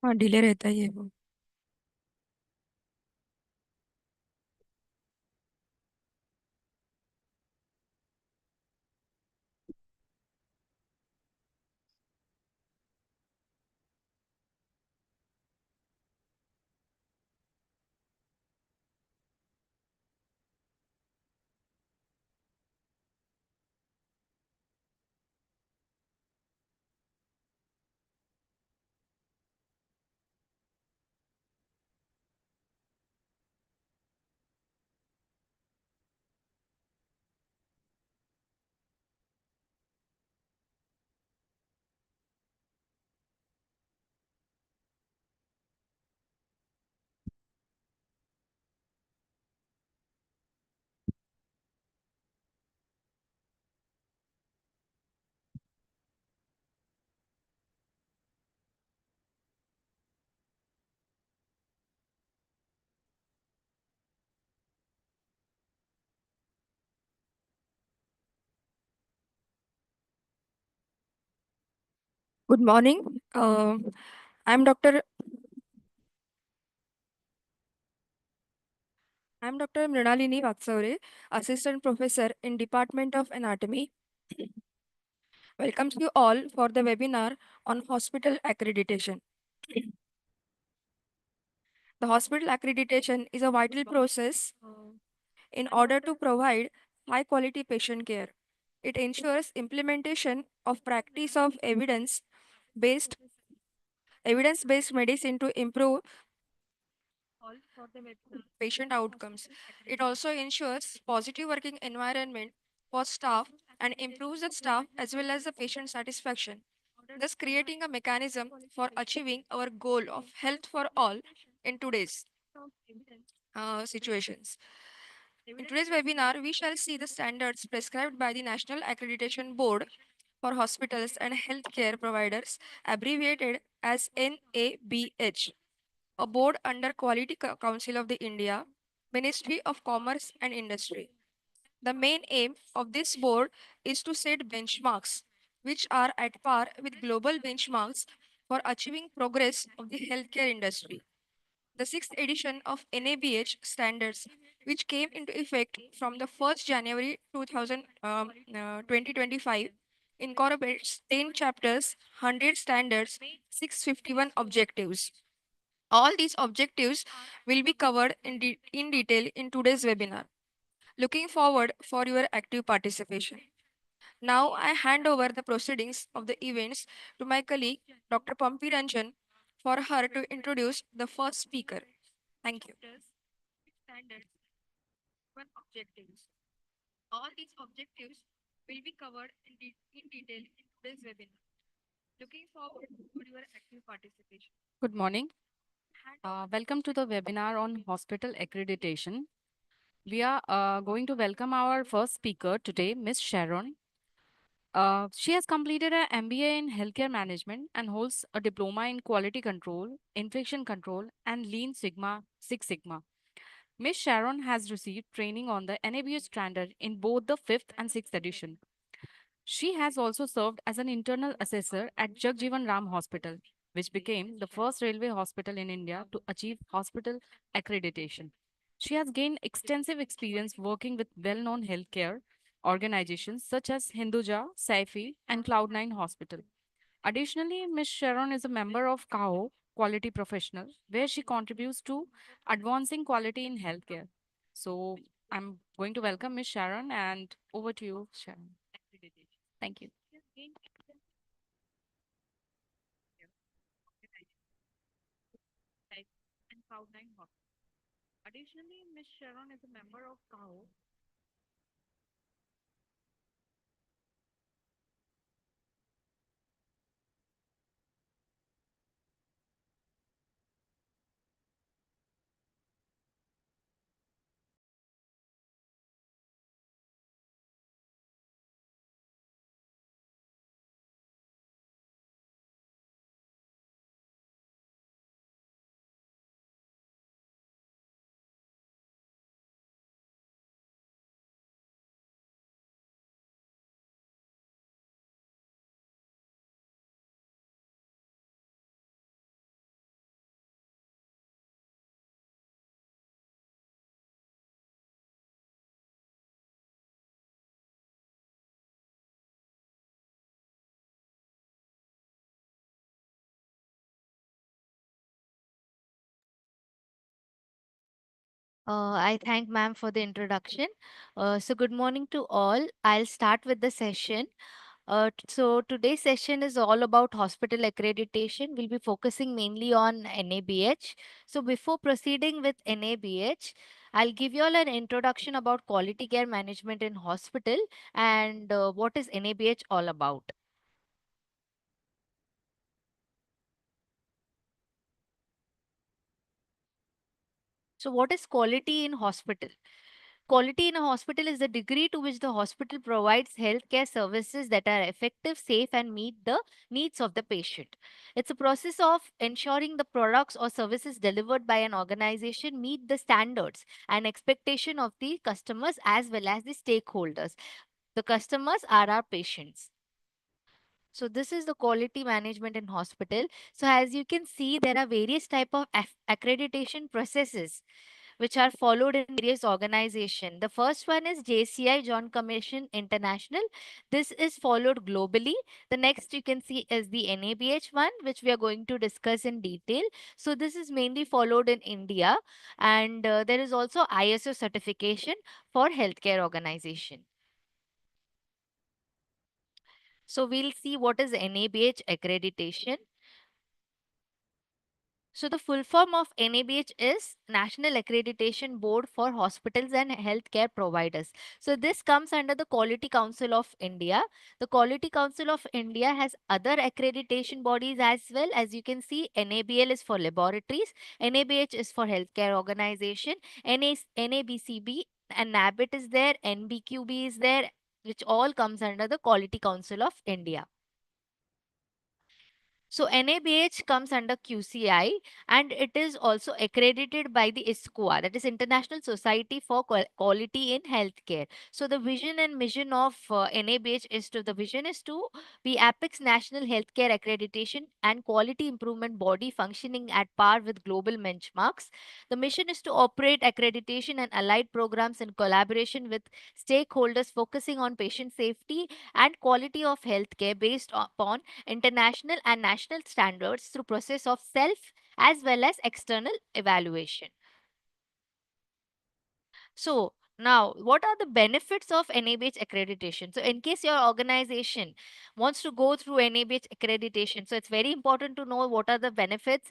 हाँ, डिले रहता है ये वो। Good morning. I'm Dr. I'm Dr. Mrinalini Vatsavare, Assistant Professor in Department of Anatomy. Welcomes you all for the webinar on hospital accreditation. The hospital accreditation is a vital process in order to provide high quality patient care. It ensures implementation of practice of evidence-based medicine to improve patient outcomes. It also ensures positive working environment for staff and improves the staff as well as the patient satisfaction, thus creating a mechanism for achieving our goal of health for all in today's situations. In today's webinar, we shall see the standards prescribed by the National Accreditation Board for Hospitals and Healthcare Providers, abbreviated as NABH, a board under Quality Council of the India, Ministry of Commerce and Industry. The main aim of this board is to set benchmarks which are at par with global benchmarks for achieving progress of the healthcare industry. The sixth edition of NABH standards, which came into effect from the 1st January 2025, incorporates 10 chapters, 100 standards, 651 objectives. All these objectives will be covered in detail in today's webinar. Looking forward for your active participation. Now I hand over the proceedings of the events to my colleague Dr. Pampi Ranjan for her to introduce the first speaker. Thank you. Objectives. All these objectives will be covered in detail in today's webinar. Looking forward for your active participation. Good morning. Welcome to the webinar on hospital accreditation. We are going to welcome our first speaker today, Ms. Sharon. She has completed an MBA in healthcare management and holds a diploma in quality control, infection control, and Lean Sigma Six Sigma. Ms. Sharon has received training on the NABH standard in both the fifth and sixth edition. She has also served as an internal assessor at Jagjeevan Ram Hospital, which became the first railway hospital in India to achieve hospital accreditation. She has gained extensive experience working with well-known healthcare organizations such as Hinduja, Saifi, and Cloud9 Hospital. Additionally, Ms. Sharon is a member of KAO, Quality Professional, where she contributes to advancing quality in healthcare. So I'm going to welcome Ms. Sharon and over to you, Sharon. Thank you. Additionally, Ms. Sharon is a member of KAO, I thank ma'am for the introduction. So good morning to all. I'll start with the session. So today's session is all about hospital accreditation. We'll be focusing mainly on NABH. So before proceeding with NABH, I'll give you all an introduction about quality care management in hospital and what is NABH all about. So what is quality in hospital? Quality in a hospital is the degree to which the hospital provides healthcare services that are effective, safe, and meet the needs of the patient. It's a process of ensuring the products or services delivered by an organization meet the standards and expectation of the customers as well as the stakeholders. The customers are our patients. So this is the quality management in hospital. So as you can see, there are various type of accreditation processes which are followed in various organizations. The first one is JCI, Joint Commission International. This is followed globally. The next you can see is the NABH one, which we are going to discuss in detail. So this is mainly followed in India, and there is also ISO certification for healthcare organization. So we'll see what is NABH accreditation. So the full form of NABH is National Accreditation Board for Hospitals and Healthcare Providers. So this comes under the Quality Council of India. The Quality Council of India has other accreditation bodies as well. As you can see, NABL is for laboratories, NABH is for healthcare organization, NABCB and NABIT is there, NBQB is there, which all comes under the Quality Council of India. So NABH comes under QCI and it is also accredited by the ISQA, that is International Society for Quality in Healthcare. So the vision and mission of NABH the vision is to be Apex National Healthcare Accreditation and Quality Improvement Body functioning at par with global benchmarks. The mission is to operate accreditation and allied programs in collaboration with stakeholders focusing on patient safety and quality of healthcare based upon international and national standards through process of self as well as external evaluation. So now, what are the benefits of NABH accreditation? So in case your organization wants to go through NABH accreditation, so it's very important to know what are the benefits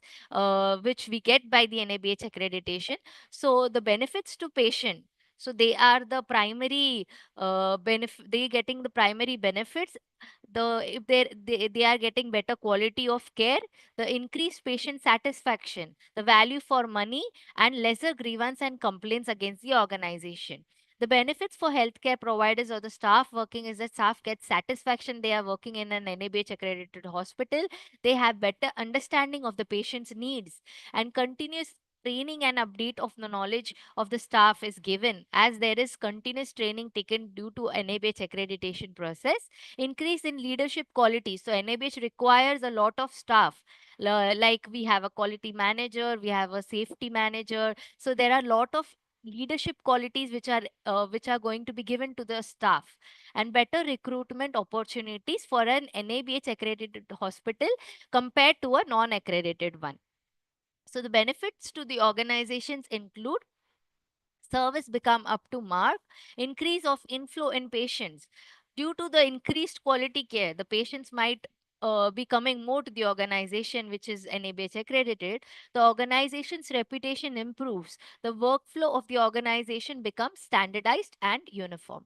which we get by the NABH accreditation. So the benefits to patient. So they are the primary benefit. They getting the primary benefits. If they are getting better quality of care, the increased patient satisfaction, the value for money, and lesser grievance and complaints against the organization. The benefits for healthcare providers or the staff working is that staff gets satisfaction. They are working in an NABH accredited hospital. They have better understanding of the patient's needs and continuous training and update of the knowledge of the staff is given as there is continuous training taken due to NABH accreditation process. Increase in leadership quality. So NABH requires a lot of staff. Like we have a quality manager, we have a safety manager. So there are a lot of leadership qualities which are going to be given to the staff and better recruitment opportunities for an NABH accredited hospital compared to a non accredited one. So the benefits to the organizations include service become up to mark, increase of inflow in patients. Due to the increased quality care, the patients might be coming more to the organization which is NABH accredited. The organization's reputation improves. The workflow of the organization becomes standardized and uniform.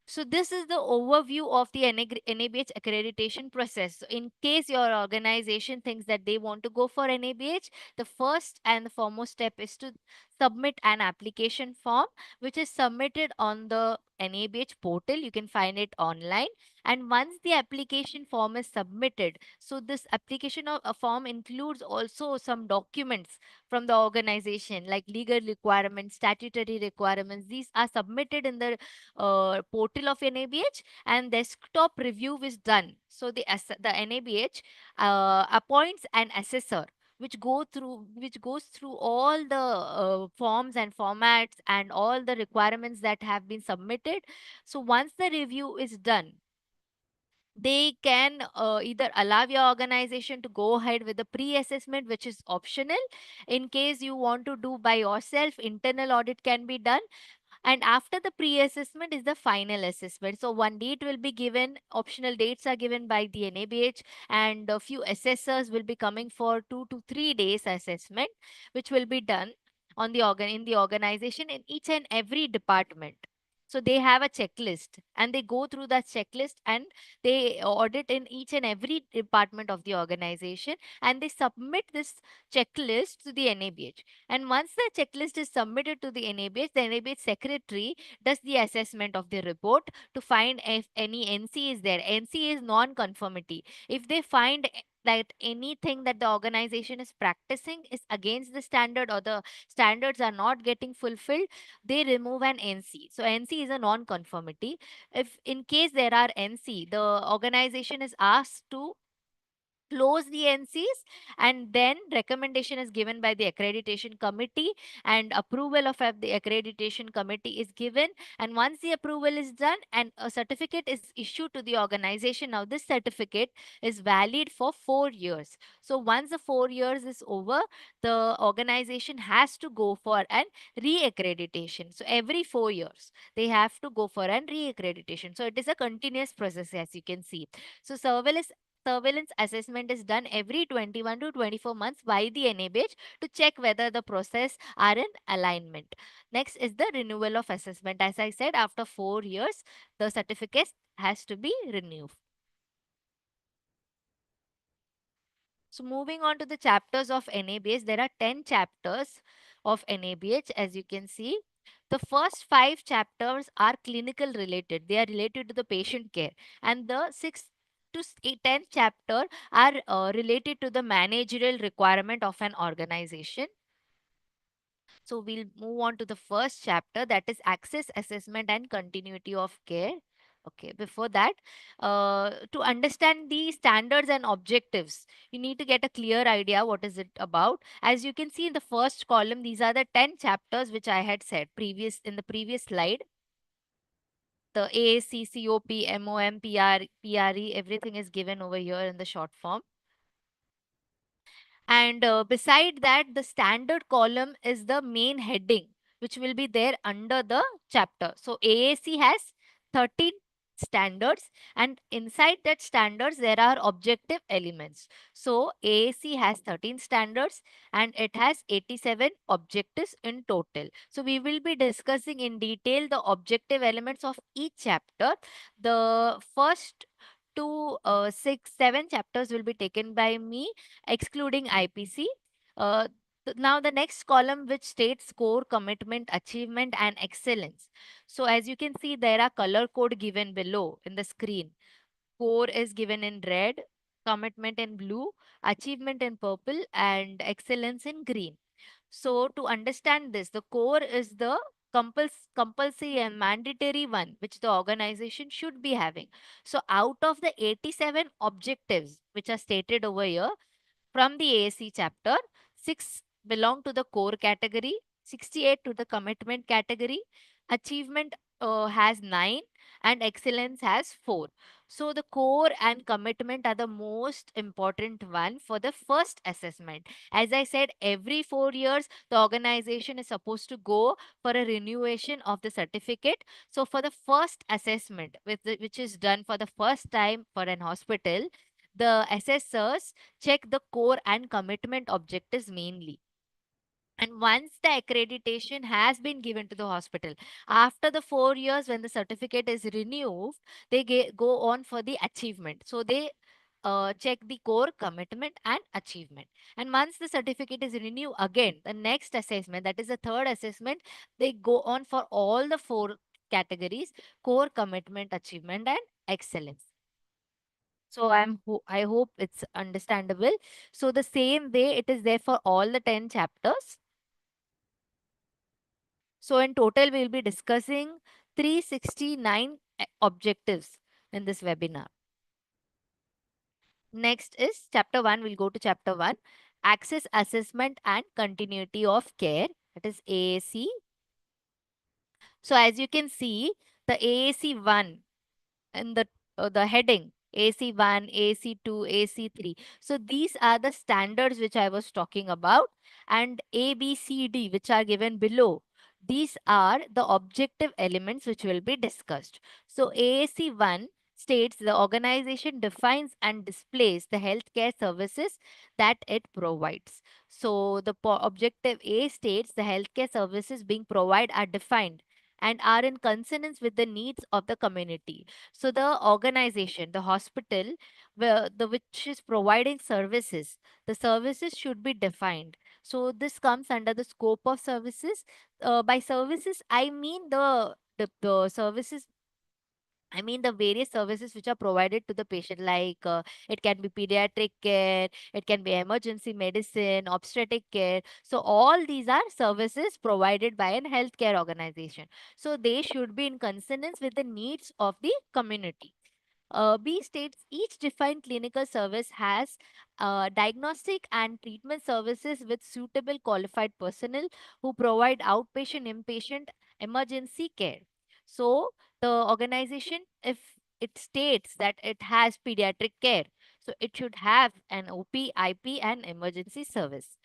So this is the overview of the NABH accreditation process. So in case your organization thinks that they want to go for NABH, the first and the foremost step is to submit an application form, which is submitted on the NABH portal. You can find it online. And once the application form is submitted, so this application of a form includes also some documents from the organization like legal requirements, statutory requirements. These are submitted in the portal of NABH and desktop review is done. So the NABH appoints an assessor which goes through all the forms and formats and all the requirements that have been submitted. So once the review is done, they can either allow your organization to go ahead with the pre-assessment, which is optional. In case you want to do by yourself, internal audit can be done, and after the pre-assessment is the final assessment. So one date will be given, optional dates are given by the NABH, and a few assessors will be coming for 2 to 3 days assessment, which will be done on the in the organization in each and every department. So they have a checklist and they go through that checklist and they audit in each and every department of the organization, and they submit this checklist to the NABH. And once the checklist is submitted to the NABH, the NABH secretary does the assessment of the report to find if any NC is there. NC is non-conformity. If they find that anything that the organization is practicing is against the standard, or the standards are not getting fulfilled, they remove an NC. So NC is a non-conformity. If in case there are NC, the organization is asked to close the NCs, and then recommendation is given by the accreditation committee, and approval of the accreditation committee is given. And once the approval is done and a certificate is issued to the organization, now this certificate is valid for 4 years. So once the 4 years is over, the organization has to go for an re-accreditation. So every 4 years they have to go for an re-accreditation. So it is a continuous process, as you can see. So surveillance assessment is done every 21 to 24 months by the NABH to check whether the process are in alignment. Next is the renewal of assessment. As I said, after 4 years, the certificate has to be renewed. So moving on to the chapters of NABH, there are 10 chapters of NABH, as you can see. The first 5 chapters are clinical related. They are related to the patient care. And the 6th to 10th chapter are related to the managerial requirement of an organization. So we'll move on to the first chapter, that is access, assessment and continuity of care. Okay, before that, to understand the standards and objectives, you need to get a clear idea what is it about. As you can see in the first column, these are the 10 chapters which I had said in the previous slide. The AAC, COP, MOM, PRE, everything is given over here in the short form. And beside that, the standard column is the main heading, which will be there under the chapter. So AAC has 13 standards, and inside that standards, there are objective elements. So AAC has 13 standards and it has 87 objectives in total. So we will be discussing in detail the objective elements of each chapter. The first two, 7 chapters will be taken by me, excluding IPC. Uh, Now the next column, which states core, commitment, achievement and excellence. So as you can see, there are color code given below in the screen. Core is given in red, commitment in blue, achievement in purple and excellence in green. So to understand this, the core is the compulsory and mandatory one which the organization should be having. So out of the 87 objectives which are stated over here, from the AAC chapter, 6 belong to the core category, 68 to the commitment category, achievement has 9, and excellence has 4. So the core and commitment are the most important one for the first assessment. As I said, every 4 years, the organization is supposed to go for a renewation of the certificate. So for the first assessment, which is done for the first time for an hospital, the assessors check the core and commitment objectives mainly. And once the accreditation has been given to the hospital, after the 4 years, when the certificate is renewed, they go on for the achievement. So they check the core, commitment, and achievement. And once the certificate is renewed again, the next assessment, that is the third assessment, they go on for all the 4 categories: core, commitment, achievement, and excellence. So I hope it's understandable. So the same way it is there for all the 10 chapters. So in total, we'll be discussing 369 objectives in this webinar. Next is chapter 1. We'll go to chapter 1. Access, assessment and continuity of care. That is AAC. So as you can see, the AAC 1 in the heading, AC1, AC2, AC3. So these are the standards which I was talking about. And A, B, C, D, which are given below. These are the objective elements which will be discussed. So AAC1 states the organization defines and displays the healthcare services that it provides. So the objective A states the healthcare services being provided are defined and are in consonance with the needs of the community. So the organization, the hospital, which is providing services, the services should be defined. So this comes under the scope of services. By services, I mean the services. I mean the various services which are provided to the patient, like it can be pediatric care, it can be emergency medicine, obstetric care. So all these are services provided by an healthcare organization. So they should be in consonance with the needs of the community. B states each defined clinical service has diagnostic and treatment services with suitable qualified personnel who provide outpatient, inpatient, emergency care. So, the organization, if it states that it has pediatric care, so it should have an OP, IP, and emergency service.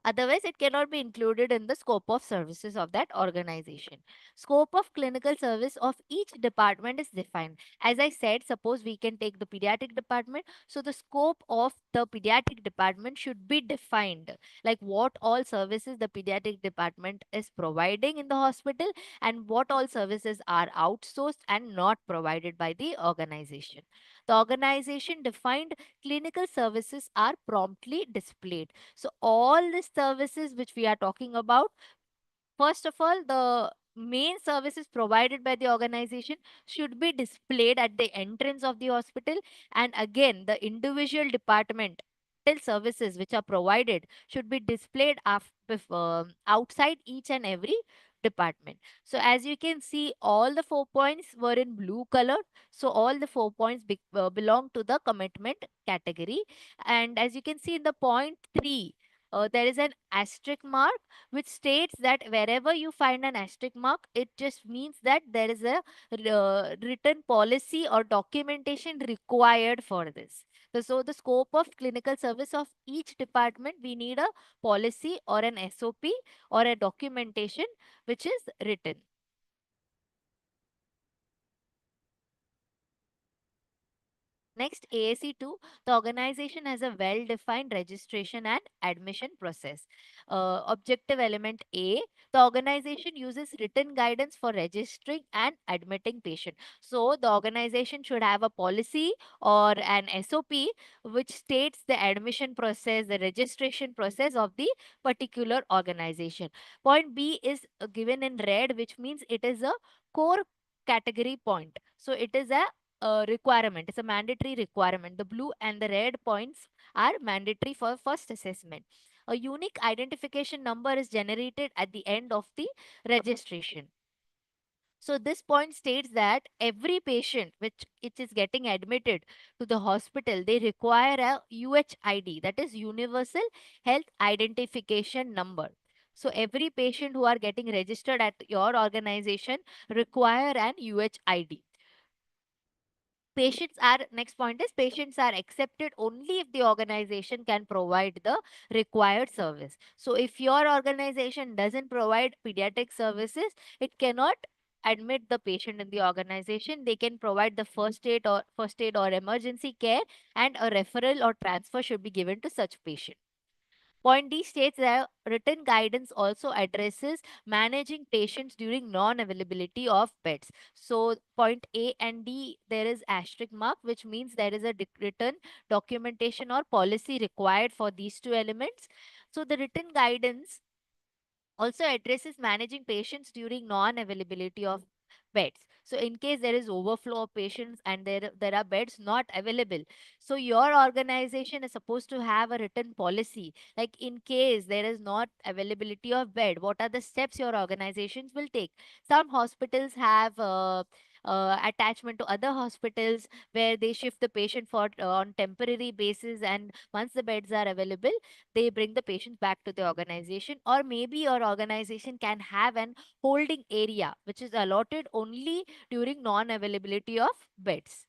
Otherwise, it cannot be included in the scope of services of that organization. Scope of clinical service of each department is defined. As I said, suppose we can take the pediatric department. So, the scope of the pediatric department should be defined, like what all services the pediatric department is providing in the hospital and what all services are outsourced and not provided by the organization. The organization defined clinical services are promptly displayed. So all the services which we are talking about, first of all, the main services provided by the organization should be displayed at the entrance of the hospital. And again, the individual department services which are provided should be displayed outside each and every department. So as you can see, all the 4 points were in blue color. So all the 4 points belong to the commitment category. And as you can see in the point 3, there is an asterisk mark which states that wherever you find an asterisk mark, it just means that there is a written policy or documentation required for this. So the scope of clinical service of each department, we need a policy or an SOP or a documentation which is written. Next, AAC2, the organization has a well defined registration and admission process. Objective element A, the organization uses written guidance for registering and admitting patient. So, the organization should have a policy or an SOP which states the admission process, the registration process of the particular organization. Point B is given in red, which means it is a core category point. So, it is a requirement. It's a mandatory requirement. The blue and the red points are mandatory for first assessment. A unique identification number is generated at the end of the registration. So this point states that every patient which is getting admitted to the hospital, they require a UHID, that is Universal Health Identification Number. So every patient who are getting registered at your organization require an UHID. Next point is patients are accepted only if the organization can provide the required service. So if your organization doesn't provide pediatric services, it cannot admit the patient in the organization. They can provide the first aid or emergency care, and a referral or transfer should be given to such patient. Point D states that written guidance also addresses managing patients during non-availability of beds. So point A and D, there is asterisk mark, which means there is a written documentation or policy required for these two elements. So the written guidance also addresses managing patients during non-availability of beds. So in case there is overflow of patients and there are beds not available, so your organization is supposed to have a written policy, like in case there is not availability of bed, what are the steps your organizations will take. Some hospitals have attachment to other hospitals where they shift the patient for on temporary basis, and once the beds are available, they bring the patients back to the organization. Or maybe your organization can have an holding area which is allotted only during non availability of beds.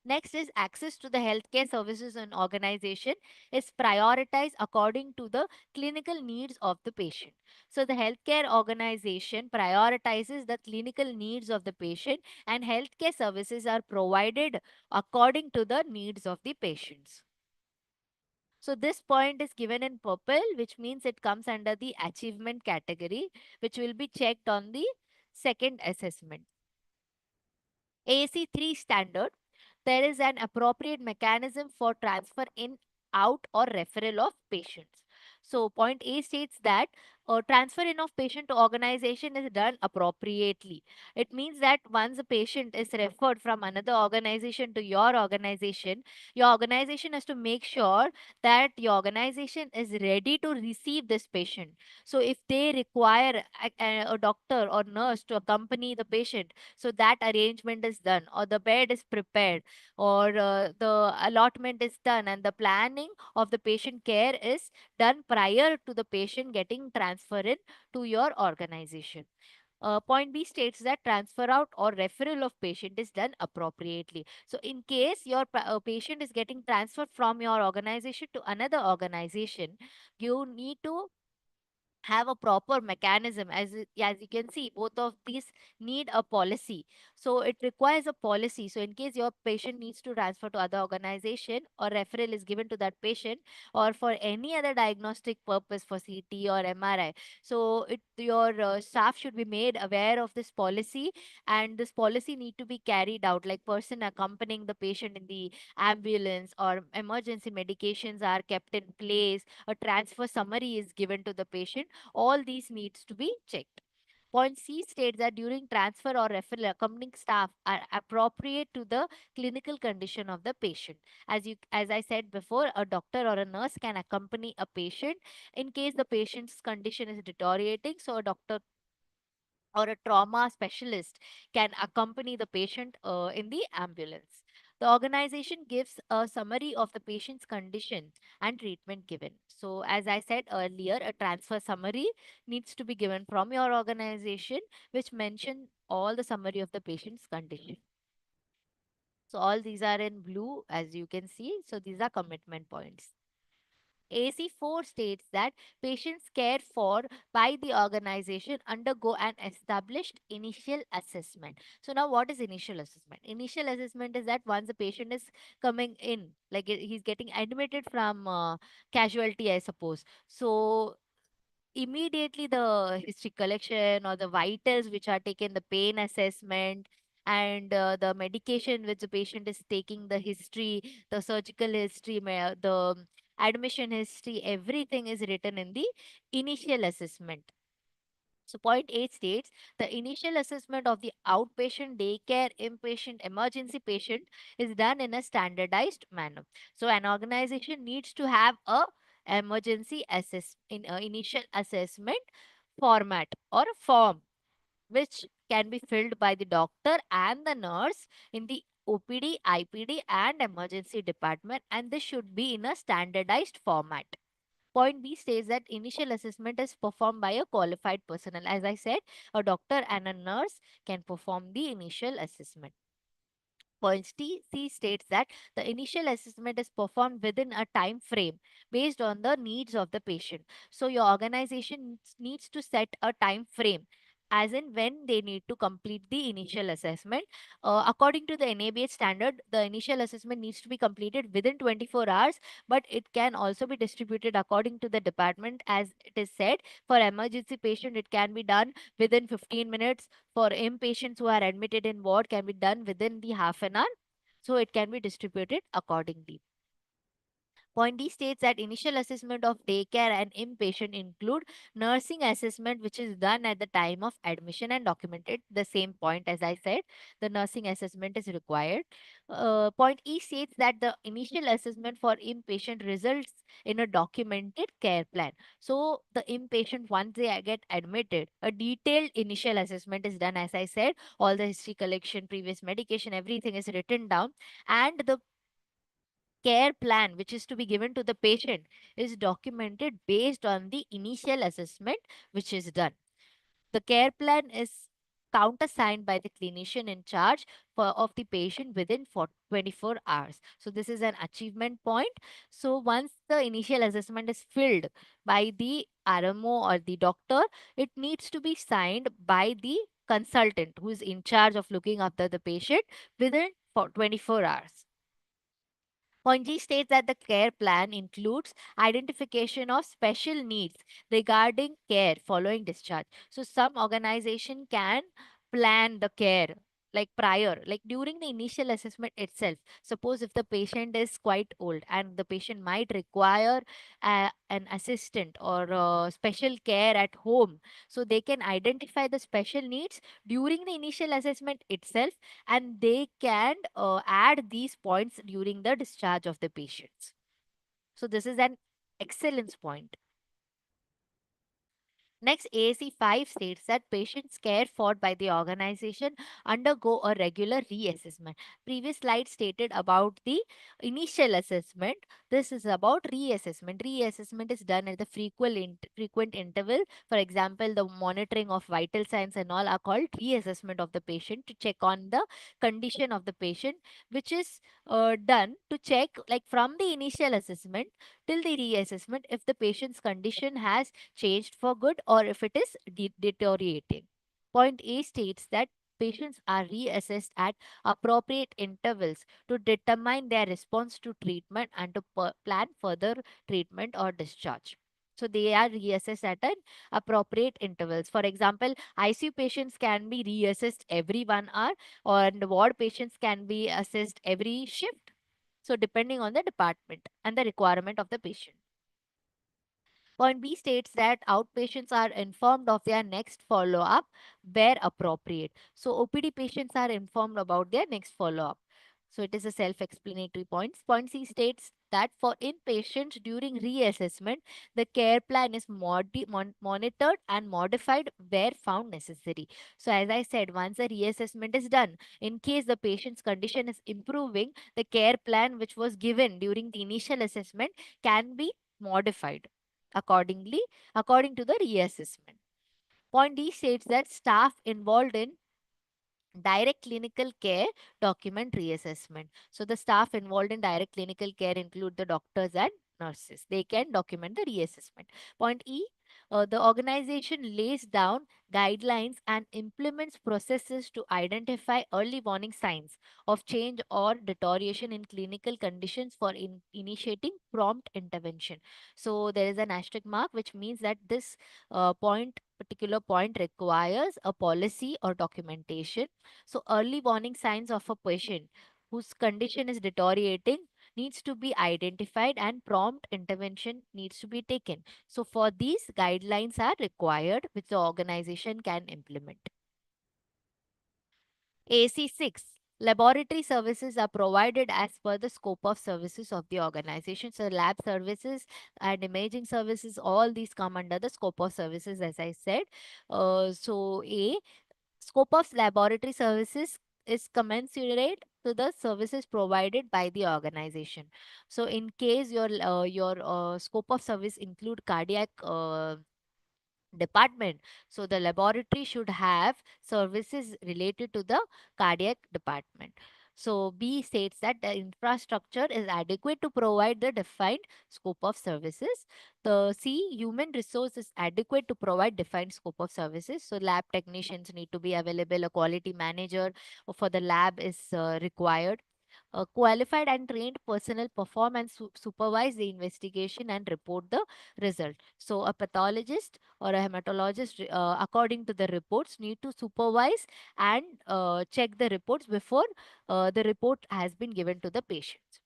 Next is access to the healthcare services and organization is prioritized according to the clinical needs of the patient. So the healthcare organization prioritizes the clinical needs of the patient, and healthcare services are provided according to the needs of the patients. So this point is given in purple, which means it comes under the achievement category, which will be checked on the second assessment. AAC 3 standard, there is an appropriate mechanism for transfer in, out, or referral of patients. So point A states that transfer in of patient to organization is done appropriately. It means that once a patient is referred from another organization to your organization has to make sure that your organization is ready to receive this patient. So if they require a doctor or nurse to accompany the patient, so that arrangement is done, or the bed is prepared, or the allotment is done, and the planning of the patient care is done prior to the patient getting transferred to your organization. Point B states that transfer out or referral of patient is done appropriately. So, in case your patient is getting transferred from your organization to another organization, you need to have a proper mechanism. As you can see, both of these need a policy, so it requires a policy. So in case your patient needs to transfer to other organization, or referral is given to that patient, or for any other diagnostic purpose for CT or MRI, so your staff should be made aware of this policy, and this policy need to be carried out, like person accompanying the patient in the ambulance, or emergency medications are kept in place, a transfer summary is given to the patient. All these needs to be checked. Point C states that during transfer or referral, accompanying staff are appropriate to the clinical condition of the patient. As I said before, a doctor or a nurse can accompany a patient in case the patient's condition is deteriorating. So a doctor or a trauma specialist can accompany the patient in the ambulance. The organization gives a summary of the patient's condition and treatment given. So, as I said earlier, a transfer summary needs to be given from your organization, which mention all the summary of the patient's condition. So, all these are in blue, as you can see. So, these are commitment points. AC4 states that patients cared for by the organization undergo an established initial assessment. So now what is initial assessment? Initial assessment is that once the patient is coming in, like he's getting admitted from casualty, I suppose. So immediately the history collection or the vitals which are taken, the pain assessment, and the medication which the patient is taking, the history, the surgical history, the admission history, everything is written in the initial assessment. So, point 8 states the initial assessment of the outpatient, daycare, inpatient, emergency patient is done in a standardized manner. So, an organization needs to have a initial assessment format or a form, which can be filled by the doctor and the nurse in the OPD, IPD, and emergency department, and this should be in a standardized format. Point B states that initial assessment is performed by a qualified personnel. As I said, a doctor and a nurse can perform the initial assessment. Point C states that the initial assessment is performed within a time frame based on the needs of the patient. So your organization needs to set a time frame, as in when they need to complete the initial assessment. According to the NABH standard, the initial assessment needs to be completed within 24 hours, but it can also be distributed according to the department. As it is said, for emergency patient, it can be done within 15 minutes. For inpatients who are admitted in ward, can be done within the half an hour. So it can be distributed accordingly. Point D states that initial assessment of daycare and inpatient include nursing assessment, which is done at the time of admission and documented. The same point as I said, the nursing assessment is required. Point E states that the initial assessment for inpatient results in a documented care plan. So the inpatient, once they get admitted, a detailed initial assessment is done. As I said, all the history collection, previous medication, everything is written down, and the care plan which is to be given to the patient is documented based on the initial assessment which is done. The care plan is countersigned by the clinician in charge of the patient within 24 hours. So this is an achievement point. So once the initial assessment is filled by the RMO or the doctor, it needs to be signed by the consultant who is in charge of looking after the patient within 24 hours. Point G states that the care plan includes identification of special needs regarding care following discharge. So some organization can plan the care like prior, like during the initial assessment itself. Suppose if the patient is quite old and the patient might require an assistant or special care at home, so they can identify the special needs during the initial assessment itself, and they can add these points during the discharge of the patients. So this is an excellence point. Next, AAC 5 states that patients cared for by the organization undergo a regular reassessment. Previous slide stated about the initial assessment. This is about reassessment. Reassessment is done at the frequent interval. For example, the monitoring of vital signs and all are called reassessment of the patient to check on the condition of the patient, which is done to check like from the initial assessment till the reassessment if the patient's condition has changed for good or if it is deteriorating. Point A states that patients are reassessed at appropriate intervals to determine their response to treatment and to plan further treatment or discharge. So they are reassessed at an appropriate intervals. For example, ICU patients can be reassessed every 1 hour, and ward patients can be assessed every shift. So depending on the department and the requirement of the patient. Point B states that outpatients are informed of their next follow up where appropriate. So, OPD patients are informed about their next follow up. So, it is a self explanatory point. Point C states that for inpatients during reassessment, the care plan is monitored and modified where found necessary. So, as I said, once a reassessment is done, in case the patient's condition is improving, the care plan which was given during the initial assessment can be modified accordingly according to the reassessment. Point D states that staff involved in direct clinical care document reassessment. So the staff involved in direct clinical care include the doctors and nurses. They can document the reassessment. Point E, the organization lays down guidelines and implements processes to identify early warning signs of change or deterioration in clinical conditions for initiating prompt intervention. So there is an asterisk mark, which means that this particular point requires a policy or documentation. So early warning signs of a patient whose condition is deteriorating needs to be identified and prompt intervention needs to be taken. So for these guidelines are required which the organization can implement. AC6, laboratory services are provided as per the scope of services of the organization. So lab services and imaging services, all these come under the scope of services as I said. So A, scope of laboratory services is commensurate to the services provided by the organization. So in case your scope of service include cardiac department, so the laboratory should have services related to the cardiac department. So B states that the infrastructure is adequate to provide the defined scope of services. The C, human resource is adequate to provide defined scope of services. So lab technicians need to be available, a quality manager for the lab is required. Qualified and trained personnel perform and supervise the investigation and report the result. So, a pathologist or a hematologist, according to the reports, need to supervise and check the reports before the report has been given to the patients.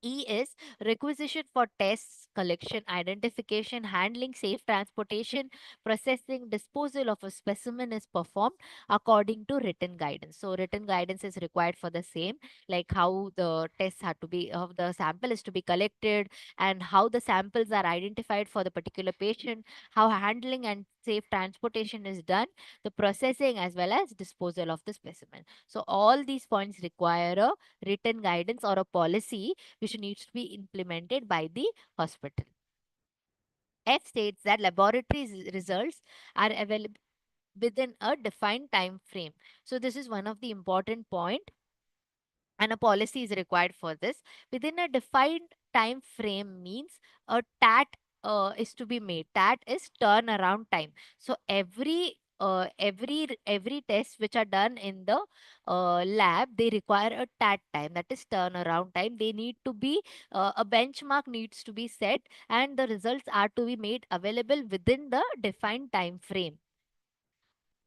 E is requisition for tests, collection, identification, handling, safe transportation, processing, disposal of a specimen is performed according to written guidance. So, written guidance is required for the same, like how the tests have to be, how the sample is to be collected, and how the samples are identified for the particular patient, how handling and safe transportation is done, the processing as well as disposal of the specimen. So, all these points require a written guidance or a policy which needs to be implemented by the hospital. F states that laboratory results are available. within a defined time frame. So this is one of the important point, and a policy is required for this. Within a defined time frame means a TAT is to be made. TAT is turnaround time. So every test which are done in the lab, they require a TAT time, that is turnaround time. They need to be a benchmark needs to be set, and the results are to be made available within the defined time frame.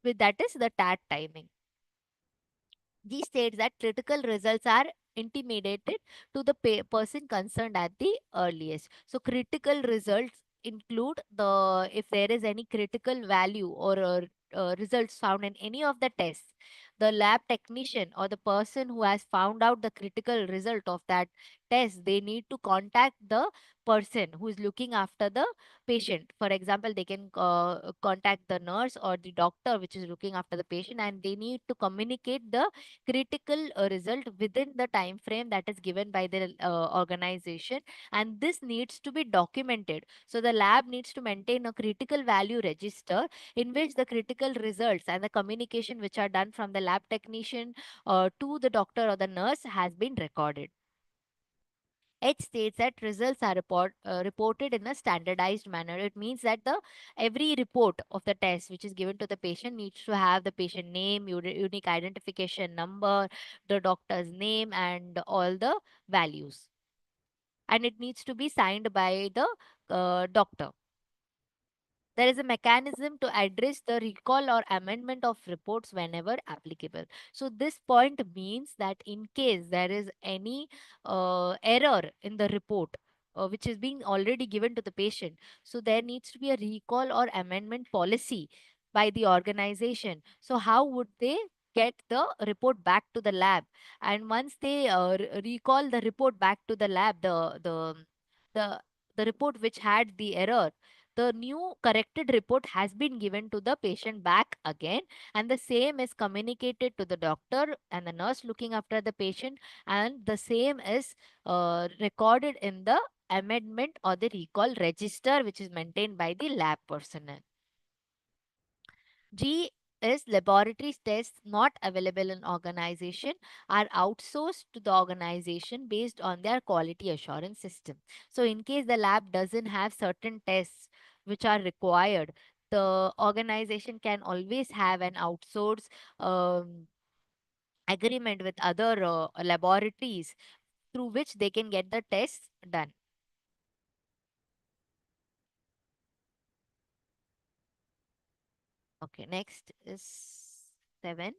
With that is the TAT timing. These states that critical results are intimated to the person concerned at the earliest. So critical results include the if there is any critical value or results found in any of the tests, the lab technician or the person who has found out the critical result of that test, they need to contact the person who is looking after the patient. For example, they can contact the nurse or the doctor which is looking after the patient, and they need to communicate the critical result within the time frame that is given by the organization, and this needs to be documented. So the lab needs to maintain a critical value register in which the critical results and the communication which are done from the lab technician to the doctor or the nurse has been recorded. It states that results are reported in a standardized manner. It means that the every report of the test which is given to the patient needs to have the patient name, unique identification number, the doctor's name, and all the values. And it needs to be signed by the doctor. There is a mechanism to address the recall or amendment of reports whenever applicable. So this point means that in case there is any error in the report which is being already given to the patient, so there needs to be a recall or amendment policy by the organization. So how would they get the report back to the lab? And once they recall the report back to the lab, the the report which had the error, the new corrected report has been given to the patient back again, and the same is communicated to the doctor and the nurse looking after the patient, and the same is recorded in the amendment or the recall register which is maintained by the lab personnel. G is laboratory tests not available in organization are outsourced to the organization based on their quality assurance system. So in case the lab doesn't have certain tests which are required, the organization can always have an outsource um, agreement with other laboratories through which they can get the tests done. Okay, next is 7.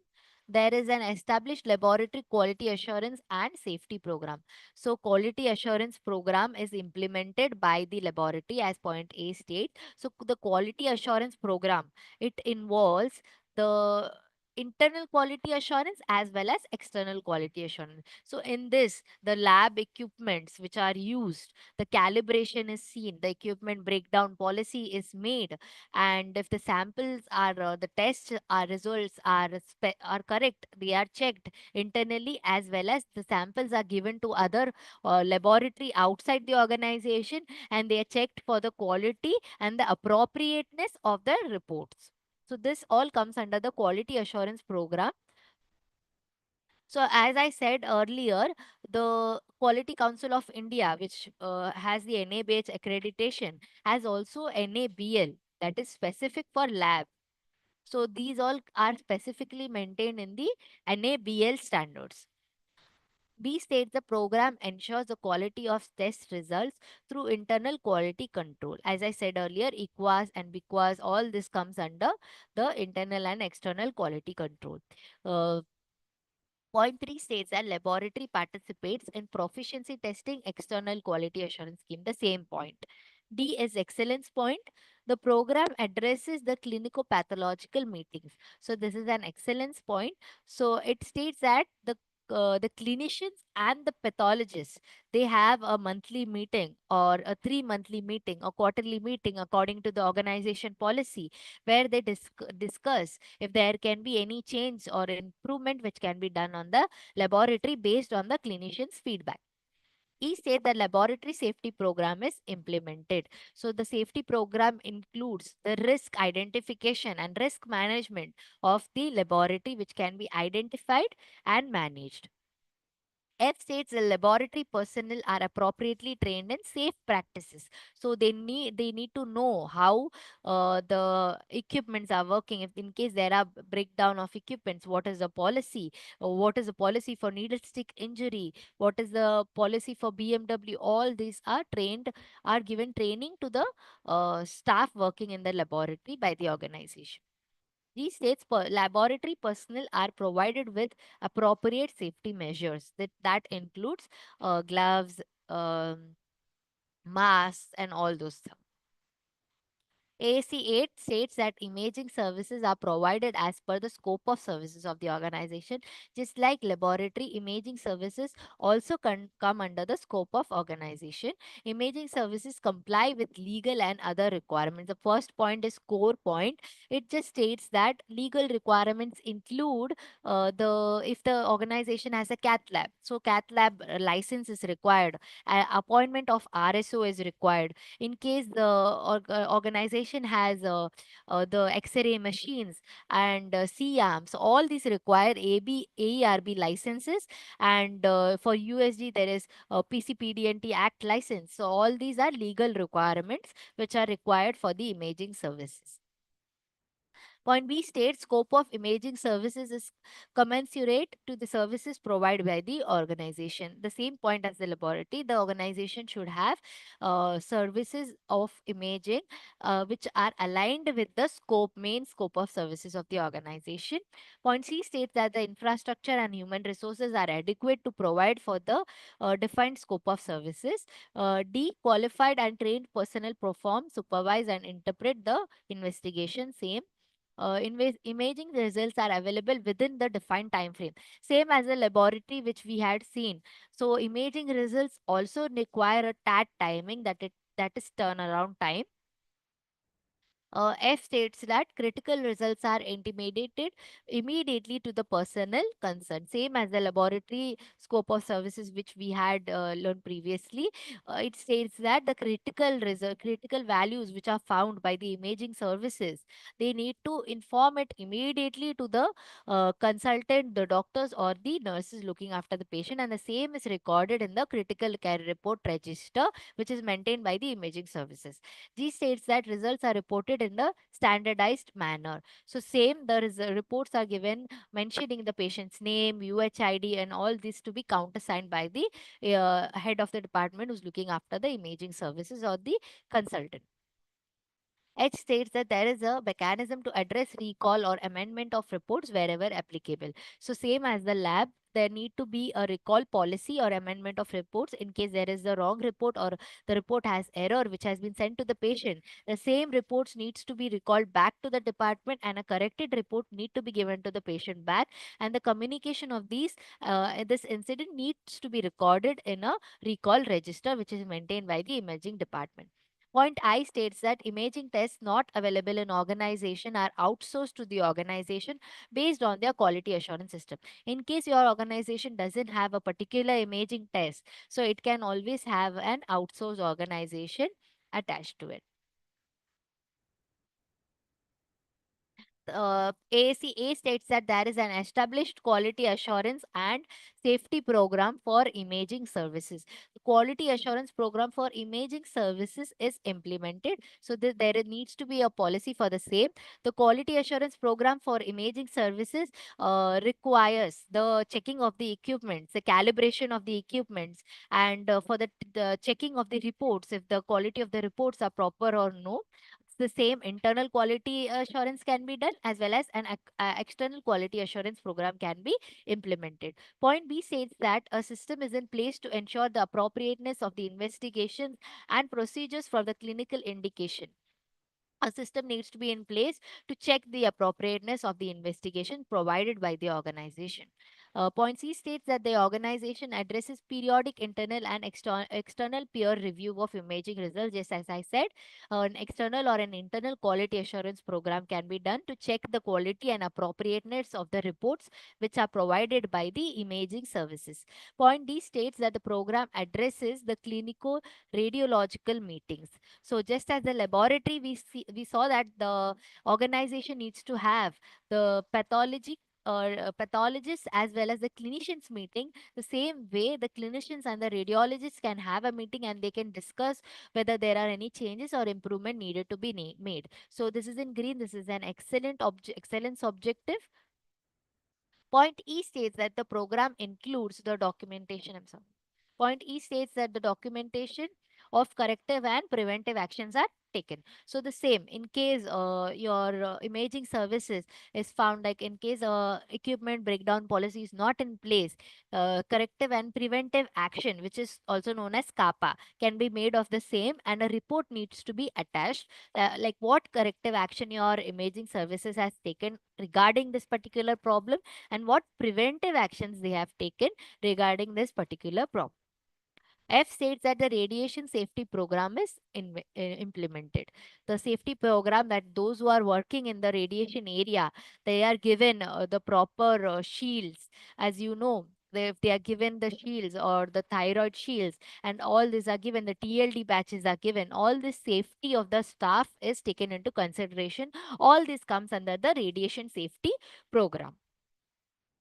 There is an established laboratory quality assurance and safety program. So, quality assurance program is implemented by the laboratory as point A state. So, the quality assurance program, it involves the internal quality assurance as well as external quality assurance. So, in this, the lab equipments which are used, the calibration is seen, the equipment breakdown policy is made, and if the samples are the test results are are correct, they are checked internally as well as the samples are given to other laboratory outside the organization, and they are checked for the quality and the appropriateness of the reports. So this all comes under the quality assurance program. So, as I said earlier, the Quality Council of India, which has the NABH accreditation, has also NABL, that is specific for lab. So, these all are specifically maintained in the NABL standards. B states the program ensures the quality of test results through internal quality control. As I said earlier, EQUAS and BQUAS, all this comes under the internal and external quality control. Uh, Point 3 states that laboratory participates in proficiency testing external quality assurance scheme. The same point. D is excellence point. The program addresses the clinico-pathological meetings. So this is an excellence point. So it states that the clinicians and the pathologists, they have a monthly meeting or a 3 monthly meeting or quarterly meeting according to the organization policy, where they discuss if there can be any change or improvement which can be done on the laboratory based on the clinician's feedback. E state the laboratory safety program is implemented. So the safety program includes the risk identification and risk management of the laboratory, which can be identified and managed. F states the laboratory personnel are appropriately trained in safe practices. So they need to know how the equipments are working. If in case there are breakdown of equipments, what is the policy? What is the policy for needle stick injury? What is the policy for BMW? All these are given training to the staff working in the laboratory by the organization. These states laboratory personnel are provided with appropriate safety measures. That includes gloves, masks, and all those. AC8 states that imaging services are provided as per the scope of services of the organization, just like laboratory imaging services also come under the scope of organization. Imaging services comply with legal and other requirements. The first point is core point. It just states that legal requirements include the if the organization has a cath lab, so cath lab license is required, appointment of RSO is required. In case the organization has the X-ray machines and C-arms, all these require AB, AERB licenses, and for USG there is PCPD&T Act license. So all these are legal requirements which are required for the imaging services. Point B states scope of imaging services is commensurate to the services provided by the organization. The same point as the laboratory, the organization should have services of imaging which are aligned with the main scope of services of the organization. Point C states that the infrastructure and human resources are adequate to provide for the defined scope of services. D, qualified and trained personnel perform, supervise, and interpret the investigation. Same imaging results are available within the defined time frame, same as the laboratory which we had seen. So imaging results also require a tat timing, that is turnaround time. F states that critical results are intimated immediately to the personnel concerned. Same as the laboratory scope of services which we had learned previously. It states that the critical values which are found by the imaging services, they need to inform it immediately to the consultant, the doctors or the nurses looking after the patient, and the same is recorded in the critical care report register, which is maintained by the imaging services. G states that results are reported in the standardized manner. So same, the reports are given mentioning the patient's name, UHID, and all this to be countersigned by the head of the department who's looking after the imaging services or the consultant. H states that there is a mechanism to address recall or amendment of reports wherever applicable. So same as the lab, there need to be a recall policy or amendment of reports in case there is a wrong report or the report has error which has been sent to the patient. The same reports needs to be recalled back to the department, and a corrected report need to be given to the patient back, and the communication of this incident needs to be recorded in a recall register which is maintained by the imaging department. Point I states that imaging tests not available in organization are outsourced to the organization based on their quality assurance system. In case your organization doesn't have a particular imaging test, so it can always have an outsourced organization attached to it. AACA states that there is an established quality assurance and safety program for imaging services. The quality assurance program for imaging services is implemented. So there needs to be a policy for the same. The quality assurance program for imaging services requires the checking of the equipments, the calibration of the equipments, and for the checking of the reports, if the quality of the reports are proper or no. The same internal quality assurance can be done, as well as an external quality assurance program can be implemented. Point B states that a system is in place to ensure the appropriateness of the investigations and procedures for the clinical indication. A system needs to be in place to check the appropriateness of the investigation provided by the organization. Point C states that the organization addresses periodic internal and external peer review of imaging results. Just as I said, an external or an internal quality assurance program can be done to check the quality and appropriateness of the reports which are provided by the imaging services. Point D states that the program addresses the clinical radiological meetings. So just as the laboratory, we saw that the organization needs to have the pathology or pathologists as well as the clinicians meeting. The same way, the clinicians and the radiologists can have a meeting and they can discuss whether there are any changes or improvement needed to be made. So this is in green. This is an excellence objective. Point E states that the program includes the documentation. I'm sorry. Point E states that the documentation of corrective and preventive actions are taken. So the same in case your imaging services is found, like in case equipment breakdown policy is not in place, corrective and preventive action, which is also known as CAPA, can be made of the same, and a report needs to be attached, like what corrective action your imaging services has taken regarding this particular problem and what preventive actions they have taken regarding this particular problem. F states that the radiation safety program is implemented. The safety program, that those who are working in the radiation area, they are given the proper shields. As you know, if they are given the shields or the thyroid shields, and all these are given, the TLD batches are given, all this safety of the staff is taken into consideration. All this comes under the radiation safety program.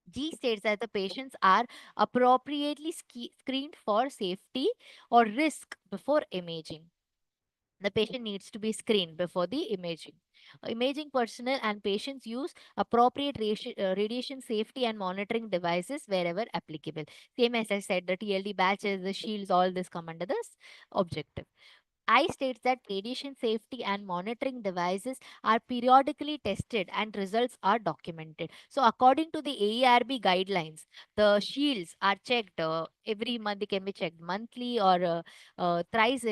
G states that the patients are appropriately screened for safety or risk before imaging. The patient needs to be screened before the imaging. Imaging personnel and patients use appropriate radiation safety and monitoring devices wherever applicable. Same as I said, the TLD batches, the shields, all this come under this objective. I states that radiation safety and monitoring devices are periodically tested and results are documented. So, according to the AERB guidelines, the shields are checked every month. They can be checked monthly or thrice.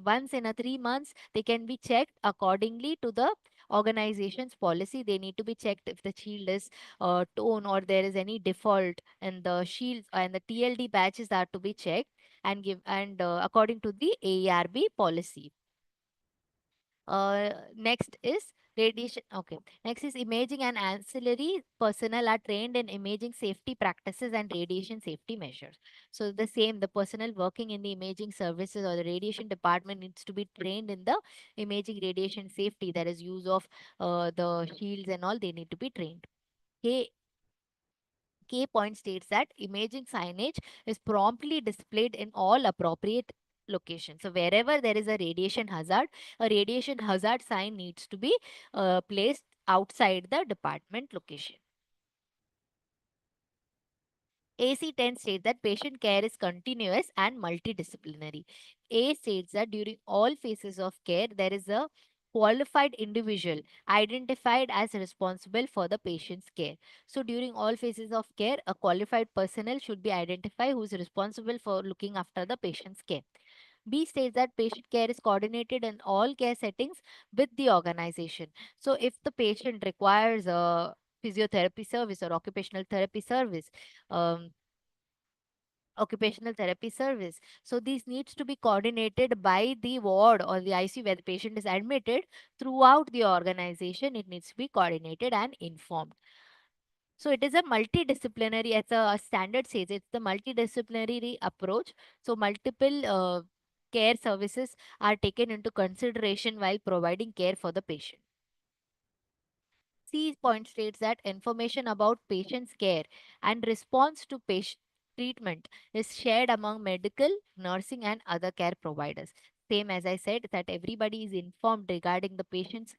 Once in a 3 months, they can be checked accordingly to the organization's policy. They need to be checked if the shield is torn or there is any default, and the shields and the TLD batches are to be checked and give and according to the AERB policy. Next is radiation. Okay. Next is imaging and ancillary personnel are trained in imaging safety practices and radiation safety measures. So the same, the personnel working in the imaging services or the radiation department needs to be trained in the imaging radiation safety. That is use of the shields and all. They need to be trained. Okay. K point states that imaging signage is promptly displayed in all appropriate locations. So wherever there is a radiation hazard sign needs to be placed outside the department location. AC10 states that patient care is continuous and multidisciplinary. A states that during all phases of care, there is a qualified individual identified as responsible for the patient's care. So, during all phases of care, a qualified personnel should be identified who is responsible for looking after the patient's care. B states that patient care is coordinated in all care settings with the organization. So, if the patient requires a physiotherapy service or um, occupational therapy service. So these needs to be coordinated by the ward or the ICU where the patient is admitted throughout the organization. It needs to be coordinated and informed. So it is a multidisciplinary, as a standard says, it's the multidisciplinary approach. So multiple care services are taken into consideration while providing care for the patient. C point states that information about patient's care and response to patient treatment is shared among medical, nursing, and other care providers. Same as I said, that everybody is informed regarding the patient's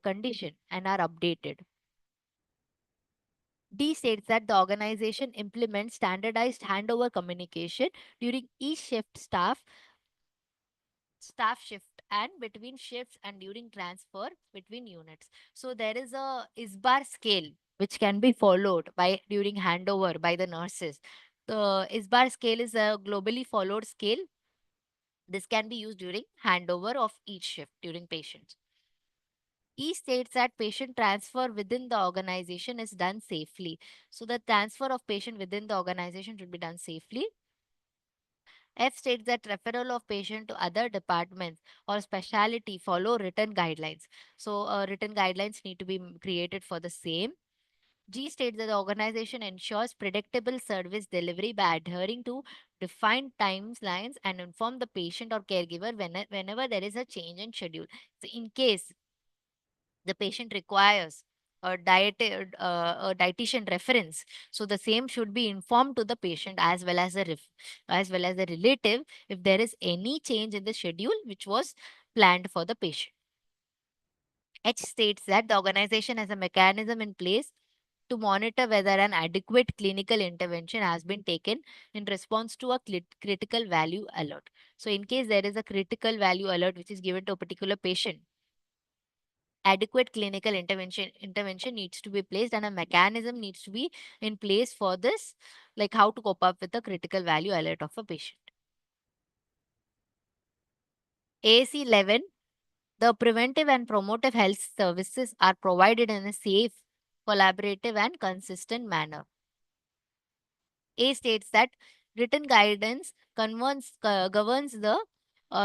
condition and are updated. D states that the organization implements standardized handover communication during each staff shift and between shifts and during transfer between units. So there is a ISBAR scale which can be followed by during handover by the nurses. The ISBAR scale is a globally followed scale. This can be used during handover of each shift during patients. E states that patient transfer within the organization is done safely. So the transfer of patient within the organization should be done safely. F states that referral of patient to other departments or specialty follow written guidelines. So written guidelines need to be created for the same. G states that the organization ensures predictable service delivery by adhering to defined timelines and inform the patient or caregiver whenever there is a change in schedule. So in case the patient requires a dietitian reference, so the same should be informed to the patient as well as as well as the relative if there is any change in the schedule which was planned for the patient. H states that the organization has a mechanism in place to monitor whether an adequate clinical intervention has been taken in response to a critical value alert. So in case there is a critical value alert which is given to a particular patient, adequate clinical intervention needs to be placed and a mechanism needs to be in place for this, like how to cope up with the critical value alert of a patient. AC 11, the preventive and promotive health services are provided in a safe, collaborative and consistent manner. A states that written guidance governs the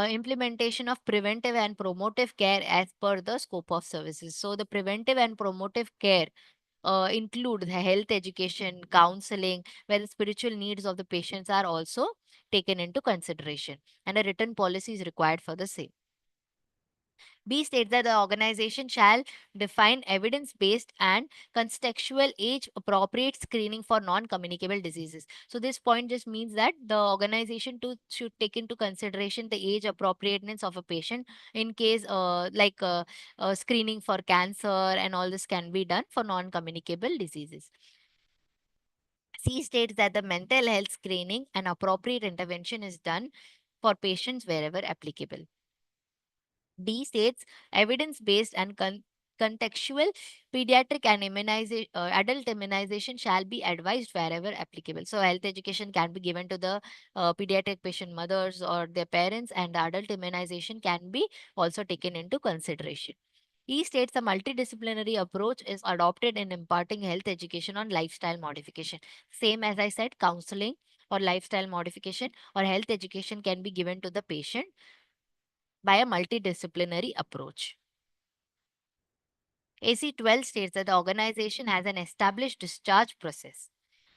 implementation of preventive and promotive care as per the scope of services. So the preventive and promotive care include the health education, counseling, where the spiritual needs of the patients are also taken into consideration, and a written policy is required for the same. B states that the organization shall define evidence based and contextual age appropriate screening for non communicable diseases. So, this point just means that the organization should take into consideration the age appropriateness of a patient in case, screening for cancer and all this can be done for non communicable diseases. C states that the mental health screening and appropriate intervention is done for patients wherever applicable. D states evidence based and contextual pediatric and adult immunization shall be advised wherever applicable. So, health education can be given to the pediatric patient mothers or their parents, and adult immunization can be also taken into consideration. E states a multidisciplinary approach is adopted in imparting health education on lifestyle modification. Same as I said, counseling or lifestyle modification or health education can be given to the patient by a multidisciplinary approach. AC 12 states that the organization has an established discharge process.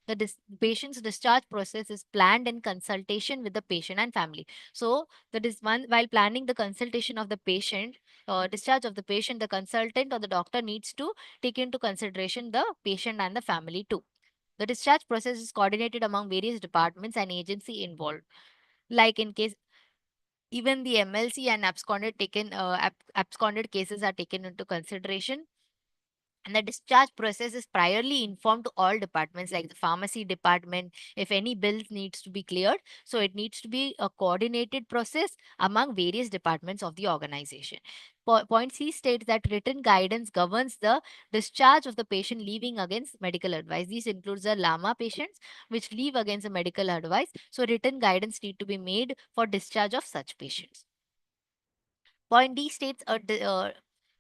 The patient's discharge process is planned in consultation with the patient and family. So, while planning the consultation of the patient, discharge of the patient, the consultant or the doctor needs to take into consideration the patient and the family too. The discharge process is coordinated among various departments and agency involved. Like in case even the MLC and absconded cases are taken into consideration, and the discharge process is priorly informed to all departments like the pharmacy department if any bills needs to be cleared. So it needs to be a coordinated process among various departments of the organization. Point C states that written guidance governs the discharge of the patient leaving against medical advice. These includes the LAMA patients which leave against the medical advice. So written guidance need to be made for discharge of such patients. Point D states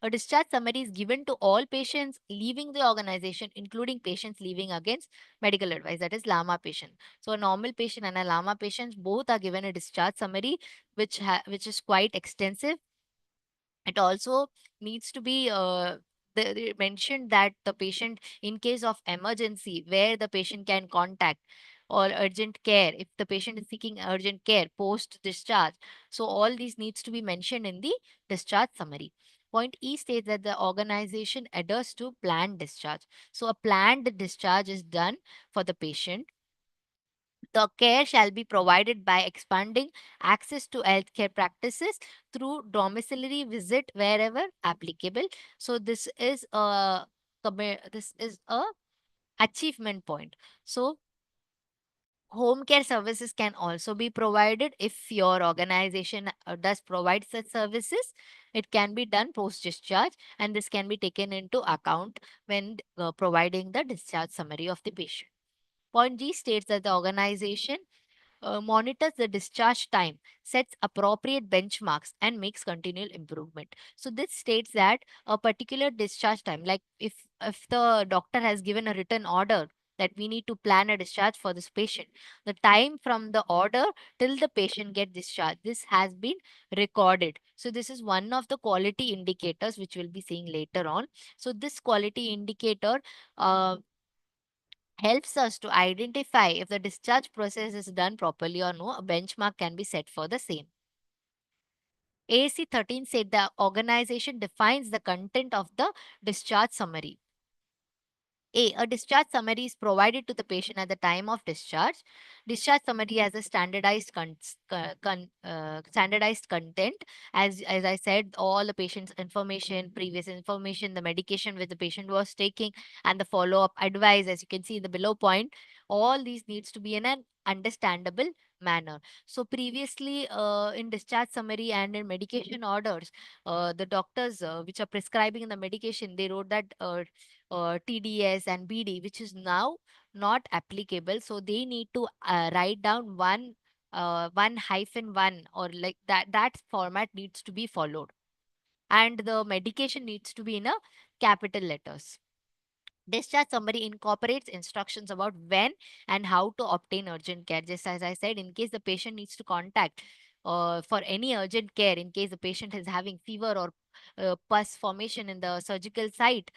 a discharge summary is given to all patients leaving the organization, including patients leaving against medical advice, that is LAMA patient. So, a normal patient and a LAMA patient both are given a discharge summary, which is quite extensive. It also needs to be they mentioned that the patient, in case of emergency, where the patient can contact or urgent care, if the patient is seeking urgent care post discharge. So, all these needs to be mentioned in the discharge summary. Point E states that the organization adheres to planned discharge. So, a planned discharge is done for the patient. The care shall be provided by expanding access to healthcare practices through domiciliary visit wherever applicable. So this is a achievement point. So home care services can also be provided if your organization does provide such services. It can be done post discharge, and this can be taken into account when providing the discharge summary of the patient. Point G states that the organization monitors the discharge time, sets appropriate benchmarks, and makes continual improvement. So this states that a particular discharge time, like if the doctor has given a written order that we need to plan a discharge for this patient, the time from the order till the patient get discharged, this has been recorded. So this is one of the quality indicators which we'll be seeing later on. So this quality indicator uh, helps us to identify if the discharge process is done properly or no. A benchmark can be set for the same. AAC 13 said the organization defines the content of the discharge summary. A discharge summary is provided to the patient at the time of discharge. Discharge summary has a standardized content. As I said, all the patient's information, previous information, the medication which the patient was taking, and the follow-up advice, as you can see in the below point, all these needs to be in an understandable manner. So previously, in discharge summary and in medication orders, the doctors which are prescribing the medication, they wrote that TDS and BD, which is now not applicable. So they need to write down one hyphen one, or like that. That format needs to be followed, and the medication needs to be in a capital letters. Discharge summary incorporates instructions about when and how to obtain urgent care. Just as I said, in case the patient needs to contact for any urgent care, in case the patient is having fever or pus formation in the surgical site,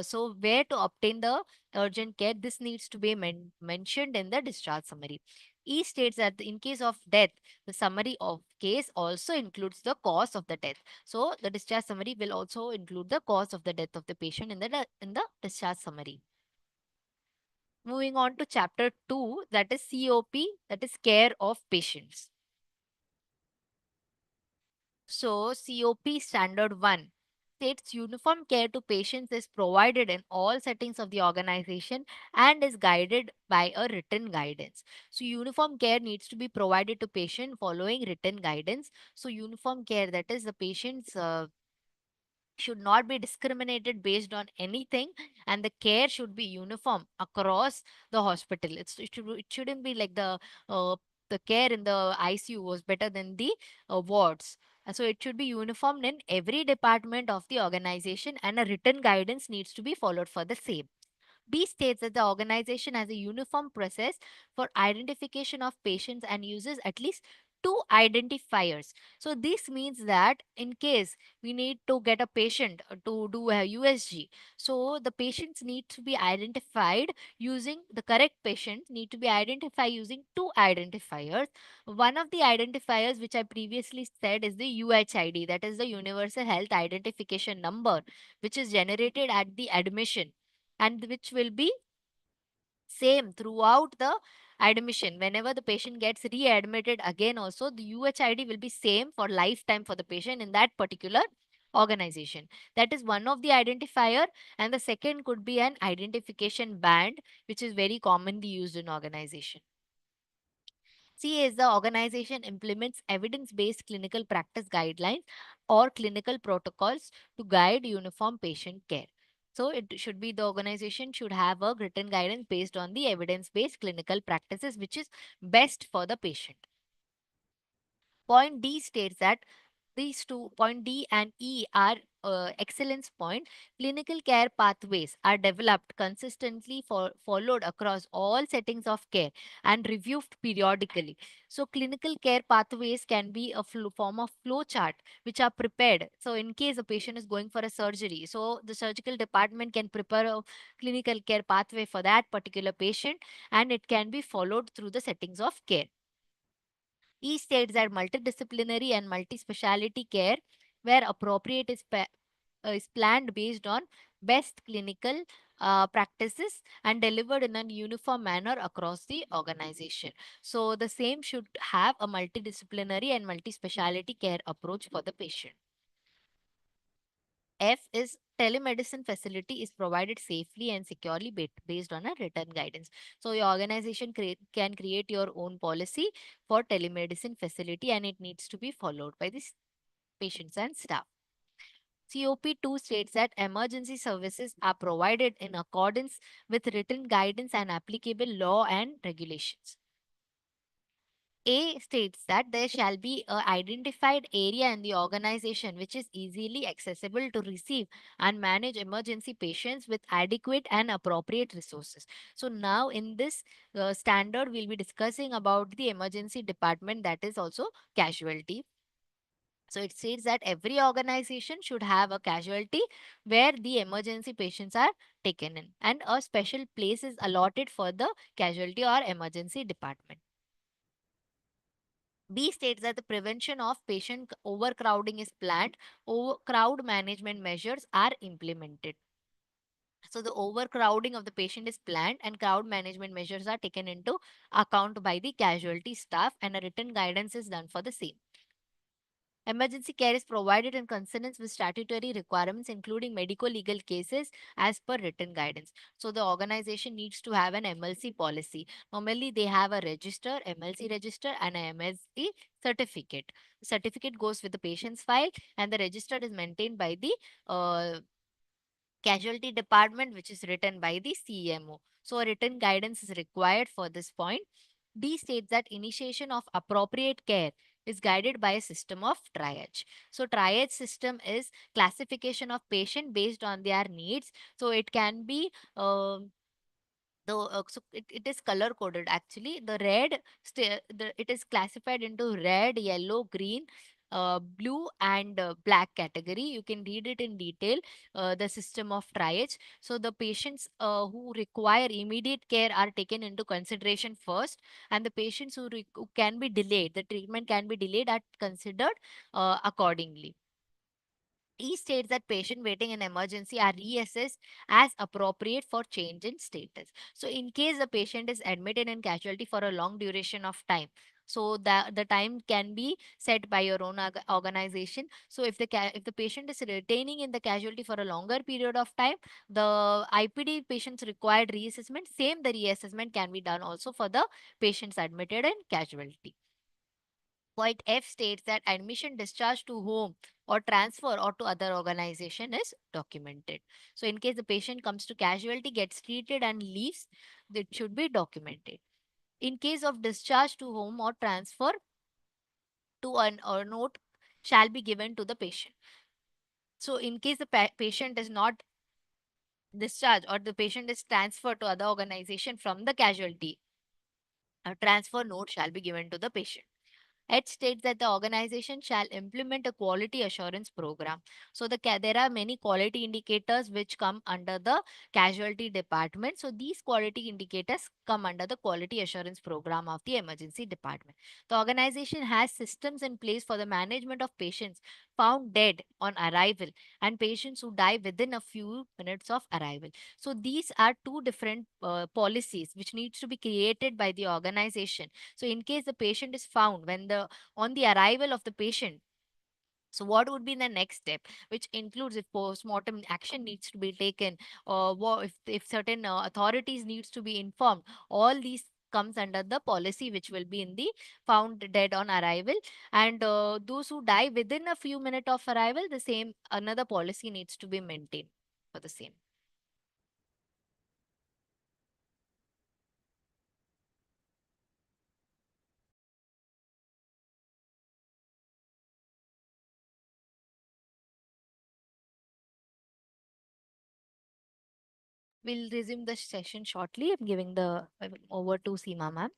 so where to obtain the urgent care, this needs to be mentioned in the discharge summary. E states that in case of death, the summary of case also includes the cause of the death. So the discharge summary will also include the cause of the death of the patient in the discharge summary. Moving on to chapter 2, that is COP, that is care of patients. So COP standard 1 states uniform care to patients is provided in all settings of the organization and is guided by a written guidance. So uniform care needs to be provided to patient following written guidance. So uniform care, that is the patient's should not be discriminated based on anything, and the care should be uniform across the hospital. It shouldn't be like the care in the ICU was better than the wards. So it should be uniform in every department of the organization, and a written guidance needs to be followed for the same. B states that the organization has a uniform process for identification of patients and uses at least two identifiers. So this means that in case we need to get a patient to do a USG, so the patients need to be identified using the correct patients need to be identified using two identifiers. One of the identifiers which I previously said is the UHID, that is the Universal Health Identification Number, which is generated at the admission and which will be same throughout the admission. Whenever the patient gets readmitted again, also the UHID will be same for lifetime for the patient in that particular organization. That is one of the identifier, and the second could be an identification band, which is very commonly used in organization. C is the organization implements evidence-based clinical practice guidelines or clinical protocols to guide uniform patient care. So it should be the organization should have a written guidance based on the evidence-based clinical practices, which is best for the patient. Point D states that these two, point D and E, are excellence point. Clinical care pathways are developed consistently followed across all settings of care and reviewed periodically. So clinical care pathways can be a form of flow chart which are prepared. So in case a patient is going for a surgery, so the surgical department can prepare a clinical care pathway for that particular patient, and it can be followed through the settings of care. Each states that multidisciplinary and multi-speciality care, where appropriate, is planned based on best clinical practices and delivered in a uniform manner across the organization. So the same should have a multidisciplinary and multi-speciality care approach for the patient. F is telemedicine facility is provided safely and securely based on a written guidance. So your organization can create your own policy for telemedicine facility, and it needs to be followed by the patients and staff. COP2 states that emergency services are provided in accordance with written guidance and applicable law and regulations. A states that there shall be a identified area in the organization which is easily accessible to receive and manage emergency patients with adequate and appropriate resources. So now in this standard, we'll be discussing about the emergency department, that is also casualty. So it states that every organization should have a casualty where the emergency patients are taken in, and a special place is allotted for the casualty or emergency department. B states that the prevention of patient overcrowding is planned, crowd management measures are implemented. So the overcrowding of the patient is planned and crowd management measures are taken into account by the casualty staff, and a written guidance is done for the same. Emergency care is provided in consonance with statutory requirements, including medico legal cases, as per written guidance. So, the organization needs to have an MLC policy. Normally, they have a register, MLC register, and a MSC certificate. The certificate goes with the patient's file, and the register is maintained by the casualty department, which is written by the CMO. So, a written guidance is required for this point. D states that initiation of appropriate care is guided by a system of triage. So, triage system is classification of patient based on their needs. So, it can be it is color coded actually. The it is classified into red, yellow, green, blue, and black category. You can read it in detail, the system of triage. So the patients who require immediate care are taken into consideration first, and the patients who can be delayed, the treatment can be delayed, are considered accordingly. E states that patient waiting in emergency are reassessed as appropriate for change in status. So, in case the patient is admitted in casualty for a long duration of time, so the time can be set by your own organization. So, if the patient is retaining in the casualty for a longer period of time, the IPD patients required reassessment. Same, the reassessment can be done also for the patients admitted in casualty. Point F states that admission, discharge to home or transfer or to other organization is documented. So in case the patient comes to casualty, gets treated and leaves, that should be documented. In case of discharge to home or transfer to an or note shall be given to the patient. So in case the patient is not discharged or the patient is transferred to other organization from the casualty, a transfer note shall be given to the patient. It states that the organization shall implement a quality assurance program. So there are many quality indicators which come under the casualty department. So these quality indicators come under the quality assurance program of the emergency department. The organization has systems in place for the management of patients found dead on arrival and patients who die within a few minutes of arrival. So these are two different policies which needs to be created by the organization. So in case the patient is found when the on the arrival of the patient, so what would be the next step, which includes if post-mortem action needs to be taken, or if certain authorities needs to be informed, all these comes under the policy which will be in the found dead on arrival. And those who die within a few minutes of arrival, the same another policy needs to be maintained for the same. We'll resume the session shortly. I'm giving the over to Seema ma'am.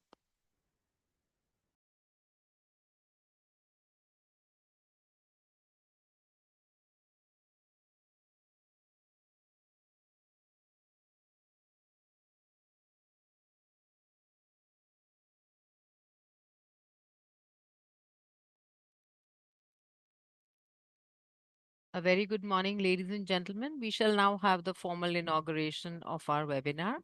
A very good morning, ladies and gentlemen. We shall now have the formal inauguration of our webinar.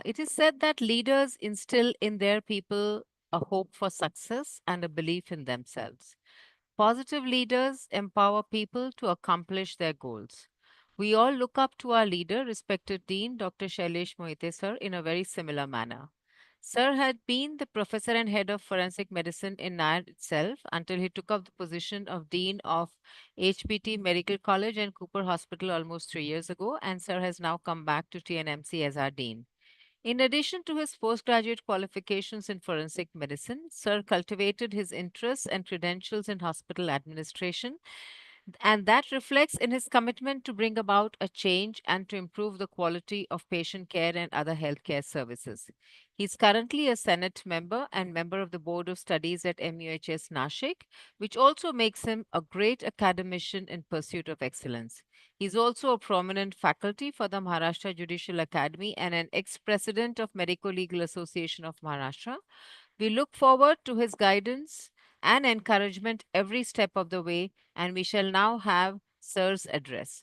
It is said that leaders instill in their people a hope for success and a belief in themselves. Positive leaders empower people to accomplish their goals. We all look up to our leader, respected Dean Dr. Shailesh Mohite sir, in a very similar manner. Sir had been the professor and head of forensic medicine in NAIR itself until he took up the position of Dean of HPT Medical College and Cooper Hospital almost 3 years ago, and Sir has now come back to TNMC as our Dean. In addition to his postgraduate qualifications in forensic medicine, Sir cultivated his interests and credentials in hospital administration, and that reflects in his commitment to bring about a change and to improve the quality of patient care and other healthcare services. He's currently a Senate member and member of the Board of Studies at MUHS Nashik, which also makes him a great academician in pursuit of excellence. He's also a prominent faculty for the Maharashtra Judicial Academy and an ex-president of Medico Legal Association of Maharashtra. We look forward to his guidance and encouragement every step of the way, and we shall now have Sir's address.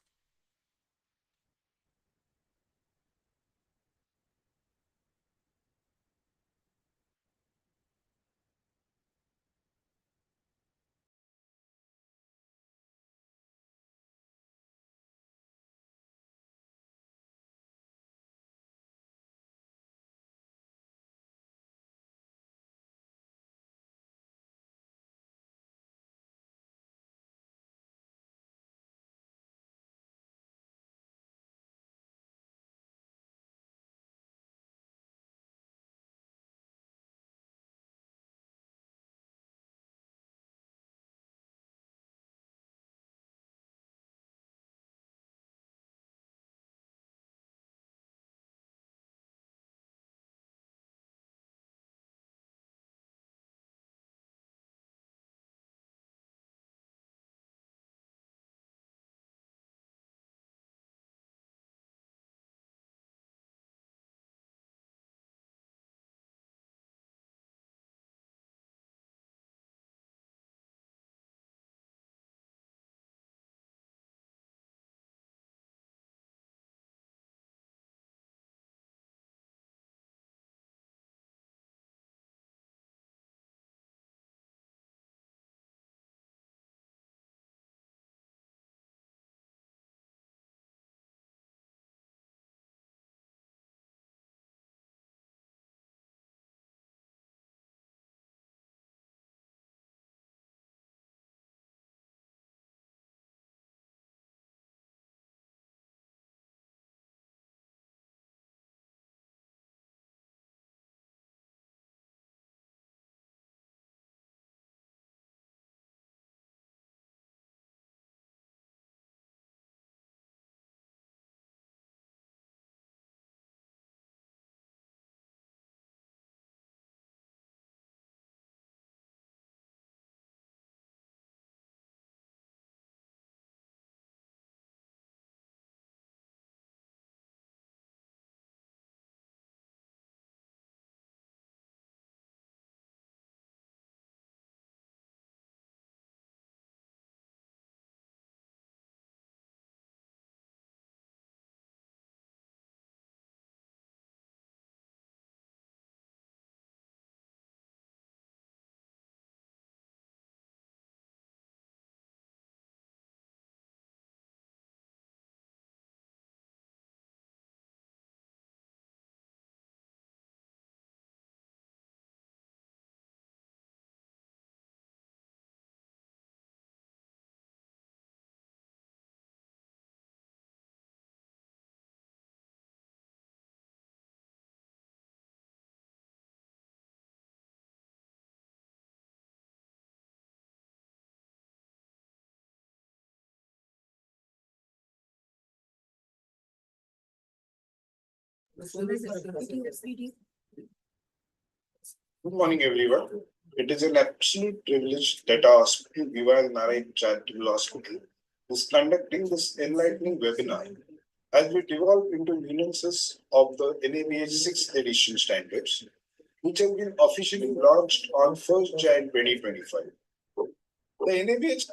Good morning, everyone. It is an absolute privilege that our hospital, Viva Narayan Charitable Hospital, is conducting this enlightening webinar as we devolve into nuances of the NABH 6th edition standards, which have been officially launched on 1st Jan 2025. The NABH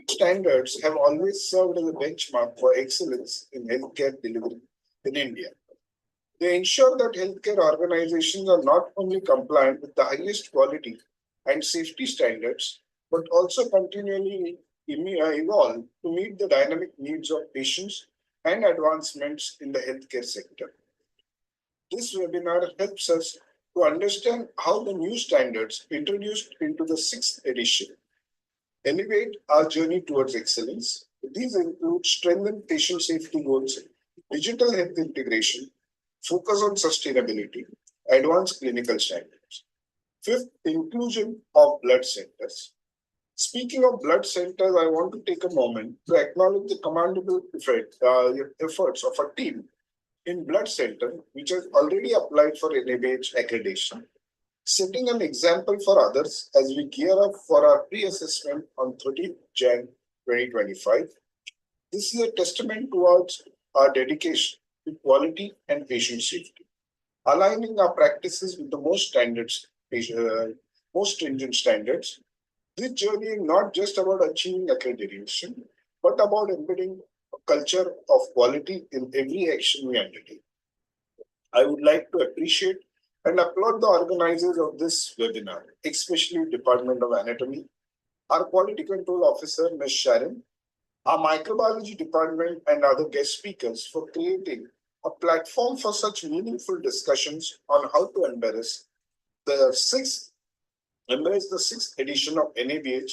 standards have always served as a benchmark for excellence in healthcare delivery in India. They ensure that healthcare organizations are not only compliant with the highest quality and safety standards, but also continually evolve to meet the dynamic needs of patients and advancements in the healthcare sector. This webinar helps us to understand how the new standards introduced into the 6th edition elevate our journey towards excellence. These include strengthened patient safety goals, digital health integration, focus on sustainability, advanced clinical standards. Fifth, inclusion of blood centers. Speaking of blood centers, I want to take a moment to acknowledge the commendable efforts of a team in blood center, which has already applied for NABH accreditation, setting an example for others as we gear up for our pre-assessment on 13th Jan 2025. This is a testament towards our dedication to quality and patient safety, aligning our practices with the most stringent standards. This journey is not just about achieving accreditation, but about embedding a culture of quality in every action we undertake. I would like to appreciate and applaud the organizers of this webinar, especially Department of Anatomy, our Quality Control Officer, Ms. Sharon, our Microbiology Department, and other guest speakers for creating a platform for such meaningful discussions on how to the sixth embrace the sixth edition of NABH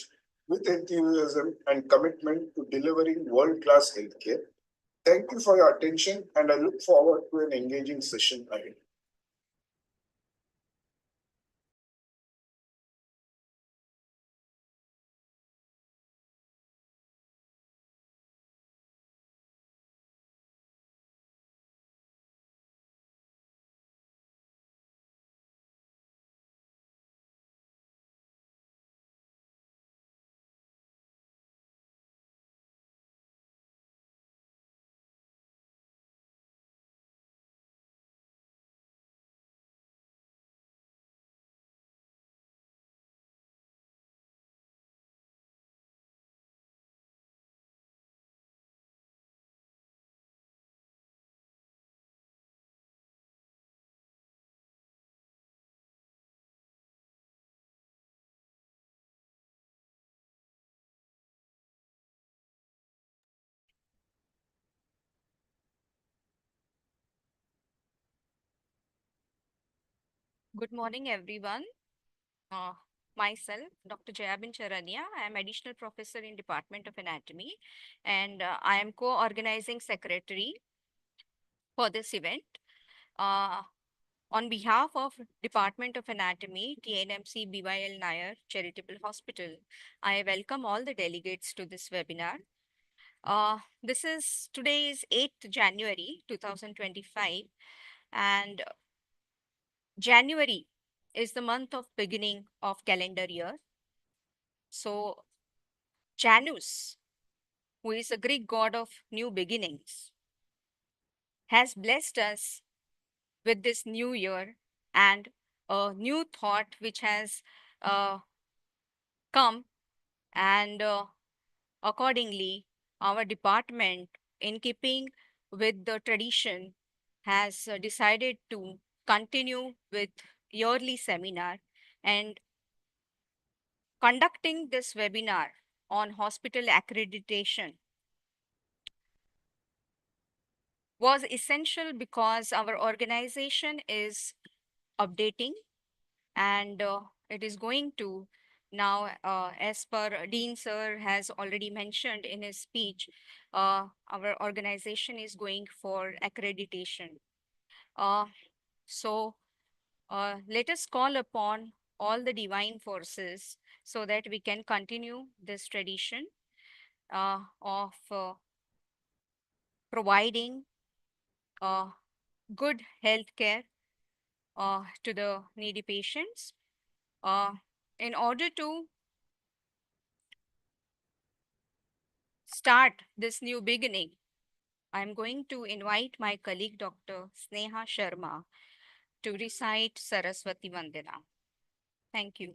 with enthusiasm and commitment to delivering world-class healthcare. Thank you for your attention, and I look forward to an engaging session ahead. Good morning, everyone. Uh, Myself, Dr. Jayabin Charania. I am additional professor in Department of Anatomy, and I am co-organizing secretary for this event. Uh, on behalf of Department of Anatomy, TNMC BYL Nair Charitable Hospital, I welcome all the delegates to this webinar. Today is 8th January 2025, and January is the month of beginning of calendar year. So Janus, who is a Greek god of new beginnings, has blessed us with this new year and a new thought which has come, and accordingly, our department, in keeping with the tradition, has decided to continue with yearly seminar and conducting this webinar on hospital accreditation was essential because our organization is updating, and it is going to now, as per Dean Sir has already mentioned in his speech, our organization is going for accreditation. Uh, so let us call upon all the divine forces so that we can continue this tradition of providing good health care to the needy patients. In order to start this new beginning, I'm going to invite my colleague Dr. Sneha Sharma to recite Saraswati Vandana. Thank you.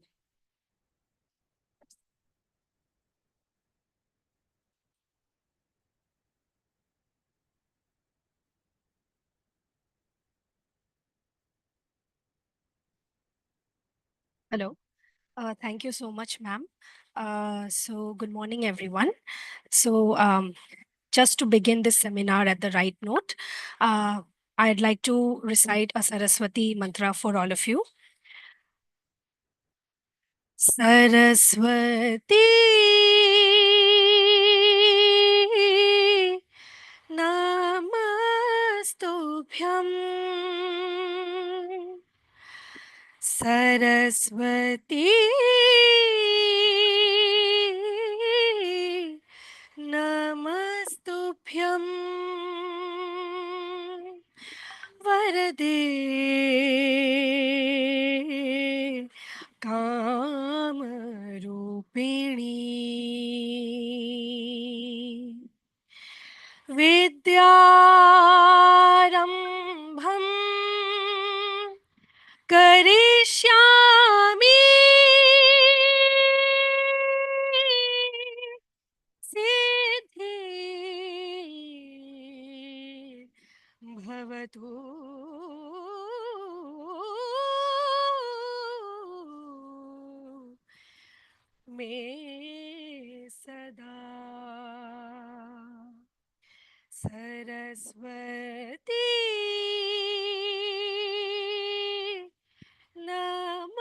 Hello. Thank you so much, ma'am. Good morning, everyone. So, just to begin this seminar at the right note, I'd like to recite a Saraswati mantra for all of you. Saraswati Namaste Saraswati नमस्तुभ्यं वरदे कामरूपिणी विद्यारम्भं करिष्यामि सिद्धिर्भवतु मे सदा सरस्वती नमस्तुभ्यं.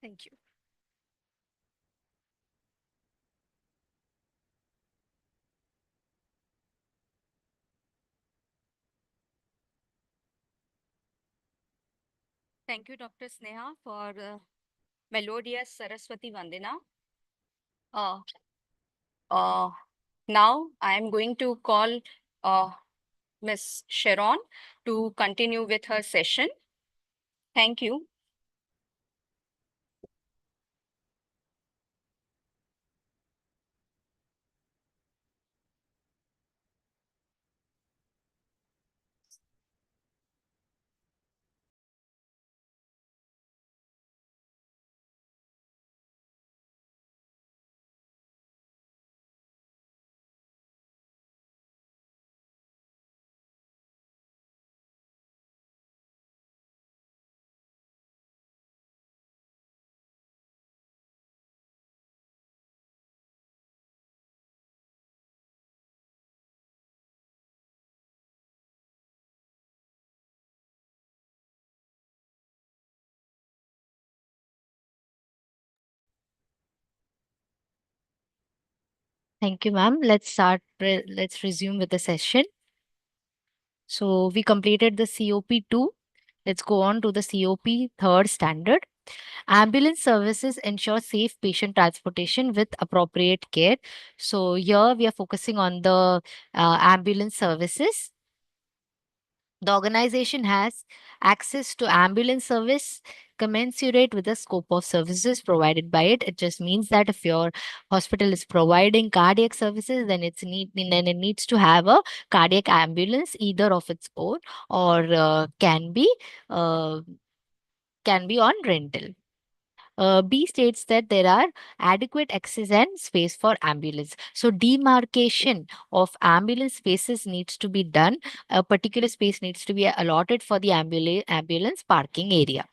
Thank you. Thank you, Dr. Sneha, for melodious Saraswati Vandana. Uh, uh, Now I am going to call Ms. Sharon to continue with her session. Thank you. Thank you, ma'am. Let's resume with the session. So we completed the COP2. Let's go on to the COP third standard. Ambulance services ensure safe patient transportation with appropriate care. So here we are focusing on the ambulance services. The organization has access to ambulance service commensurate with the scope of services provided by it. It just means that if your hospital is providing cardiac services, then it needs to have a cardiac ambulance either of its own or uh, can be on rental. B states that there are adequate access and space for ambulance. So demarcation of ambulance spaces needs to be done. A particular space needs to be allotted for the ambulance parking area.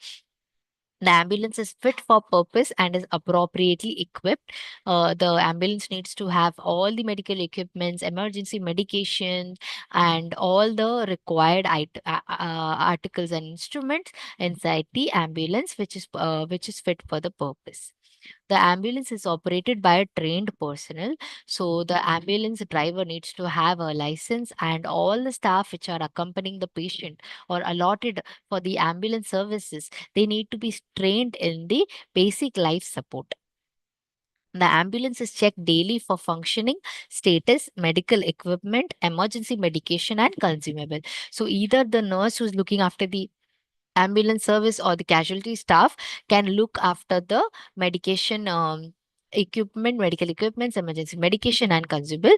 The ambulance is fit for purpose and is appropriately equipped. The ambulance needs to have all the medical equipments, emergency medication, and all the required articles and instruments inside the ambulance, which is fit for the purpose. The ambulance is operated by a trained personnel. So the ambulance driver needs to have a license, and all the staff which are accompanying the patient or allotted for the ambulance services, they need to be trained in the basic life support. The ambulance is checked daily for functioning, status, medical equipment, emergency medication, and consumable. So either the nurse who's looking after the ambulance service or the casualty staff can look after the medication equipment, medical equipments, emergency medication, and consumable.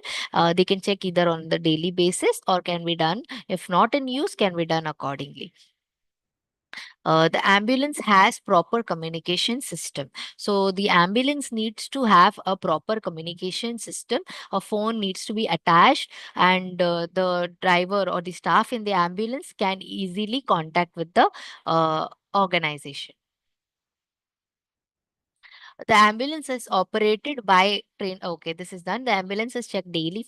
They can check either on the daily basis or can be done, if not in use, can be done accordingly. The ambulance has proper communication system. So the ambulance needs to have a proper communication system. A phone needs to be attached, and the driver or the staff in the ambulance can easily contact with the organization. The ambulance is operated by train. Okay, this is done. The ambulance is checked daily.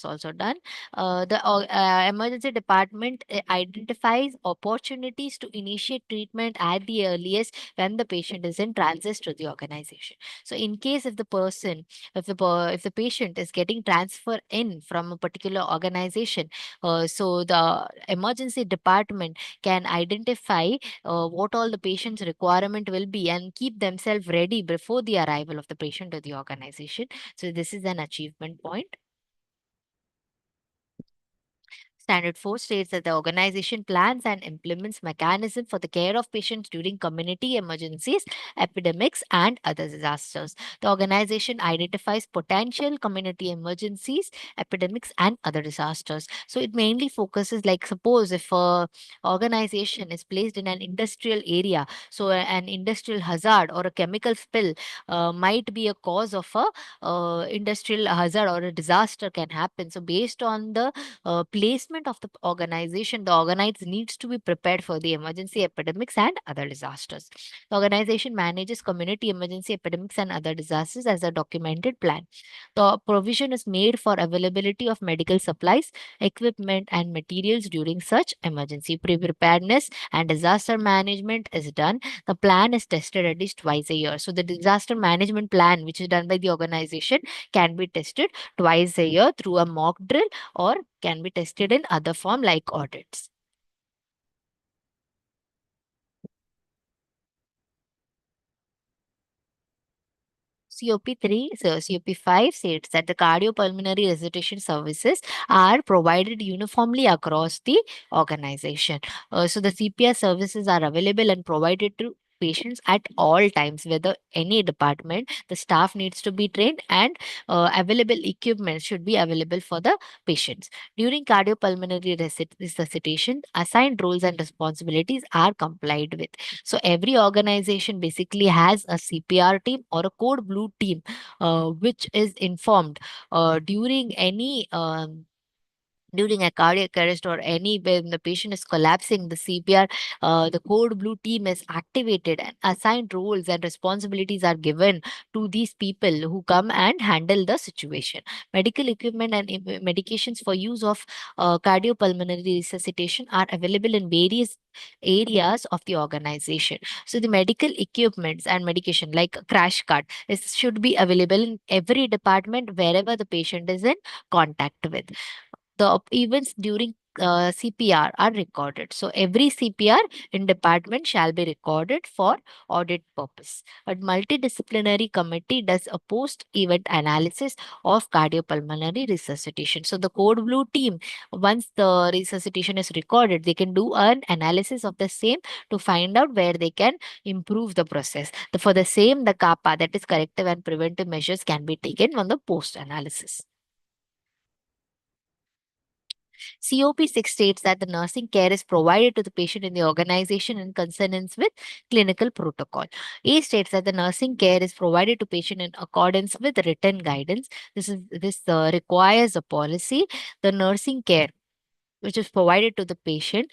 is also done. The emergency department identifies opportunities to initiate treatment at the earliest when the patient is in transit to the organization. So, in case if the person, if the patient is getting transferred in from a particular organization, so the emergency department can identify what all the patient's requirement will be and keep themselves ready before the arrival of the patient to the organization. So this is an achievement point. Standard 4 states that the organization plans and implements mechanism for the care of patients during community emergencies, epidemics, and other disasters. The organization identifies potential community emergencies, epidemics, and other disasters. So it mainly focuses, like suppose if a organization is placed in an industrial area, so an industrial hazard or a chemical spill might be a cause of a industrial hazard or a disaster can happen. So based on the placement of the organization, the organization needs to be prepared for the emergency, epidemics, and other disasters. The organization manages community emergency, epidemics, and other disasters as a documented plan. The provision is made for availability of medical supplies, equipment, and materials during such emergency. Preparedness and disaster management is done. The plan is tested at least twice a year. So the disaster management plan, which is done by the organization, can be tested twice a year through a mock drill or can be tested in other form like audits. COP3, so COP5 states that the cardiopulmonary resuscitation services are provided uniformly across the organization. So the CPR services are available and provided to patients at all times, whether any department, the staff needs to be trained and available equipment should be available for the patients. During cardiopulmonary resuscitation, assigned roles and responsibilities are complied with. So every organization basically has a CPR team or a code blue team, which is informed during any during a cardiac arrest or any when the patient is collapsing, the CPR, the code blue team is activated and assigned roles and responsibilities are given to these people who come and handle the situation. Medical equipment and medications for use of cardiopulmonary resuscitation are available in various areas of the organization. So the medical equipments and medication like a crash cart should be available in every department wherever the patient is in contact with. The events during CPR are recorded. So every CPR in department shall be recorded for audit purpose. A multidisciplinary committee does a post-event analysis of cardiopulmonary resuscitation. So the code blue team, once the resuscitation is recorded, they can do an analysis of the same to find out where they can improve the process. For the same, the CAPA, that is corrective and preventive measures, can be taken on the post-analysis. COP6 states that the nursing care is provided to the patient in the organization in consonance with clinical protocol. A states that the nursing care is provided to patient in accordance with written guidance. This requires a policy. The nursing care which is provided to the patient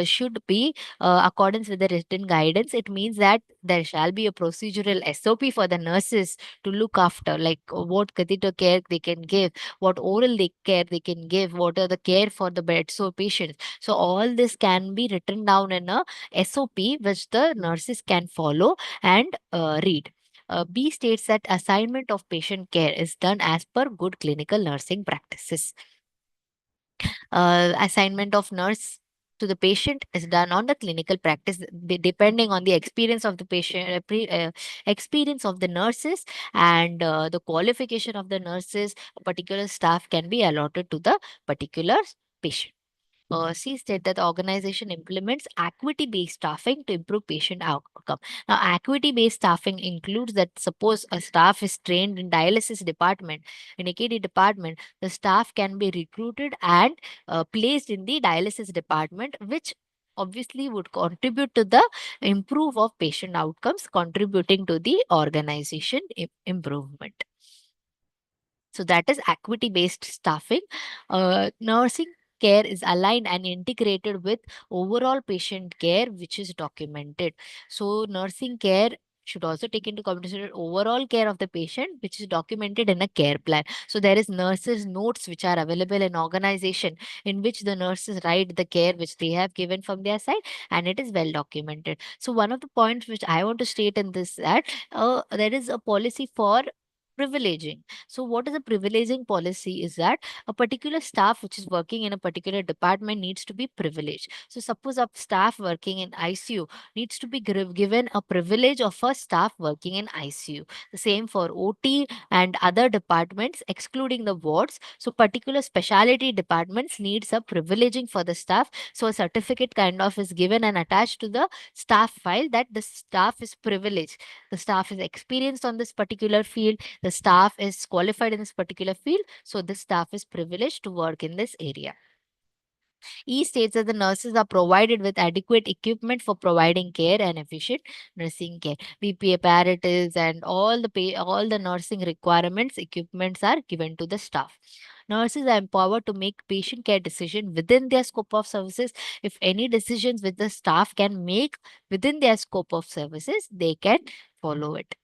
should be accordance with the written guidance. It means that there shall be a procedural SOP for the nurses to look after, like what catheter care they can give, what oral care they can give, what are the care for the bed sore patients. So all this can be written down in a SOP which the nurses can follow and read. B states that assignment of patient care is done as per good clinical nursing practices. Assignment of nurse to the patient is done on the clinical practice depending on the experience of the patient, experience of the nurses and the qualification of the nurses. A particular staff can be allotted to the particular patient. C state that the organization implements equity-based staffing to improve patient outcome. Now, equity-based staffing includes that suppose a staff is trained in dialysis department, in AKD department, the staff can be recruited and placed in the dialysis department, which obviously would contribute to the improve of patient outcomes, contributing to the organization improvement. So that is equity based staffing. Nursing care is aligned and integrated with overall patient care, which is documented. So nursing care should also take into consideration overall care of the patient, which is documented in a care plan. So there is nurses notes which are available in organization, in which the nurses write the care which they have given from their side, and it is well documented. So one of the points which I want to state in this, that there is a policy for privileging. So what is a privileging policy is that a particular staff which is working in a particular department needs to be privileged. So suppose a staff working in ICU needs to be given a privilege of a staff working in ICU. The same for OT and other departments excluding the wards. So particular specialty departments needs a privileging for the staff. So a certificate kind of is given and attached to the staff file that the staff is privileged. The staff is experienced on this particular field. The staff is qualified in this particular field. So the staff is privileged to work in this area. E states that the nurses are provided with adequate equipment for providing care and efficient nursing care. BP apparatus and all the nursing requirements, equipments are given to the staff. Nurses are empowered to make patient care decision within their scope of services. If any decisions which the staff can make within their scope of services, they can follow it.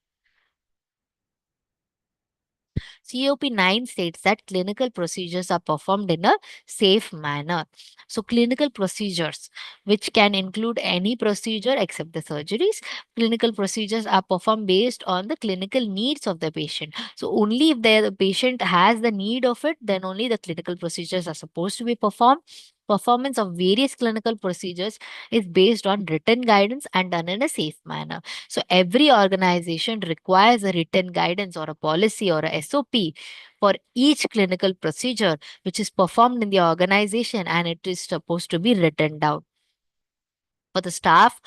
COP 9 states that clinical procedures are performed in a safe manner. So, clinical procedures, which can include any procedure except the surgeries, clinical procedures are performed based on the clinical needs of the patient. So, only if the patient has the need of it, then only the clinical procedures are supposed to be performed. Performance of various clinical procedures is based on written guidance and done in a safe manner. So every organization requires a written guidance or a policy or a SOP for each clinical procedure which is performed in the organization, and it is supposed to be written down for the staff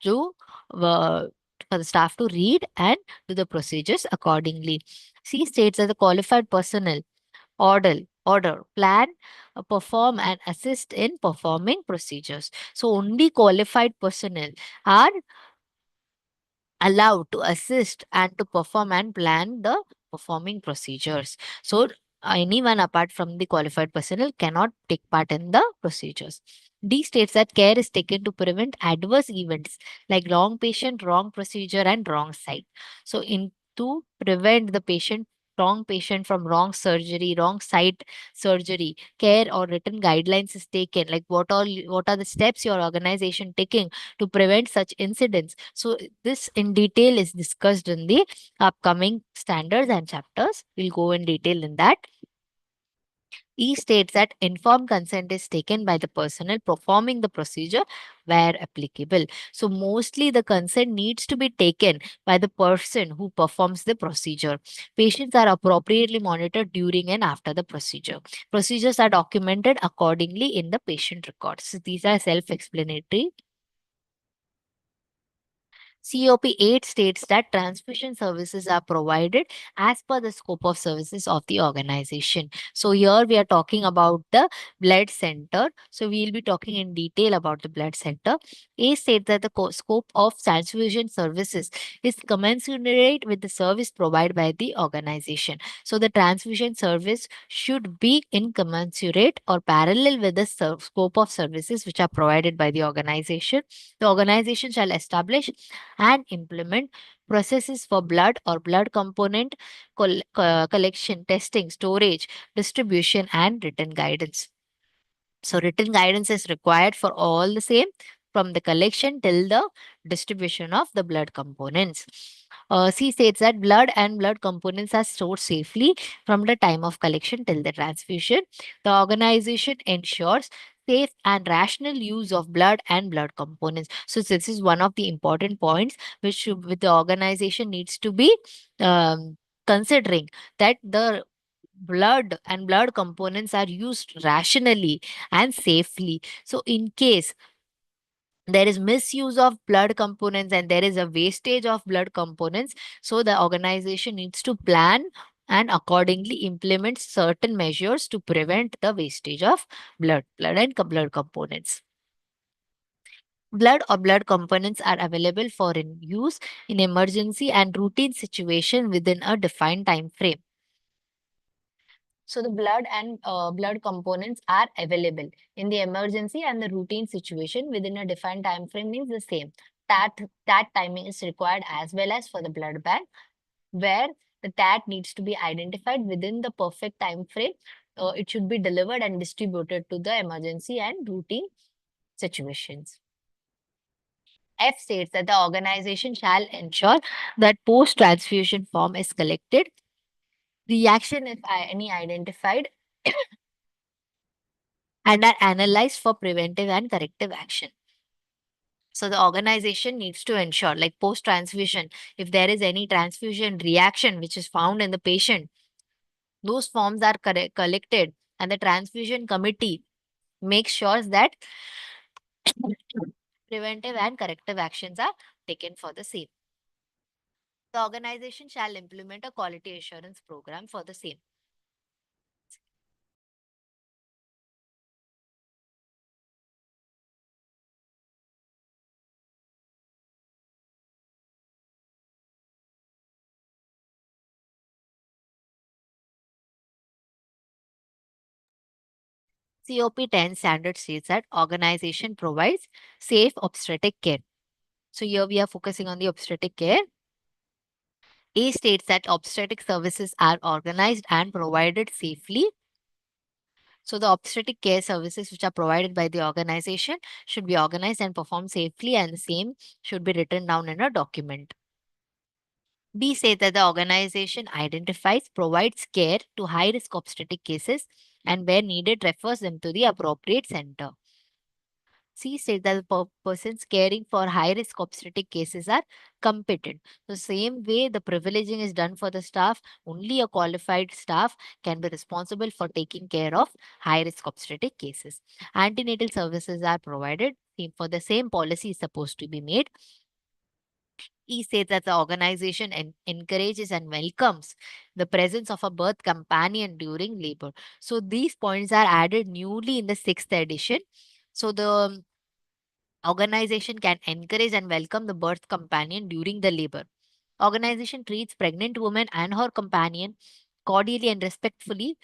to uh, read and do the procedures accordingly. C states that the qualified personnel order, plan, perform and assist in performing procedures. So only qualified personnel are allowed to assist and to perform and plan the performing procedures. So anyone apart from the qualified personnel cannot take part in the procedures. D states that care is taken to prevent adverse events like wrong patient, wrong procedure, and wrong site. So in to prevent the wrong patient from wrong surgery, wrong site surgery, care or written guidelines is taken. Like what are the steps your organization taking to prevent such incidents. So this in detail is discussed in the upcoming standards and chapters. We'll go in detail in that. E states that informed consent is taken by the personnel performing the procedure where applicable. So mostly the consent needs to be taken by the person who performs the procedure. Patients are appropriately monitored during and after the procedure. Procedures are documented accordingly in the patient records. So these are self-explanatory. COP 8 states that transfusion services are provided as per the scope of services of the organization. So here we are talking about the blood center. So we will be talking in detail about the blood center. A states that the scope of transfusion services is commensurate with the service provided by the organization. So the transfusion service should be incommensurate or parallel with the scope of services which are provided by the organization. The organization shall establish and implement processes for blood or blood component collection, testing, storage, distribution, and written guidance. So written guidance is required for all the same from the collection till the distribution of the blood components. C states that blood and blood components are stored safely from the time of collection till the transfusion. The organization ensures safe and rational use of blood and blood components. So this is one of the important points with the organization needs to be considering, that the blood and blood components are used rationally and safely. So in case there is misuse of blood components and there is a wastage of blood components, so the organization needs to plan and accordingly implement certain measures to prevent the wastage of blood components. Blood or blood components are available for use in emergency and routine situation within a defined time frame. So the blood and blood components are available in the emergency and the routine situation within a defined time frame, means the same. that timing is required as well as for the blood bank, where the TAT needs to be identified within the perfect time frame. It should be delivered and distributed to the emergency and routine situations. F states that the organization shall ensure that post-transfusion form is collected, reaction if any identified, and are analyzed for preventive and corrective action. So the organization needs to ensure, like post-transfusion, if there is any transfusion reaction which is found in the patient, those forms are collected and the transfusion committee makes sure that preventive and corrective actions are taken for the same. The organization shall implement a quality assurance program for the same. COP10 standard states that organization provides safe obstetric care. So here we are focusing on the obstetric care. A states that obstetric services are organized and provided safely. So the obstetric care services which are provided by the organization should be organized and performed safely, and the same should be written down in a document. B says that the organization identifies, provides care to high-risk obstetric cases, and where needed refers them to the appropriate center. C says that the persons caring for high-risk obstetric cases are competent. The same way the privileging is done for the staff, only a qualified staff can be responsible for taking care of high-risk obstetric cases. Antenatal services are provided. For the same policy is supposed to be made. He says that the organization encourages and welcomes the presence of a birth companion during labor. So these points are added newly in the 6th edition. So the organization can encourage and welcome the birth companion during the labor. Organization treats pregnant woman and her companion cordially and respectfully,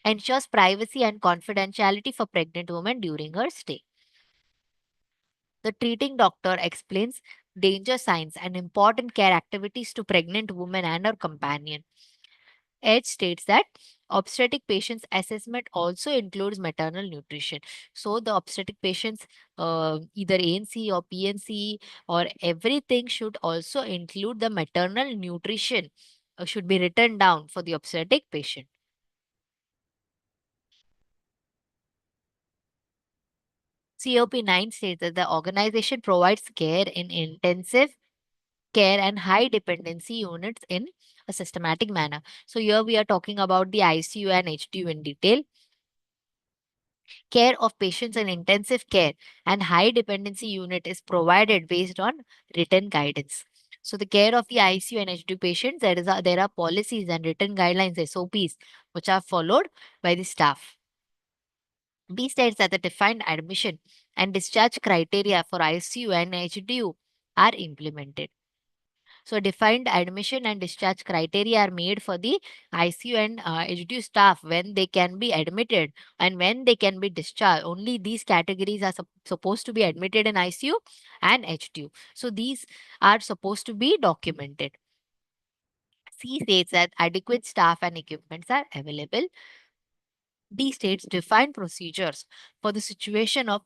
ensures privacy and confidentiality for pregnant woman during her stay. The treating doctor explains danger signs and important care activities to pregnant woman and her companion. Edge states that obstetric patients assessment also includes maternal nutrition. So the obstetric patients, either ANC or PNC or everything should also include the maternal nutrition, should be written down for the obstetric patient. COP9 states that the organization provides care in intensive care and high dependency units in a systematic manner. So here we are talking about the ICU and HDU in detail. Care of patients in intensive care and high dependency unit is provided based on written guidance. So the care of the ICU and HDU patients, there are policies and written guidelines, SOPs, which are followed by the staff. B states that the defined admission and discharge criteria for ICU and HDU are implemented. So defined admission and discharge criteria are made for the ICU and HDU staff when they can be admitted and when they can be discharged. Only these categories are supposed to be admitted in ICU and HDU. So these are supposed to be documented. C states that adequate staff and equipments are available. D states defined procedures for the situation of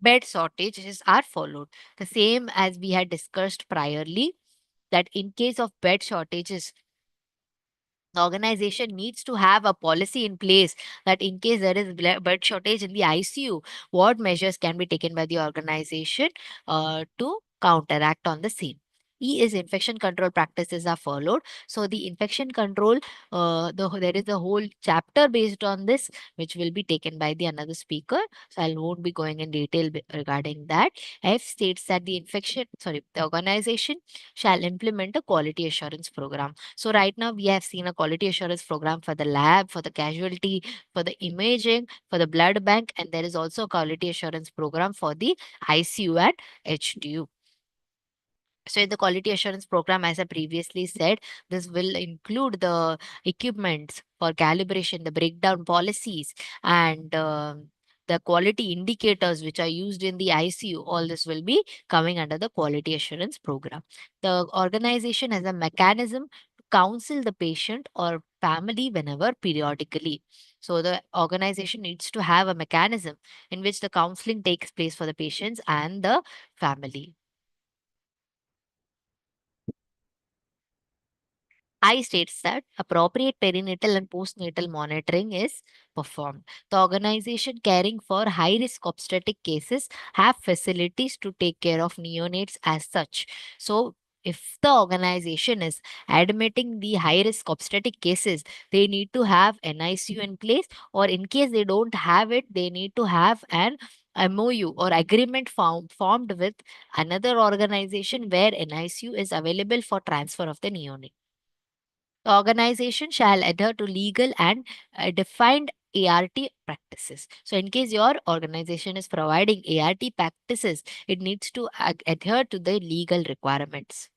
bed shortages are followed. The same as we had discussed priorly, that in case of bed shortages, the organization needs to have a policy in place that in case there is bed shortage in the ICU, what measures can be taken by the organization to counteract on the same. E is infection control practices are followed. So the infection control, there is a whole chapter based on this, which will be taken by the another speaker. So I won't be going in detail regarding that. F states that the organization shall implement a quality assurance program. So right now we have seen a quality assurance program for the lab, for the casualty, for the imaging, for the blood bank, and there is also a quality assurance program for the ICU and HDU. So in the quality assurance program, as I previously said, this will include the equipments for calibration, the breakdown policies, and the quality indicators which are used in the ICU, all this will be coming under the quality assurance program. The organization has a mechanism to counsel the patient or family whenever periodically. So the organization needs to have a mechanism in which the counseling takes place for the patients and the family. I states that appropriate perinatal and postnatal monitoring is performed. The organization caring for high risk obstetric cases have facilities to take care of neonates as such. So if the organization is admitting the high risk obstetric cases, they need to have an ICU in place, or in case they don't have it, they need to have an MOU or agreement formed with another organization where an ICU is available for transfer of the neonate. The organization shall adhere to legal and defined ART practices. So, in case your organization is providing ART practices, it needs to adhere to the legal requirements.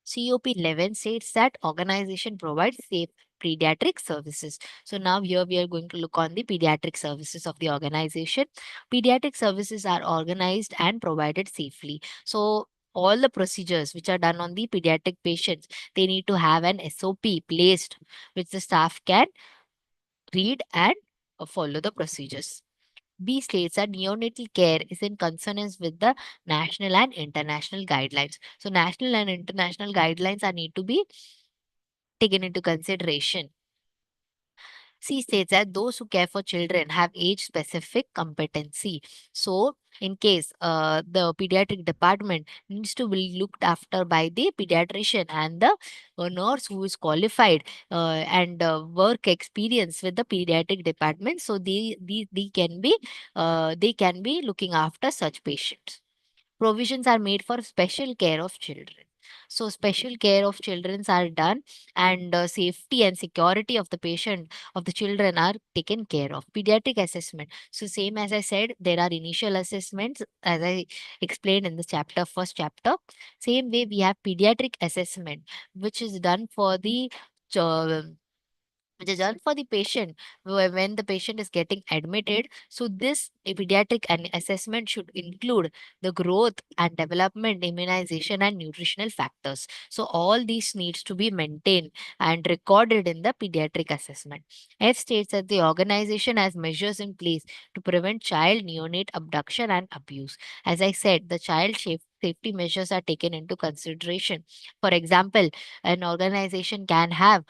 COP 11 states that organization provides safe pediatric services. So now here we are going to look on the pediatric services of the organization. Pediatric services are organized and provided safely. So all the procedures which are done on the pediatric patients, they need to have an SOP placed which the staff can read and follow the procedures. B states that neonatal care is in consonance with the national and international guidelines. So, national and international guidelines are need to be taken into consideration. C states that those who care for children have age specific competency. So, in case the pediatric department needs to be looked after by the pediatrician and the nurse who is qualified and work experience with the pediatric department, so they can be looking after such patients. Provisions are made for special care of children. So special care of children are done, and safety and security of the patient of the children are taken care of. Pediatric assessment, so same as I said, there are initial assessments as I explained in the first chapter. Same way we have pediatric assessment which is done for the ch- which is done for the patient when the patient is getting admitted. So this pediatric assessment should include the growth and development, immunization, and nutritional factors. So all these needs to be maintained and recorded in the pediatric assessment. F states that the organization has measures in place to prevent child neonate abduction and abuse. As I said, the child safety measures are taken into consideration. For example, an organization can have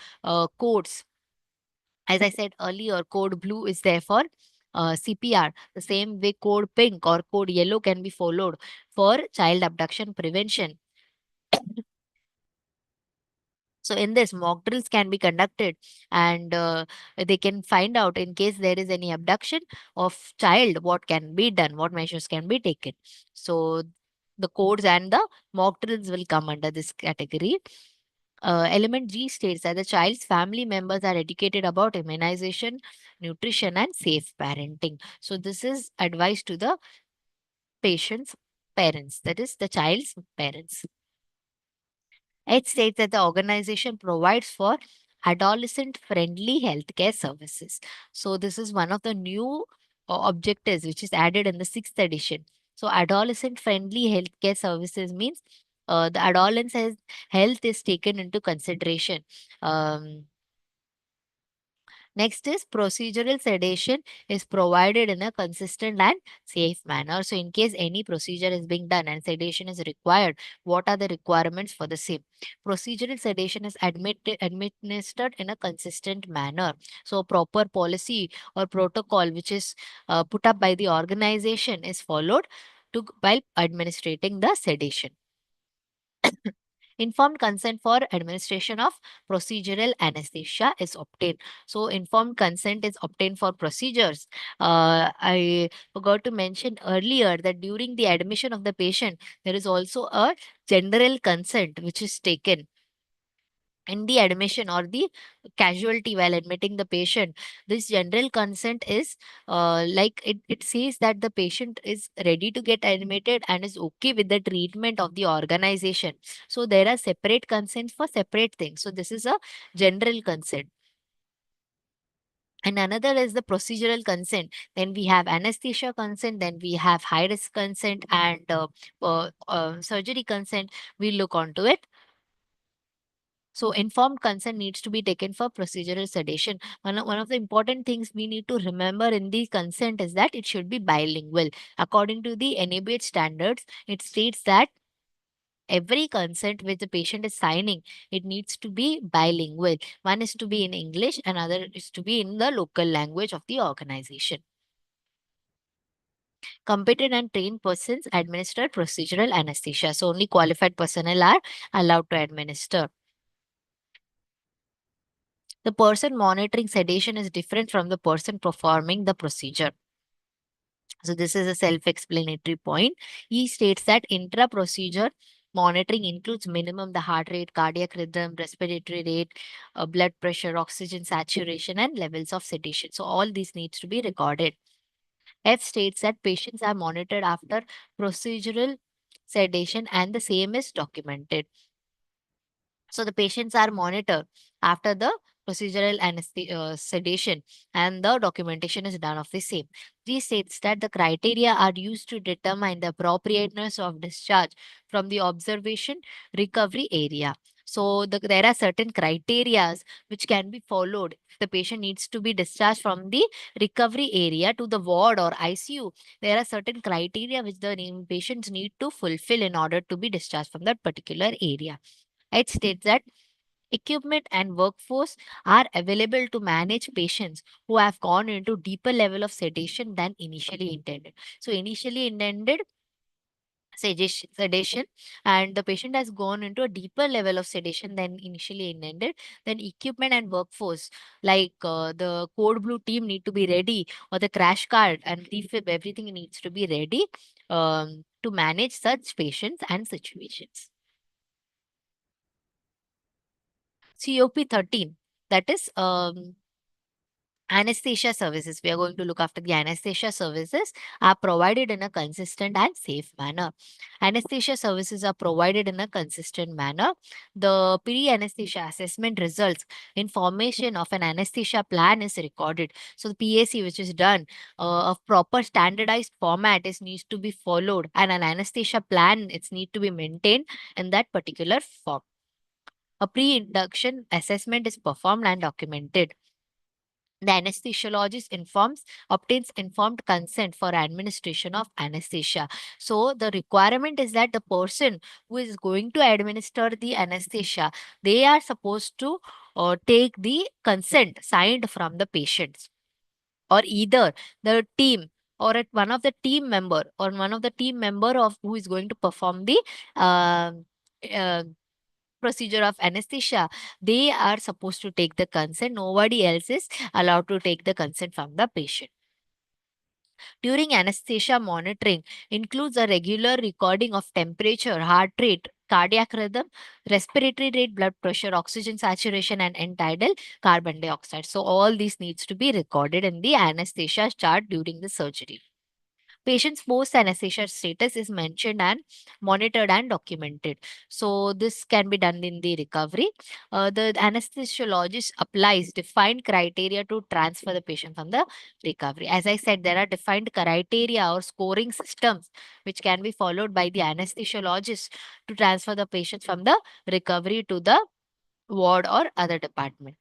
codes. As I said earlier, code blue is there for CPR. The same way, code pink or code yellow can be followed for child abduction prevention. So, in this, mock drills can be conducted, and they can find out in case there is any abduction of child, what can be done, what measures can be taken. So, the codes and the mock drills will come under this category. Element G states that the child's family members are educated about immunization, nutrition, and safe parenting. So, this is advice to the patient's parents, that is, the child's parents. It states that the organization provides for adolescent friendly healthcare services. So, this is one of the new objectives which is added in the sixth edition. So, adolescent friendly healthcare services means the adolescent health is taken into consideration. Um, Next is procedural sedation is provided in a consistent and safe manner. So, in case any procedure is being done and sedation is required, what are the requirements for the same? Procedural sedation is administered in a consistent manner. So, proper policy or protocol which is put up by the organization is followed while administrating the sedation. Informed consent for administration of procedural anesthesia is obtained. So, informed consent is obtained for procedures. I forgot to mention earlier that during the admission of the patient, there is also a general consent which is taken in the admission or the casualty while admitting the patient. This general consent is it says that the patient is ready to get admitted and is okay with the treatment of the organization. So there are separate consents for separate things. So this is a general consent. And another is the procedural consent. Then we have anesthesia consent, then we have high risk consent and surgery consent. We look onto it. So informed consent needs to be taken for procedural sedation. One of the important things we need to remember in the consent is that it should be bilingual. According to the NABH standards, it states that every consent which the patient is signing, it needs to be bilingual. One is to be in English, another is to be in the local language of the organization. Competent and trained persons administer procedural anesthesia. So only qualified personnel are allowed to administer. The person monitoring sedation is different from the person performing the procedure. So this is a self-explanatory point. He states that intra-procedure monitoring includes minimum the heart rate, cardiac rhythm, respiratory rate, blood pressure, oxygen saturation, and levels of sedation. So all these needs to be recorded. F states that patients are monitored after procedural sedation and the same is documented. So the patients are monitored after the procedural sedation and the documentation is done of the same. This states that the criteria are used to determine the appropriateness of discharge from the observation recovery area. So there are certain criteria which can be followed. If the patient needs to be discharged from the recovery area to the ward or ICU, there are certain criteria which the patients need to fulfill in order to be discharged from that particular area. It states that equipment and workforce are available to manage patients who have gone into deeper level of sedation than initially intended. So initially intended sedation and the patient has gone into a deeper level of sedation than initially intended, then equipment and workforce like the code blue team need to be ready, or the crash card and defib, everything needs to be ready to manage such patients and situations. COP 13, that is anesthesia services. We are going to look after the anesthesia services are provided in a consistent and safe manner. Anesthesia services are provided in a consistent manner. The pre-anesthesia assessment results in formation of an anesthesia plan is recorded. So the PAC which is done, a proper standardized format is needs to be followed and an anesthesia plan it's need to be maintained in that particular form. A pre-induction assessment is performed and documented. The anesthesiologist obtains informed consent for administration of anesthesia. So the requirement is that the person who is going to administer the anesthesia, they are supposed to take the consent signed from the patients, or either the team or at one of the team member or one of the team member of who is going to perform the uh, uh, procedure of anesthesia, they are supposed to take the consent. Nobody else is allowed to take the consent from the patient. During anesthesia monitoring includes a regular recording of temperature, heart rate, cardiac rhythm, respiratory rate, blood pressure, oxygen saturation, and end tidal carbon dioxide. So all these needs to be recorded in the anesthesia chart during the surgery. Patient's post anesthesia status is mentioned and monitored and documented. So this can be done in the recovery. The anesthesiologist applies defined criteria to transfer the patient from the recovery. As I said, there are defined criteria or scoring systems which can be followed by the anesthesiologist to transfer the patient from the recovery to the ward or other department.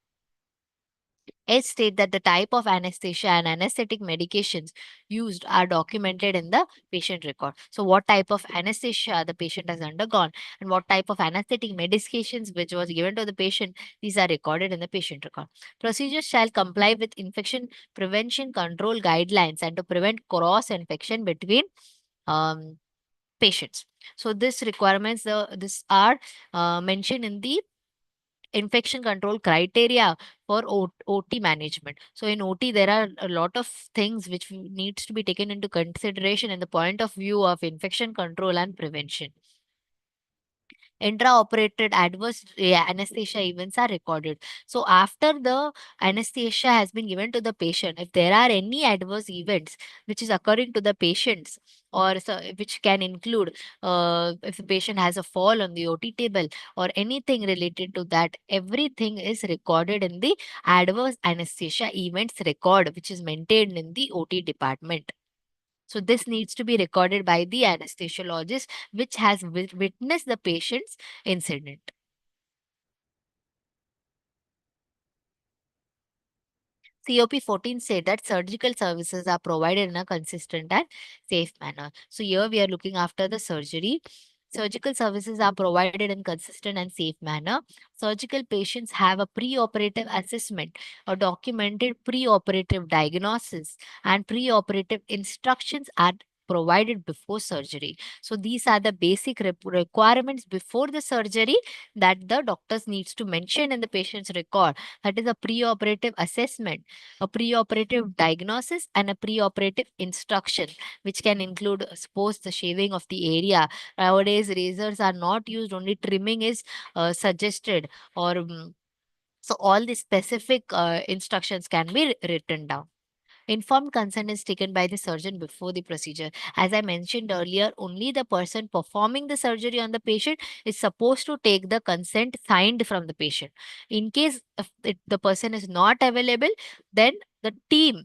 It states that the type of anesthesia and anesthetic medications used are documented in the patient record. So, what type of anesthesia the patient has undergone and what type of anesthetic medications which was given to the patient, these are recorded in the patient record. Procedures shall comply with infection prevention control guidelines and to prevent cross infection between um, patients. So, this requirements, this are mentioned in the infection control criteria for OT management. So in OT, there are a lot of things which needs to be taken into consideration in the point of view of infection control and prevention. Intraoperated adverse anesthesia events are recorded. So after the anesthesia has been given to the patient, if there are any adverse events which is occurring to the patients, or which can include if the patient has a fall on the OT table or anything related to that, everything is recorded in the adverse anesthesia events record, which is maintained in the OT department. So this needs to be recorded by the anesthesiologist, which has witnessed the patient's incident. COP 14 said that surgical services are provided in a consistent and safe manner. So here we are looking after the surgery. Surgical services are provided in consistent and safe manner. Surgical patients have a pre-operative assessment, a documented pre-operative diagnosis, and pre-operative instructions are provided before surgery. So these are the basic requirements before the surgery that the doctors needs to mention in the patient's record. That is a pre-operative assessment, a pre-operative diagnosis, and a pre-operative instruction, which can include, suppose, the shaving of the area. Nowadays razors are not used, only trimming is suggested, or so all the specific instructions can be written down. Informed consent is taken by the surgeon before the procedure. As I mentioned earlier, only the person performing the surgery on the patient is supposed to take the consent signed from the patient. In case if the person is not available, then the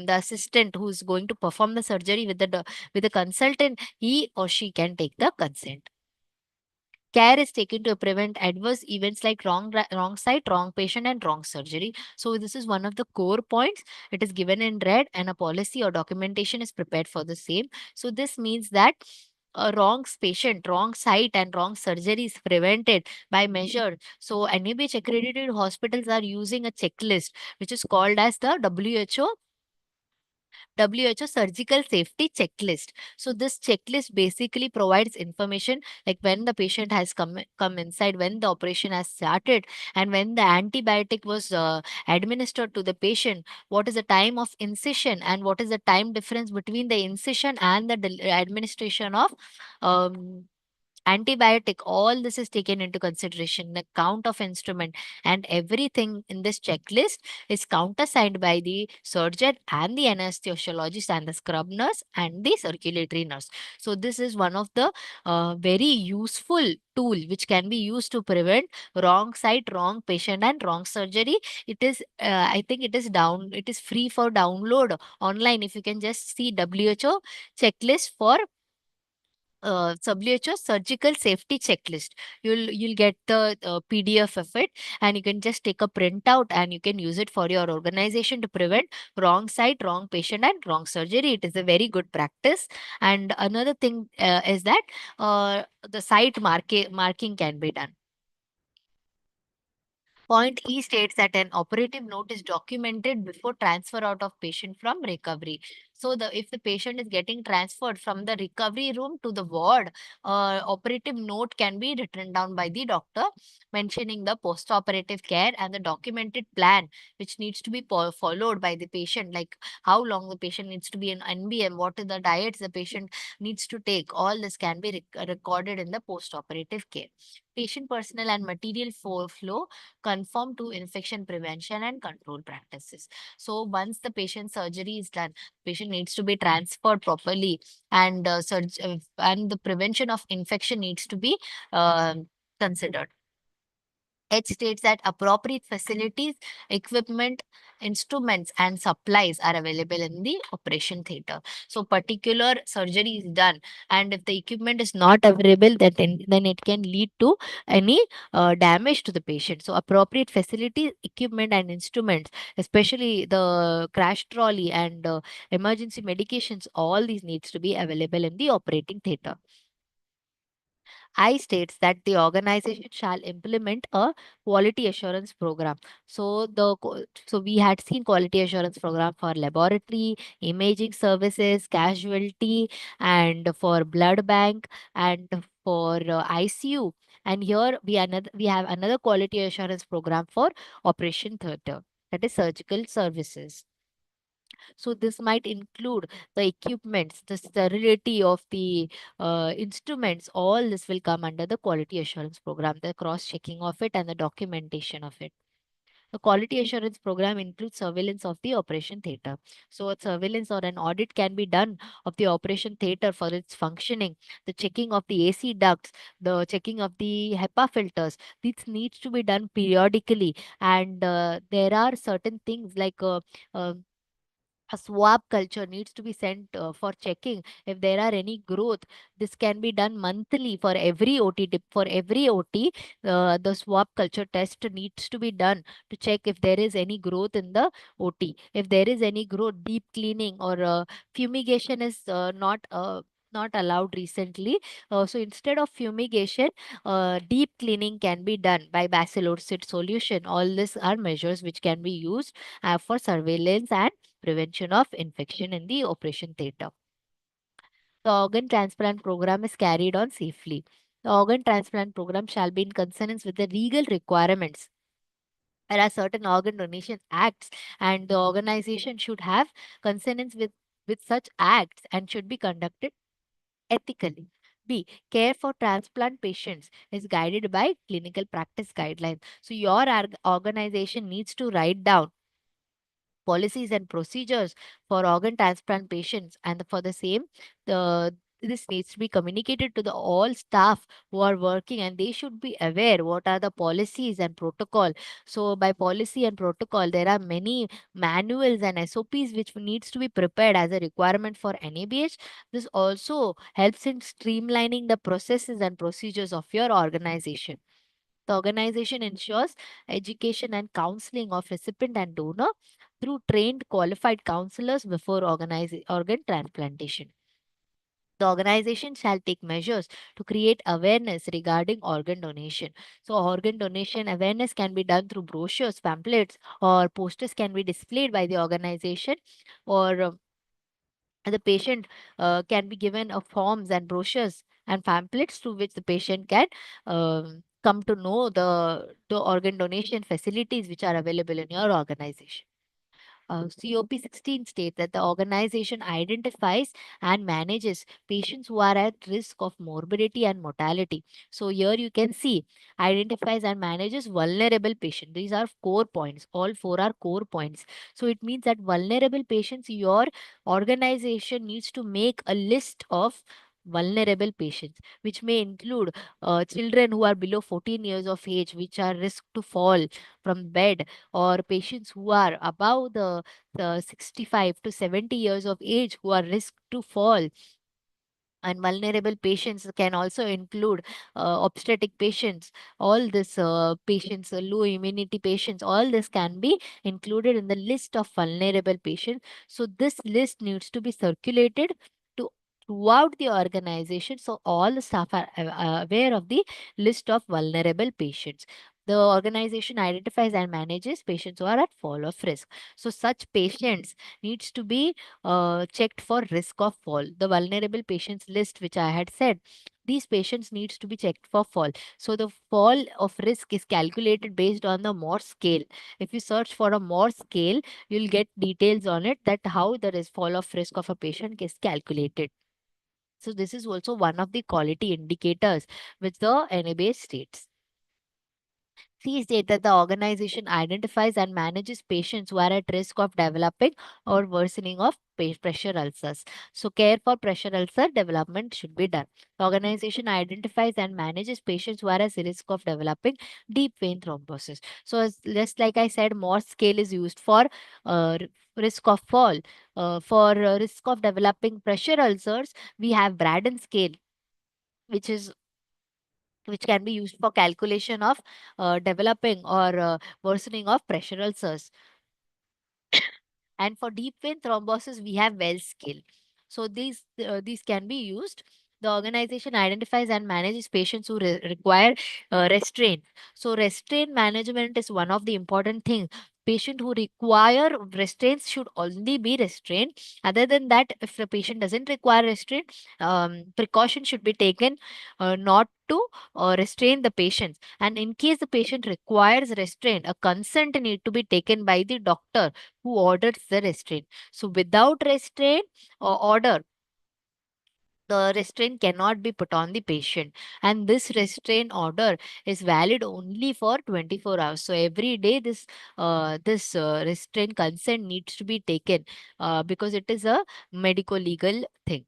assistant who is going to perform the surgery with the consultant, he or she can take the consent. Care is taken to prevent adverse events like wrong site, wrong patient, and wrong surgery. So this is one of the core points. It is given in red, and a policy or documentation is prepared for the same. So this means that a wrong patient, wrong site, and wrong surgery is prevented by measure. So NABH accredited hospitals are using a checklist which is called as the WHO surgical safety checklist. So this checklist basically provides information like when the patient has come inside, when the operation has started, and when the antibiotic was administered to the patient, what is the time of incision, and what is the time difference between the incision and the administration of um, antibiotic. All this is taken into consideration, the count of instrument, and everything in this checklist is countersigned by the surgeon and the anesthesiologist and the scrub nurse and the circulatory nurse. So this is one of the very useful tool which can be used to prevent wrong site, wrong patient, and wrong surgery. It is I think it is free for download online. If you can just see WHO checklist for WHO surgical safety checklist, you'll get the PDF of it, and you can just take a printout and you can use it for your organization to prevent wrong site, wrong patient, and wrong surgery. It is a very good practice. And another thing is that the site marking can be done. Point E states that an operative note is documented before transfer out of patient from recovery. So if the patient is getting transferred from the recovery room to the ward, operative note can be written down by the doctor mentioning the post-operative care and the documented plan which needs to be followed by the patient, like how long the patient needs to be in NBM, what are the diets the patient needs to take. All this can be recorded in the post-operative care. Patient personnel and material flow conform to infection prevention and control practices. So once the patient surgery is done, patient needs to be transferred properly, and and the prevention of infection needs to be considered. It states that appropriate facilities, equipment, instruments, and supplies are available in the operation theater. So, particular surgery is done, and if the equipment is not available, then it can lead to any damage to the patient. So, appropriate facilities, equipment, and instruments, especially the crash trolley and emergency medications, all these needs to be available in the operating theater. I states that the organization shall implement a quality assurance program. So we had seen quality assurance program for laboratory, imaging services, casualty, and for blood bank, and for ICU. And here we have another quality assurance program for operation theater, that is surgical services. So this might include the equipments, the sterility of the instruments. All this will come under the quality assurance program, the cross checking of it and the documentation of it. The quality assurance program includes surveillance of the operation theater. So, a surveillance or an audit can be done of the operation theater for its functioning, the checking of the AC ducts, the checking of the HEPA filters. This needs to be done periodically, and there are certain things like a swab culture needs to be sent for checking if there are any growth. This can be done monthly for every for every OT. The swab culture test needs to be done to check if there is any growth in the OT. If there is any growth, deep cleaning or fumigation is not allowed recently. So instead of fumigation, deep cleaning can be done by bacillocid solution. All these are measures which can be used for surveillance and prevention of infection in the operation theatre. The organ transplant program is carried on safely. The organ transplant program shall be in consonance with the legal requirements. There are certain organ donation acts, and the organization should have consonance with such acts and should be conducted ethically. B. Care for transplant patients is guided by clinical practice guidelines. So, your organization needs to write down policies and procedures for organ transplant patients, and for the same, the this needs to be communicated to the all staff who are working, and they should be aware what are the policies and protocol. So by policy and protocol, there are many manuals and SOPs which needs to be prepared as a requirement for NABH. This also helps in streamlining the processes and procedures of your organization. The organization ensures education and counseling of recipient and donor through trained qualified counselors before organ transplantation. The organization shall take measures to create awareness regarding organ donation. So, organ donation awareness can be done through brochures, pamphlets, or posters can be displayed by the organization, or the patient can be given forms and brochures and pamphlets through which the patient can come to know the organ donation facilities which are available in your organization. COP 16 states that the organization identifies and manages patients who are at risk of morbidity and mortality. So here you can see identifies and manages vulnerable patients. These are core points. All four are core points. So it means that vulnerable patients, your organization needs to make a list of vulnerable patients, which may include children who are below 14 years of age, which are risk to fall from bed, or patients who are above the 65 to 70 years of age who are risk to fall. And vulnerable patients can also include obstetric patients. All this patients, low immunity patients, all this can be included in the list of vulnerable patients. So this list needs to be circulated to throughout the organization, so all the staff are aware of the list of vulnerable patients. The organization identifies and manages patients who are at fall of risk. So such patients needs to be checked for risk of fall. The vulnerable patients list, which I had said, these patients needs to be checked for fall. So the fall of risk is calculated based on the Morse scale. If you search for a Morse scale, you'll get details on it, that how the fall of risk of a patient is calculated. So this is also one of the quality indicators which the NABH states. C state that the organization identifies and manages patients who are at risk of developing or worsening of pressure ulcers. So, care for pressure ulcer development should be done. The organization identifies and manages patients who are at risk of developing deep vein thrombosis. So, just like I said, Morse scale is used for risk of fall. For risk of developing pressure ulcers, we have Braden scale, which is which can be used for calculation of developing or worsening of pressure ulcers. And for deep vein thrombosis, we have Wells scale. So these can be used The organization identifies and manages patients who require restraint. So restraint management is one of the important things. Patient who require restraints should only be restrained. Other than that, if the patient doesn't require restraint, precaution should be taken not to restrain the patient. And in case the patient requires restraint, a consent need to be taken by the doctor who orders the restraint. So without restraint or order, the restraint cannot be put on the patient, and this restraint order is valid only for 24 hours. So every day this restraint consent needs to be taken because it is a medico legal thing.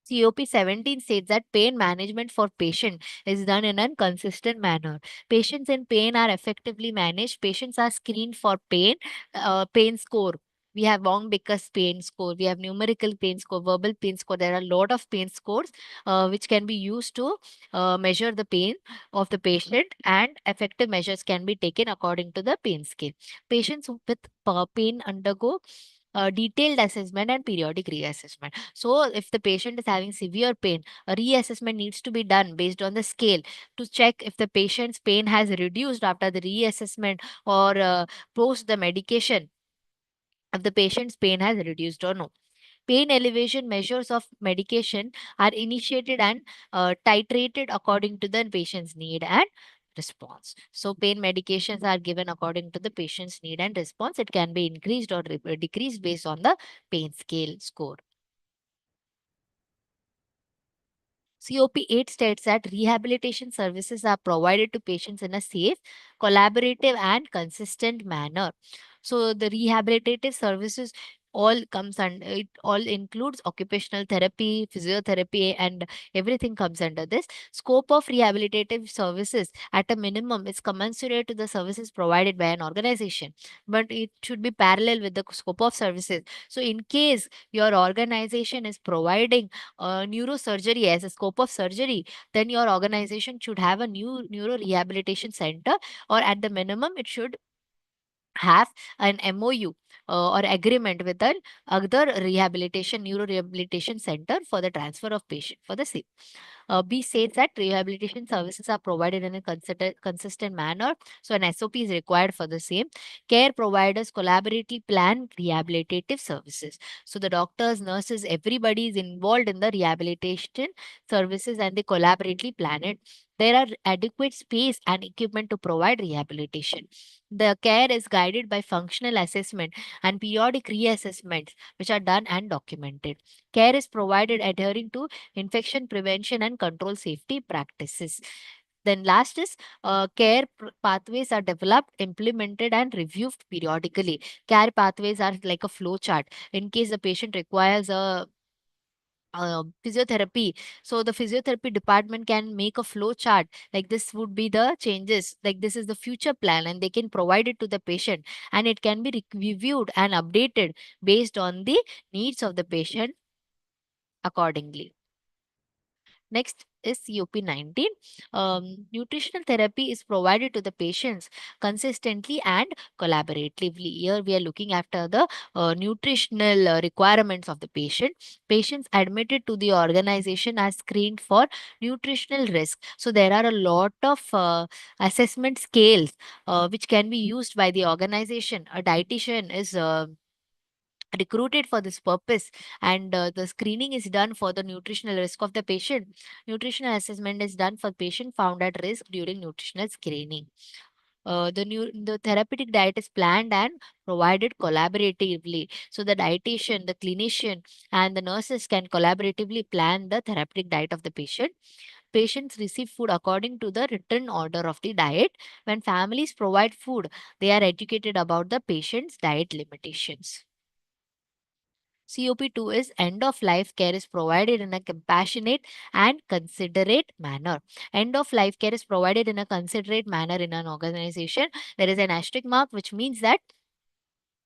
COP 17 states that pain management for patient is done in a consistent manner. Patients in pain are effectively managed. Patients are screened for pain score. We have Wong Baker's pain score. We have numerical pain score, verbal pain score. There are a lot of pain scores which can be used to measure the pain of the patient, and effective measures can be taken according to the pain scale. Patients with pain undergo detailed assessment and periodic reassessment. So, if the patient is having severe pain, a reassessment needs to be done based on the scale to check if the patient's pain has reduced after the reassessment or post the medication, if the patient's pain has reduced or no. Pain elevation measures of medication are initiated and titrated according to the patient's need and response. So, pain medications are given according to the patient's need and response. It can be increased or decreased based on the pain scale score. COP 8 states that rehabilitation services are provided to patients in a safe, collaborative, and consistent manner. So the rehabilitative services all comes under it, all includes occupational therapy, physiotherapy, and everything comes under this. Scope of rehabilitative services at a minimum is commensurate to the services provided by an organization, but it should be parallel with the scope of services. So in case your organization is providing neurosurgery as a scope of surgery, then your organization should have a new neuro rehabilitation center, or at the minimum, it should have an MOU or agreement with the other rehabilitation, neuro rehabilitation center for the transfer of patient for the same. B says that rehabilitation services are provided in a consistent manner. So an SOP is required for the same. Care providers collaboratively plan rehabilitative services. So the doctors, nurses, everybody is involved in the rehabilitation services and they collaboratively plan it. There are adequate space and equipment to provide rehabilitation. The care is guided by functional assessment and periodic reassessments, which are done and documented. Care is provided adhering to infection prevention and control safety practices. Then last is pathways are developed, implemented, and reviewed periodically. Care pathways are like a flow chart. In case the patient requires a physiotherapy, so the physiotherapy department can make a flow chart like this would be the changes, like this is the future plan, and they can provide it to the patient, and it can be reviewed and updated based on the needs of the patient accordingly. Next is COP 19. Nutritional therapy is provided to the patients consistently and collaboratively. Here we are looking after the nutritional requirements of the patient. Patients admitted to the organization are screened for nutritional risk. So there are a lot of assessment scales which can be used by the organization. A dietitian is recruited for this purpose, and the screening is done for the nutritional risk of the patient. Nutritional assessment is done for patient found at risk during nutritional screening. The therapeutic diet is planned and provided collaboratively. So the dietitian, the clinician, and the nurses can collaboratively plan the therapeutic diet of the patient. Patients receive food according to the written order of the diet. When families provide food, they are educated about the patient's diet limitations. COP 2 is end of life care is provided in a compassionate and considerate manner. End of life care is provided in a considerate manner in an organization. There is an asterisk mark, which means that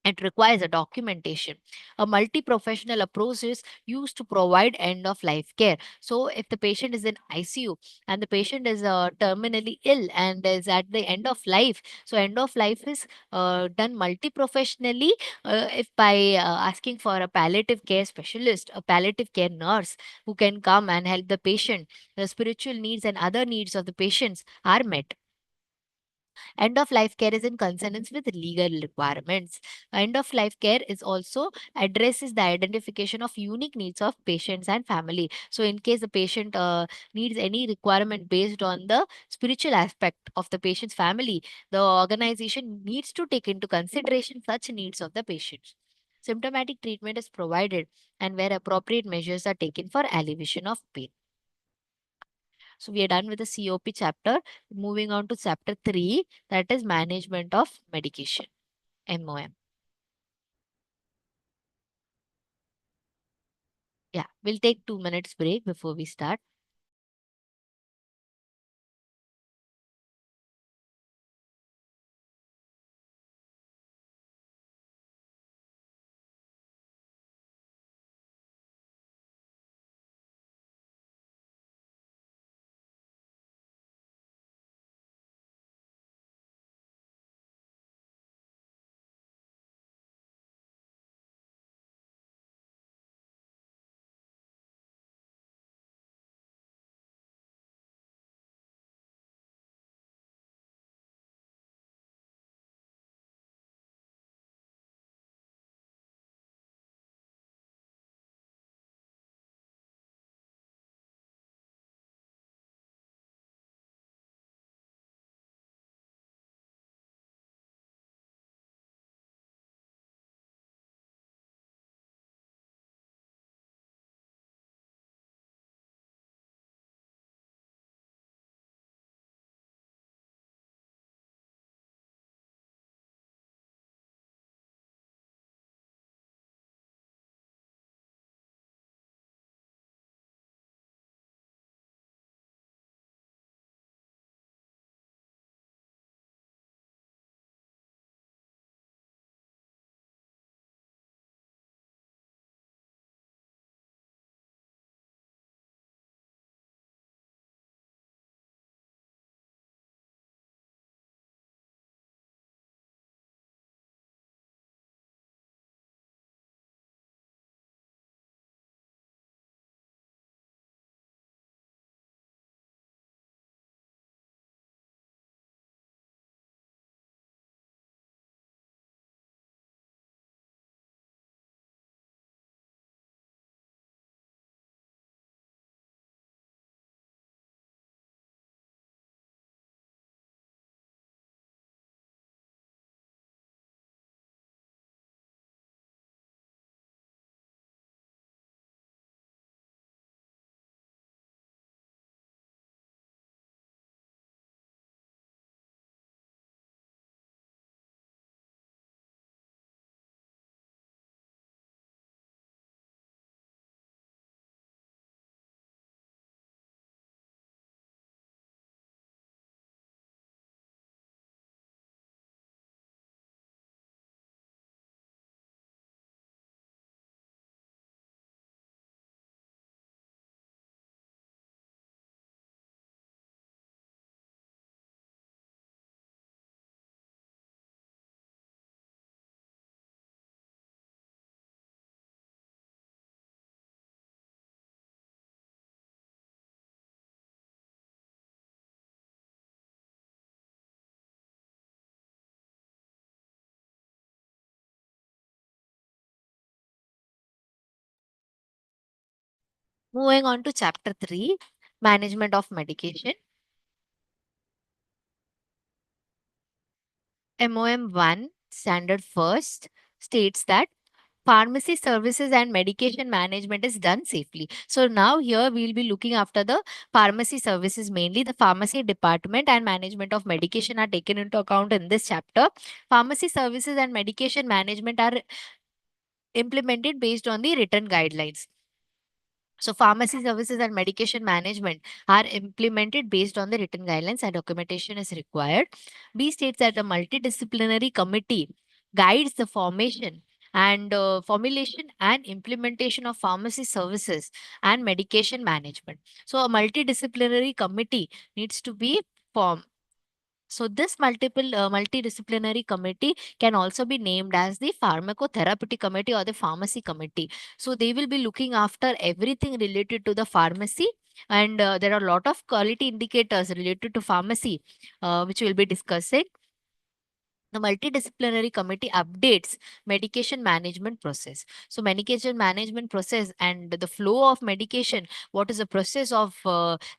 It requires a documentation. A multi-professional approach is used to provide end-of-life care. So if the patient is in ICU and the patient is terminally ill and is at the end of life, so end of life is done multi-professionally, if by asking for a palliative care specialist, a palliative care nurse who can come and help the patient, the spiritual needs and other needs of the patients are met. End of life care is in consonance with legal requirements. End of life care is also addresses the identification of unique needs of patients and family. So in case the patient needs any requirement based on the spiritual aspect of the patient's family, the organization needs to take into consideration such needs of the patients. Symptomatic treatment is provided and where appropriate measures are taken for alleviation of pain. So we are done with the COP chapter. Moving on to chapter 3, that is management of medication, MOM. Yeah, we'll take 2 minutes break before we start. Moving on to chapter 3, management of medication. MOM 1, standard first, states that pharmacy services and medication management is done safely. So now here we'll be looking after the pharmacy services, mainly the pharmacy department and management of medication are taken into account in this chapter. Pharmacy services and medication management are implemented based on the written guidelines. So pharmacy services and medication management are implemented based on the written guidelines and documentation is required. B states that a multidisciplinary committee guides the formulation and implementation of pharmacy services and medication management. So a multidisciplinary committee needs to be formed. So this multidisciplinary committee can also be named as the pharmacotherapeutic committee or the pharmacy committee. So they will be looking after everything related to the pharmacy, and there are a lot of quality indicators related to pharmacy, which we'll be discussing. The multidisciplinary committee updates medication management process. So medication management process and the flow of medication, what is the process of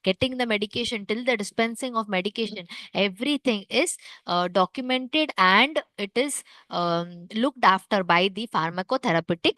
getting the medication till the dispensing of medication, everything is documented, and it is looked after by the pharmacotherapeutic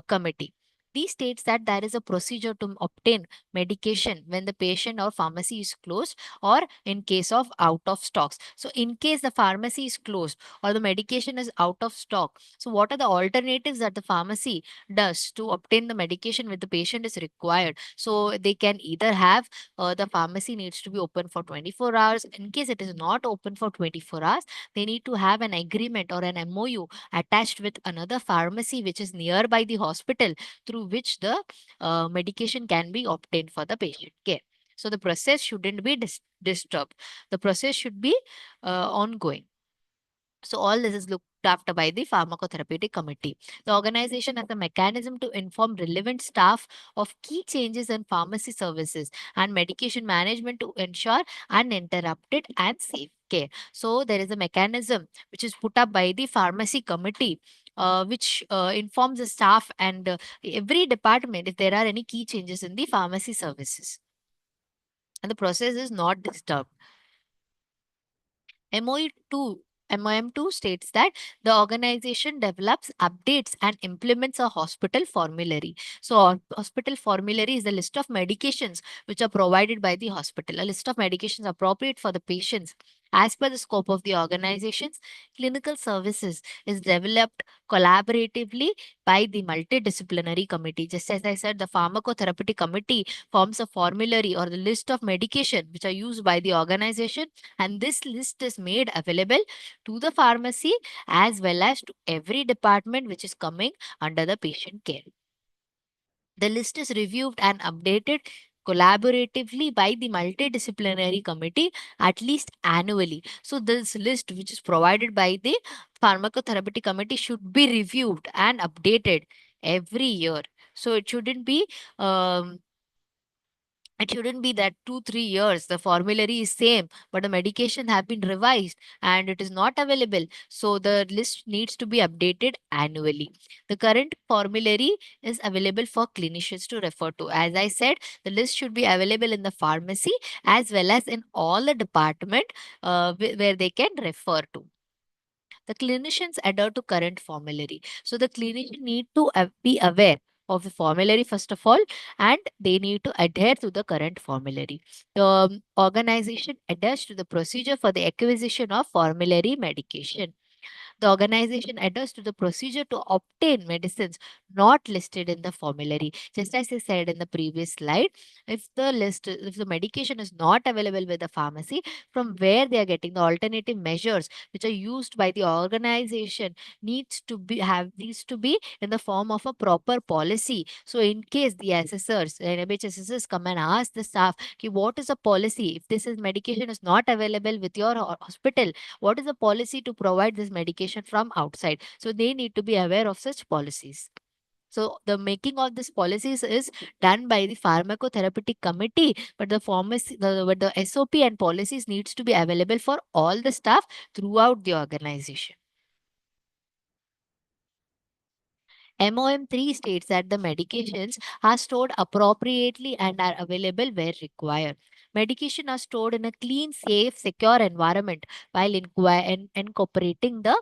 committee. These states that there is a procedure to obtain medication when the patient or pharmacy is closed, or in case of out of stocks. So in case the pharmacy is closed or the medication is out of stock, so what are the alternatives that the pharmacy does to obtain the medication when the patient is required? So they can either have, the pharmacy needs to be open for 24 hours. In case it is not open for 24 hours, they need to have an agreement or an MOU attached with another pharmacy which is nearby the hospital, through which the medication can be obtained for the patient care. So the process shouldn't be disturbed. The process should be ongoing. So all this is looked after by the pharmacotherapeutic committee. The organization has a mechanism to inform relevant staff of key changes in pharmacy services and medication management to ensure uninterrupted and safe care. So there is a mechanism which is put up by the pharmacy committee, which informs the staff and every department if there are any key changes in the pharmacy services, and the process is not disturbed. MOE2 MOM2 states that the organization develops, updates, and implements a hospital formulary. So, hospital formulary is the list of medications which are provided by the hospital, a list of medications appropriate for the patients. As per the scope of the organizations, clinical services is developed collaboratively by the multidisciplinary committee. Just as I said, the pharmacotherapeutic committee forms a formulary or the list of medication which are used by the organization, and this list is made available to the pharmacy as well as to every department which is coming under the patient care. The list is reviewed and updated collaboratively by the multidisciplinary committee at least annually. So this list which is provided by the pharmacotherapeutic committee should be reviewed and updated every year. So it shouldn't be that 2 3 years the formulary is same but the medication have been revised and it is not available. So the list needs to be updated annually. The current formulary is available for clinicians to refer to. As I said, the list should be available in the pharmacy as well as in all the department where they can refer to. The clinicians adhere to current formulary. So the clinician need to be aware of the formulary first of all, and they need to adhere to the current formulary. The organization adheres to the procedure for the acquisition of formulary medication. The organization adheres to the procedure to obtain medicines not listed in the formulary. Just as I said in the previous slide, if the medication is not available with the pharmacy, from where they are getting the alternative measures which are used by the organization needs to be in the form of a proper policy. So in case the assessors, NABH assessors come and ask the staff, "Ki, what is the policy if this is medication is not available with your hospital? What is the policy to provide this medication from outside?" So they need to be aware of such policies. So the making of these policies is done by the pharmacotherapeutic committee, but the SOP and policies needs to be available for all the staff throughout the organization. MOM3 states that the medications are stored appropriately and are available where required. Medication are stored in a clean, safe, secure environment while incorporating the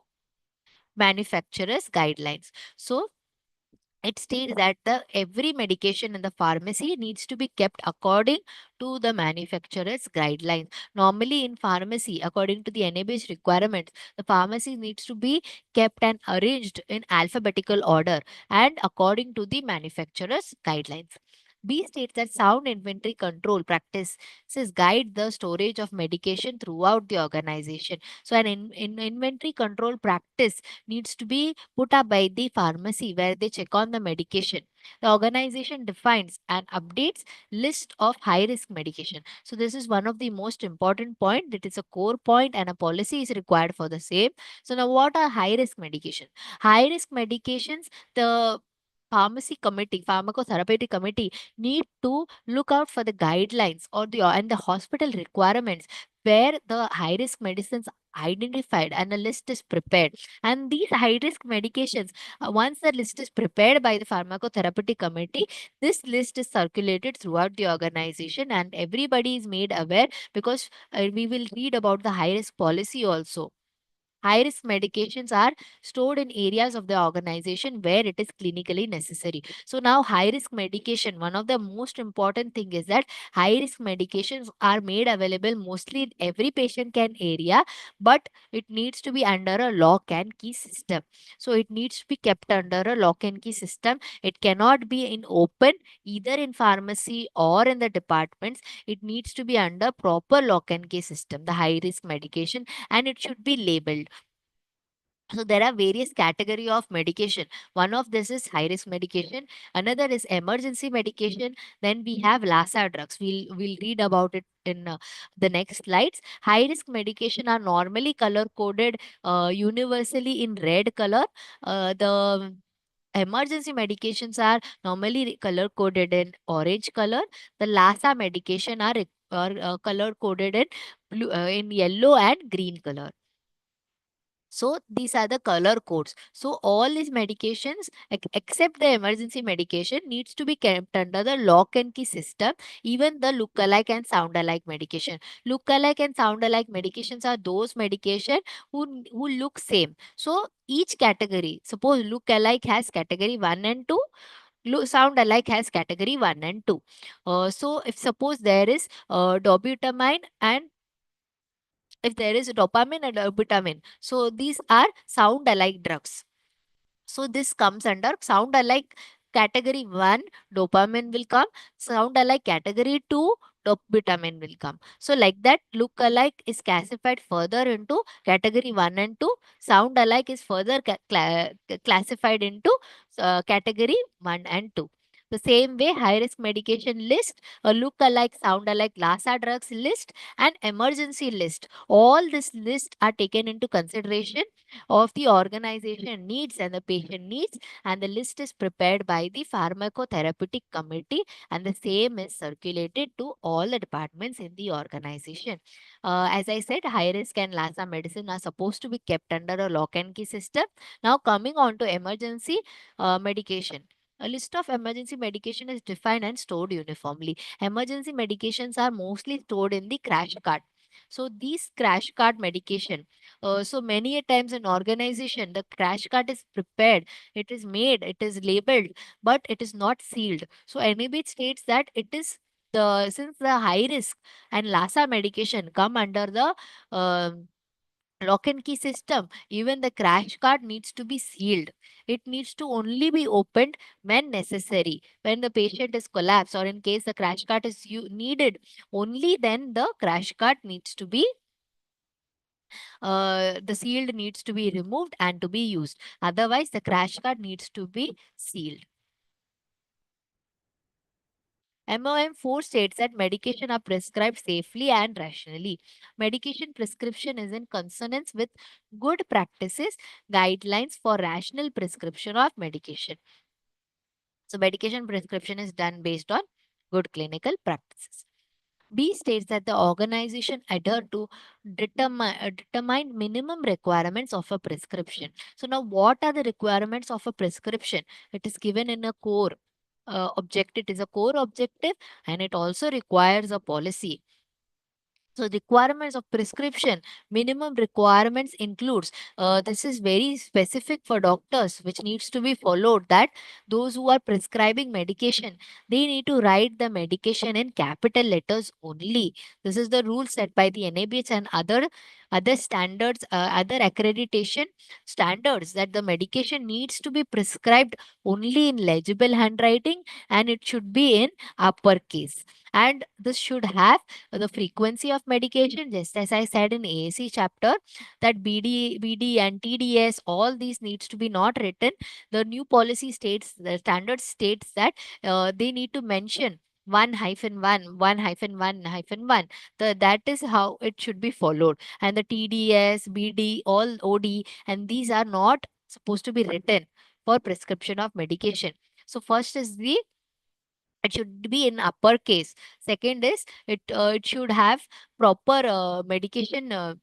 manufacturer's guidelines. So it states that the every medication in the pharmacy needs to be kept according to the manufacturer's guidelines. Normally in pharmacy, according to the NABH requirements, the pharmacy needs to be kept and arranged in alphabetical order and according to the manufacturer's guidelines. B states that sound inventory control practices guide the storage of medication throughout the organization. So, an inventory control practice needs to be put up by the pharmacy where they check on the medication. The organization defines and updates list of high risk medication. So, this is one of the most important point. That is a core point, and a policy is required for the same. So, now what are high risk medication? High risk medications, the pharmacotherapeutic committee need to look out for the guidelines or the hospital requirements where the high risk medicines identified and a list is prepared. And these high risk medications, once the list is prepared by the pharmacotherapeutic committee, this list is circulated throughout the organization and everybody is made aware, because we will read about the high risk policy also. High risk medications are stored in areas of the organization where it is clinically necessary. So now high risk medication, one of the most important thing is that high risk medications are made available mostly in every patient can area, but it needs to be under a lock and key system. So it needs to be kept under a lock and key system. It cannot be in open either in pharmacy or in the departments. It needs to be under proper lock and key system, the high risk medication, and it should be labeled. So there are various category of medication. One of this is high risk medication, another is emergency medication, then we have lassa drugs. We'll read about it in the next slides. High risk medication are normally color coded universally in red color. The emergency medications are normally color coded in orange color. The lassa medication are color coded in blue, in yellow and green color. So these are the color codes. So all these medications, except the emergency medication, needs to be kept under the lock and key system. Even the look-alike and sound-alike medication. Look-alike and sound-alike medications are those medication who look same. So each category, suppose look-alike has category 1 and 2. Sound alike has category 1 and 2. So if suppose there is dobutamine and if there is dopamine and erbutamine. So these are sound alike drugs. So this comes under sound alike category 1, dopamine will come. Sound alike category 2, dopamine will come. So like that, look alike is classified further into category 1 and 2. Sound alike is further classified into category 1 and 2. The same way, high risk medication list, a look alike, sound alike, LASA drugs list, and emergency list. All this list are taken into consideration of the organization needs and the patient needs, and the list is prepared by the pharmacotherapeutic committee, and the same is circulated to all the departments in the organization. As I said, high risk and lassa medicine are supposed to be kept under a lock and key system. Now coming on to emergency medication. A list of emergency medication is defined and stored uniformly. Emergency medications are mostly stored in the crash cart. So these crash cart medication, so many a times in organization, the crash cart is prepared, it is made, it is labeled, but it is not sealed. So NABH states that it is since the high risk and LASA medication come under the lock and key system, even the crash cart needs to be sealed. It needs to only be opened when necessary. When the patient is collapsed or in case the crash cart is needed, only then the crash cart needs to be the sealed needs to be removed and to be used. Otherwise, the crash card needs to be sealed. MOM 4 states that medication are prescribed safely and rationally. Medication prescription is in consonance with good practices, guidelines for rational prescription of medication. So, medication prescription is done based on good clinical practices. B states that the organization adhere to determine minimum requirements of a prescription. So now what are the requirements of a prescription? It is given in a core objective. It is a core objective and it also requires a policy. So requirements of prescription, minimum requirements includes, this is very specific for doctors, which needs to be followed, that those who are prescribing medication, they need to write the medication in capital letters only. This is the rule set by the NABH and other standards, other accreditation standards, that the medication needs to be prescribed only in legible handwriting, and it should be in uppercase. And this should have the frequency of medication, just as I said in AAC chapter, that BD and TDS, all these needs to be not written. The new policy states, the standard states that they need to mention 1-1, 1-1-1. That is how it should be followed. And the TDS, BD, all OD, and these are not supposed to be written for prescription of medication. So first is the, it should be in uppercase. Second is, it should have proper medication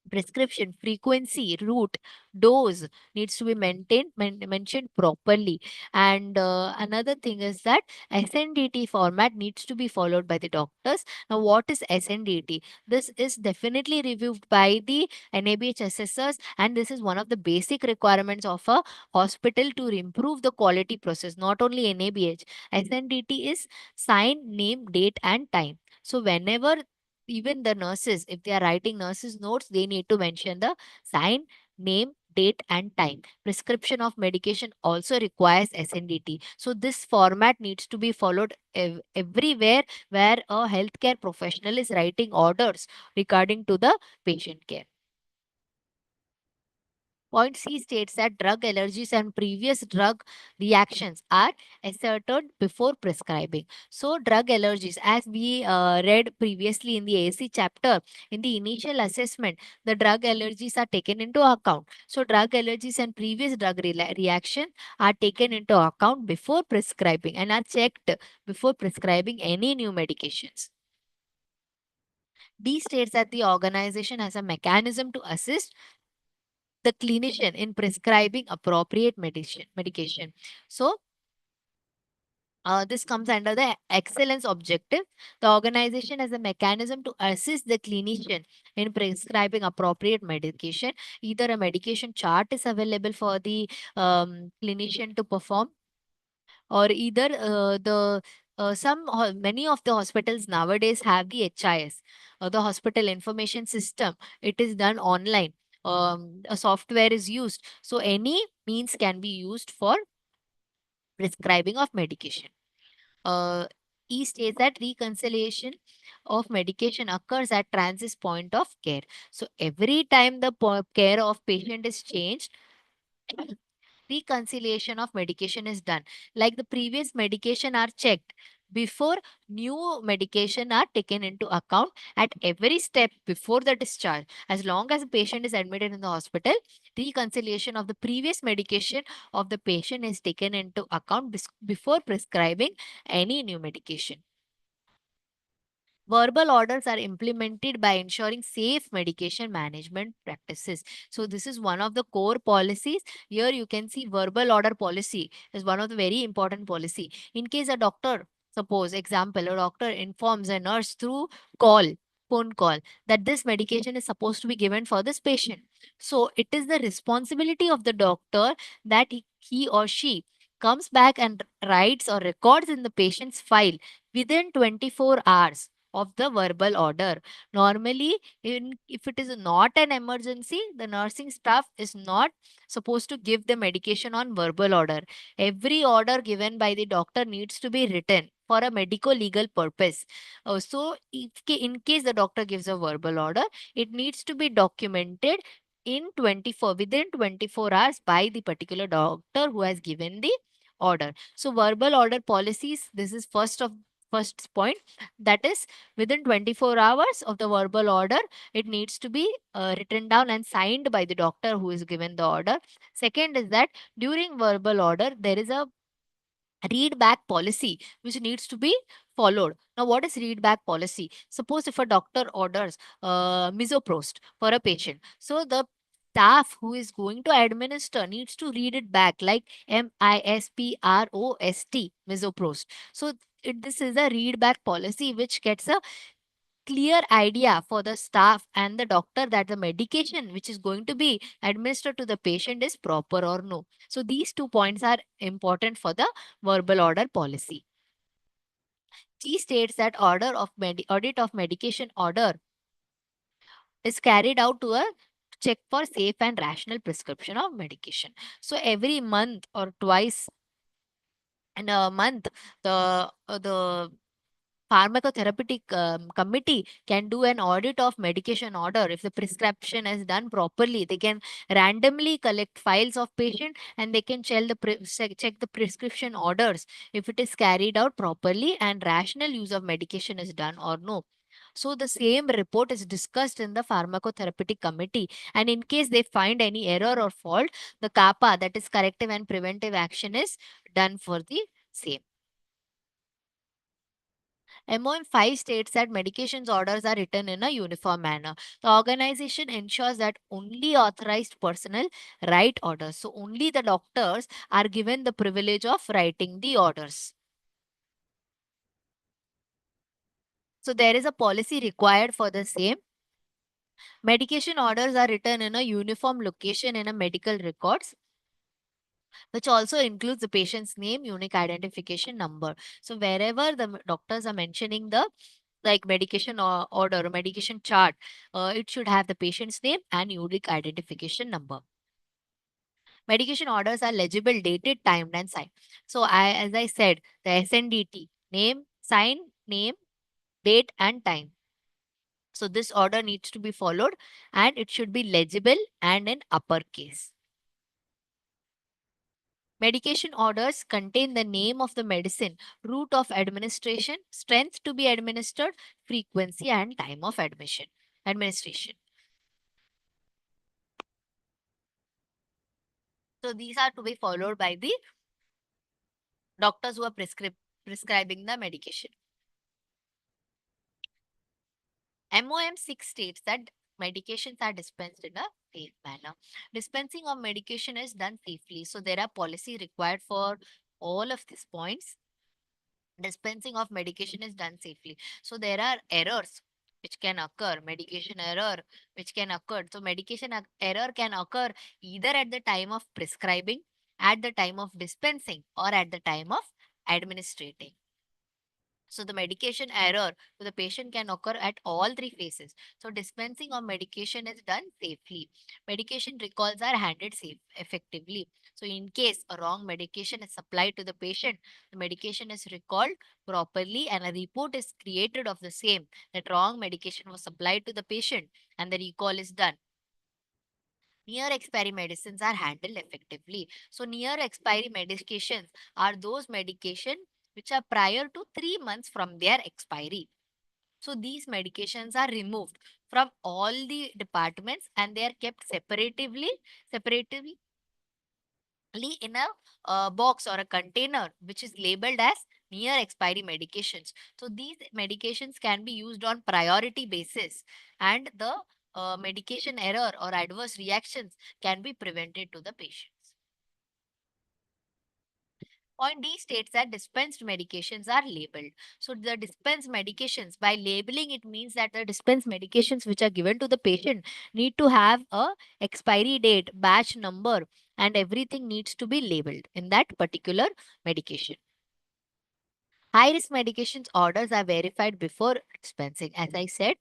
prescription frequency, route, dose needs to be mentioned properly. And another thing is that SNDT format needs to be followed by the doctors. Now, what is SNDT? This is definitely reviewed by the NABH assessors, and this is one of the basic requirements of a hospital to improve the quality process. Not only NABH, SNDT is sign, name, date, and time. So whenever, even the nurses, if they are writing nurses notes, they need to mention the sign, name, date, and time. Prescription of medication also requires SNDT. So this format needs to be followed everywhere where a healthcare professional is writing orders regarding to the patient care. Point C states that drug allergies and previous drug reactions are asserted before prescribing. So, drug allergies, as we read previously in the AC chapter, in the initial assessment, the drug allergies are taken into account. So, drug allergies and previous drug reaction are taken into account before prescribing and are checked before prescribing any new medications. D states that the organization has a mechanism to assist the clinician in prescribing appropriate medication. So, this comes under the excellence objective. The organization has a mechanism to assist the clinician in prescribing appropriate medication. Either a medication chart is available for the clinician to perform, or either the many of the hospitals nowadays have the HIS, the hospital information system. It is done online. A software is used, so any means can be used for prescribing of medication. uh, E states that reconciliation of medication occurs at transit point of care. So every time the care of patient is changed, reconciliation of medication is done. Like the previous medication are checked before new medication are taken into account at every step before the discharge. As long as the patient is admitted in the hospital, reconciliation of the previous medication of the patient is taken into account before prescribing any new medication. Verbal orders are implemented by ensuring safe medication management practices. So this is one of the core policies. Here you can see verbal order policy is one of the very important policy. In case a doctor, suppose example, a doctor informs a nurse through call, phone call, that this medication is supposed to be given for this patient. So it is the responsibility of the doctor that he or she comes back and writes or records in the patient's file within 24 hours of the verbal order. Normally, if it is not an emergency, the nursing staff is not supposed to give the medication on verbal order. Every order given by the doctor needs to be written for a medico legal purpose. So, in case the doctor gives a verbal order, it needs to be documented in 24 within 24 hours by the particular doctor who has given the order. So verbal order policies, this is first point, that is within 24 hours of the verbal order, it needs to be written down and signed by the doctor who is given the order. Second is that during verbal order, there is a read back policy which needs to be followed. Now, what is read back policy? Suppose if a doctor orders misoprost for a patient, so the staff who is going to administer needs to read it back like MISPROST, misoprost. So this is a read back policy which gets a clear idea for the staff and the doctor that the medication which is going to be administered to the patient is proper or no. So these 2 points are important for the verbal order policy. G states that audit of medication order is carried out to check for safe and rational prescription of medication. So every month or twice in a month, the pharmacotherapeutic committee can do an audit of medication order. If the prescription is done properly, they can randomly collect files of patient and they can check the prescription orders if it is carried out properly and rational use of medication is done or no. So the same report is discussed in the pharmacotherapeutic committee, and in case they find any error or fault, the kappa, that is corrective and preventive action, is done for the same. MOM 5 states that medications orders are written in a uniform manner. The organization ensures that only authorized personnel write orders. So only the doctors are given the privilege of writing the orders. So there is a policy required for the same. Medication orders are written in a uniform location in a medical records, which also includes the patient's name, unique identification number. So wherever the doctors are mentioning the like medication order or medication chart, it should have the patient's name and unique identification number. Medication orders are legible, dated, timed, and signed. So as I said, the SNDT, name, sign, name, date, and time. So this order needs to be followed and it should be legible and in uppercase. Medication orders contain the name of the medicine, route of administration, strength to be administered, frequency, and time of administration. So these are to be followed by the doctors who are prescribing the medication. MOM 6 states that medications are dispensed in a safe manner. Dispensing of medication is done safely. So there are policy required for all of these points. Dispensing of medication is done safely. So there are errors which can occur, medication error which can occur. So medication error can occur either at the time of prescribing, at the time of dispensing, or at the time of administrating. So the medication error to the patient can occur at all three phases. So dispensing of medication is done safely. Medication recalls are handled effectively. So in case a wrong medication is supplied to the patient, the medication is recalled properly and a report is created of the same that wrong medication was supplied to the patient and the recall is done. Near expiry medicines are handled effectively. So near expiry medications are those medications which are prior to 3 months from their expiry. So these medications are removed from all the departments and they are kept separately in a box or a container which is labeled as near expiry medications. So these medications can be used on priority basis and the medication error or adverse reactions can be prevented to the patients. Point D states that dispensed medications are labeled. So the dispensed medications, by labeling, it means that the dispensed medications which are given to the patient need to have a expiry date, batch number, and everything needs to be labeled in that particular medication. High risk medications orders are verified before dispensing. As I said,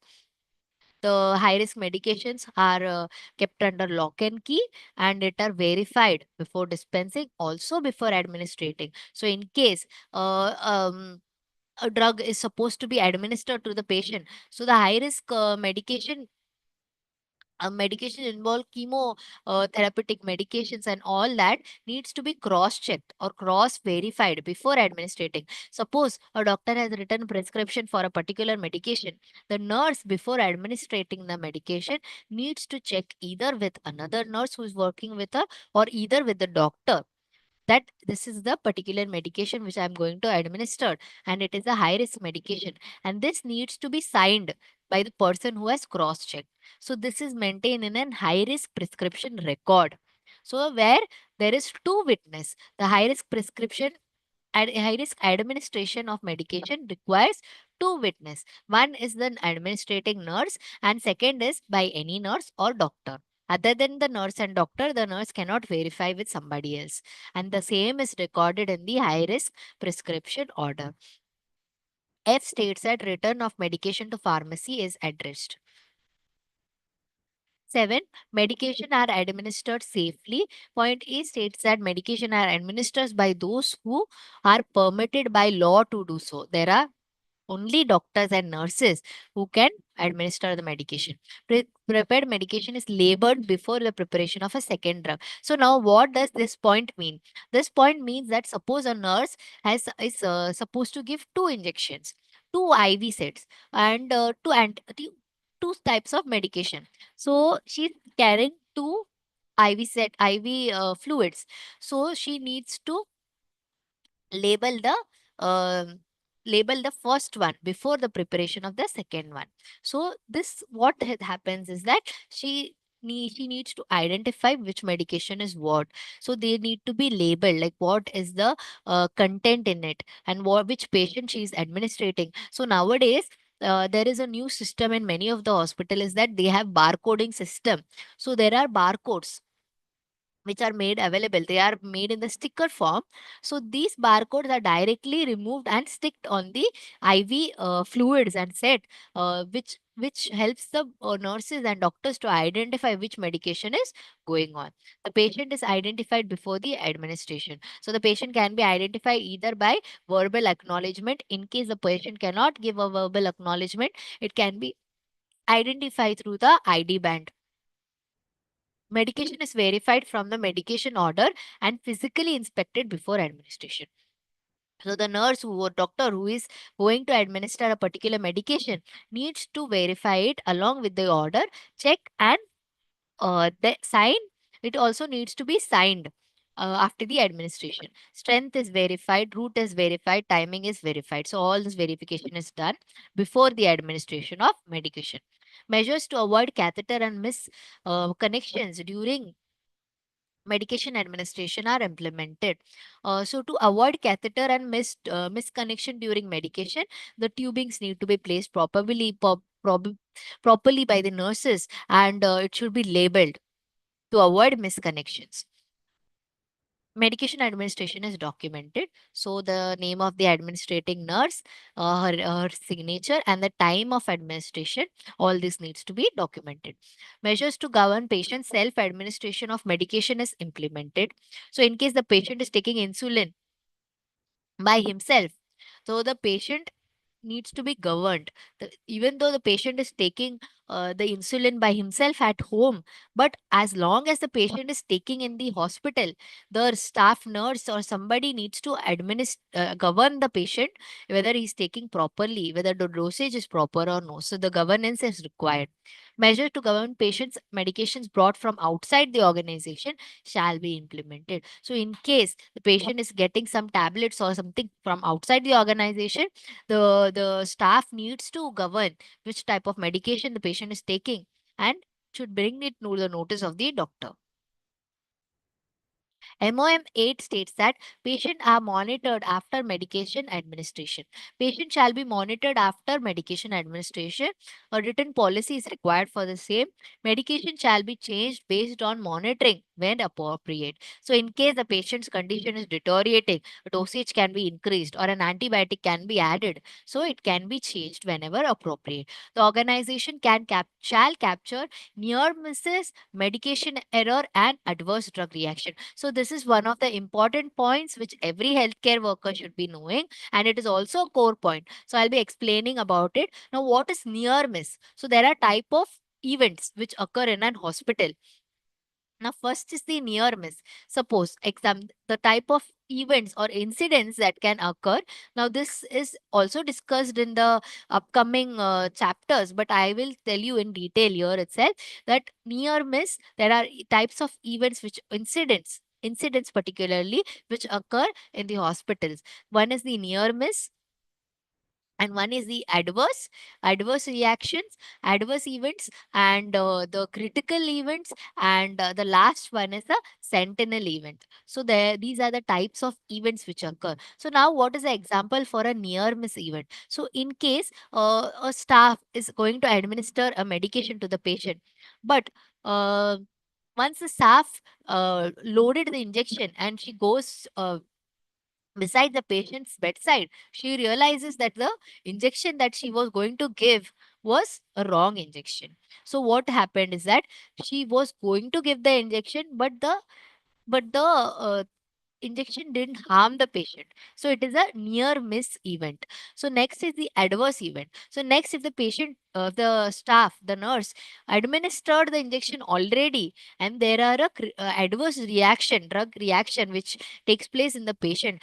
the high risk medications are kept under lock and key and it are verified before dispensing, also before administrating. So in case a drug is supposed to be administered to the patient, so the high risk medication involve chemo therapeutic medications and all that needs to be cross checked or cross verified before administrating. Suppose a doctor has written prescription for a particular medication, the nurse before administrating the medication needs to check either with another nurse who is working with her or either with the doctor that this is the particular medication which I am going to administer and it is a high risk medication and this needs to be signed by the person who has cross checked. So this is maintained in a high risk prescription record. So where there is two witness, the high risk prescription high risk administration of medication requires two witness. One is the administrating nurse, and second is by any nurse or doctor. Other than the nurse and doctor, the nurse cannot verify with somebody else. And the same is recorded in the high risk prescription order. F states that return of medication to pharmacy is addressed. 7. Medication are administered safely. Point A states that medication are administered by those who are permitted by law to do so. There are only doctors and nurses who can administer the medication. Prepared medication is labeled before the preparation of a second drug. So now what does this point mean? This point means that suppose a nurse is supposed to give two injections, two IV sets, and two types of medication. So she's carrying two IV fluids. So she needs to label the um label the first one before the preparation of the second one. So this what happens is that she needs to identify which medication is what. So they need to be labeled, like what is the content in it and which patient she is administrating. So nowadays there is a new system in many of the hospitals that they have barcoding system. So there are barcodes which are made available. They are made in the sticker form. So these barcodes are directly removed and sticked on the IV fluids and set, which helps the nurses and doctors to identify which medication is going on. The patient is identified before the administration. So the patient can be identified either by verbal acknowledgement. In case the patient cannot give a verbal acknowledgement, it can be identified through the ID band. Medication is verified from the medication order and physically inspected before administration. So the nurse or doctor who is going to administer a particular medication needs to verify it along with the order, check, and the sign. It also needs to be signed after the administration. Strength is verified, route is verified, timing is verified. So all this verification is done before the administration of medication. Measures to avoid catheter and connections during medication administration are implemented. So to avoid catheter and misconnection during medication, the tubings need to be placed properly by the nurses, and it should be labeled to avoid misconnections. Medication administration is documented. So the name of the administrating nurse, her signature, and the time of administration, all this needs to be documented. Measures to govern patient self-administration of medication is implemented. So in case the patient is taking insulin by himself, so the patient needs to be governed. Even though the patient is taking the insulin by himself at home, but as long as the patient is taking in the hospital, the staff nurse or somebody needs to govern the patient whether he's taking properly, whether the dosage is proper or no. So the governance is required. Measures to govern patients' medications brought from outside the organization shall be implemented. So in case the patient is getting some tablets or something from outside the organization, the staff needs to govern which type of medication the patient is taking and should bring it to the notice of the doctor. MOM 8 states that patients are monitored after medication administration. Patient shall be monitored after medication administration. A written policy is required for the same. Medication shall be changed based on monitoring when appropriate. So in case the patient's condition is deteriorating, a dosage can be increased or an antibiotic can be added. So it can be changed whenever appropriate. The organization shall capture near misses, medication error, and adverse drug reaction. So this is one of the important points which every healthcare worker should be knowing, and it is also a core point. So I'll be explaining about it. Now, what is near miss? So there are type of events which occur in an hospital. Now, first is the near miss. Suppose the type of events or incidents that can occur. Now, this is also discussed in the upcoming chapters, but I will tell you in detail here itself that near miss, there are types of events which incidents particularly which occur in the hospitals. One is the near miss. and one is the adverse reactions, adverse events, and the critical events, and the last one is the sentinel event. So there, these are the types of events which occur. So now what is the example for a near miss event? So in case a staff is going to administer a medication to the patient, but once the staff loaded the injection and she goes beside the patient's bedside, she realizes that the injection that she was going to give was a wrong injection. So what happened is that she was going to give the injection, but the injection didn't harm the patient. So it is a near miss event. So next is the adverse event. So next, if the patient, the staff, the nurse administered the injection already, and there are a adverse reaction, drug reaction, which takes place in the patient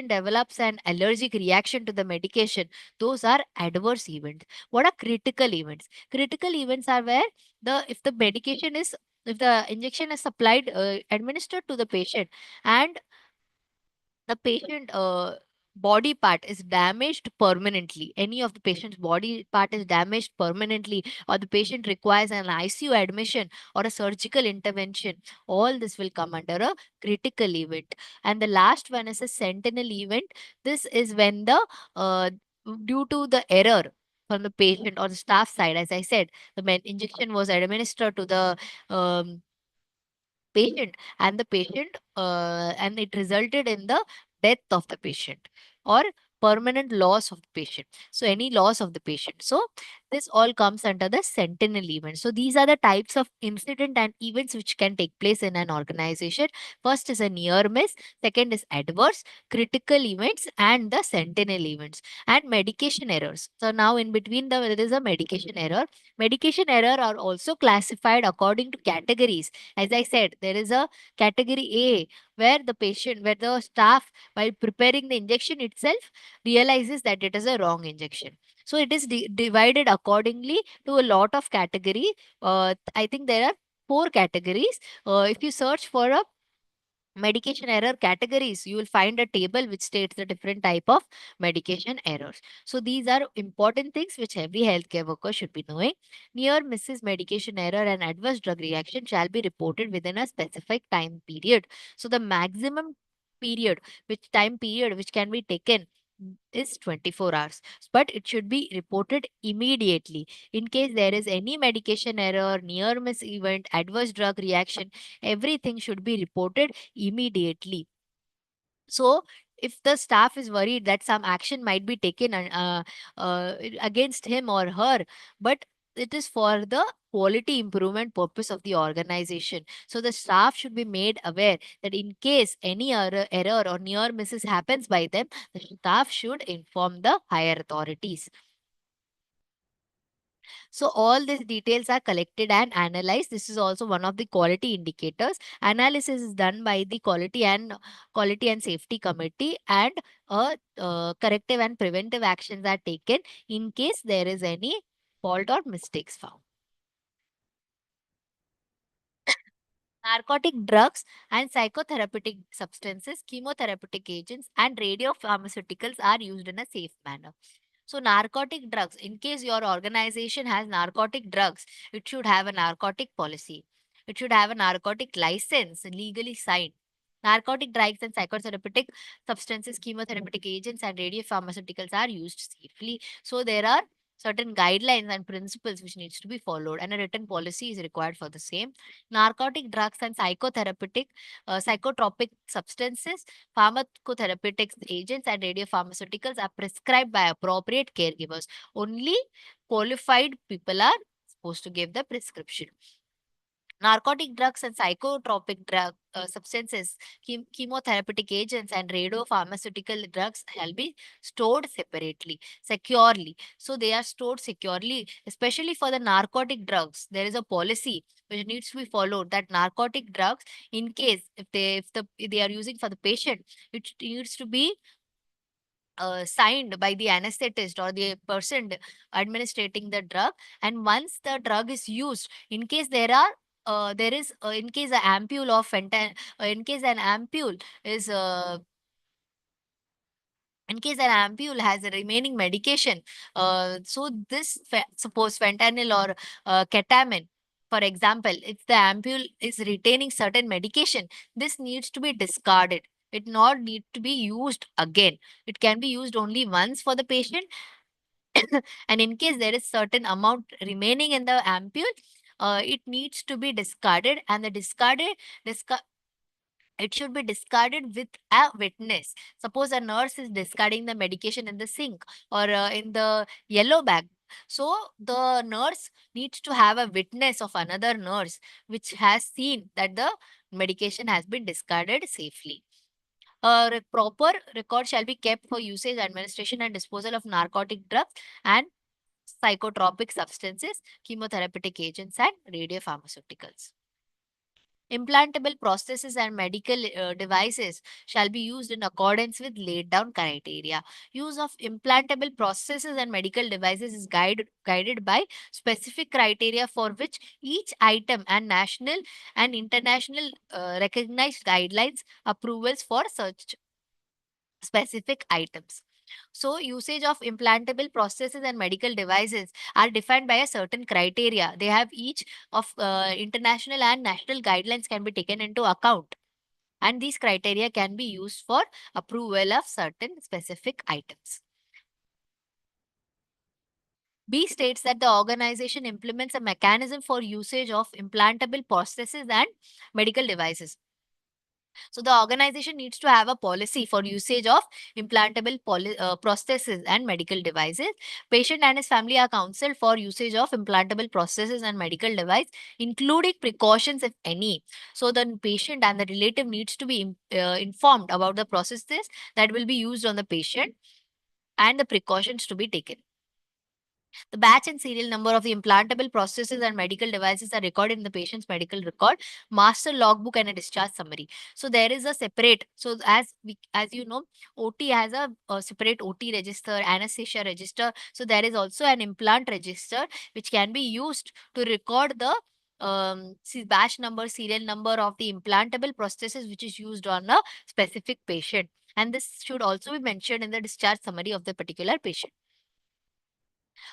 develops an allergic reaction to the medication. Those are adverse events. What are critical events? Critical events are where if the medication is, if the injection is supplied, administered to the patient, and the patient body part is damaged permanently, any of the patient's body part is damaged permanently, or the patient requires an ICU admission or a surgical intervention, all this will come under a critical event. And the last one is a sentinel event. This is when the due to the error from the patient or the staff side, as I said, the injection was administered to the um, patient, and the patient and it resulted in the death of the patient or permanent loss of the patient, so any loss of the patient. So this all comes under the sentinel event. So these are the types of incident and events which can take place in an organization. First is a near miss, second is adverse, critical events, and the sentinel events. And medication errors, so now in between there is a medication error. Medication error are also classified according to categories. As I said, there is a category A where the patient, where the staff, while preparing the injection itself, realizes that it is a wrong injection. So it is divided accordingly to a lot of category. I think there are four categories. If you search for a medication error categories, you will find a table which states the different type of medication errors. So these are important things which every healthcare worker should be knowing. Near misses medication error and adverse drug reaction shall be reported within a specific time period. So the maximum period, which time period which can be taken, is 24 hours, but it should be reported immediately. In case there is any medication error, near miss event, adverse drug reaction, everything should be reported immediately. So if the staff is worried that some action might be taken against him or her, but it is for the quality improvement purpose of the organization. So the staff should be made aware that in case any error or near misses happens by them, the staff should inform the higher authorities. So all these details are collected and analyzed. This is also one of the quality indicators. Analysis is done by the quality and safety committee, and corrective and preventive actions are taken in case there is any fault or mistakes found. Narcotic drugs and psychotherapeutic substances, chemotherapeutic agents, and radiopharmaceuticals are used in a safe manner. So, narcotic drugs, in case your organization has narcotic drugs, it should have a narcotic policy. It should have a narcotic license legally signed. Narcotic drugs and psychotherapeutic substances, chemotherapeutic agents, and radiopharmaceuticals are used safely. So, there are certain guidelines and principles which needs to be followed, and a written policy is required for the same. Narcotic drugs and psychotropic substances, pharmacotherapeutic agents, and radiopharmaceuticals are prescribed by appropriate caregivers. Only qualified people are supposed to give the prescription. Narcotic drugs and psychotropic substances, chemotherapeutic agents, and radiopharmaceutical drugs shall be stored separately, securely. So they are stored securely, especially for the narcotic drugs. There is a policy which needs to be followed that narcotic drugs, in case if they are using for the patient, it needs to be signed by the anesthetist or the person administrating the drug. And once the drug is used, in case there is in case an ampule of in case an ampule is In case an ampule has a remaining medication, so this suppose fentanyl or ketamine, for example, if the ampule is retaining certain medication, this needs to be discarded. It not need to be used again. It can be used only once for the patient. And in case there is certain amount remaining in the ampule, it needs to be discarded, and the it should be discarded with a witness. Suppose a nurse is discarding the medication in the sink or in the yellow bag. So the nurse needs to have a witness of another nurse which has seen that the medication has been discarded safely. A proper record shall be kept for usage, administration, and disposal of narcotic drugs and psychotropic substances, chemotherapeutic agents, and radiopharmaceuticals. Implantable prostheses and medical devices shall be used in accordance with laid down criteria. Use of implantable prostheses and medical devices is guided by specific criteria for which each item and national and international recognized guidelines approvals for such specific items. So, usage of implantable prostheses and medical devices are defined by a certain criteria. They have each of international and national guidelines can be taken into account, and these criteria can be used for approval of certain specific items. B states that the organization implements a mechanism for usage of implantable prostheses and medical devices. So the organization needs to have a policy for usage of implantable prostheses and medical devices. Patient and his family are counseled for usage of implantable prostheses and medical device, including precautions if any. So the patient and the relative needs to be informed about the processes that will be used on the patient and the precautions to be taken. The batch and serial number of the implantable prostheses and medical devices are recorded in the patient's medical record, master logbook, and a discharge summary. So there is a separate. So as you know, OT has a separate OT register, anesthesia register. So there is also an implant register which can be used to record the batch number, serial number of the implantable prosthesis which is used on a specific patient. And this should also be mentioned in the discharge summary of the particular patient.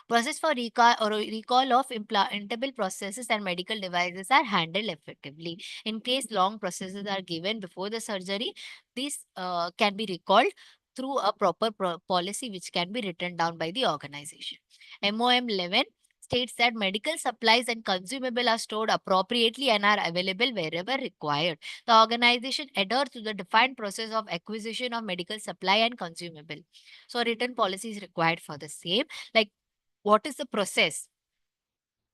Process for recall of implantable processes and medical devices are handled effectively. In case long processes are given before the surgery, these can be recalled through a proper policy which can be written down by the organization. MOM 11 states that medical supplies and consumable are stored appropriately and are available wherever required. The organization adheres to the defined process of acquisition of medical supply and consumable. So written policy is required for the same. Like, what is the process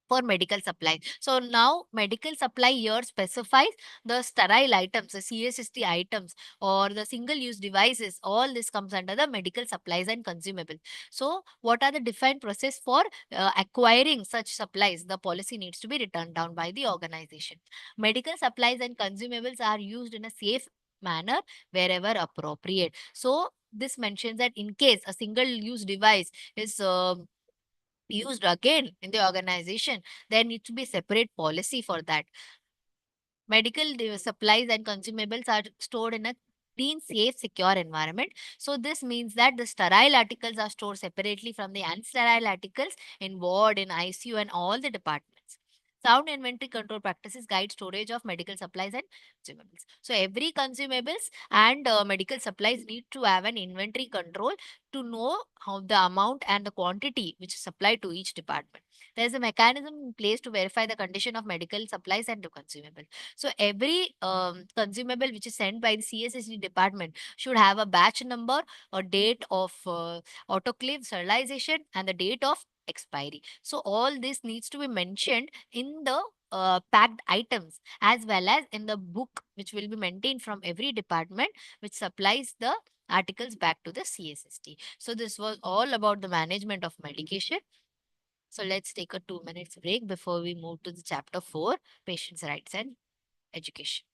for medical supplies? So now medical supply here specifies the sterile items, the CSST items, or the single-use devices. All this comes under the medical supplies and consumables. So what are the defined process for acquiring such supplies? The policy needs to be written down by the organization. Medical supplies and consumables are used in a safe manner wherever appropriate. So this mentions that in case a single-use device is used again in the organization, there needs to be separate policy for that. Medical supplies and consumables are stored in a clean, safe, secure environment. So this means that the sterile articles are stored separately from the unsterile articles in ward, in ICU, and all the departments. Sound inventory control practices guide storage of medical supplies and consumables. So every consumables and medical supplies need to have an inventory control to know how the amount and the quantity which is supplied to each department. There is a mechanism in place to verify the condition of medical supplies and the consumables. So every consumable which is sent by the CSSD department should have a batch number, a date of autoclave sterilization, and the date of expiry. So all this needs to be mentioned in the packed items as well as in the book which will be maintained from every department which supplies the articles back to the CSST. So this was all about the management of medication. So let's take a 2 minutes break before we move to the chapter 4, patients' rights and education.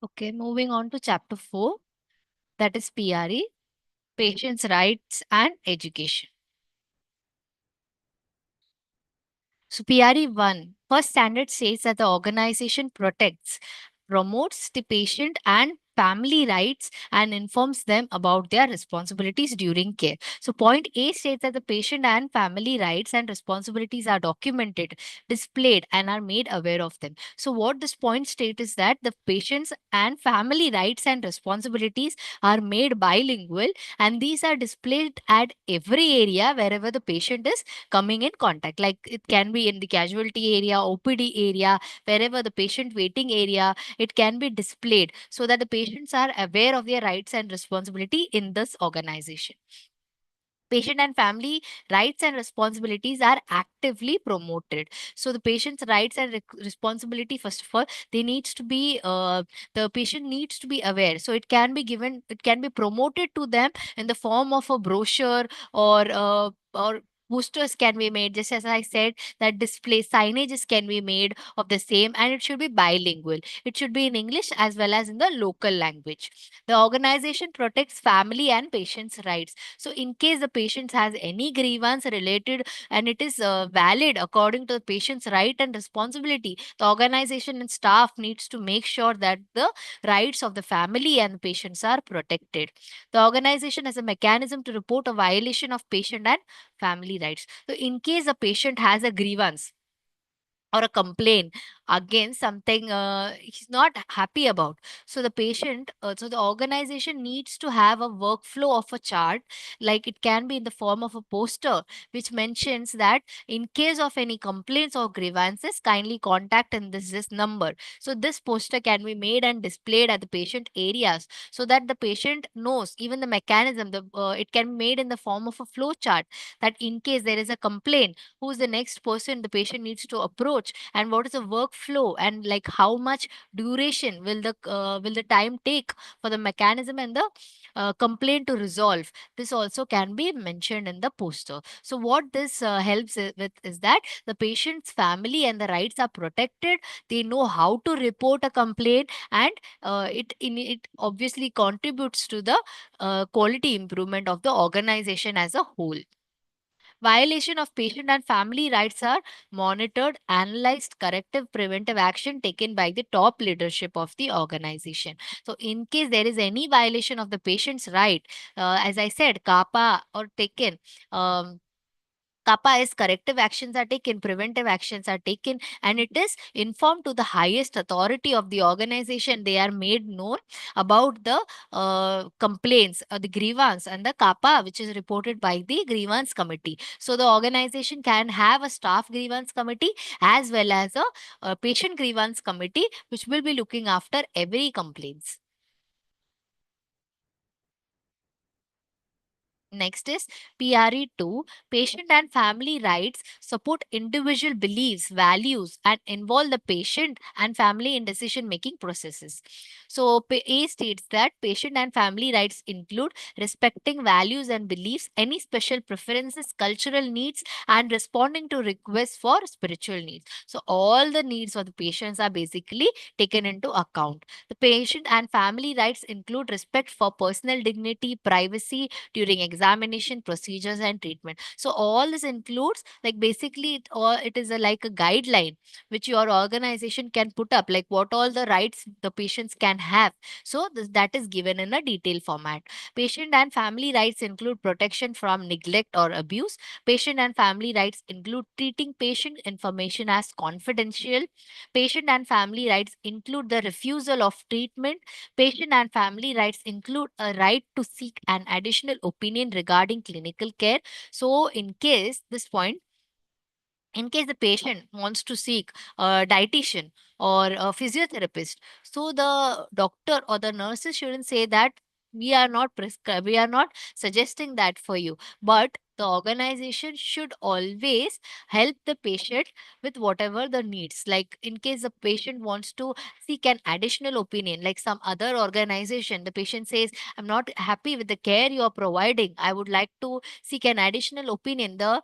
Okay, moving on to chapter 4, that is PRE, Patients' Rights and Education. So PRE 1, first standard says that the organization protects, promotes the patient and family rights and informs them about their responsibilities during care. So point A states that the patient and family rights and responsibilities are documented, displayed and are made aware of them. So what this point states is that the patient's and family rights and responsibilities are made bilingual, and these are displayed at every area wherever the patient is coming in contact. Like it can be in the casualty area, OPD area, wherever the patient waiting area, it can be displayed so that the patients are aware of their rights and responsibility in this organization. Patient and family rights and responsibilities are actively promoted. So the patient's rights and responsibility, first of all, they needs to be the patient needs to be aware. So it can be given, it can be promoted to them in the form of a brochure, or posters can be made, just as I said, that display signages can be made of the same, and it should be bilingual. It should be in English as well as in the local language. The organization protects family and patients' rights. So in case the patient has any grievance related and it is valid according to the patient's right and responsibility, the organization and staff needs to make sure that the rights of the family and patients are protected. The organization has a mechanism to report a violation of patient and family rights. So in case a patient has a grievance or a complaint against something he's not happy about, so the patient so the organization needs to have a workflow of a chart. Like it can be in the form of a poster which mentions that in case of any complaints or grievances, kindly contact in this number. So this poster can be made and displayed at the patient areas so that the patient knows. Even the mechanism, it can be made in the form of a flow chart, that in case there is a complaint, who's the next person the patient needs to approach, and what is the workflow, and like how much duration will the time take for the mechanism and the complaint to resolve. This also can be mentioned in the poster. So what this helps with is that the patient's family and the rights are protected. They know how to report a complaint, and it obviously contributes to the quality improvement of the organization as a whole. Violation of patient and family rights are monitored, analyzed, corrective, preventive action taken by the top leadership of the organization. So, in case there is any violation of the patient's right, as I said, CAPA or taken. Kappa is corrective actions are taken, preventive actions are taken, and it is informed to the highest authority of the organization. They are made known about the complaints, the grievance, and the Kappa, which is reported by the grievance committee. So the organization can have a staff grievance committee as well as a patient grievance committee, which will be looking after every complaints. Next is PRE2, patient and family rights support individual beliefs, values, and involve the patient and family in decision making processes. So, A states that patient and family rights include respecting values and beliefs, any special preferences, cultural needs, and responding to requests for spiritual needs. So, all the needs of the patients are basically taken into account. The patient and family rights include respect for personal dignity, privacy, during examination, procedures, and treatment. So all this includes, like basically it is like a guideline which your organization can put up, like what all the rights the patients can have. So that is given in a detailed format. Patient and family rights include protection from neglect or abuse. Patient and family rights include treating patient information as confidential. Patient and family rights include the refusal of treatment. Patient and family rights include a right to seek an additional opinion regarding clinical care. So, in case the patient wants to seek a dietitian or a physiotherapist, so the doctor or the nurses shouldn't say that we are not suggesting that for you, but the organization should always help the patient with whatever the needs. Like in case the patient wants to seek an additional opinion, like some other organization, the patient says, I'm not happy with the care you are providing, I would like to seek an additional opinion. The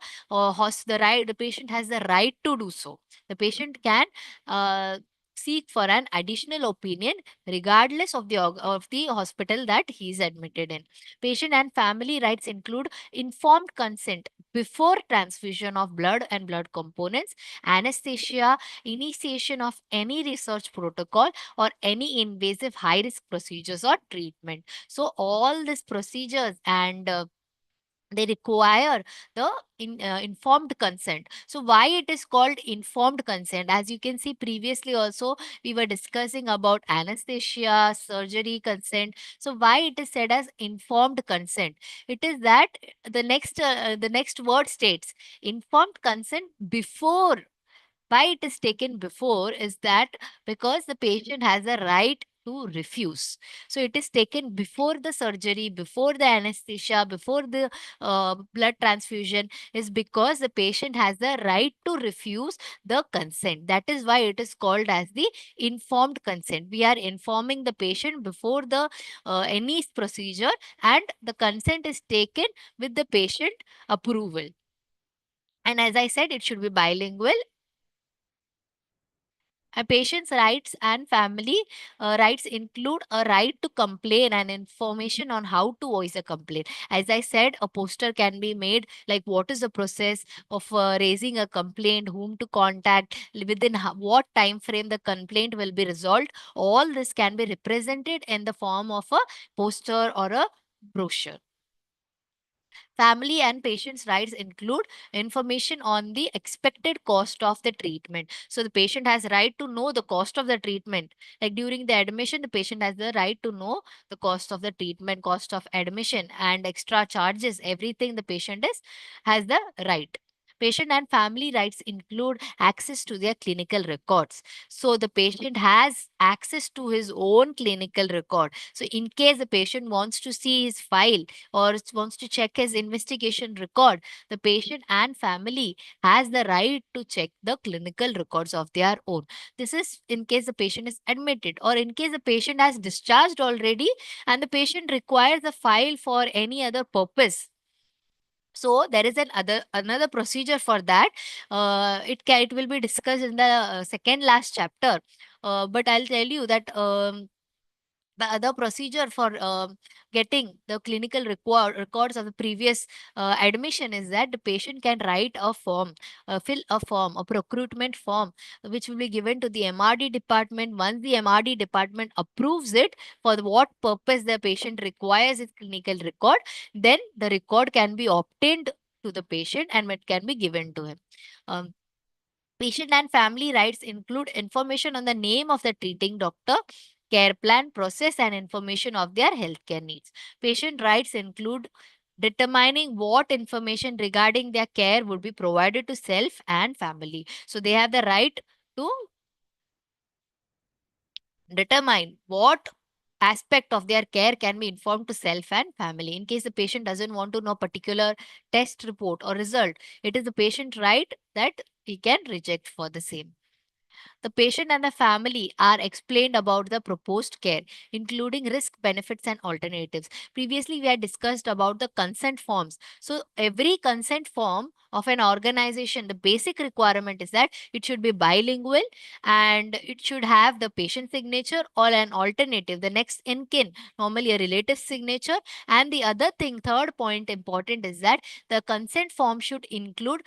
patient has the right to do so. The patient can uh, seek for an additional opinion regardless of the hospital that he is admitted in. Patient and family rights include informed consent before transfusion of blood and blood components, anesthesia, initiation of any research protocol, or any invasive high risk procedures or treatment. So all these procedures and they require the informed consent. So why it is called informed consent? As you can see, previously also we were discussing about anesthesia, surgery consent. So why it is said as informed consent? It is that the next word states informed consent before. Why it is taken before is that because the patient has a right to refuse. So it is taken before the surgery, before the anesthesia, before the blood transfusion, is because the patient has the right to refuse the consent. That is why it is called as the informed consent. We are informing the patient before the any procedure, and the consent is taken with the patient approval. And as I said, it should be bilingual. A patient's rights and family rights include a right to complain and information on how to voice a complaint. As I said, a poster can be made like what is the process of raising a complaint, whom to contact, within what time frame the complaint will be resolved. All this can be represented in the form of a poster or a brochure. Family and patient's rights include information on the expected cost of the treatment. So the patient has right to know the cost of the treatment. Like during the admission, the patient has the right to know the cost of the treatment, cost of admission, and extra charges. Everything the patient is has the right. Patient and family rights include access to their clinical records. So the patient has access to his own clinical record. So in case the patient wants to see his file or wants to check his investigation record, the patient and family has the right to check the clinical records of their own. This is in case the patient is admitted, or in case the patient has discharged already and the patient requires the file for any other purpose. So there is another procedure for that. It will be discussed in the second last chapter. But I'll tell you that the other procedure for getting the clinical records of the previous admission is that the patient can write a form, fill a form, a procurement form, which will be given to the MRD department. Once the MRD department approves it for what purpose the patient requires its clinical record, then the record can be obtained to the patient and it can be given to him. Um, Patient and family rights include information on the name of the treating doctor, care plan, process, and information of their healthcare needs. Patient rights include determining what information regarding their care would be provided to self and family. So they have the right to determine what aspect of their care can be informed to self and family. In case the patient doesn't want to know particular test report or result, it is the patient right that he can reject for the same. The patient and the family are explained about the proposed care, including risk, benefits, and alternatives. Previously, we had discussed about the consent forms. So, every consent form of an organization, the basic requirement is that it should be bilingual and it should have the patient signature or an alternative, the next in kin, normally a relative signature. And the other thing, third point important is that the consent form should include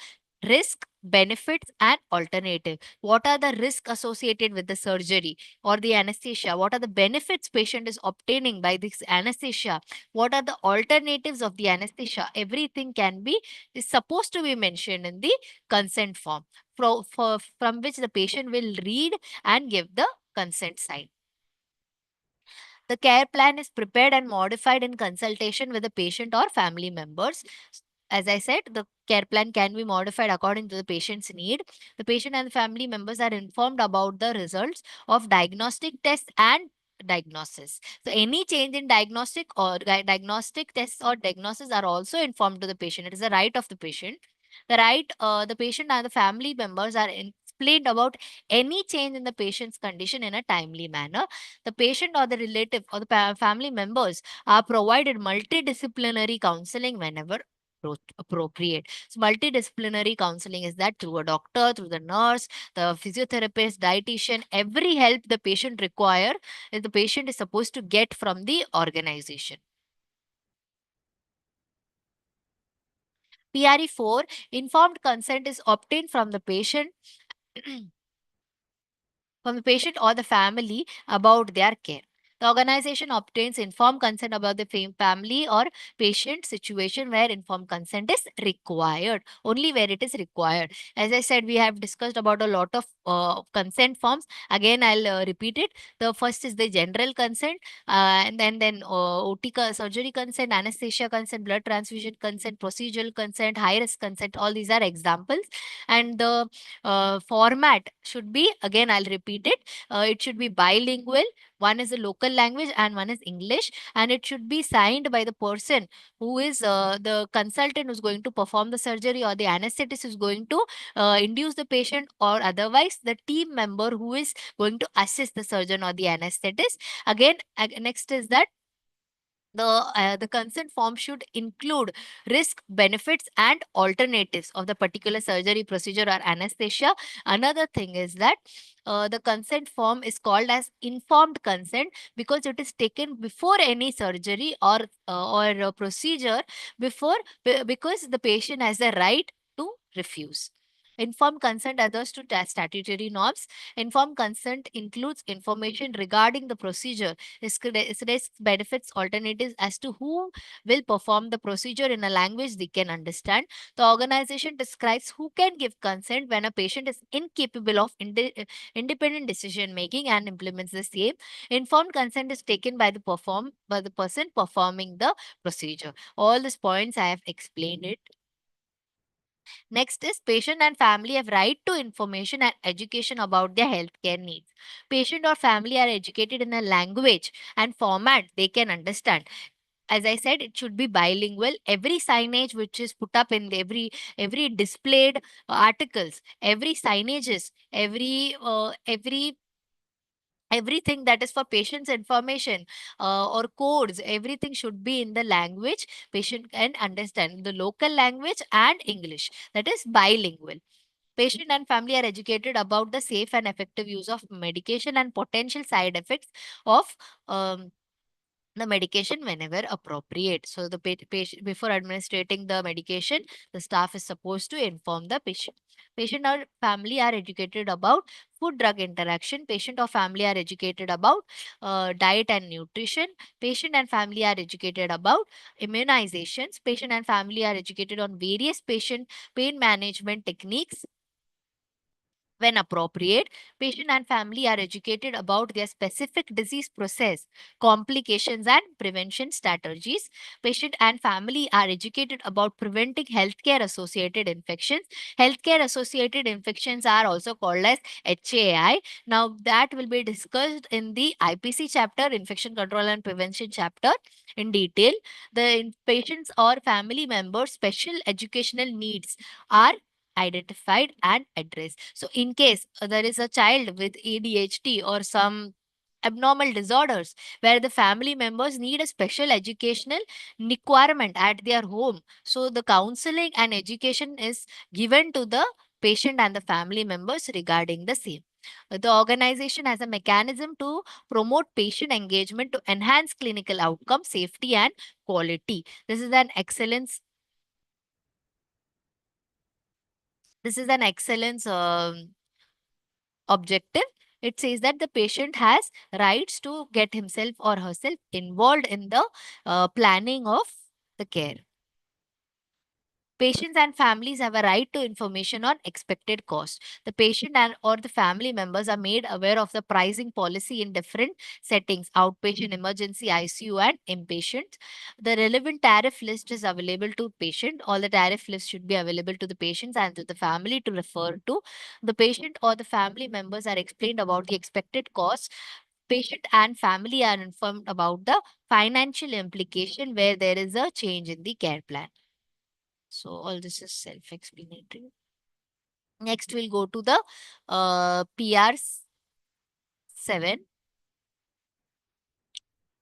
risk, benefits, and alternative. What are the risks associated with the surgery or the anesthesia? What are the benefits patient is obtaining by this anesthesia? What are the alternatives of the anesthesia? Everything can be is supposed to be mentioned in the consent form, from which the patient will read and give the consent sign. The care plan is prepared and modified in consultation with the patient or family members. As I said, the care plan can be modified according to the patient's need. The patient and family members are informed about the results of diagnostic tests and diagnosis. So any change in diagnostic or diagnostic tests or diagnosis are also informed to the patient. It is a right of the patient. The patient and the family members are explained about any change in the patient's condition in a timely manner. The patient or the relative or the family members are provided multidisciplinary counseling whenever appropriate. So multidisciplinary counseling is that through a doctor, through the nurse, the physiotherapist, dietitian, every help the patient require, the patient is supposed to get from the organization. PRE4, informed consent is obtained from the patient or the family about their care. The organization obtains informed consent about the family or patient situation where informed consent is required, only where it is required. As I said, we have discussed about a lot of consent forms. Again, I'll repeat it. The first is the general consent, and then OT surgery consent, anesthesia consent, blood transfusion consent, procedural consent, high risk consent. All these are examples. And the format should be, again, I'll repeat it. It should be bilingual. One is a local language and one is English. And it should be signed by the person who is the consultant who's going to perform the surgery, or the anesthetist who's going to induce the patient, or otherwise the team member who is going to assist the surgeon or the anesthetist. Again, next is that the consent form should include risk, benefits, and alternatives of the particular surgery, procedure, or anesthesia. Another thing is that the consent form is called as informed consent because it is taken before any surgery or procedure, because the patient has the right to refuse. Informed consent adheres to statutory norms. Informed consent includes information regarding the procedure, risks, benefits, alternatives as to who will perform the procedure in a language they can understand. The organization describes who can give consent when a patient is incapable of independent decision making and implements the same. Informed consent is taken by the person performing the procedure. All these points I have explained it. Next is patient and family have right to information and education about their healthcare needs. Patient or family are educated in a language and format they can understand. As I said, it should be bilingual. Every signage which is put up in every displayed articles, every signages, everything that is for patient's information or codes, everything should be in the language patient can understand, the local language and English, that is bilingual. Patient and family are educated about the safe and effective use of medication and potential side effects of the medication whenever appropriate. So the patient, before administrating the medication, the staff is supposed to inform the patient. Patient or family are educated about food drug interaction. Patient or family are educated about diet and nutrition. Patient and family are educated about immunizations. Patient and family are educated on various patient pain management techniques. When appropriate, patient and family are educated about their specific disease process, complications, and prevention strategies. Patient and family are educated about preventing healthcare associated infections. Healthcare associated infections are also called as HAI. Now, that will be discussed in the IPC chapter, Infection Control and Prevention chapter, in detail. The patients or family members' special educational needs are identified and addressed. So, in case there is a child with ADHD or some abnormal disorders where the family members need a special educational requirement at their home, so the counseling and education is given to the patient and the family members regarding the same. The organization has a mechanism to promote patient engagement to enhance clinical outcome, safety, and quality. This is an excellence. This is an excellence objective. It says that the patient has rights to get himself or herself involved in the planning of the care. Patients and families have a right to information on expected cost. The patient and or the family members are made aware of the pricing policy in different settings: outpatient, emergency, ICU, and inpatient. The relevant tariff list is available to patient. All the tariff lists should be available to the patients and to the family to refer to. The patient or the family members are explained about the expected costs. Patient and family are informed about the financial implication where there is a change in the care plan. So all this is self-explanatory. Next, we'll go to the PR 7.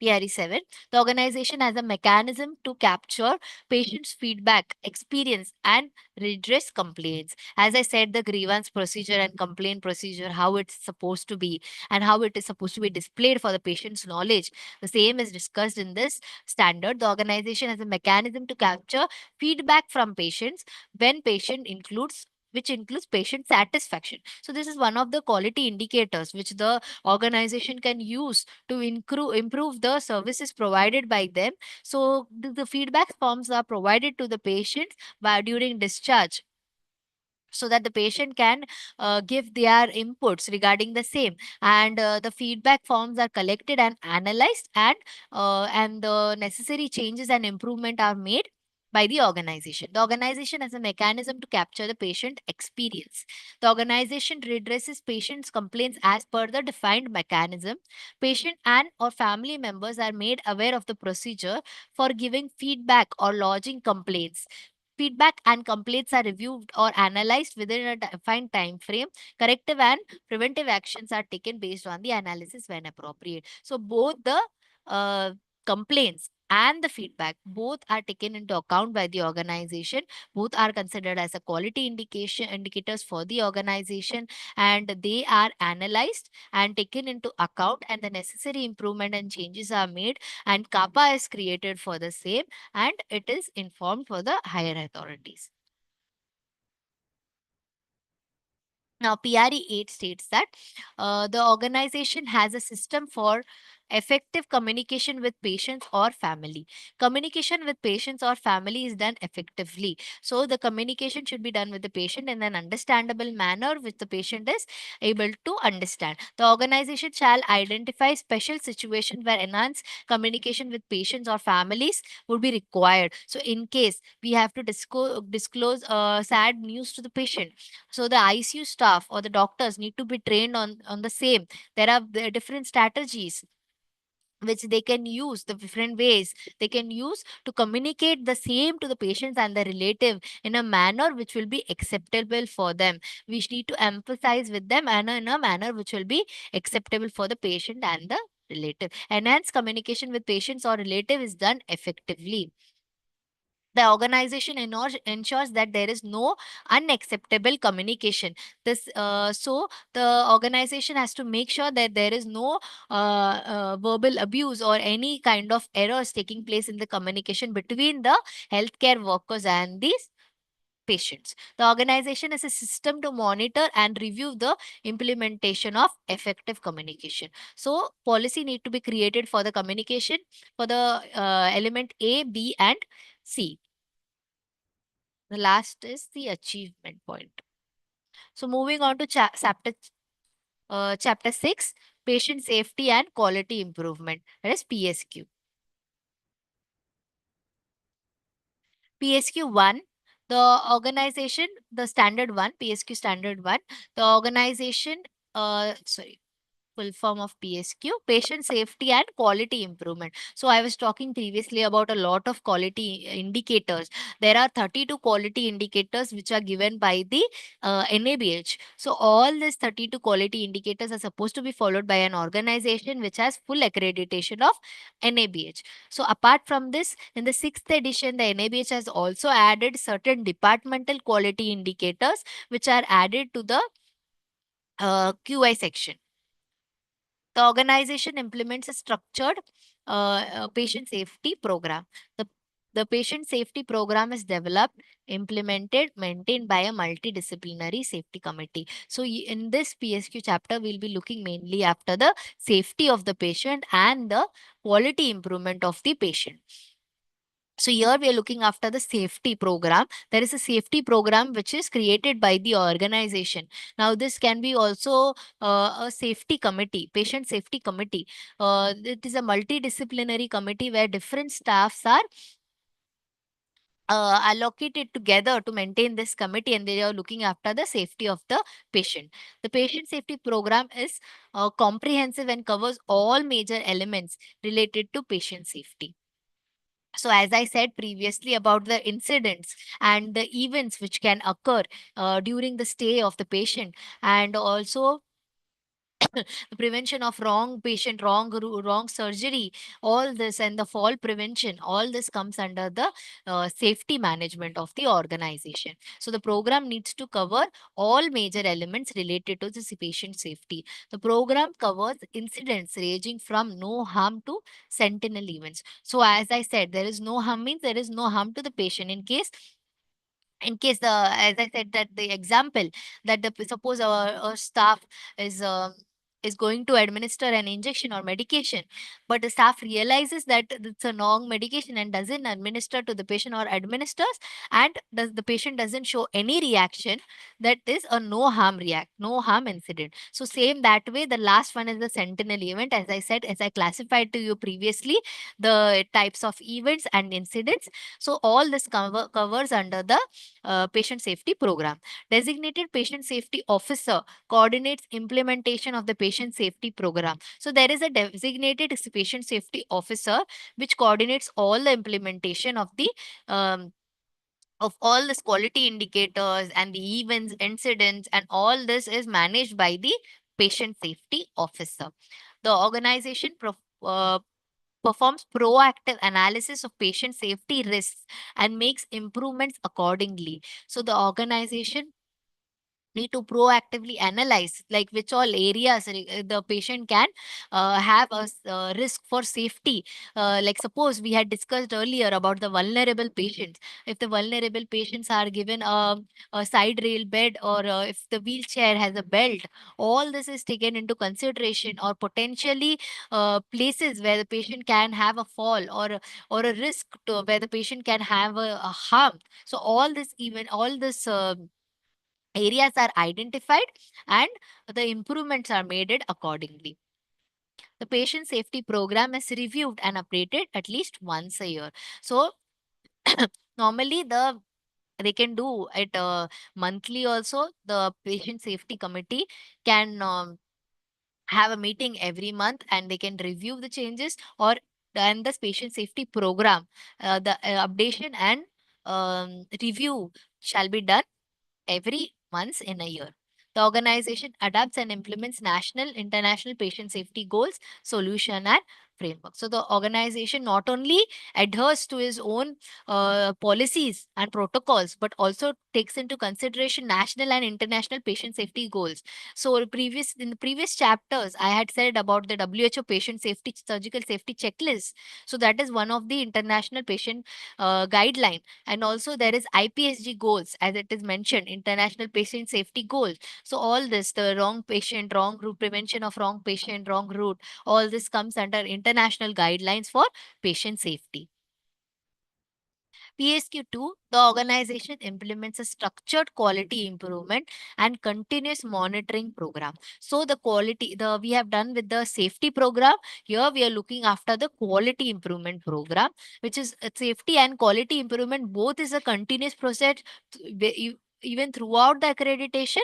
PRE7, the organization has a mechanism to capture patients' feedback, experience, and redress complaints. As I said, the grievance procedure and complaint procedure, how it's supposed to be and how it is supposed to be displayed for the patient's knowledge. The same is discussed in this standard. The organization has a mechanism to capture feedback from patients when patient includes which includes patient satisfaction. So this is one of the quality indicators which the organization can use to improve the services provided by them. So the feedback forms are provided to the patients during discharge, so that the patient can give their inputs regarding the same, and the feedback forms are collected and analyzed, and the necessary changes and improvement are made by the organization. The organization has a mechanism to capture the patient experience. The organization redresses patients' complaints as per the defined mechanism. Patient and or family members are made aware of the procedure for giving feedback or lodging complaints. Feedback and complaints are reviewed or analyzed within a defined time frame. Corrective and preventive actions are taken based on the analysis when appropriate. So both the uh, complaints and the feedback both are taken into account by the organization. Both are considered as a quality indication indicators for the organization, and they are analyzed and taken into account, and the necessary improvement and changes are made, and kappa is created for the same, and it is informed for the higher authorities. Now, PRE 8 states that the organization has a system for effective communication with patients or family. Communication with patients or family is done effectively. So, the communication should be done with the patient in an understandable manner which the patient is able to understand. The organization shall identify special situations where enhanced communication with patients or families would be required. So, in case we have to disclose sad news to the patient, so the ICU staff or the doctors need to be trained on the same. There are different strategies which they can use, the different ways they can use to communicate the same to the patients and the relative in a manner which will be acceptable for them. We need to emphasize with them and in a manner which will be acceptable for the patient and the relative. Enhanced communication with patients or relative is done effectively. The organization ensures that there is no unacceptable communication. So the organization has to make sure that there is no verbal abuse or any kind of errors taking place in the communication between the healthcare workers and these patients. The organization is a system to monitor and review the implementation of effective communication. So policy need to be created for the communication for the element A, B, and C. The last is the achievement point. So moving on to chapter 6, patient safety and quality improvement, that is PSQ. PSQ 1, the organization, the standard 1, PSQ standard 1, the organization, sorry, full form of PSQ, patient safety and quality improvement. So I was talking previously about a lot of quality indicators. There are 32 quality indicators which are given by the NABH. So all these 32 quality indicators are supposed to be followed by an organization which has full accreditation of NABH. So apart from this, in the sixth edition, the NABH has also added certain departmental quality indicators which are added to the QI section. The organization implements a structured patient safety program. The patient safety program is developed, implemented, maintained by a multidisciplinary safety committee. So in this PSQ chapter, we'll be looking mainly after the safety of the patient and the quality improvement of the patient. So here we are looking after the safety program. There is a safety program which is created by the organization. Now this can be also a safety committee, patient safety committee. It is a multidisciplinary committee where different staffs are allocated together to maintain this committee, and they are looking after the safety of the patient. The patient safety program is comprehensive and covers all major elements related to patient safety. So as I said previously about the incidents and the events which can occur during the stay of the patient, and also the prevention of wrong patient, wrong surgery, all this, and the fall prevention, all this comes under the safety management of the organization. So the program needs to cover all major elements related to this patient safety. The program covers incidents ranging from no harm to sentinel events. So as I said, there is no harm means there is no harm to the patient. In case the, as I said, that the example that the, suppose our staff is is going to administer an injection or medication, but the staff realizes that it's a wrong medication and doesn't administer to the patient, or administers and does the patient doesn't show any reaction, that is a no harm incident. So same that way, the last one is the sentinel event. As I said, as I classified to you previously, the types of events and incidents. So all this covers under the patient safety program. Designated patient safety officer coordinates implementation of the patient safety program. So there is a designated patient safety officer which coordinates all the implementation um, of all this quality indicators and the events, incidents, and all this is managed by the patient safety officer. The organization performs proactive analysis of patient safety risks and makes improvements accordingly. So the organization need to proactively analyze like which all areas the patient can have a risk for safety. Like suppose we had discussed earlier about the vulnerable patients. If the vulnerable patients are given a side rail bed, or if the wheelchair has a belt, all this is taken into consideration, or potentially places where the patient can have a fall, or a risk to where the patient can have a harm. So all this areas are identified and the improvements are made it accordingly. The patient safety program is reviewed and updated at least once a year. So normally they can do it monthly also. The patient safety committee can have a meeting every month and they can review the changes, or and the patient safety program, the updation and review shall be done every once in a year. The organization adopts and implements national, international patient safety goals, solution, and framework. So the organization not only adheres to its own policies and protocols, but also takes into consideration national and international patient safety goals. So in the previous chapters, I had said about the WHO patient safety surgical safety checklist. So that is one of the international patient guideline, and also there is IPSG goals, as it is mentioned, International Patient Safety Goals. So all this, the wrong patient, wrong route, prevention of wrong patient, wrong route, all this comes under international guidelines for patient safety. PSQ2, the organization implements a structured quality improvement and continuous monitoring program. So the quality, the we have done with the safety program. Here we are looking after the quality improvement program, which is safety and quality improvement. Both is a continuous process. Even throughout the accreditation,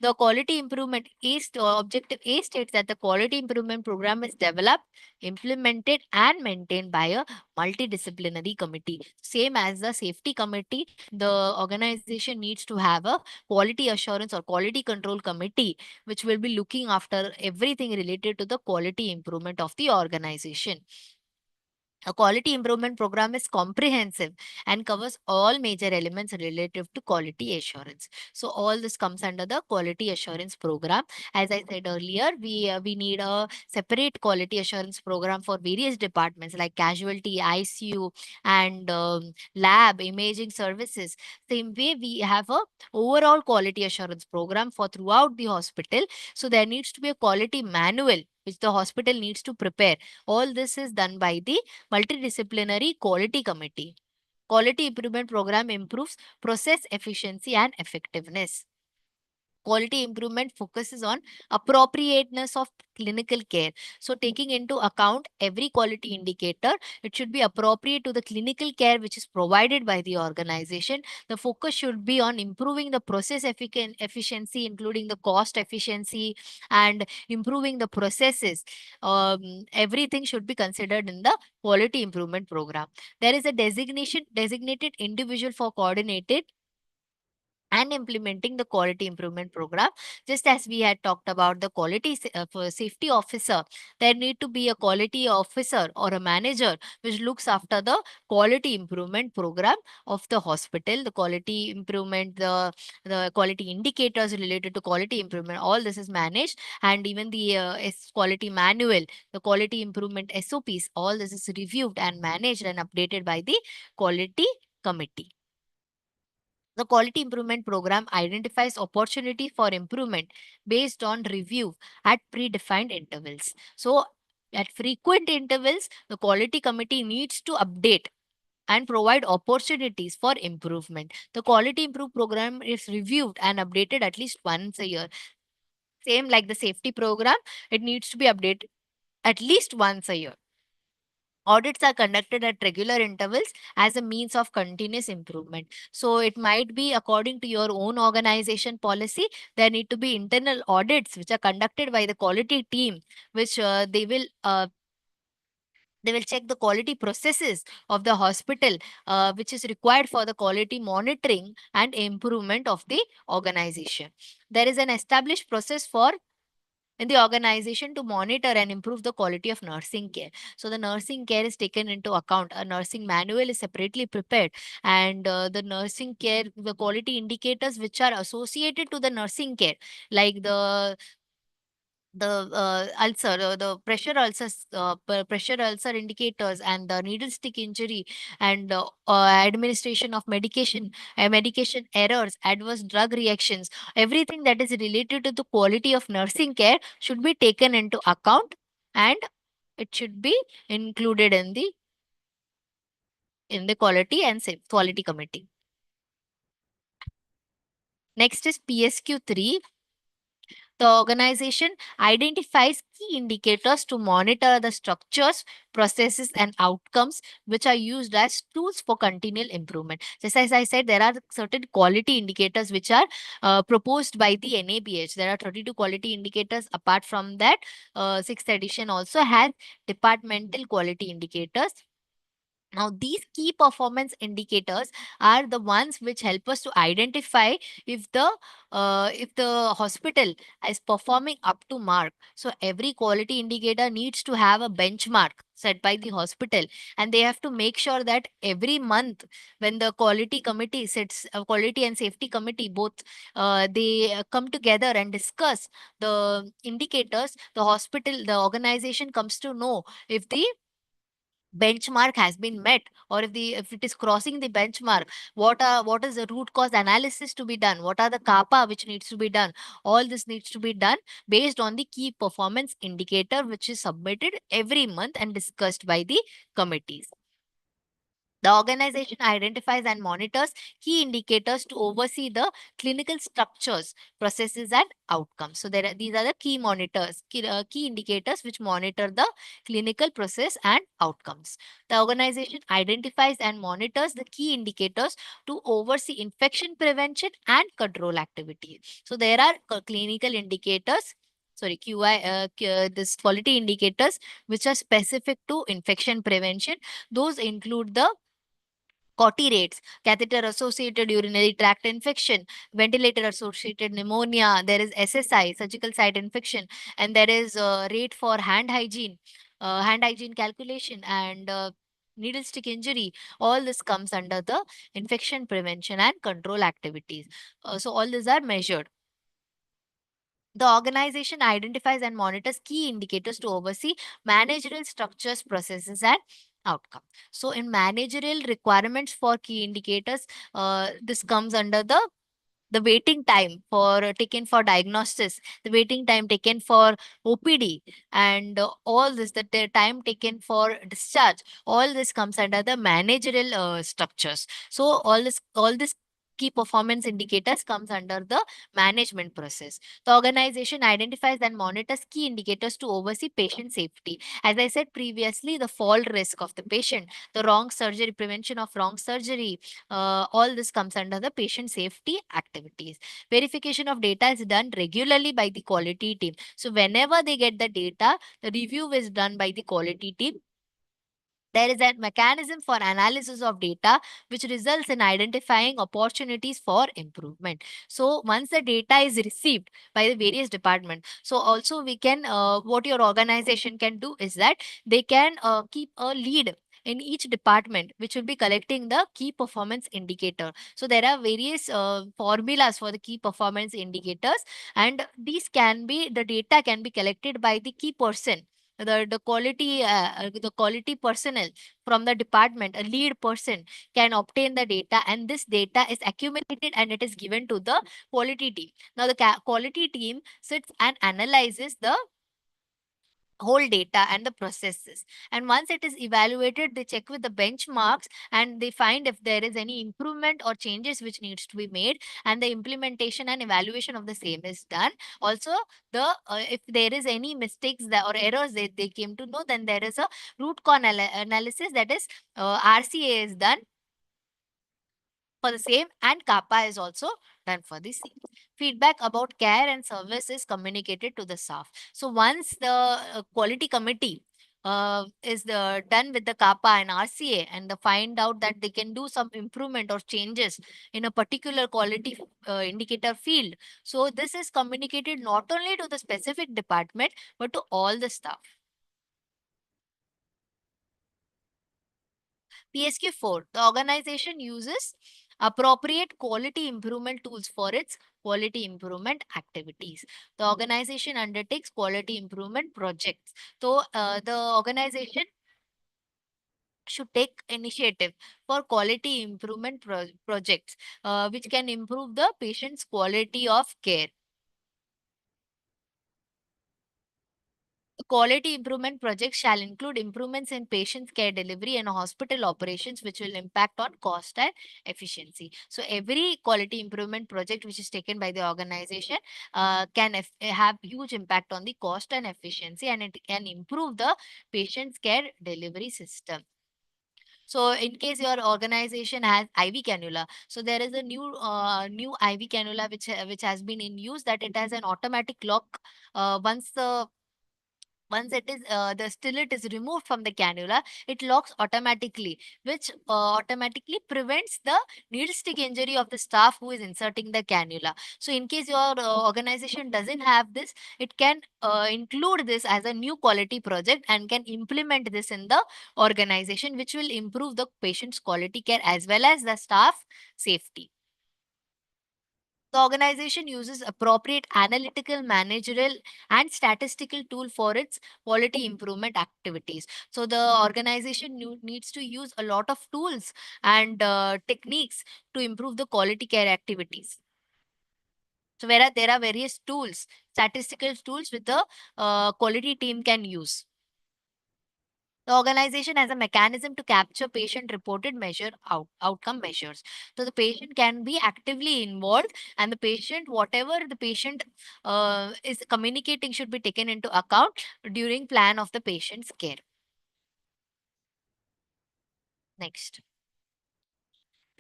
the quality improvement is objective A states that the quality improvement program is developed, implemented, and maintained by a multidisciplinary committee. Same as the safety committee, the organization needs to have a quality assurance or quality control committee, which will be looking after everything related to the quality improvement of the organization. A quality improvement program is comprehensive and covers all major elements relative to quality assurance. So all this comes under the quality assurance program. As I said earlier, we need a separate quality assurance program for various departments like casualty, ICU, and lab imaging services. Same way, we have a overall quality assurance program for throughout the hospital. So there needs to be a quality manual which the hospital needs to prepare. All this is done by the multidisciplinary quality committee. Quality improvement program improves process efficiency and effectiveness. Quality improvement focuses on appropriateness of clinical care. So taking into account every quality indicator, it should be appropriate to the clinical care which is provided by the organization. The focus should be on improving the process efficiency, including the cost efficiency and improving the processes. Everything should be considered in the quality improvement program. There is a designated individual for coordinated and implementing the quality improvement program. Just as we had talked about the for safety officer, there need to be a quality officer or a manager which looks after the quality improvement program of the hospital, the quality improvement, the quality indicators related to quality improvement, all this is managed. And even the quality manual, the quality improvement SOPs, all this is reviewed and managed and updated by the quality committee. The quality improvement program identifies opportunity for improvement based on review at predefined intervals. So, at frequent intervals, the quality committee needs to update and provide opportunities for improvement. The quality improve program is reviewed and updated at least once a year. Same like the safety program, it needs to be updated at least once a year. Audits are conducted at regular intervals as a means of continuous improvement. So it might be according to your own organization policy. There need to be internal audits which are conducted by the quality team, which they will check the quality processes of the hospital, which is required for the quality monitoring and improvement of the organization. There is an established process for in the organization to monitor and improve the quality of nursing care. So the nursing care is taken into account. A nursing manual is separately prepared, and the nursing care, the quality indicators which are associated to the nursing care, like the ulcer, the pressure ulcer indicators, and the needle stick injury, and administration of medication, medication errors, adverse drug reactions, everything that is related to the quality of nursing care should be taken into account, and it should be included in the quality and safe quality committee. Next is PSQ3. The organization identifies key indicators to monitor the structures, processes, and outcomes which are used as tools for continual improvement. Just as I said, there are certain quality indicators which are proposed by the NABH. There are 32 quality indicators. Apart from that, sixth edition also has departmental quality indicators. Now, these key performance indicators are the ones which help us to identify if the hospital is performing up to mark. So every quality indicator needs to have a benchmark set by the hospital, and they have to make sure that every month when the quality committee sits, quality and safety committee both, they come together and discuss the indicators. The hospital, the organization comes to know if the benchmark has been met, or if it is crossing the benchmark, what is the root cause analysis to be done, what are the kappa which needs to be done. All this needs to be done based on the key performance indicator which is submitted every month and discussed by the committees. The organization identifies and monitors key indicators to oversee the clinical structures, processes, and outcomes. So these are the key monitors, key indicators which monitor the clinical process and outcomes. The organization identifies and monitors the key indicators to oversee infection prevention and control activities. So there are clinical indicators, sorry, this quality indicators which are specific to infection prevention. Those include the COTI rates, catheter associated urinary tract infection, ventilator associated pneumonia, there is SSI, surgical site infection, and there is rate for hand hygiene calculation, and needle stick injury. All this comes under the infection prevention and control activities. So all these are measured. The organization identifies and monitors key indicators to oversee managerial structures, processes, and outcome. So, in managerial requirements for key indicators, this comes under the waiting time for taken for diagnosis, the waiting time taken for OPD, and all this, the time taken for discharge. All this comes under the managerial structures. So, all this key performance indicators comes under the management process. The organization identifies and monitors key indicators to oversee patient safety. As I said previously, the fall risk of the patient, the wrong surgery, prevention of wrong surgery, all this comes under the patient safety activities. Verification of data is done regularly by the quality team. So whenever they get the data, the review is done by the quality team, There is a mechanism for analysis of data which results in identifying opportunities for improvement. So once the data is received by the various departments, so also we can, what your organization can do is that they can keep a lead in each department which will be collecting the key performance indicator. So there are various formulas for the key performance indicators, and the data can be collected by the key person, the quality personnel from the department. A lead person can obtain the data, and this data is accumulated and it is given to the quality team. Now the quality team sits and analyzes the whole data and the processes, and once it is evaluated, they check with the benchmarks and they find if there is any improvement or changes which needs to be made, and the implementation and evaluation of the same is done. Also, the if there is any mistakes that, or errors they came to know, then there is a root cause analysis, that is RCA is done for the same, and kappa is also done for the same. Feedback about care and service is communicated to the staff. So once the quality committee is done with the kappa and RCA, and they find out that they can do some improvement or changes in a particular quality indicator field, so this is communicated not only to the specific department but to all the staff. PSQ4, the organization uses appropriate quality improvement tools for its quality improvement activities. The organization undertakes quality improvement projects. So, the organization should take initiative for quality improvement projects which can improve the patient's quality of care. The quality improvement project shall include improvements in patient's care delivery and hospital operations, which will impact on cost and efficiency. So every quality improvement project which is taken by the organization can have huge impact on the cost and efficiency, and it can improve the patient's care delivery system. So in case your organization has IV cannula, so there is a new IV cannula which has been in use, that it has an automatic lock. Once it is the stillet is removed from the cannula, it locks automatically, which automatically prevents the needle stick injury of the staff who is inserting the cannula. So in case your organization doesn't have this, it can include this as a new quality project and can implement this in the organization, which will improve the patient's quality care as well as the staff safety. The organization uses appropriate analytical, managerial, and statistical tool for its quality improvement activities. So the organization needs to use a lot of tools and techniques to improve the quality care activities. So where there are various tools, statistical tools, with the quality team can use. The organization has a mechanism to capture patient-reported outcome measures. So the patient can be actively involved, and the patient, whatever the patient is communicating, should be taken into account during plan of the patient's care. Next.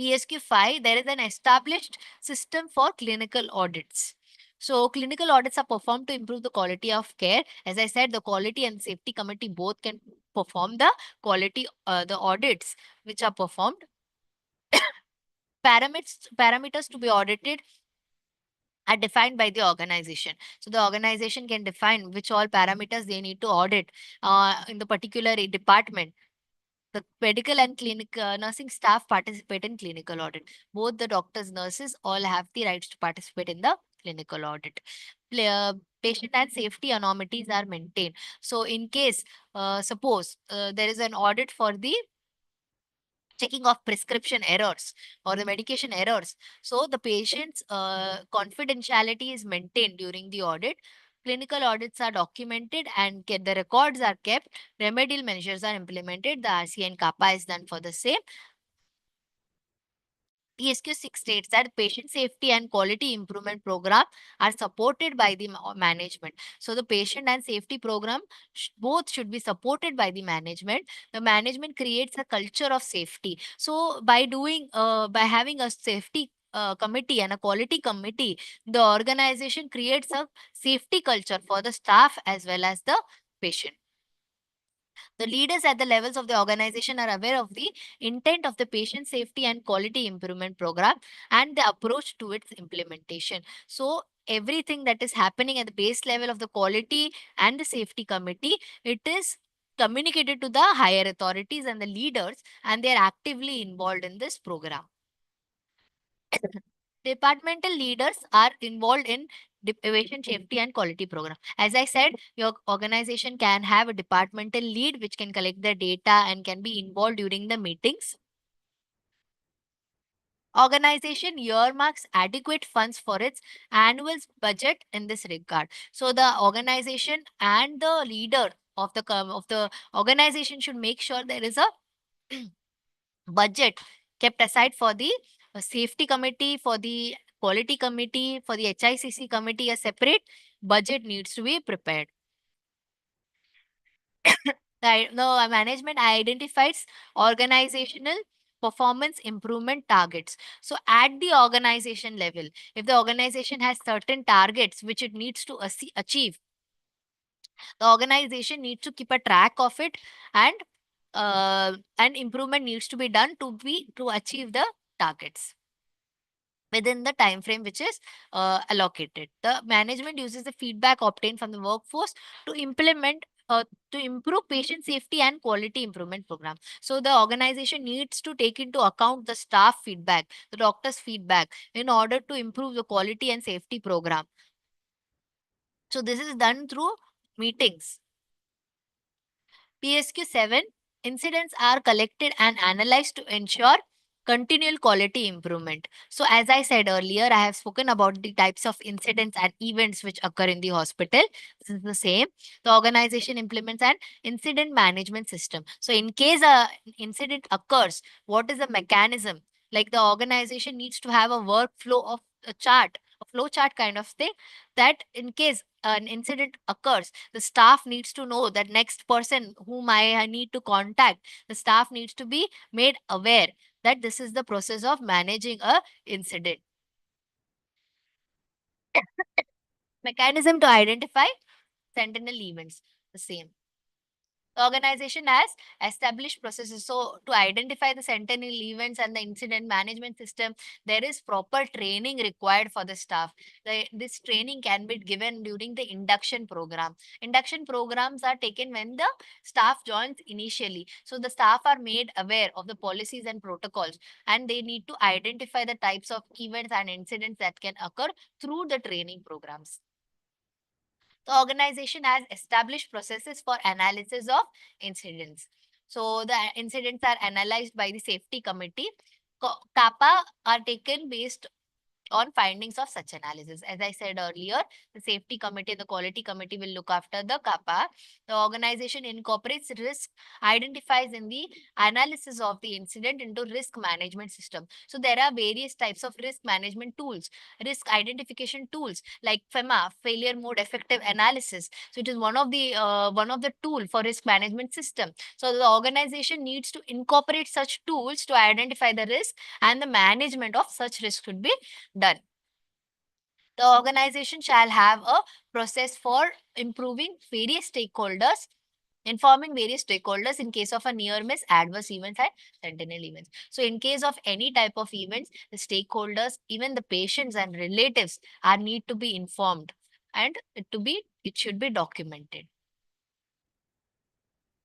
PSQ5, there is an established system for clinical audits. So clinical audits are performed to improve the quality of care. As I said, the quality and safety committee both can perform the the audits which are performed. Parameters to be audited are defined by the organization. So the organization can define which all parameters they need to audit in the particular department. The medical and clinic nursing staff participate in clinical audit. Both the doctors, nurses, all have the rights to participate in the clinical audit. Patient and safety anonymity are maintained. So in case, suppose there is an audit for the checking of prescription errors or the medication errors. So the patient's confidentiality is maintained during the audit. Clinical audits are documented and the records are kept. Remedial measures are implemented. The RC and kappa is done for the same. PSQ6 states that patient safety and quality improvement program are supported by the management. So the patient and safety program both should be supported by the management. The management creates a culture of safety. So by having a safety committee and a quality committee, the organization creates a safety culture for the staff as well as the patient. The leaders at the levels of the organization are aware of the intent of the patient safety and quality improvement program and the approach to its implementation. So everything that is happening at the base level of the quality and the safety committee, it is communicated to the higher authorities and the leaders, and they are actively involved in this program. Departmental leaders are involved in patient safety and quality program. As I said, your organization can have a departmental lead which can collect the data and can be involved during the meetings. Organization earmarks adequate funds for its annual budget in this regard. So the organization and the leader of the organization should make sure there is a budget kept aside for the safety committee, for the quality committee, for the HICC committee. A separate budget needs to be prepared. The management identifies organizational performance improvement targets. So at the organization level, if the organization has certain targets which it needs to achieve, the organization needs to keep a track of it, and improvement needs to be done to achieve the targets within the time frame which is allocated. The management uses the feedback obtained from the workforce to implement to improve patient safety and quality improvement program. So the organization needs to take into account the staff feedback, the doctor's feedback in order to improve the quality and safety program. So this is done through meetings. PSQ 7 incidents are collected and analyzed to ensure continual quality improvement. So, as I said earlier, I have spoken about the types of incidents and events which occur in the hospital. This is the same. The organization implements an incident management system. So, in case a incident occurs, what is the mechanism? Like the organization needs to have a workflow of a chart, a flow chart kind of thing, that in case an incident occurs, the staff needs to know that next person whom I need to contact, the staff needs to be made aware that this is the process of managing a incident. Mechanism to identify sentinel events, the same. The organization has established processes. So to identify the sentinel events and the incident management system, there is proper training required for the staff. This training can be given during the induction program. Induction programs are taken when the staff joins initially. So the staff are made aware of the policies and protocols, and they need to identify the types of events and incidents that can occur through the training programs. The organization has established processes for analysis of incidents. So the incidents are analyzed by the safety committee. Kappa are taken based on findings of such analysis. As I said earlier, the safety committee, the quality committee will look after the CAPA. The organization incorporates risk, identifies in the analysis of the incident into risk management system. So there are various types of risk management tools, risk identification tools like FEMA, failure mode effective analysis. So it is one of the tool for risk management system. So the organization needs to incorporate such tools to identify the risk, and the management of such risk should be done. The organization shall have a process for improving various stakeholders, informing various stakeholders in case of a near miss, adverse events, and sentinel events. So in case of any type of events, the stakeholders, even the patients and relatives, are need to be informed, and it should be documented.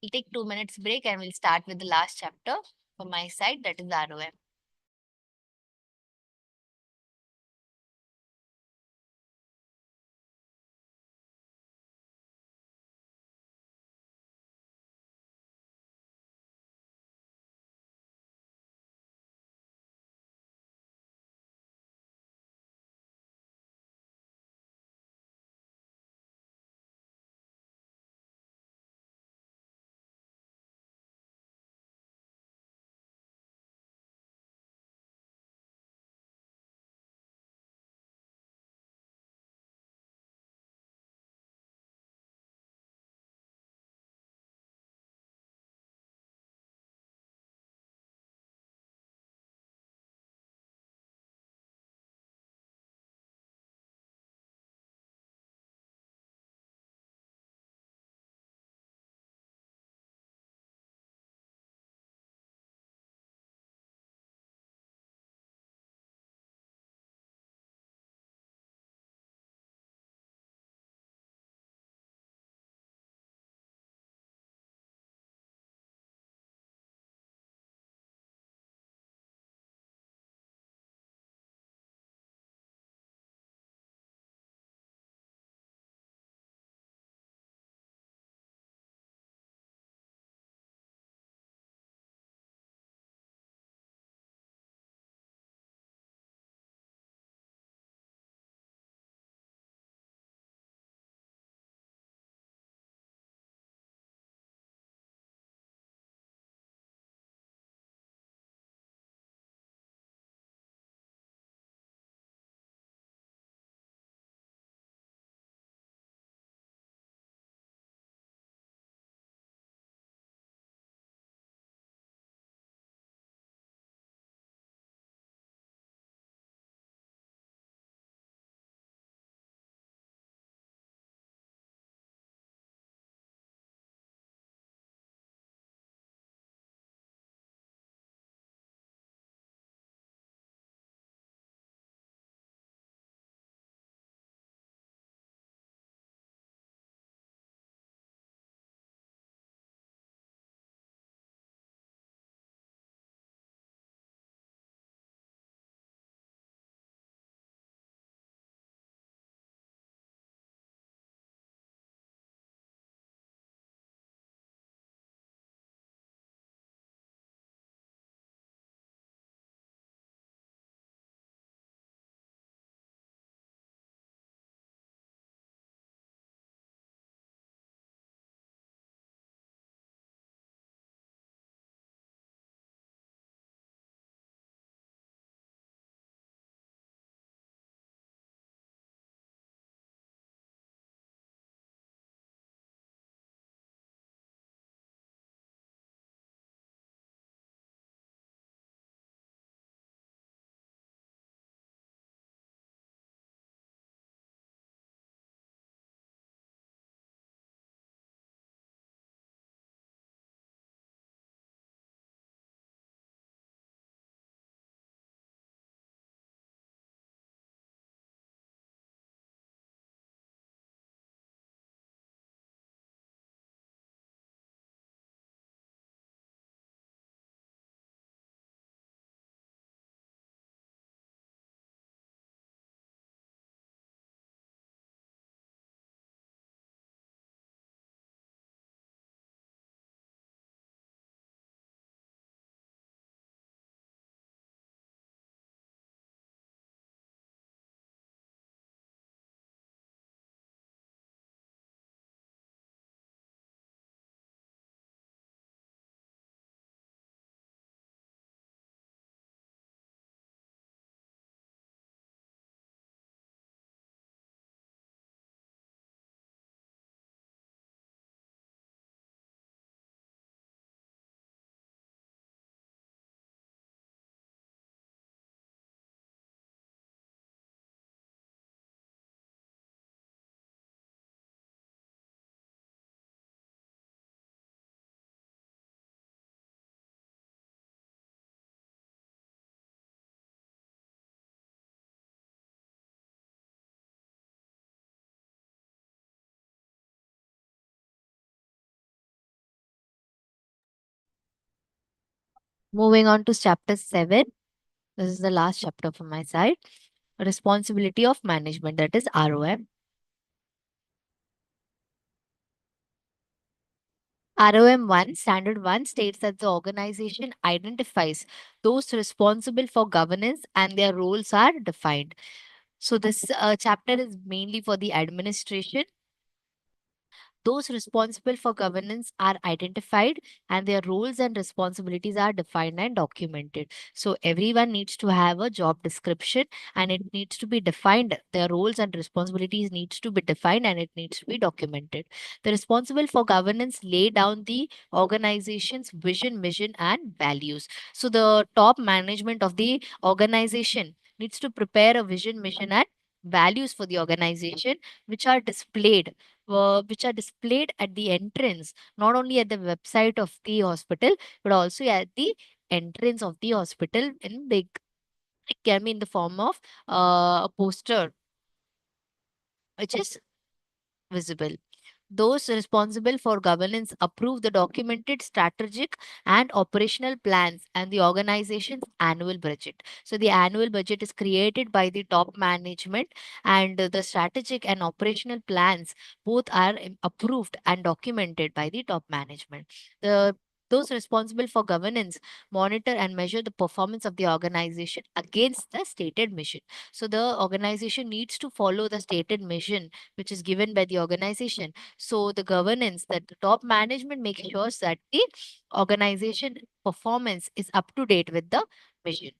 We'll take 2 minutes break and we'll start with the last chapter from my side, that is ROM. Moving on to chapter 7. This is the last chapter from my side. Responsibility of management, that is ROM. ROM 1, Standard 1 states that the organization identifies those responsible for governance and their roles are defined. So, this chapter is mainly for the administration. Those responsible for governance are identified and their roles and responsibilities are defined and documented. So, everyone needs to have a job description and it needs to be defined. Their roles and responsibilities needs to be defined and it needs to be documented. The responsible for governance lay down the organization's vision, mission, and values. So, the top management of the organization needs to prepare a vision, mission, and values for the organization which are displayed at the entrance, not only at the website of the hospital, but also at the entrance of the hospital. It can be in the form of a poster, which is visible. Those responsible for governance approve the documented strategic and operational plans and the organization's annual budget. So, the annual budget is created by the top management, and the strategic and operational plans both are approved and documented by the top management. The those responsible for governance monitor and measure the performance of the organization against the stated mission. So, the organization needs to follow the stated mission which is given by the organization. So the governance, that the top management makes sure that the organization performance is up to date with the mission.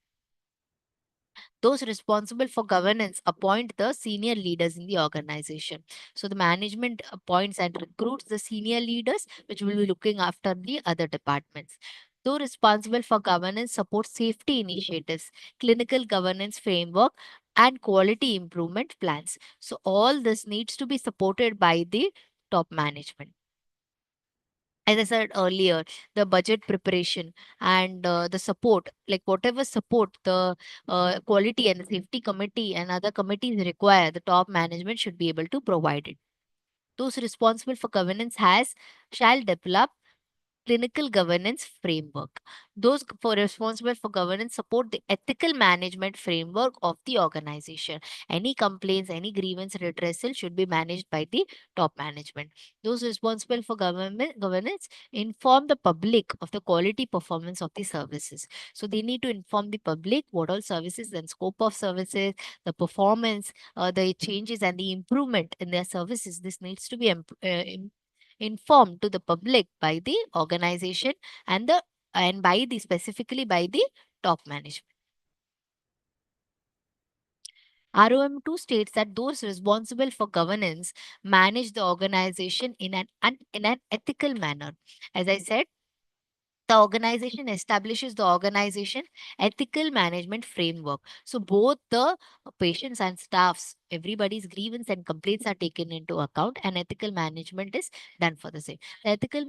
Those responsible for governance appoint the senior leaders in the organization. So the management appoints and recruits the senior leaders, which will be looking after the other departments. Those responsible for governance support safety initiatives, clinical governance framework, and quality improvement plans. So all this needs to be supported by the top management. As I said earlier, the budget preparation and the support, like whatever support the quality and the safety committee and other committees require, the top management should be able to provide it. Those responsible for governance has shall develop clinical governance framework. Those for responsible for governance support the ethical management framework of the organization. Any complaints, any grievance redressal should be managed by the top management. Those responsible for governance inform the public of the quality performance of the services. So they need to inform the public what all services and scope of services, the performance, the changes and the improvement in their services. This needs to be informed to the public by the organization and by the specifically by the top management. ROM2 states that those responsible for governance manage the organization in an ethical manner. As I said, the organization establishes the organization ethical management framework. So both the patients and staffs, everybody's grievance and complaints are taken into account, and ethical management is done for the same. The ethical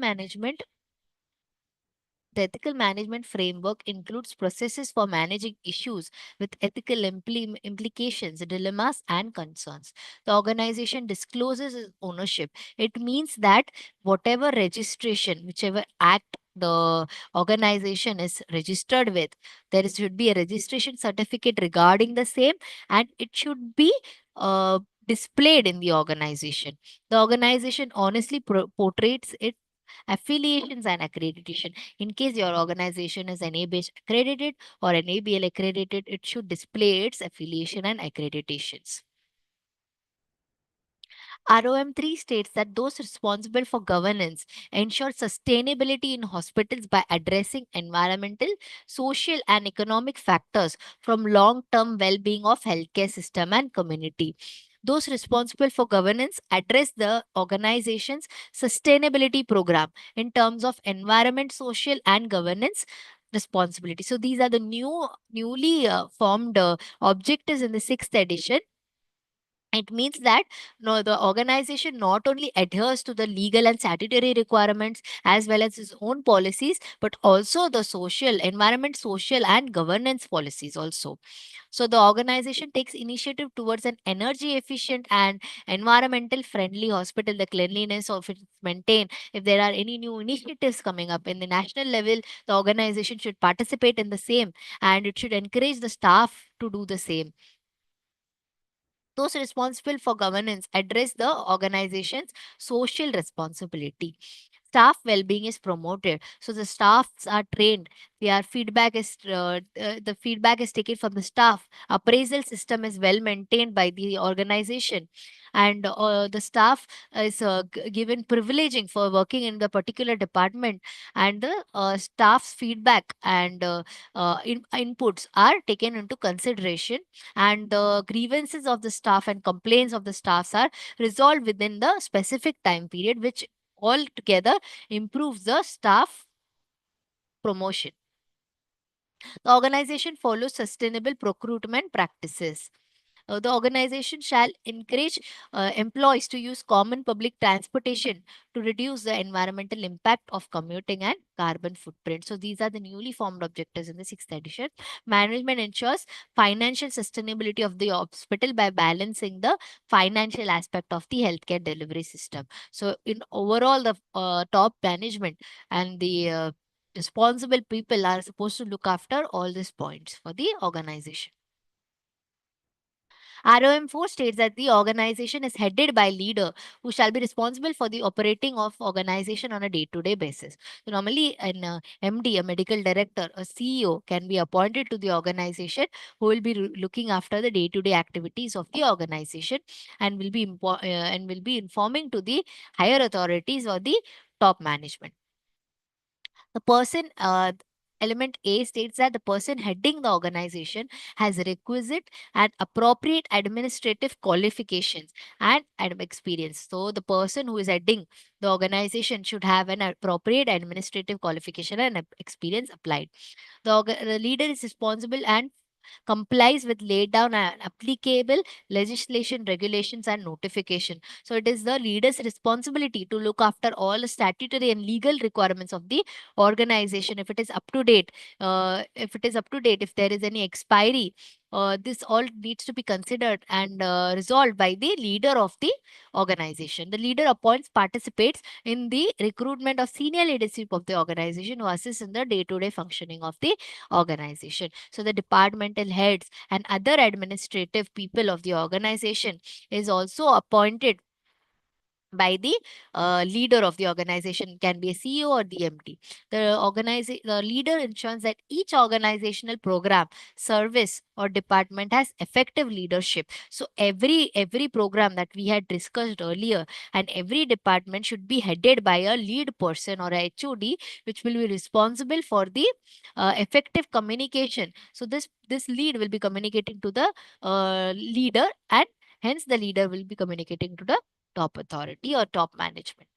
management framework includes processes for managing issues with ethical implications, dilemmas, and concerns. The organization discloses its ownership. It means that whatever registration, whichever act the organization is registered with, should be a registration certificate regarding the same, and it should be displayed in the organization. The organization honestly portrays its affiliations and accreditation. In case your organization is NABH accredited or NABL accredited, it should display its affiliation and accreditations. ROM3 states that those responsible for governance ensure sustainability in hospitals by addressing environmental, social, and economic factors from long-term well-being of healthcare system and community. Those responsible for governance address the organization's sustainability program in terms of environment, social, and governance responsibility. So these are the newly formed objectives in the sixth edition. It means that no, the organization not only adheres to the legal and statutory requirements as well as its own policies, but also the social, environment, social, and governance policies also. So the organization takes initiative towards an energy efficient and environmental friendly hospital. The cleanliness of it is maintained. If there are any new initiatives coming up in the national level, the organization should participate in the same, and it should encourage the staff to do the same. Those responsible for governance address the organization's social responsibility. Staff well-being is promoted, so the staffs are trained. Their feedback is the feedback is taken from the staff. Appraisal system is well maintained by the organization, and the staff is given privileging for working in the particular department, and the staff's feedback and inputs are taken into consideration, and the grievances of the staff and complaints of the staffs are resolved within the specific time period, which altogether improves the staff promotion. The organization follows sustainable procurement practices. The organization shall encourage employees to use common public transportation to reduce the environmental impact of commuting and carbon footprint. So these are the newly formed objectives in the sixth edition. Management ensures financial sustainability of the hospital by balancing the financial aspect of the healthcare delivery system. So in overall, the top management and the responsible people are supposed to look after all these points for the organization. ROM4 states that the organization is headed by a leader who shall be responsible for the operating of organization on a day-to-day basis. So normally an MD, a medical director, a CEO can be appointed to the organization who will be looking after the day-to-day activities of the organization, and will be informing to the higher authorities or the top management. The person, element A states that the person heading the organization has requisite and appropriate administrative qualifications and experience. So the person who is heading the organization should have an appropriate administrative qualification and experience applied. The leader is responsible and complies with laid down and applicable legislation, regulations, and notification. So it is the leader's responsibility to look after all the statutory and legal requirements of the organization. If it is up to date, if there is any expiry, this all needs to be considered and resolved by the leader of the organization. The leader appoints, participates in the recruitment of senior leadership of the organization who assists in the day-to-day functioning of the organization. So the departmental heads and other administrative people of the organization is also appointed by the leader of the organization, can be a CEO or the MD. The leader ensures that each organizational program, service, or department has effective leadership. So every program that we had discussed earlier, and every department should be headed by a lead person or a HOD, which will be responsible for the effective communication. So this lead will be communicating to the leader, and hence the leader will be communicating to the top authority or top management.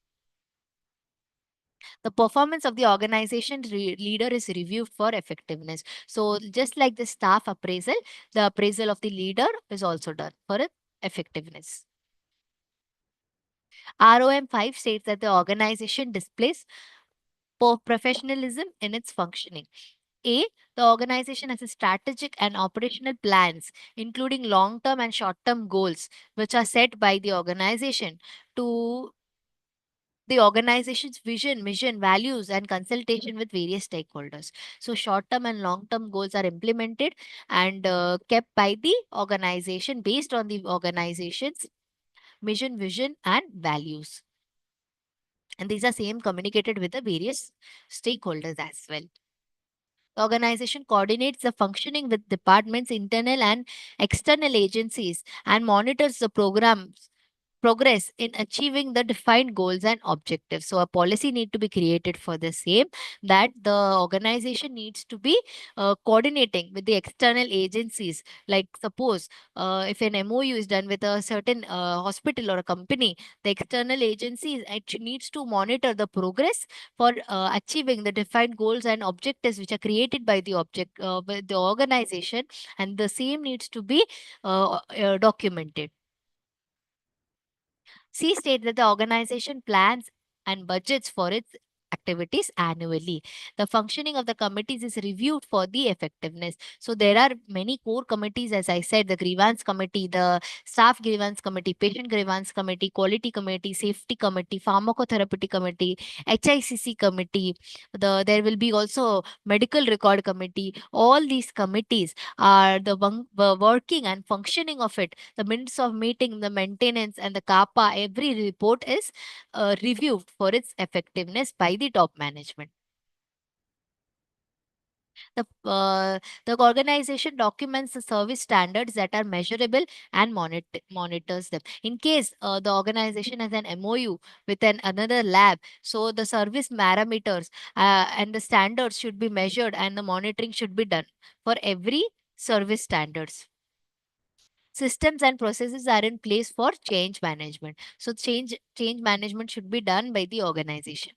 The performance of the organization leader is reviewed for effectiveness. So just like the staff appraisal, the appraisal of the leader is also done for effectiveness. ROM5 states that the organization displays professionalism in its functioning. A, the organization has a strategic and operational plans, including long-term and short-term goals, which are set by the organization to the organization's vision, mission, values, and consultation with various stakeholders. So, short term and long term goals are implemented and kept by the organization based on the organization's mission, vision, and values. And these are same communicated with the various stakeholders as well. The organization coordinates the functioning with departments, internal and external agencies, and monitors the progress in achieving the defined goals and objectives. So a policy need to be created for the same, that the organization needs to be coordinating with the external agencies. Like suppose if an MOU is done with a certain hospital or a company, the external agencies needs to monitor the progress for achieving the defined goals and objectives which are created by the organization, and the same needs to be documented. C states that the organization plans and budgets for its activities annually. The functioning of the committees is reviewed for the effectiveness. So there are many core committees, as I said, the grievance committee, the staff grievance committee, patient grievance committee, quality committee, safety committee, pharmacotherapeutic committee, HICC committee. There will be also medical record committee. All these committees are the working and functioning of it, the minutes of meeting, the maintenance, and the kappa. Every report is reviewed for its effectiveness by the top management. The organization documents the service standards that are measurable and monitors them. In case the organization has an MOU with another lab, so the service parameters and the standards should be measured and the monitoring should be done for every service standards. Systems and processes are in place for change management. So change management should be done by the organization.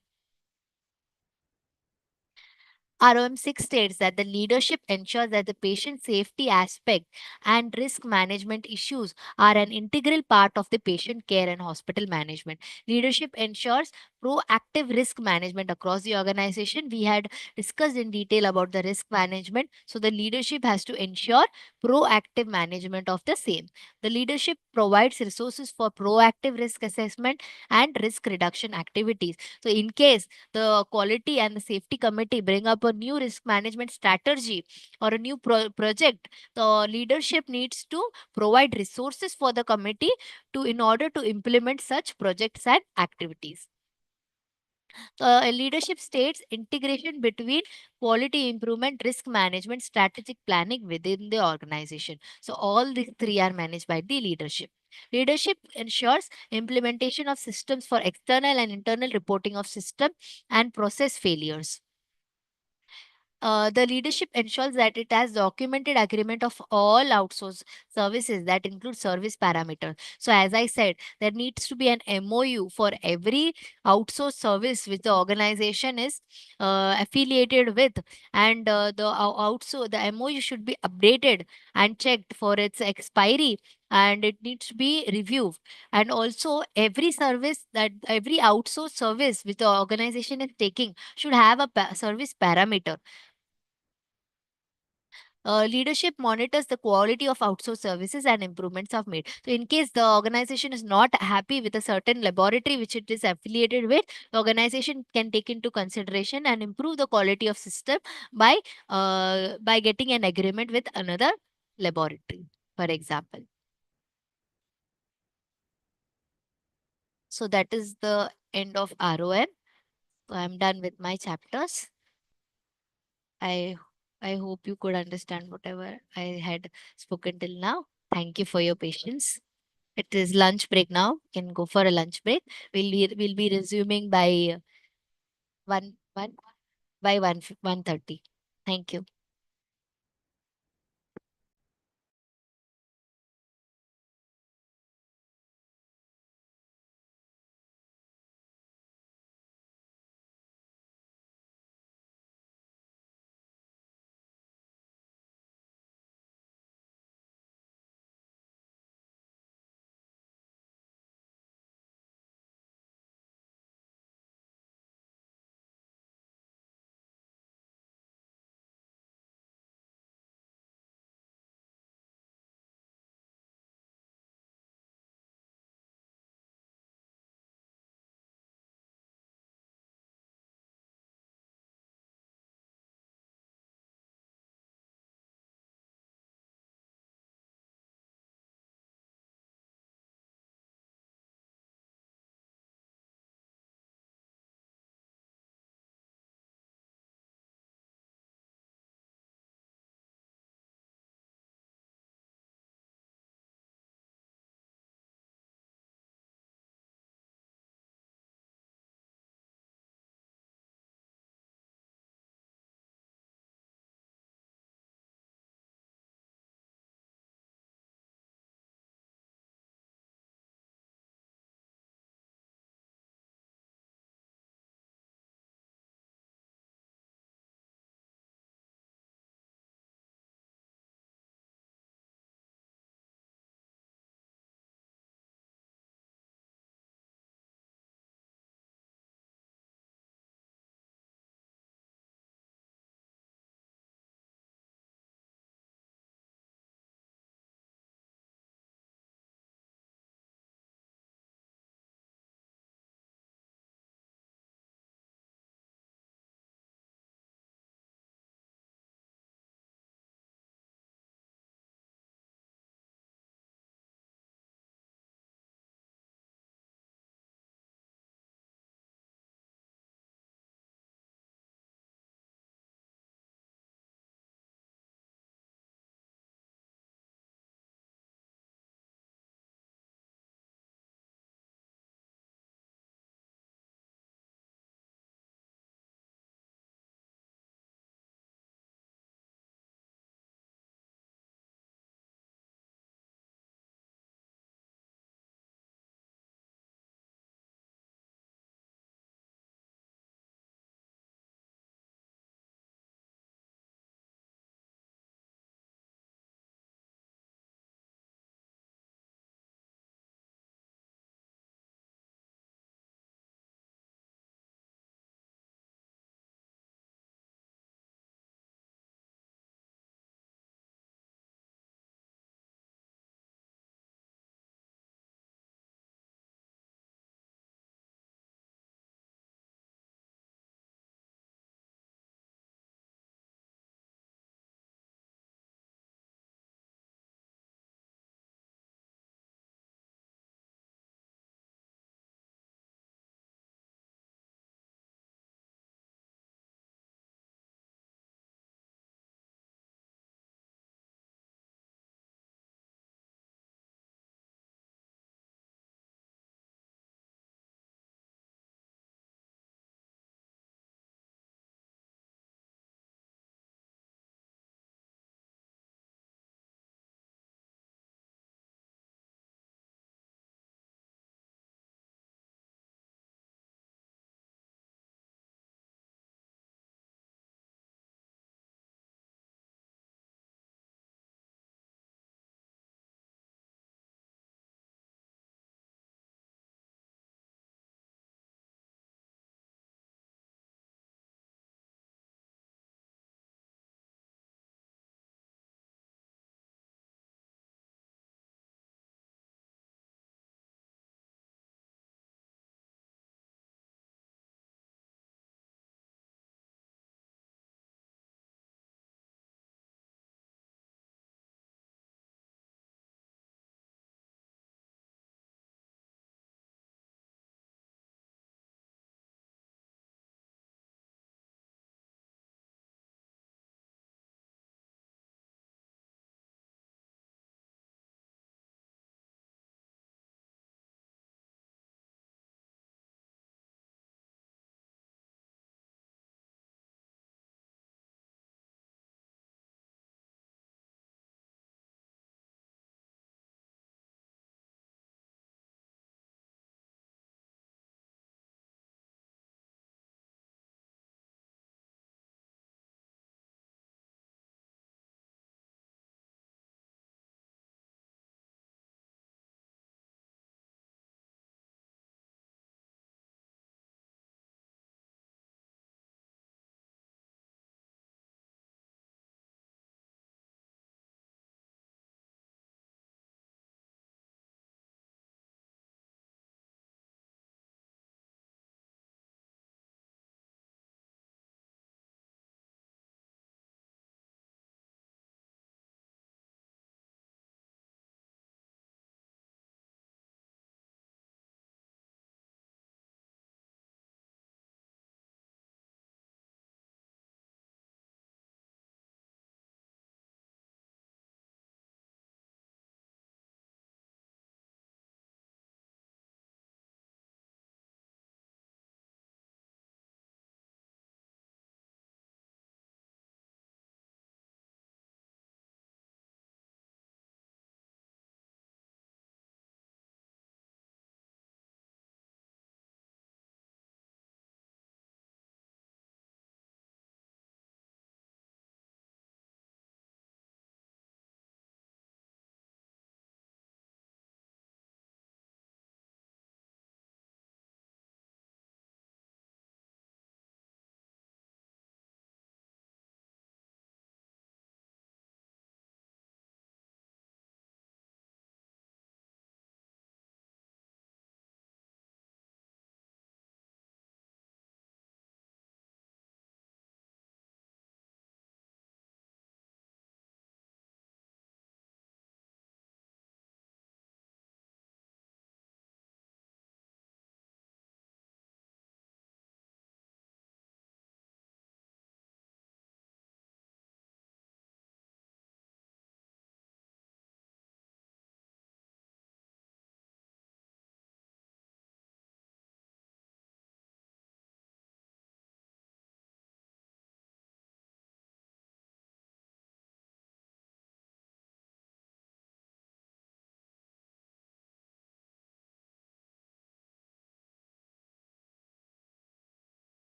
ROM 6 states that the leadership ensures that the patient safety aspect and risk management issues are an integral part of the patient care and hospital management. Leadership ensures proactive risk management across the organization. We had discussed in detail about the risk management. So the leadership has to ensure proactive management of the same. The leadership provides resources for proactive risk assessment and risk reduction activities. So in case the quality and the safety committee bring up a new risk management strategy or a new project, the leadership needs to provide resources for the committee to in order to implement such projects and activities. Leadership states integration between quality improvement, risk management, strategic planning within the organization. So all these three are managed by the leadership. Leadership ensures implementation of systems for external and internal reporting of system and process failures. The leadership ensures that it has documented agreement of all outsourced services that include service parameters. So, as I said, there needs to be an MOU for every outsourced service which the organization is affiliated with, and the MOU should be updated and checked for its expiry. And it needs to be reviewed. And also, every outsourced service which the organization is taking should have a service parameter. Leadership monitors the quality of outsourced services and improvements are made. So, in case the organization is not happy with a certain laboratory which it is affiliated with, the organization can take into consideration and improve the quality of system by getting an agreement with another laboratory, for example. So that is the end of ROM. So I'm done with my chapters. I I hope you could understand whatever I had spoken till now. Thank you for your patience. It is lunch break now. Can go for a lunch break. We'll be resuming by one by 1:30. Thank you.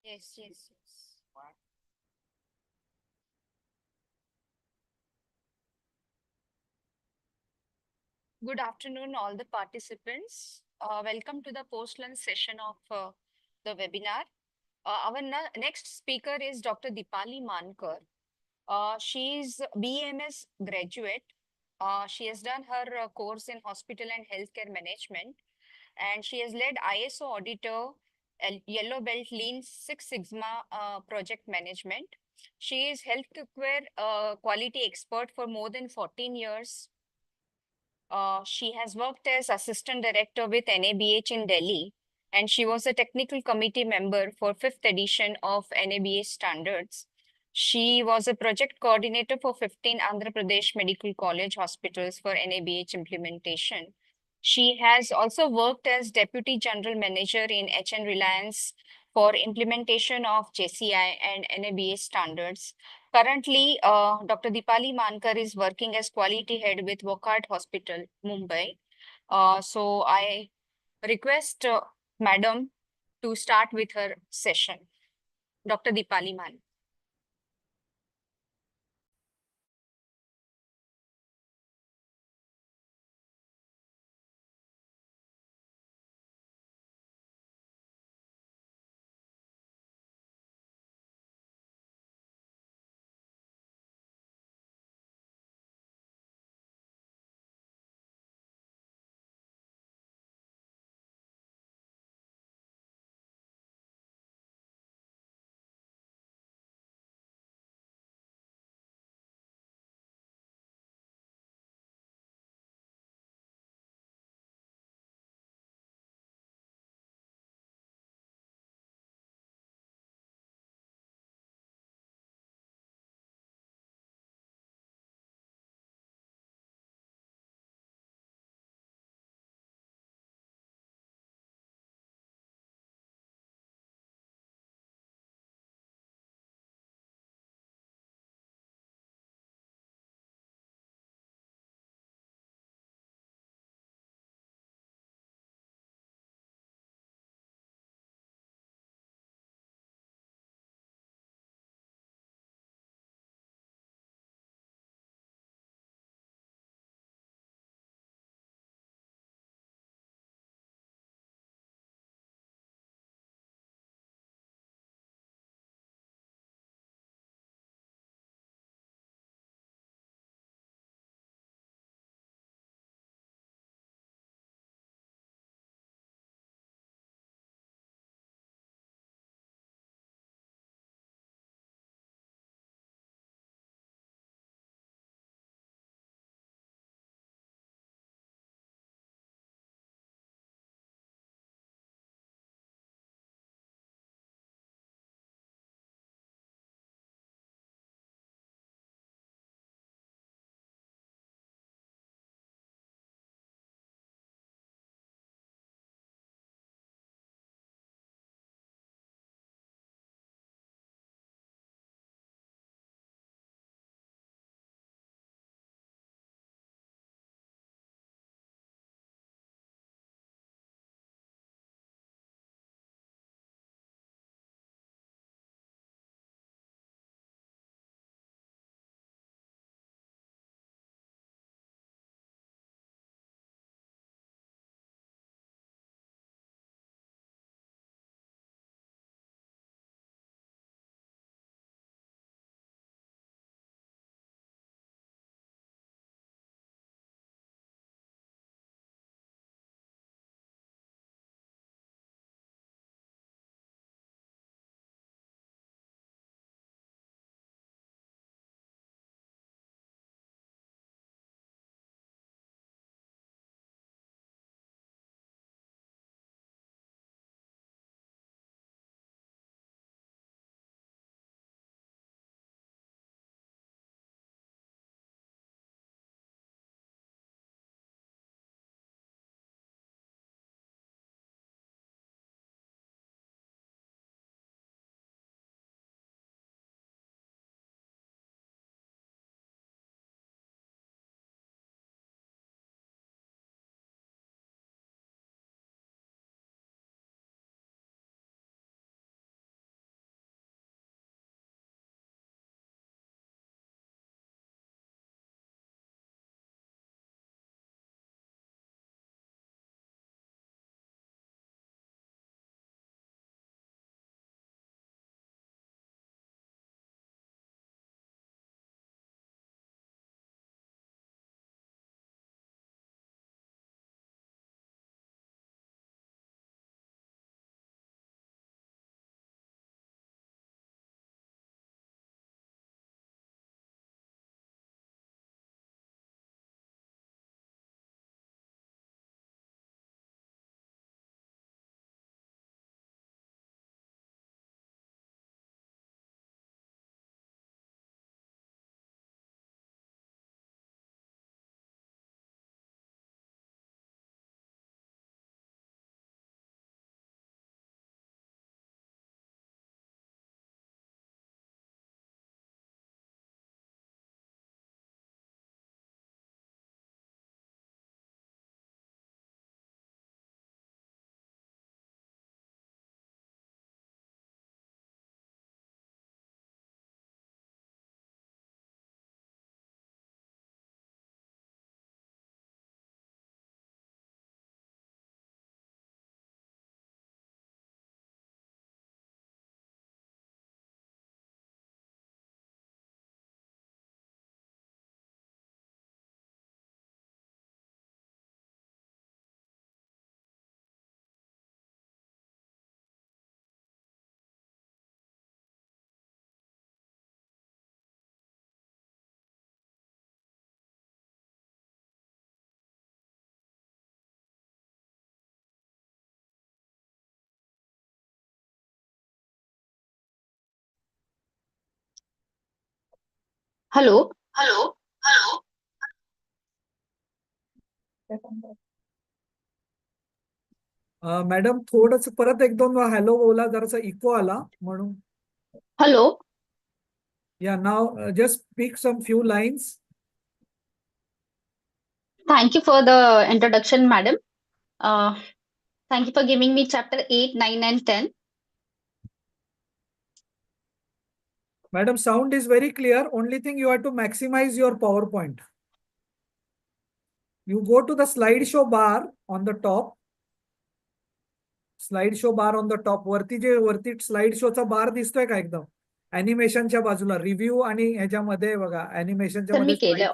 Yes, yes, yes. Good afternoon, all the participants. Welcome to the post-lunch session of the webinar. Our next speaker is Dr. Dipali Mankar. She is BMS graduate. She has done her course in hospital and healthcare management, and she has led ISO auditor, Yellow Belt Lean Six Sigma project management. She is healthcare quality expert for more than 14 years. She has worked as assistant director with NABH in Delhi, and she was a technical committee member for fifth edition of NABH standards. She was a project coordinator for 15 Andhra Pradesh Medical College hospitals for NABH implementation. She has also worked as deputy general manager in HN Reliance for implementation of JCI and NABH standards. Currently, Dr. Dipali Mankar is working as quality head with Wockhardt Hospital, Mumbai. So I request Madam to start with her session. Dr. Dipali Mankar. Hello. Madam थोडंसं परत एक दोन hello बोला, जरासा eco आला म्हणून. Hello. या नाव just speak some few lines. Thank you for the introduction, madam. Thank you for giving me chapter 8, 9, and 10. Madam, sound is very clear. Only thing you have to maximize your PowerPoint. You go to the slideshow bar on the top. Slideshow bar on the top. वरती slideshowचा बार दिसतोय का एकदम? Animationच्या बाजूला review आणि ह्याच्यामध्ये बघा animationच्या Sir, मी मध्ये केलं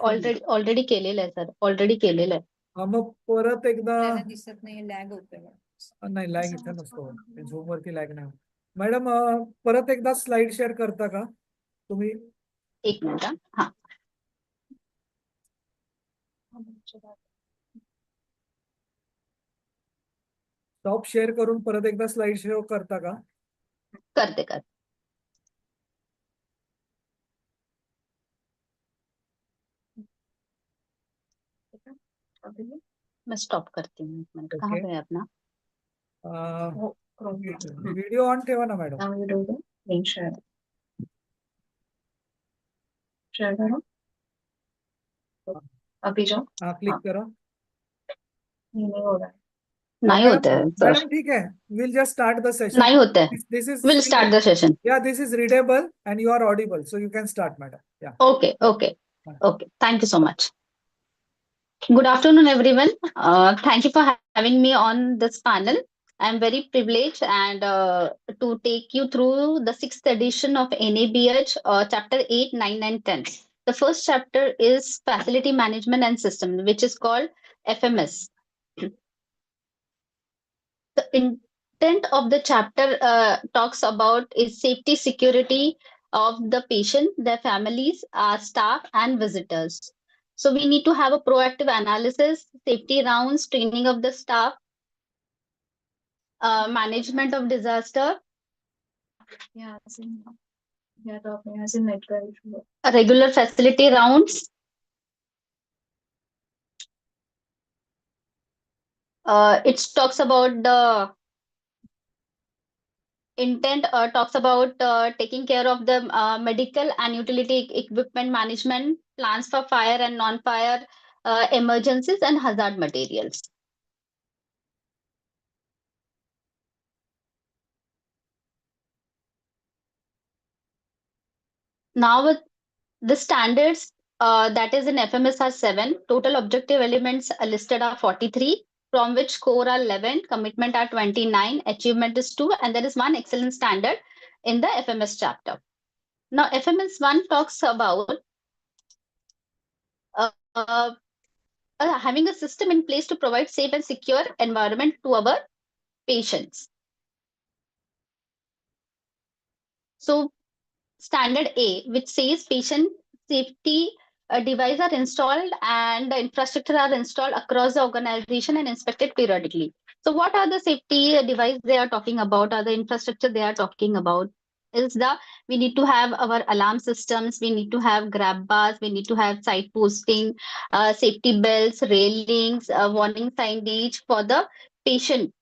ऑलरेडी केलेलं आहे सर, ऑलरेडी केलेलं आहे. मग परत एकदा दिसत नाही, लॅग होतोय. नाही लॅग इथं नसतो, झूम वरती लॅग नाही. मॅडम परत एकदा स्लाइड शेअर करता का तुम्ही? एक मिनिट हा. टॉप शेअर करून परत एकदा स्लाइड शेअर करता का? करते. मैं स्टॉप करती हूँ. कहाँ गए अपना? व्हिडिओ ऑन ठेवा ना मॅडम. शेअर करो. अभी जाओ. हाँ क्लिक करो. नहीं हो रहा है. नहीं होता है सर. मैडम ठीक है, will just start the session. नहीं होता है. This is We'll start the session. Yeah, this is readable and you are audible, so you can start, madam. Yeah. Okay. Thank you so much. Good afternoon, everyone. Thank you for having me on this panel. I'm very privileged and to take you through the 6th edition of NABH, chapter 8, 9, and 10. The first chapter is Facility Management and System, which is called FMS. The intent of the chapter talks about is safety, security of the patient, their families, staff, and visitors. So we need to have a proactive analysis, safety rounds, training of the staff, management of disaster, regular facility rounds. It talks about the intent, talks about taking care of the medical and utility equipment management, plans for fire and non-fire emergencies, and hazard materials. Now, the standards that is in FMS are 7. Total objective elements listed are 43, from which core are 11, commitment are 29, achievement is 2, and there is one excellent standard in the FMS chapter. Now, FMS 1 talks about having a system in place to provide safe and secure environment to our patients. So, standard A, which says patient safety devices are installed and the infrastructure are installed across the organization and inspected periodically. So what are the safety devices they are talking about, or the infrastructure they are talking about? We need to have our alarm systems, we need to have grab bars, we need to have site posting, safety belts, railings, warning signage for the patient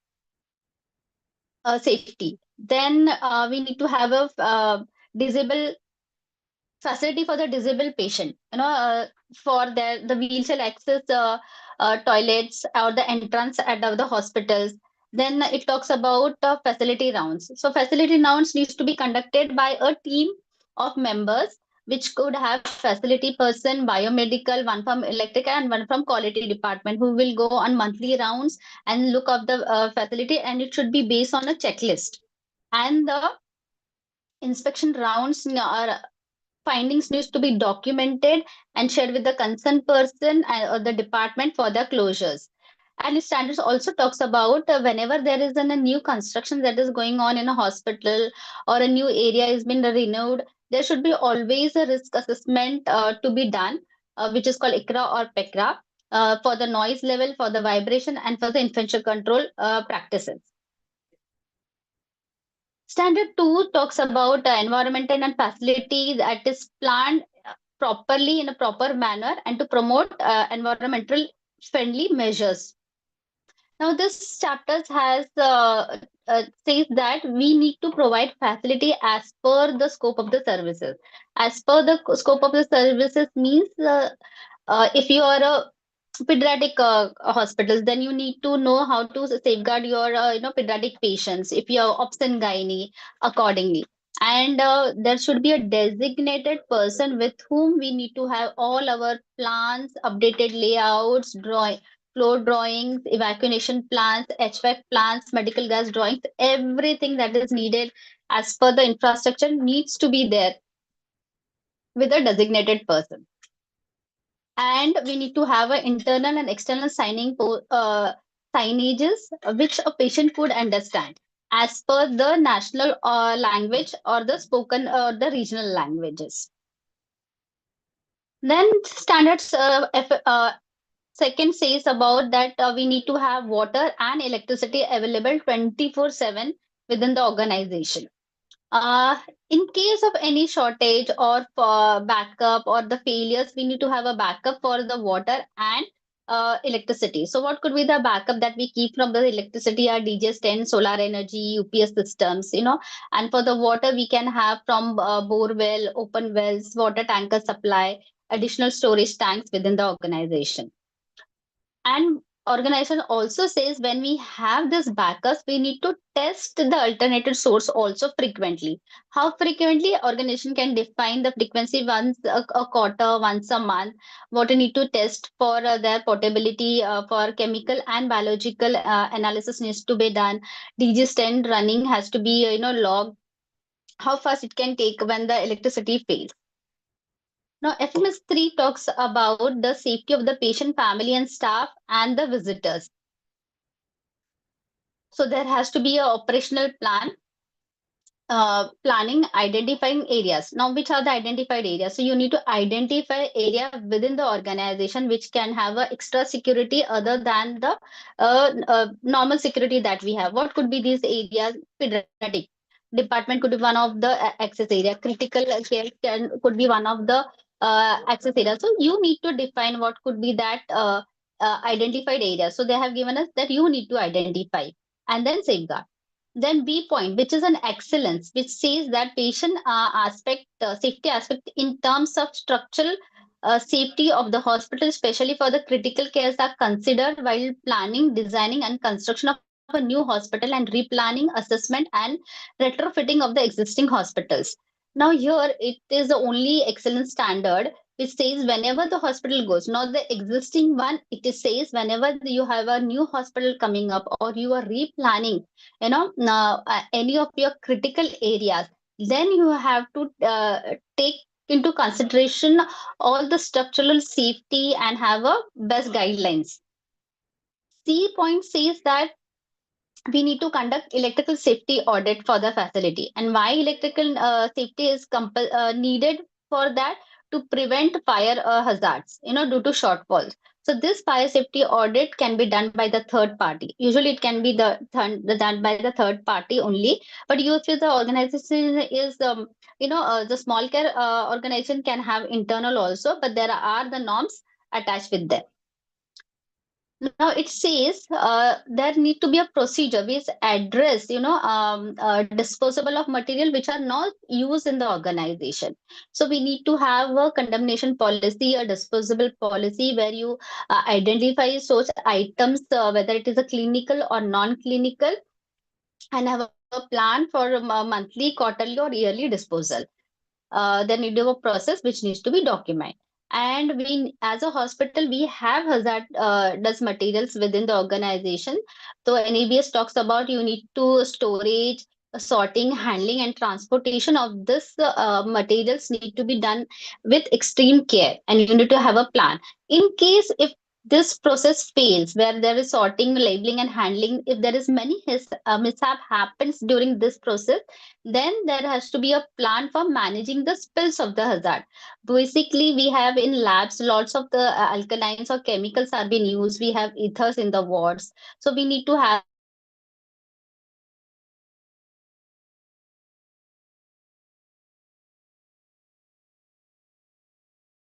safety. Then we need to have a disabled facility for the disabled patient, for the wheelchair access toilets or the entrance at the hospitals. Then it talks about facility rounds. So facility rounds needs to be conducted by a team of members, which could have facility person, biomedical, one from electrical, and one from quality department, who will go on monthly rounds and look up the facility, and it should be based on a checklist. And the inspection rounds findings needs to be documented and shared with the concerned person or the department for the closures. And standards also talks about whenever there is a new construction that is going on in a hospital or a new area has been renewed, there should be always a risk assessment to be done, which is called ICRA or PECRA, for the noise level, for the vibration, and for the infection control practices. Standard 2 talks about environmental and facility that is planned properly in a proper manner and to promote environmental friendly measures. Now, this chapter has says that we need to provide facility as per the scope of the services. As per the scope of the services means if you are a pediatric hospitals, then you need to know how to safeguard your pediatric patients. If you are obs and gynae, accordingly. And there should be a designated person with whom we need to have all our plans, updated layouts, drawing, floor drawings, evacuation plans, HVAC plans, medical gas drawings, everything that is needed as per the infrastructure needs to be there with a designated person. And we need to have an internal and external signages which a patient could understand as per the national language or the spoken or the regional languages. Then standards second says about that we need to have water and electricity available 24/7 within the organization. Uh, in case of any shortage or for backup or the failures, we need to have a backup for the water and electricity. So, what could be the backup that we keep from the electricity? Are DJs-10, solar energy, UPS systems, and for the water, we can have from bore well, open wells, water tanker supply, additional storage tanks within the organization. And organization also says when we have this backups, we need to test the alternative source also frequently. How frequently? Organization can define the frequency once a quarter, once a month. What you need to test for their portability for chemical and biological analysis needs to be done. DG10 running has to be logged. How fast it can take when the electricity fails. Now, FMS 3 talks about the safety of the patient, family, and staff, and the visitors. So there has to be an operational plan, planning, identifying areas. Now, which are the identified areas? So you need to identify area within the organization which can have a extra security other than the normal security that we have. What could be these areas? Pediatric department could be one of the access area. Critical care could be one of the access area. So you need to define what could be that identified area. So they have given us that you need to identify and then safeguard. Then B point, which is an excellence, which says that patient aspect, safety aspect in terms of structural safety of the hospital, especially for the critical cares, are considered while planning, designing, and construction of a new hospital and replanning, assessment, and retrofitting of the existing hospitals. Now, here it is the only excellence standard which says whenever the hospital goes, not the existing one, it says whenever you have a new hospital coming up or you are replanning now any of your critical areas, then you have to take into consideration all the structural safety and have a best guidelines. C point says that we need to conduct electrical safety audit for the facility. And why electrical safety is needed for that? To prevent fire hazards, due to shortfalls. So this fire safety audit can be done by the third party. Usually it can be done by the third party only. But usually the organization is, the small care organization can have internal also, but there are the norms attached with them. Now it says there need to be a procedure which address disposable of material which are not used in the organization. So we need to have a condemnation policy, a disposable policy where you identify such items whether it is a clinical or non-clinical, and have a plan for monthly, quarterly, or yearly disposal. Then you do a process which needs to be documented. And we, as a hospital, we have hazardous materials within the organization. So NABH talks about you need to storage, sorting, handling, and transportation of this materials need to be done with extreme care, and you need to have a plan. In case if this process fails, where there is sorting, labeling, and handling, if there is many mishap happens during this process, then there has to be a plan for managing the spills of the hazard. Basically, we have in labs lots of the alkalines or chemicals are being used. We have ethers in the wards. So we need to have a plan for managing the spills of the hazard. So this is the important point which says that we need to have a plan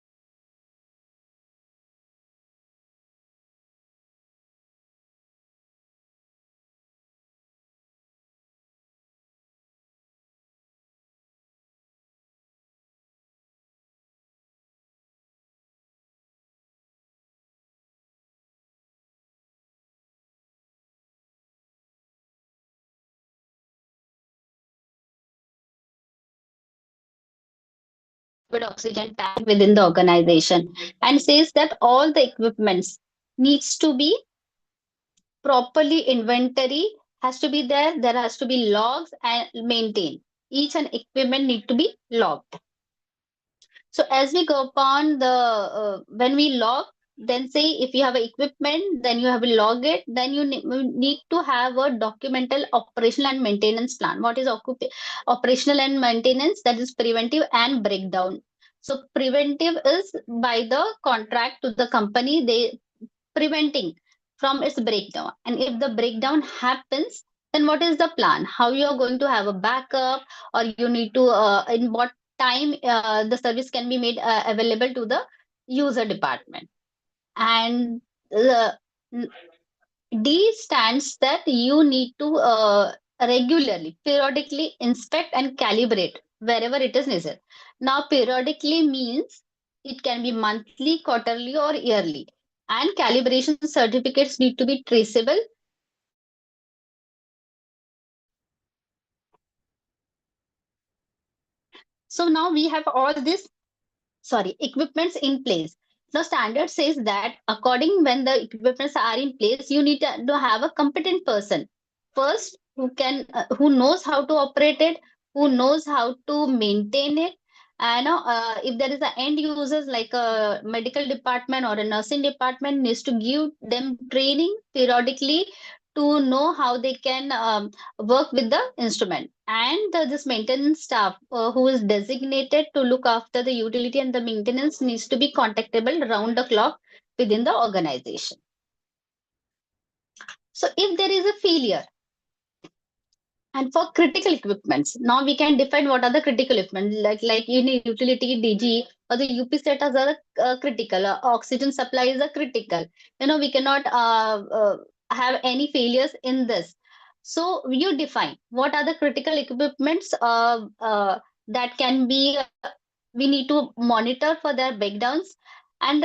oxygen tank within the organization, and says that all the equipments needs to be properly inventory has to be there. There has to be logs and maintained. Each and equipment need to be logged. So as we go upon the when we log, then say if you have a equipment, then you have to log it. Then you need to have a documental operational and maintenance plan. What is operational and maintenance? That is preventive and breakdown. So preventive is by the contract to the company, they preventing from its breakdown. And if the breakdown happens, then what is the plan? How you are going to have a backup, or you need to in what time the service can be made available to the user department. And the D stands that you need to regularly, periodically inspect and calibrate wherever it is necessary. Now, periodically means it can be monthly, quarterly, or yearly. And calibration certificates need to be traceable. So now we have all this, equipments in place. The standard says that according when the equipments are in place, you need to have a competent person first who knows how to operate it, who knows how to maintain it. And if there is an end users like a medical department or a nursing department needs to give them training periodically to know how they can work with the instrument. And this maintenance staff who is designated to look after the utility and the maintenance needs to be contactable round the clock within the organization. So if there is a failure, and for critical equipments, now we can define what are the critical equipment, like you need utility, DG, or the UP status are critical. Oxygen supply is a critical. We cannot have any failures in this. So you define what are the critical equipments that can be. We need to monitor for their breakdowns and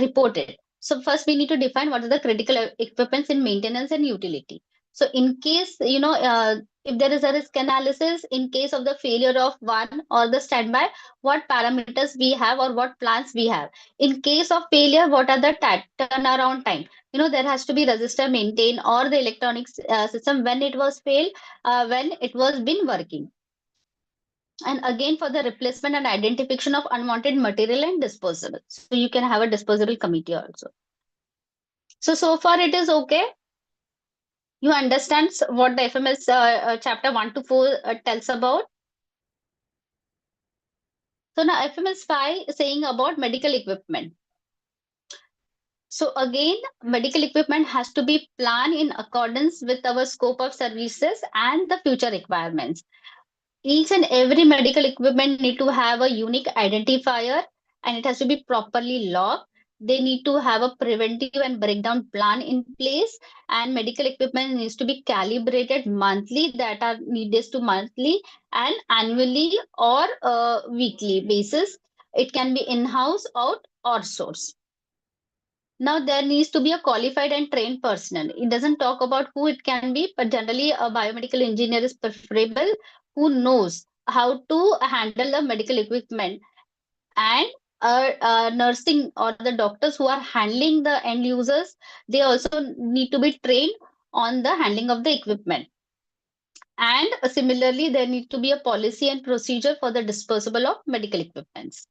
report it. So first we need to define what are the critical equipments in maintenance and utility. So in case, if there is a risk analysis, in case of the failure of one or the standby, what parameters we have or what plans we have. In case of failure, what are the turnaround time? There has to be register maintained or the electronic system when it was failed, when it was been working. And again, for the replacement and identification of unwanted material and disposable. So you can have a disposable committee also. So far it is okay. You understand what the FMS chapter 1 to 4 tells about. So now FMS 5 is saying about medical equipment. So again, medical equipment has to be planned in accordance with our scope of services and the future requirements. Each and every medical equipment need to have a unique identifier, and it has to be properly logged. They need to have a preventive and breakdown plan in place, and medical equipment needs to be calibrated monthly, that are needed to monthly and annually or weekly basis. It can be in-house, out, or source. Now there needs to be a qualified and trained personnel. It doesn't talk about who it can be, but generally a biomedical engineer is preferable who knows how to handle the medical equipment, and nursing or the doctors who are handling the end users, they also need to be trained on the handling of the equipment. And similarly, there need to be a policy and procedure for the disposable of medical equipments.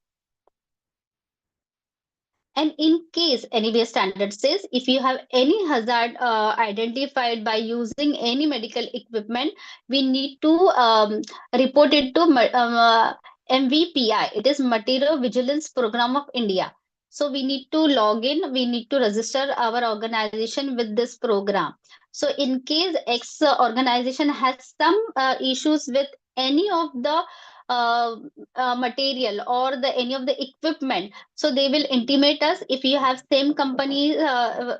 And in case NABH standard says, if you have any hazard identified by using any medical equipment, we need to report it to MVPI. It is Material Vigilance Program of India. So we need to log in, we need to register our organization with this program. So in case X organization has some issues with any of the material or any of the equipment, so they will intimate us. If you have same company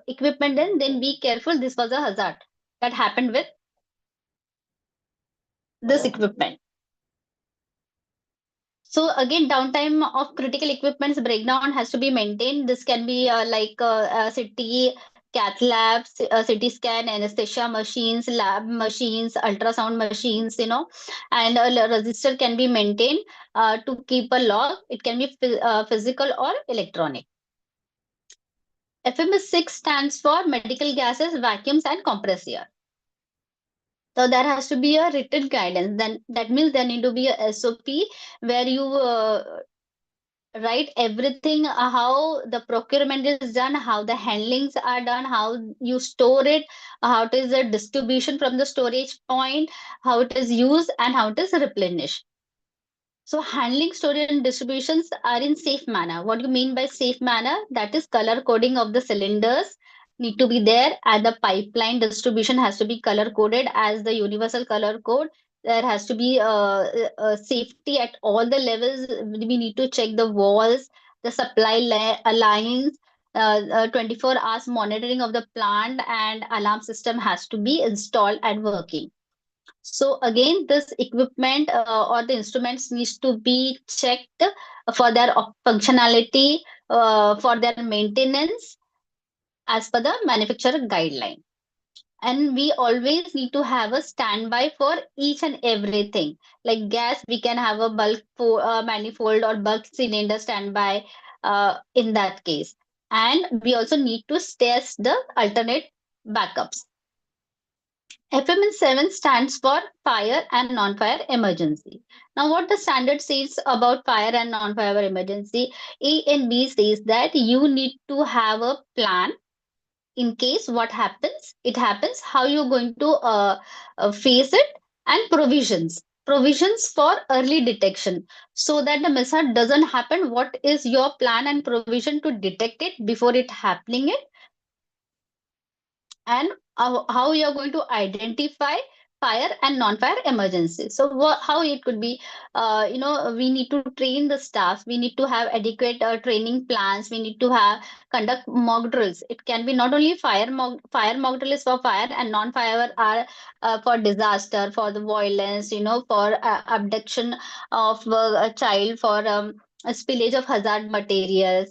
equipment, then be careful, this was a hazard that happened with this equipment. So again, downtime of critical equipments breakdown has to be maintained. This can be like city cath labs, CT scan, anesthesia machines, lab machines, ultrasound machines, and a register can be maintained to keep a log. It can be physical or electronic. FMS 6 stands for medical gases, vacuums, and compressed air. So there has to be a written guidance. Then that means there need to be a SOP where you write everything, how the procurement is done, how the handlings are done, how you store it, how it is the distribution from the storage point, how it is used, and how it is replenished. So handling, storage, and distributions are in safe manner. What do you mean by safe manner? That is color coding of the cylinders need to be there, and the pipeline distribution has to be color coded as the universal color code. There has to be safety at all the levels. We need to check the walls, the supply lines, 24 hours monitoring of the plant, and alarm system has to be installed and working. So again, this equipment or the instruments needs to be checked for their functionality, for their maintenance as per the manufacturer guideline. And we always need to have a standby for each and everything. Like gas, we can have a bulk manifold or bulk cylinder standby in that case. And we also need to test the alternate backups. FMN7 stands for fire and non-fire emergency. Now, what the standard says about fire and non-fire emergency, A and B says that you need to have a plan in case what happens, it happens, how you're going to face it, and provisions for early detection so that the mishap doesn't happen. What is your plan and provision to detect it before it happening it, and how you're going to identify fire and non-fire emergencies. So how it could be, we need to train the staff, we need to have adequate training plans, we need to have conduct mock drills. It can be not only fire mock drill is for fire, and non-fire are for disaster, for the violence, for abduction of a child, for a spillage of hazard materials,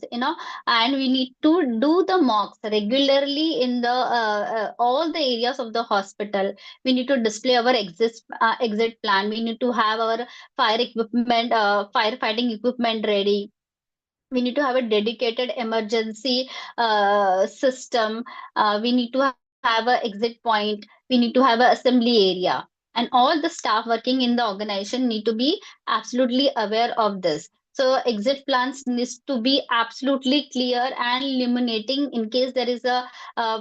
and we need to do the mocks regularly in the all the areas of the hospital. We need to display our exit plan. We need to have our fire equipment, firefighting equipment ready. We need to have a dedicated emergency system. We need to have an exit point. We need to have an assembly area. And all the staff working in the organization need to be absolutely aware of this. So exit plans needs to be absolutely clear and illuminating. In case there is a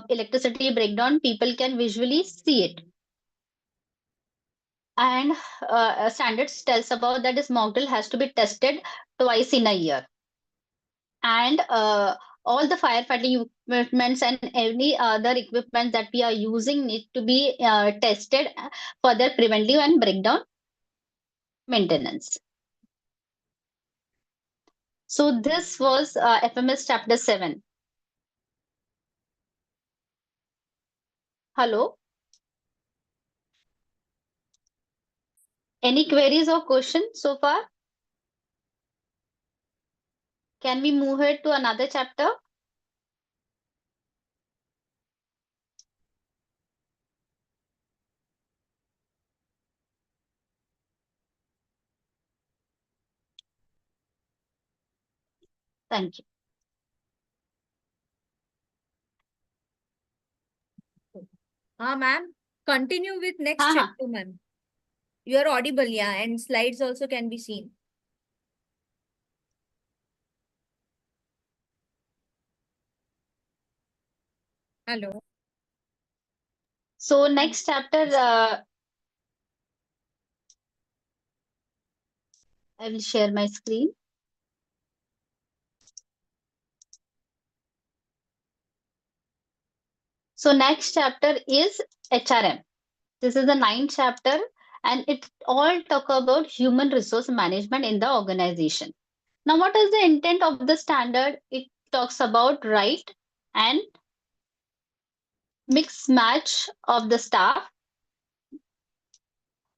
electricity breakdown, people can visually see it. And standards tells about that this mock drill has to be tested twice in a year. And all the firefighting equipments and any other equipment that we are using need to be tested for their preventive and breakdown maintenance. So this was FMS chapter 7. Hello. Any queries or questions so far? Can we move ahead to another chapter? Thank you. Ma'am, continue with next chapter, ma'am. You are audible, yeah, and slides also can be seen. Hello. So next chapter, I will share my screen. So next chapter is HRM. This is the 9th chapter, and it all talk about human resource management in the organization. Now, what is the intent of the standard? It talks about right and mix match of the staff,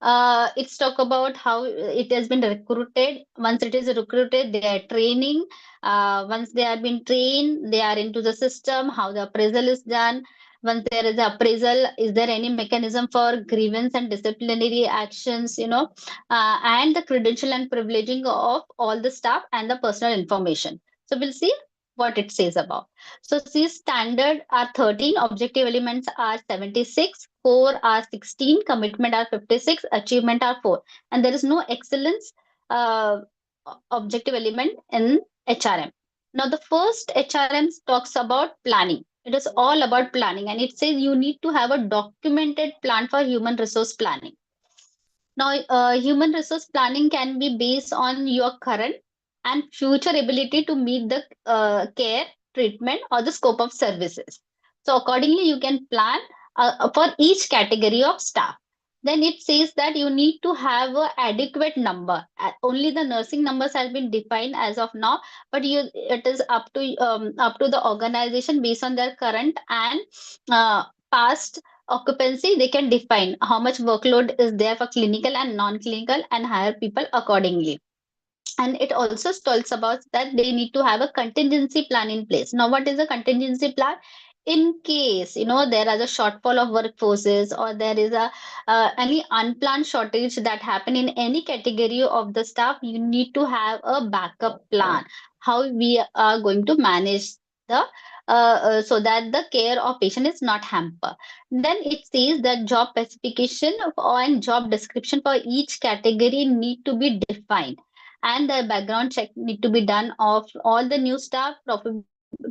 It's talk about how it has been recruited. Once it is recruited, they are training. Once they have been trained, they are into the system, how the appraisal is done. Once there is appraisal, is there any mechanism for grievance and disciplinary actions, and the credential and privileging of all the staff and the personal information. So we'll see what it says about. So see, standard are 13, objective elements are 76, core are 16, commitment are 56, achievement are 4. And there is no excellence uh, objective element in HRM. Now, the first HRM talks about planning. It is all about planning, and it says you need to have a documented plan for human resource planning. Now, human resource planning can be based on your current and future ability to meet the care, treatment, or the scope of services. So, accordingly, you can plan for each category of staff. Then it says that you need to have an adequate number. Only the nursing numbers has been defined as of now, but it is up to the organization based on their current and past occupancy. They can define how much workload is there for clinical and non-clinical and hire people accordingly. And it also talks about that they need to have a contingency plan in place. Now, what is a contingency plan? In case there is a shortfall of workforces, or there is a any unplanned shortage that happen in any category of the staff, you need to have a backup plan how we are going to manage the so that the care of patient is not hampered. Then it says that job specification and job description for each category need to be defined, and the background check need to be done of all the new staff.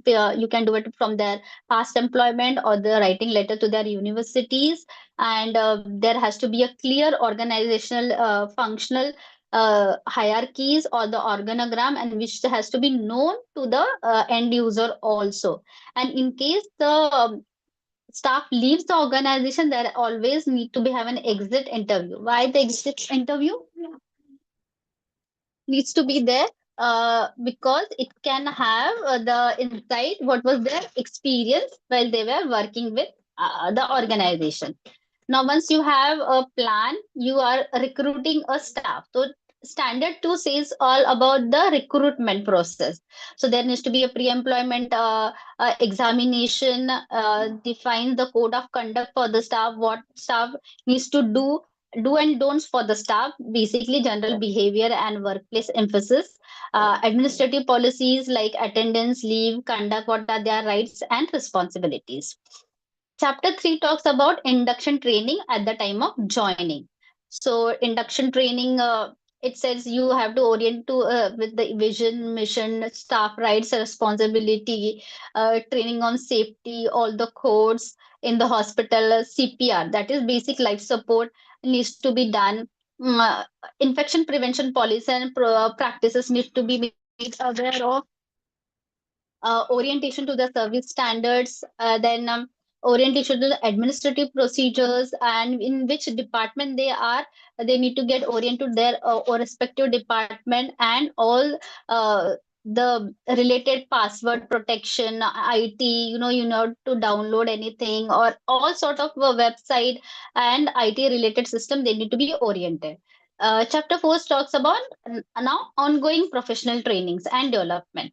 You can do it from their past employment or the writing letter to their universities. And there has to be a clear organizational functional hierarchies or the organogram, and which has to be known to the end user also. And in case the staff leaves the organization, there always need to be have an exit interview. Why the exit interview needs to be there? Because it can have the insight what was their experience while they were working with the organization. Now, once you have a plan, you are recruiting a staff. So, standard 2 says all about the recruitment process. So, there needs to be a pre-employment examination, define the code of conduct for the staff, what staff needs to do and don'ts for the staff, basically general behavior and workplace emphasis, administrative policies like attendance, leave, conduct, what are their rights and responsibilities. Chapter 3 talks about induction training at the time of joining. So induction training, it says you have to orient to with the vision, mission, staff rights, responsibility, training on safety, all the codes in the hospital, CPR, that is basic life support, needs to be done. Infection prevention policy and practices need to be made aware of. Orientation to the service standards, then orientation to the administrative procedures, and in which department they are. They need to get oriented to their or respective department, and all the related password protection, IT, to download anything or all sort of website and IT related system, they need to be oriented. Chapter 4 talks about now ongoing professional trainings and development.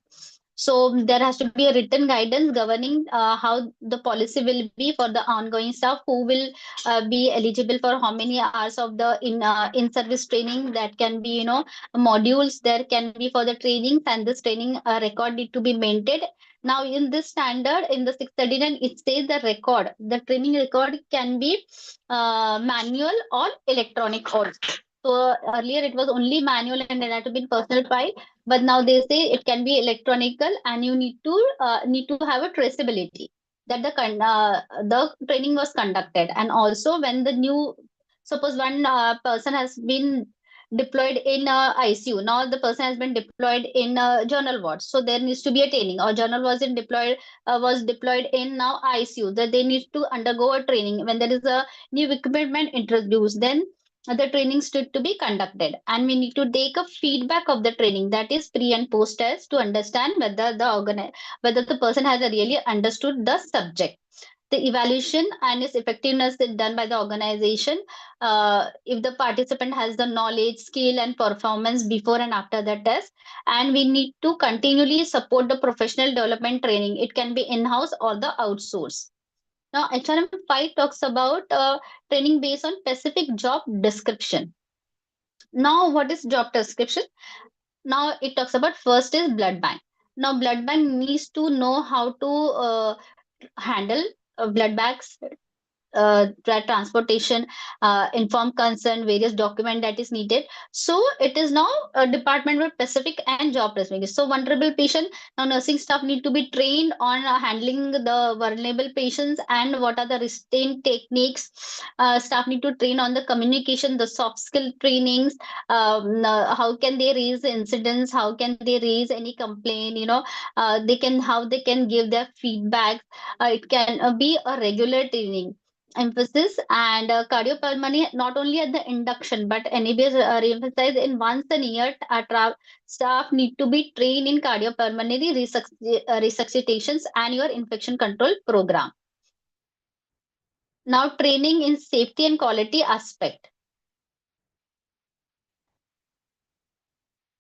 So there has to be a written guidance governing how the policy will be for the ongoing staff, who will be eligible for how many hours of the in service training. That can be modules there can be for the trainings, and this training record need to be maintained. Now in this standard, in the 639, it says the training record can be manual or electronic also. So earlier it was only manual and it had to be personal file, but now they say it can be electronical, and you need to have a traceability that the training was conducted. And also when the new, suppose one person has been deployed in ICU, now the person has been deployed in general ward, so there needs to be a training. Or general was deployed in now ICU, that they need to undergo a training. When there is a new equipment introduced, then the trainings need to be conducted, and we need to take a feedback of the training, that is pre and post test, to understand whether the person has really understood the subject. The evaluation and its effectiveness is done by the organization. If the participant has the knowledge, skill, and performance before and after the test, and we need to continually support the professional development training. It can be in-house or the outsource. Now, HRM 5 talks about training based on specific job description. Now, what is job description? Now, it talks about first is blood bank. Now, blood bank needs to know how to handle blood bags, transportation, informed consent, various document that is needed. So it is now a department with specific and job specific. So vulnerable patient, now nursing staff need to be trained on handling the vulnerable patients and what are the restraint techniques. Staff need to train on the communication, the soft skill trainings. How can they raise incidents? How can they raise any complaint? They can how they can give their feedback. It can be a regular training emphasis and cardiopulmonary not only at the induction but NABH re-emphasize in once a year. Staff need to be trained in cardiopulmonary resuscitations and your infection control program. Now, training in safety and quality aspect.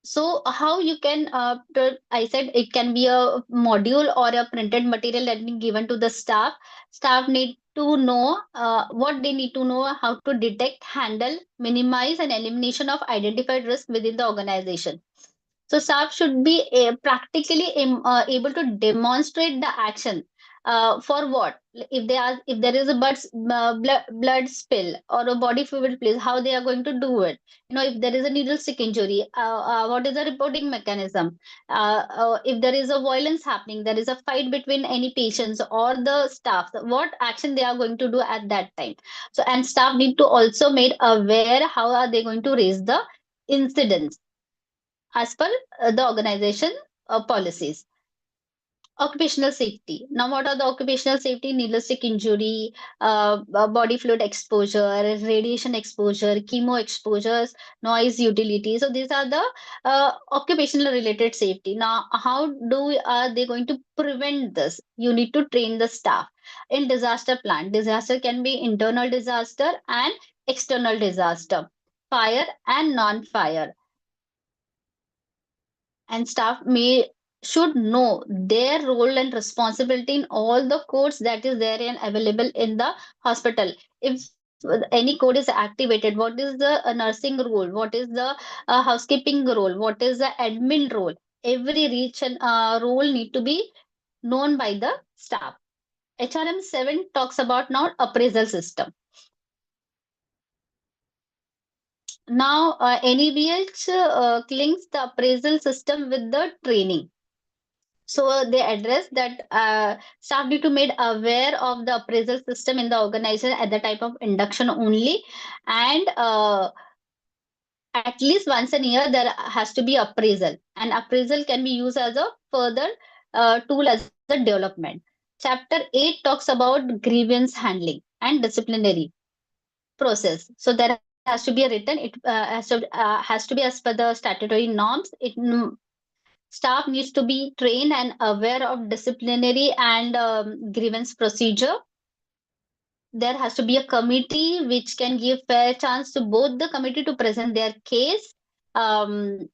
So how you can, I said it can be a module or a printed material that been given to the staff. Staff need to know what they need to know, how to detect, handle, minimize, and elimination of identified risk within the organization. So staff should be practically able to demonstrate the action. For what? If there is a blood spill or a body fluid place, how they are going to do it? If there is a needle stick injury, what is the reporting mechanism? If there is a violence happening, there is a fight between any patients or the staff, what action they are going to do at that time? So, and staff need to also made aware how are they going to raise the incidents as per the organization policies. Occupational safety. Now, what are the occupational safety? Needle stick injury, body fluid exposure, radiation exposure, chemo exposures, noise utility. So these are the occupational related safety. Now, how are they going to prevent this? You need to train the staff. In disaster plan, disaster can be internal disaster and external disaster, fire and non-fire, and staff may should know their role and responsibility in all the codes that is there and available in the hospital. If any code is activated, what is the nursing role, what is the housekeeping role, what is the admin role, every reach and role need to be known by the staff. HRM 7 talks about now appraisal system. Now, NABH links the appraisal system with the training. So they address that staff need to made aware of the appraisal system in the organization at the type of induction only, and at least once a year there has to be appraisal, and appraisal can be used as a further tool as a development. Chapter 8 talks about grievance handling and disciplinary process. So there has to be a written. It has to be as per the statutory norms. Staff needs to be trained and aware of disciplinary and grievance procedure. There has to be a committee which can give fair chance to both the committee to present their case, and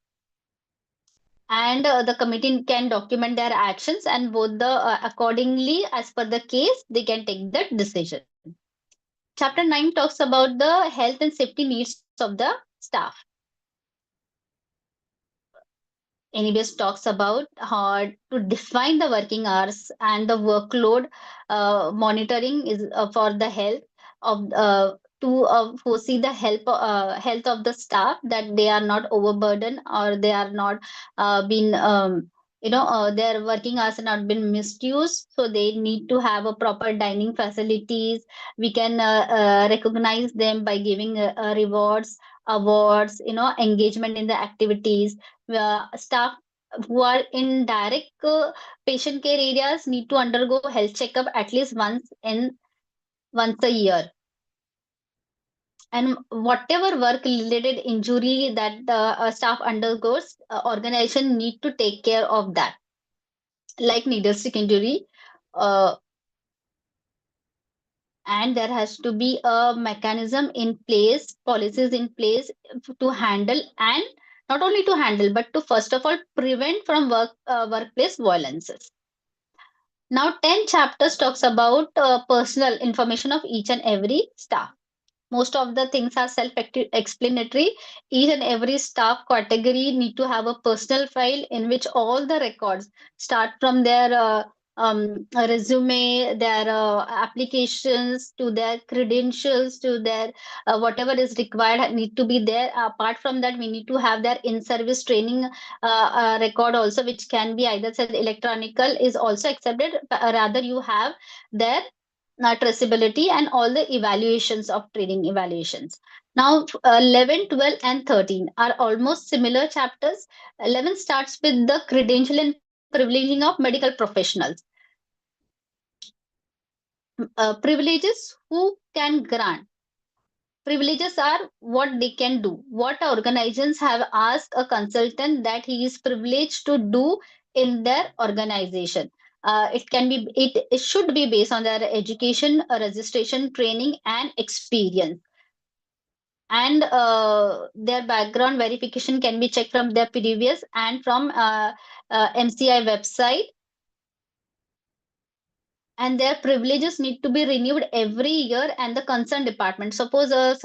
the committee can document their actions, and both the accordingly as per the case they can take the decision. Chapter 9 talks about the health and safety needs of the staff. NABH talks about how to define the working hours and the workload. Monitoring is for the health of to foresee the health of the staff, that they are not overburdened or they are not been their working hours are not been misused. So they need to have a proper dining facilities. We can recognize them by giving rewards, awards, engagement in the activities. Staff who are in direct patient care areas need to undergo health checkup at least once a year. And whatever work related injury that the staff undergoes, organization need to take care of that, like needle stick injury. And there has to be a mechanism in place, policies in place to handle, and not only to handle, but to first of all prevent from workplace violences. Now 10 chapters talks about personal information of each and every staff. Most of the things are self-explanatory. Each and every staff category need to have a personal file in which all the records start from their resume, their applications, to their credentials, to their whatever is required need to be there. Apart from that, we need to have their in-service training record also, which can be either said electronical is also accepted. Rather, you have their traceability and all the evaluations of training evaluations. Now, 11, 12, and 13 are almost similar chapters. 11 starts with the credential and privileging of medical professionals. Privileges who can grant. Privileges are what they can do, what organizations have asked a consultant that he is privileged to do in their organization. It should be based on their education, registration, training, and experience. And their background verification can be checked from their previous and from MCI website. And their privileges need to be renewed every year, and the concerned department, suppose a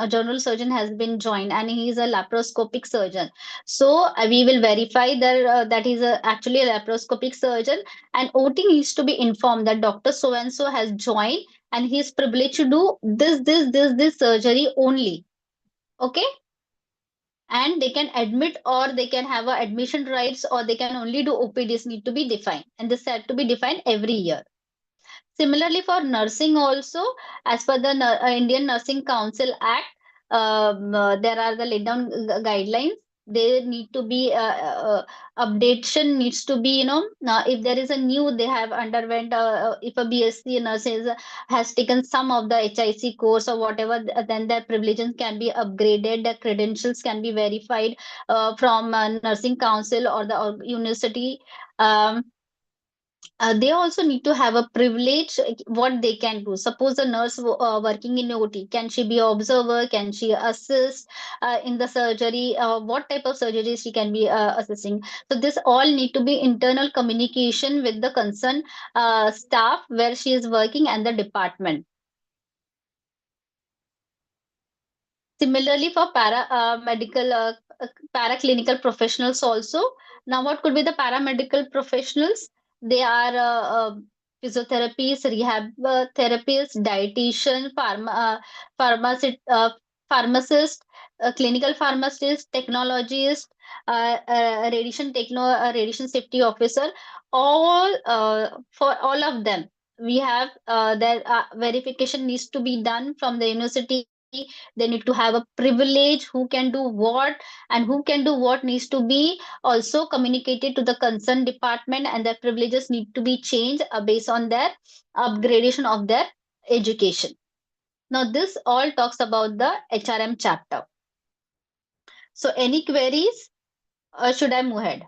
general surgeon has been joined and he is a laparoscopic surgeon, so we will verify that he's actually a laparoscopic surgeon, and OT needs to be informed that Dr. So and so has joined and he is privileged to do this surgery only. Okay, and they can admit, or they can have admission rights, or they can only do OPDs need to be defined, and this had to be defined every year. Similarly, for nursing also, as per the Indian Nursing Council Act, there are the laid down guidelines. They need to be updation needs to be, if there is a new, they have underwent, if a BSc nurse has taken some of the HIC course or whatever, then their privileges can be upgraded, their credentials can be verified from Nursing Council or the university. They also need to have a privilege what they can do. Suppose a nurse working in OT, can she be observer, can she assist in the surgery, what type of surgery she can be assisting. So this all need to be internal communication with the concerned staff where she is working and the department. Similarly, for paraclinical professionals also. Now, what could be the paramedical professionals? They are physiotherapists, rehab therapists, dietitian, pharmacist, clinical pharmacist, technologist, radiation safety officer. All for all of them, we have their verification needs to be done from the university. They need to have a privilege, who can do what, and who can do what needs to be also communicated to the concerned department, and their privileges need to be changed based on their upgradation of their education. Now this all talks about the HRM chapter. So any queries, or should I move ahead?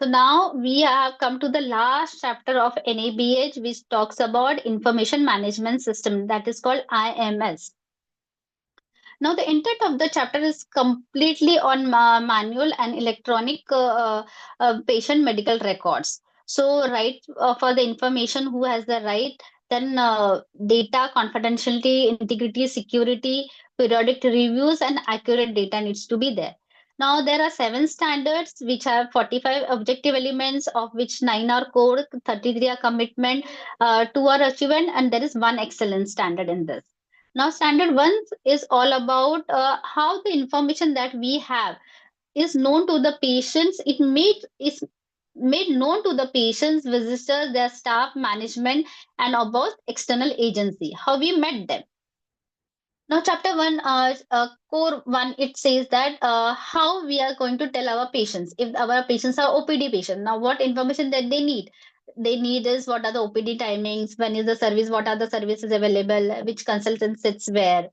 So now we have come to the last chapter of NABH, which talks about information management system, that is called IMS. Now, the intent of the chapter is completely on manual and electronic patient medical records. So, right for the information, who has the right, then data, confidentiality, integrity, security, periodic reviews, and accurate data needs to be there. Now, there are 7 standards which have 45 objective elements, of which 9 are core, 33 are commitment, 2 are achievement, and there is 1 excellence standard in this. Now, standard 1 is all about how the information that we have is known to the patients. Is made known to the patients, visitors, their staff, management, and about external agency. How we met them. Now, chapter one, core one, it says that how we are going to tell our patients if our patients are OPD patients. Now, what information that they need? They need is what are the OPD timings, when is the service, what are the services available, which consultant sits where,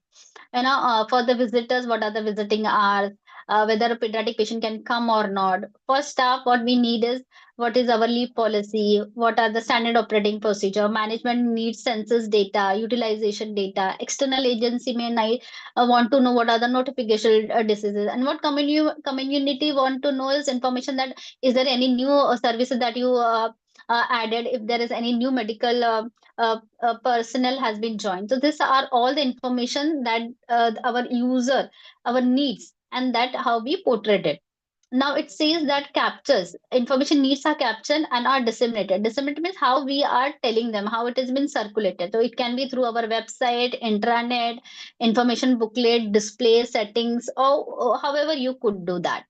for the visitors, what are the visiting hours, whether a pediatric patient can come or not. For staff, what we need is what is our leave policy, what are the standard operating procedure, management needs census data, utilization data, external agency may want to know what are the notification diseases, and what community want to know is information that is there any new services that you added, if there is any new medical personnel has been joined. So these are all the information that our user, our needs, and that how we portray it. Now it says that captures information needs are captured and are disseminated. Disseminated means how we are telling them, how it has been circulated. So it can be through our website, intranet, information booklet, display settings, or however you could do that.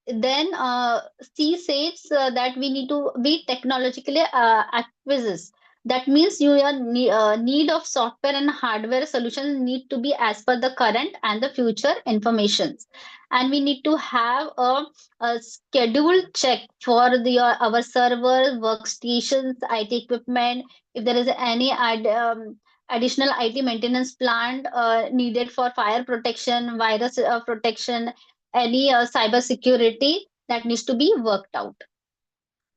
Then C says that we need to be technologically acquisitive. That means your need of software and hardware solutions need to be as per the current and the future informations. And we need to have a scheduled check for our servers, workstations, IT equipment. If there is any additional IT maintenance planned needed for fire protection, virus protection, any cyber security that needs to be worked out.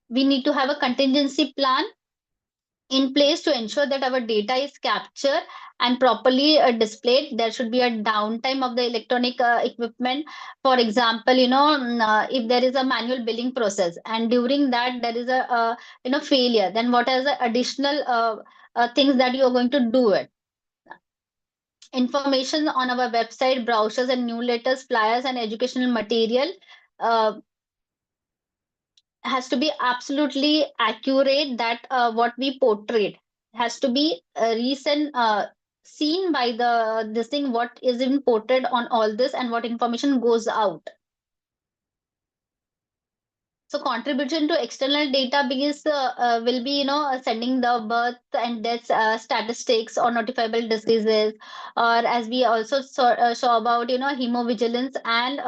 We need to have a contingency plan in place to ensure that our data is captured and properly displayed. There should be a downtime of the electronic equipment. For example, if there is a manual billing process and during that there is a failure, then what are the additional things that you are going to do it? Information on our website, brochures and newsletters, flyers and educational material uh, has to be absolutely accurate, that what we portrayed has to be recent seen by the this thing, what is imported on all this and what information goes out. So contribution to external database will be, sending the birth and death statistics or notifiable diseases, or as we also saw about, hemovigilance and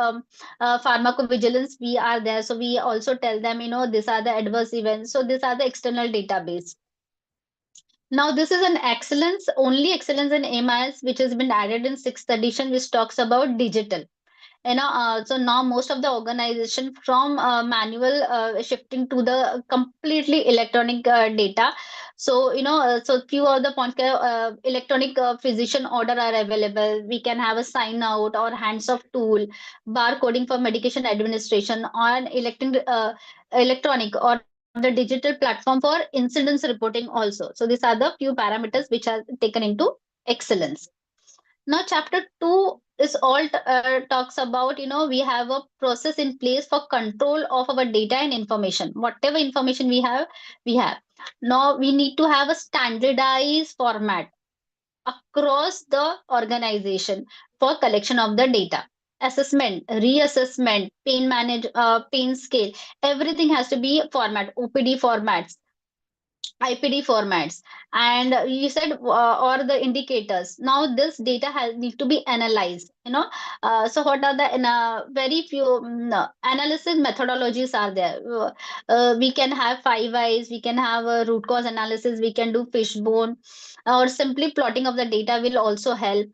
pharmacovigilance, we are there. So we also tell them, these are the adverse events. So these are the external database. Now, this is an excellence, only excellence in AMIS, which has been added in 6th edition, which talks about digital. So now most of the organization from manual shifting to the completely electronic data. So so few of the points, electronic physician order are available. We can have a sign out or hands off tool, barcoding for medication administration, on electronic or the digital platform for incidence reporting also. So these are the few parameters which are taken into excellence. Now, chapter 2 is all talks about, we have a process in place for control of our data and information. Whatever information we have, we have. Now, we need to have a standardized format across the organization for collection of the data. Assessment, reassessment, pain scale, everything has to be format, OPD formats, IPD formats, and you said or the indicators. Now this data has need to be analyzed. So what are the very few analysis methodologies are there? We can have 5 eyes, we can have a root cause analysis, we can do fishbone, or simply plotting of the data will also help.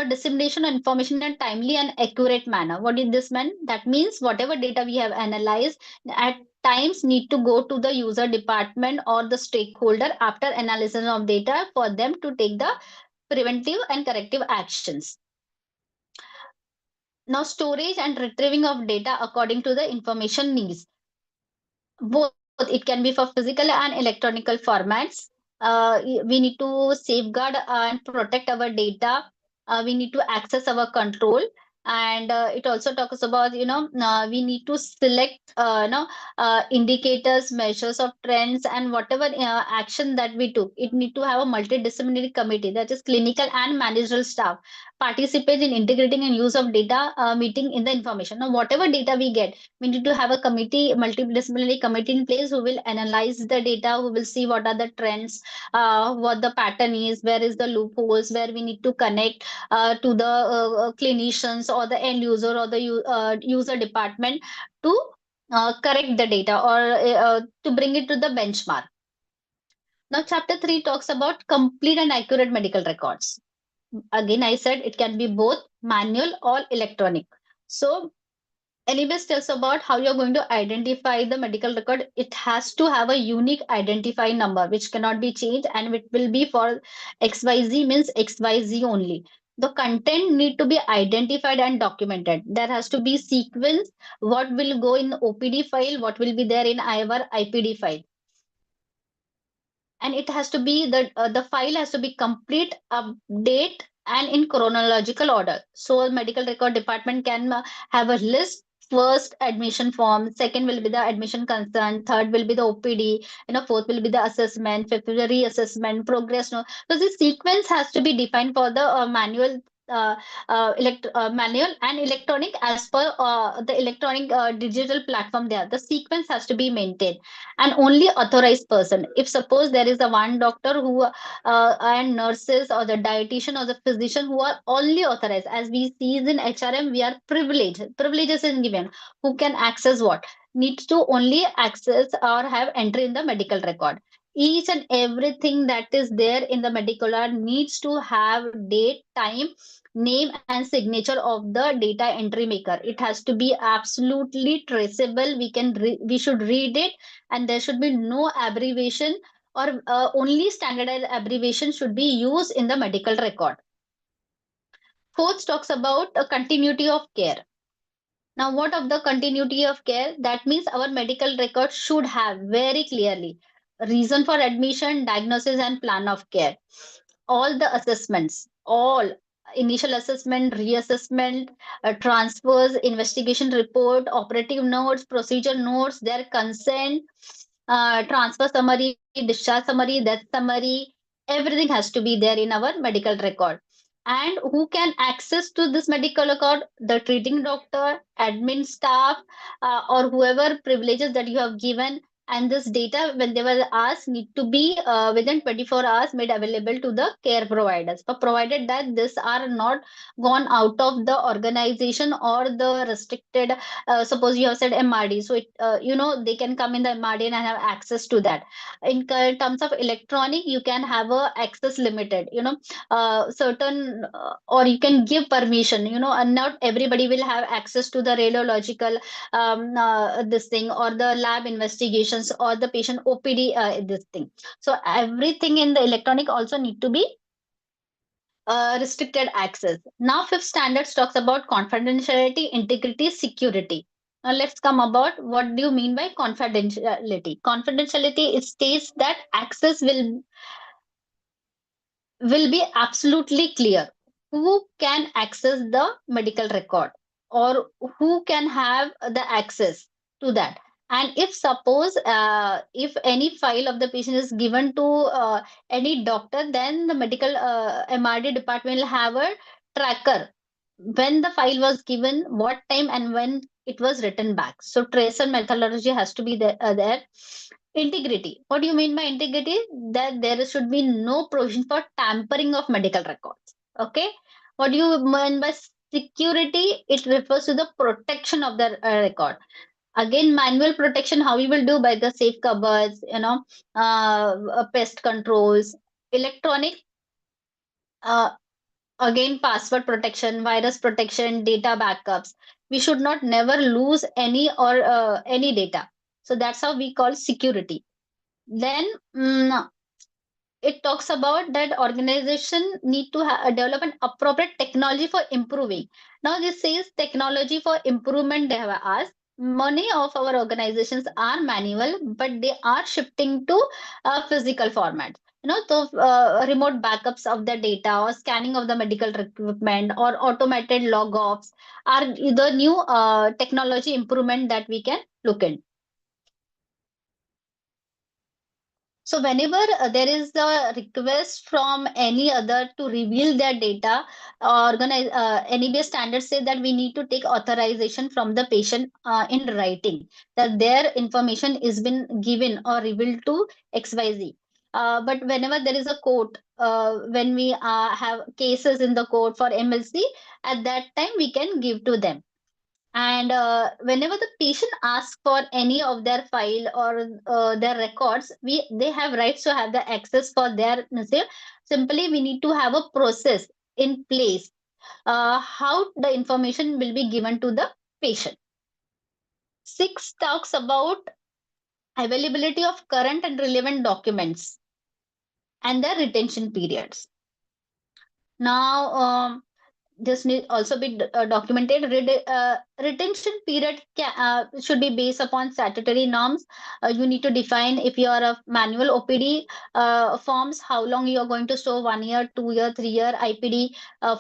Dissemination of information in a timely and accurate manner. What did this mean? That means whatever data we have analyzed at times need to go to the user department or the stakeholder after analysis of data for them to take the preventive and corrective actions. Now, storage and retrieving of data according to the information needs. Both, it can be for physical and electronical formats. We need to safeguard and protect our data. We need to access our control. And it also talks about, we need to select, indicators, measures of trends, and whatever action that we took, it need to have a multidisciplinary committee, that is clinical and managerial staff, participate in integrating and use of data, meeting in the information. Now, whatever data we get, we need to have a committee, multidisciplinary committee in place who will analyze the data, who will see what are the trends, what the pattern is, where is the loopholes, where we need to connect to the clinicians or the end user or the user department to correct the data, or to bring it to the benchmark. Now, chapter 3 talks about complete and accurate medical records. Again, I said it can be both manual or electronic. So, anyways, tells about how you're going to identify the medical record. It has to have a unique identifying number which cannot be changed, and it will be for XYZ, means XYZ only. The content need to be identified and documented. There has to be sequence, what will go in OPD file, what will be there in our IPD file. And it has to be the file has to be complete, update, and in chronological order. So medical record department can have a list. First, admission form. Second will be the admission consent. Third will be the OPD. Fourth will be the assessment. Fifth will be reassessment, progress. No, so this sequence has to be defined for the manual. Manual and electronic, as per the electronic digital platform there, the sequence has to be maintained, and only authorized person. If suppose there is a one doctor who and nurses or the dietitian or the physician who are only authorized, as we see in HRM, we are privileges is given, who can access what needs to only access or have entry in the medical record. Each and everything that is there in the medical record needs to have date, time, name, and signature of the data entry maker. It has to be absolutely traceable. We should read it, and there should be no abbreviation, or only standardized abbreviation should be used in the medical record. Fourth talks about a continuity of care. Now, what of the continuity of care? That means our medical record should have very clearly reason for admission, diagnosis, and plan of care. All the assessments, all initial assessment, reassessment, transfers, investigation report, operative notes, procedure notes, their consent, transfer summary, discharge summary, death summary, everything has to be there in our medical record. And who can access to this medical record? The treating doctor, admin staff, or whoever privileges that you have given. And this data, when they were asked, need to be within 24 hours made available to the care providers, but provided that this are not gone out of the organization or the restricted, suppose you have said MRD, so they can come in the MRD and have access to that. In terms of electronic, you can have a access limited, certain, or you can give permission, and not everybody will have access to the radiological this thing, or the lab investigations, or the patient OPD this thing. So everything in the electronic also need to be restricted access. Now, fifth standards talks about confidentiality, integrity, security. Now, let's come about what do you mean by confidentiality. Confidentiality, it states that access will be absolutely clear. Who can access the medical record, or who can have the access to that? And if suppose if any file of the patient is given to any doctor, then the medical MRD department will have a tracker when the file was given, what time, and when it was written back. So tracer methodology has to be there. Integrity. What do you mean by integrity? That there should be no provision for tampering of medical records. Okay. What do you mean by security? It refers to the protection of the record. Again, manual protection, how we will do by the safe cupboards, pest controls. Electronic, uh, again, password protection, virus protection, data backups. We should not never lose any data. So that's how we call security. Then it talks about that organization need to develop an appropriate technology for improving. Now this says technology for improvement, they have asked. Many of our organizations are manual, but they are shifting to physical format. remote backups of the data or scanning of the medical equipment or automated log offs are the new technology improvement that we can look in. So whenever there is a request from any other to reveal their data, NABH standards say that we need to take authorization from the patient in writing that their information is been given or revealed to XYZ. But whenever there is a court, when we have cases in the court for MLC, at that time we can give to them. And whenever the patient asks for any of their file or their records, they have rights to have the access for their. Simply, we need to have a process in place how the information will be given to the patient. 6 talks about availability of current and relevant documents and their retention periods. Now, this need also be documented. Retention period should be based upon statutory norms. You need to define if you are a manual OPD forms, how long you are going to store, 1 year, 2 year, 3 year, IPD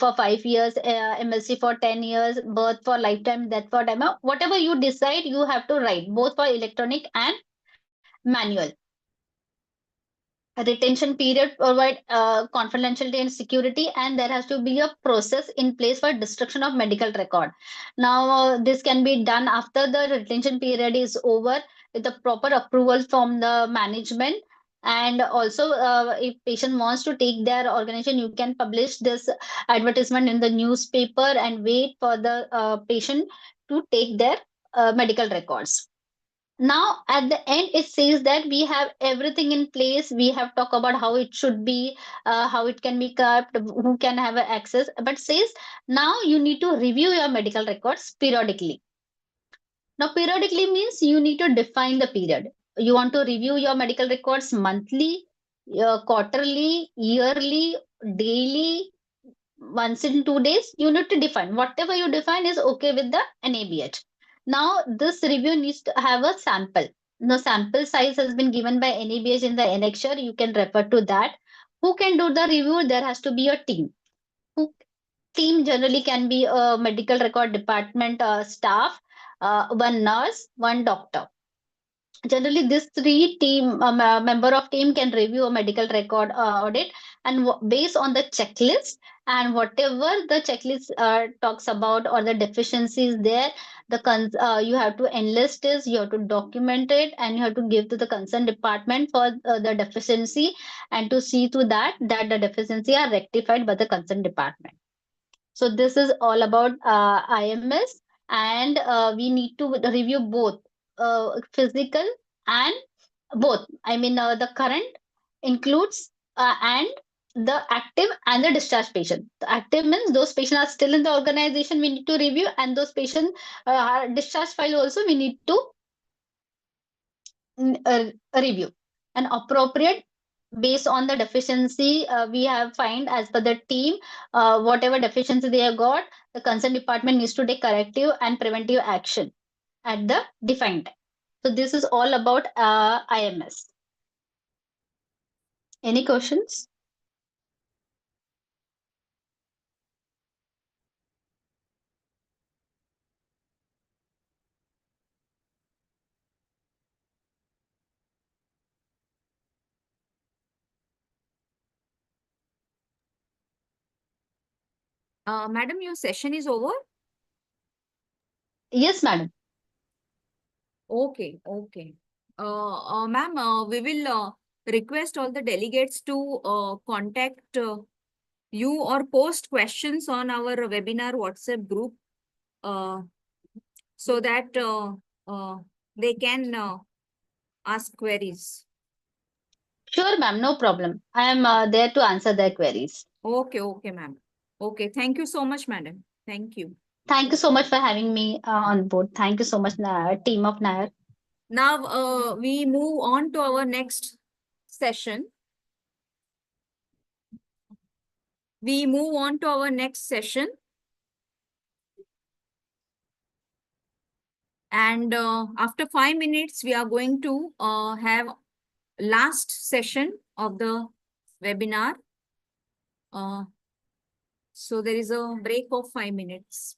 for 5 years, MLC for 10 years, birth for lifetime, death for time. Whatever you decide, you have to write both for electronic and manual. A retention period provide confidentiality and security, and there has to be a process in place for destruction of medical record. Now, this can be done after the retention period is over with the proper approval from the management. And also, if patient wants to take their organization, you can publish this advertisement in the newspaper and wait for the patient to take their medical records. Now at the end it says that we have everything in place. We have talked about how it should be, how it can be kept, who can have access, but says now you need to review your medical records periodically. Now periodically means you need to define the period. You want to review your medical records monthly, quarterly, yearly, daily, once in 2 days. You need to define. Whatever you define is okay with the NABH. Now, this review needs to have a sample. The sample size has been given by NABH in the annexure. You can refer to that. Who can do the review? There has to be a team. Team generally can be a medical record department staff, one nurse, one doctor. Generally, this 3 team member of team can review a medical record audit, and based on the checklist and whatever the checklist talks about or the deficiencies there, you have to enlist this, you have to document it, and you have to give to the concerned department for the deficiency, and to see to that the deficiency are rectified by the concerned department. So this is all about IMS, and we need to review both physical and both. I mean, the current includes and the active and the discharge patient. The active means those patients are still in the organization, we need to review, and those patients are discharge file also we need to review. And appropriate based on the deficiency we have find as per the team, whatever deficiency they have got, the concerned department needs to take corrective and preventive action at the defined time. So this is all about IMS. Any questions? Madam, your session is over? Yes, madam. Okay, okay. Ma'am, we will request all the delegates to contact you or post questions on our webinar WhatsApp group so that they can ask queries. Sure, ma'am, no problem. I am there to answer their queries. Okay, okay, ma'am. Okay, thank you so much, madam. Thank you. Thank you so much for having me on board. Thank you so much, team of Nair. Now we move on to our next session. We move on to our next session. And after 5 minutes, we are going to have last session of the webinar. So there is a break of 5 minutes.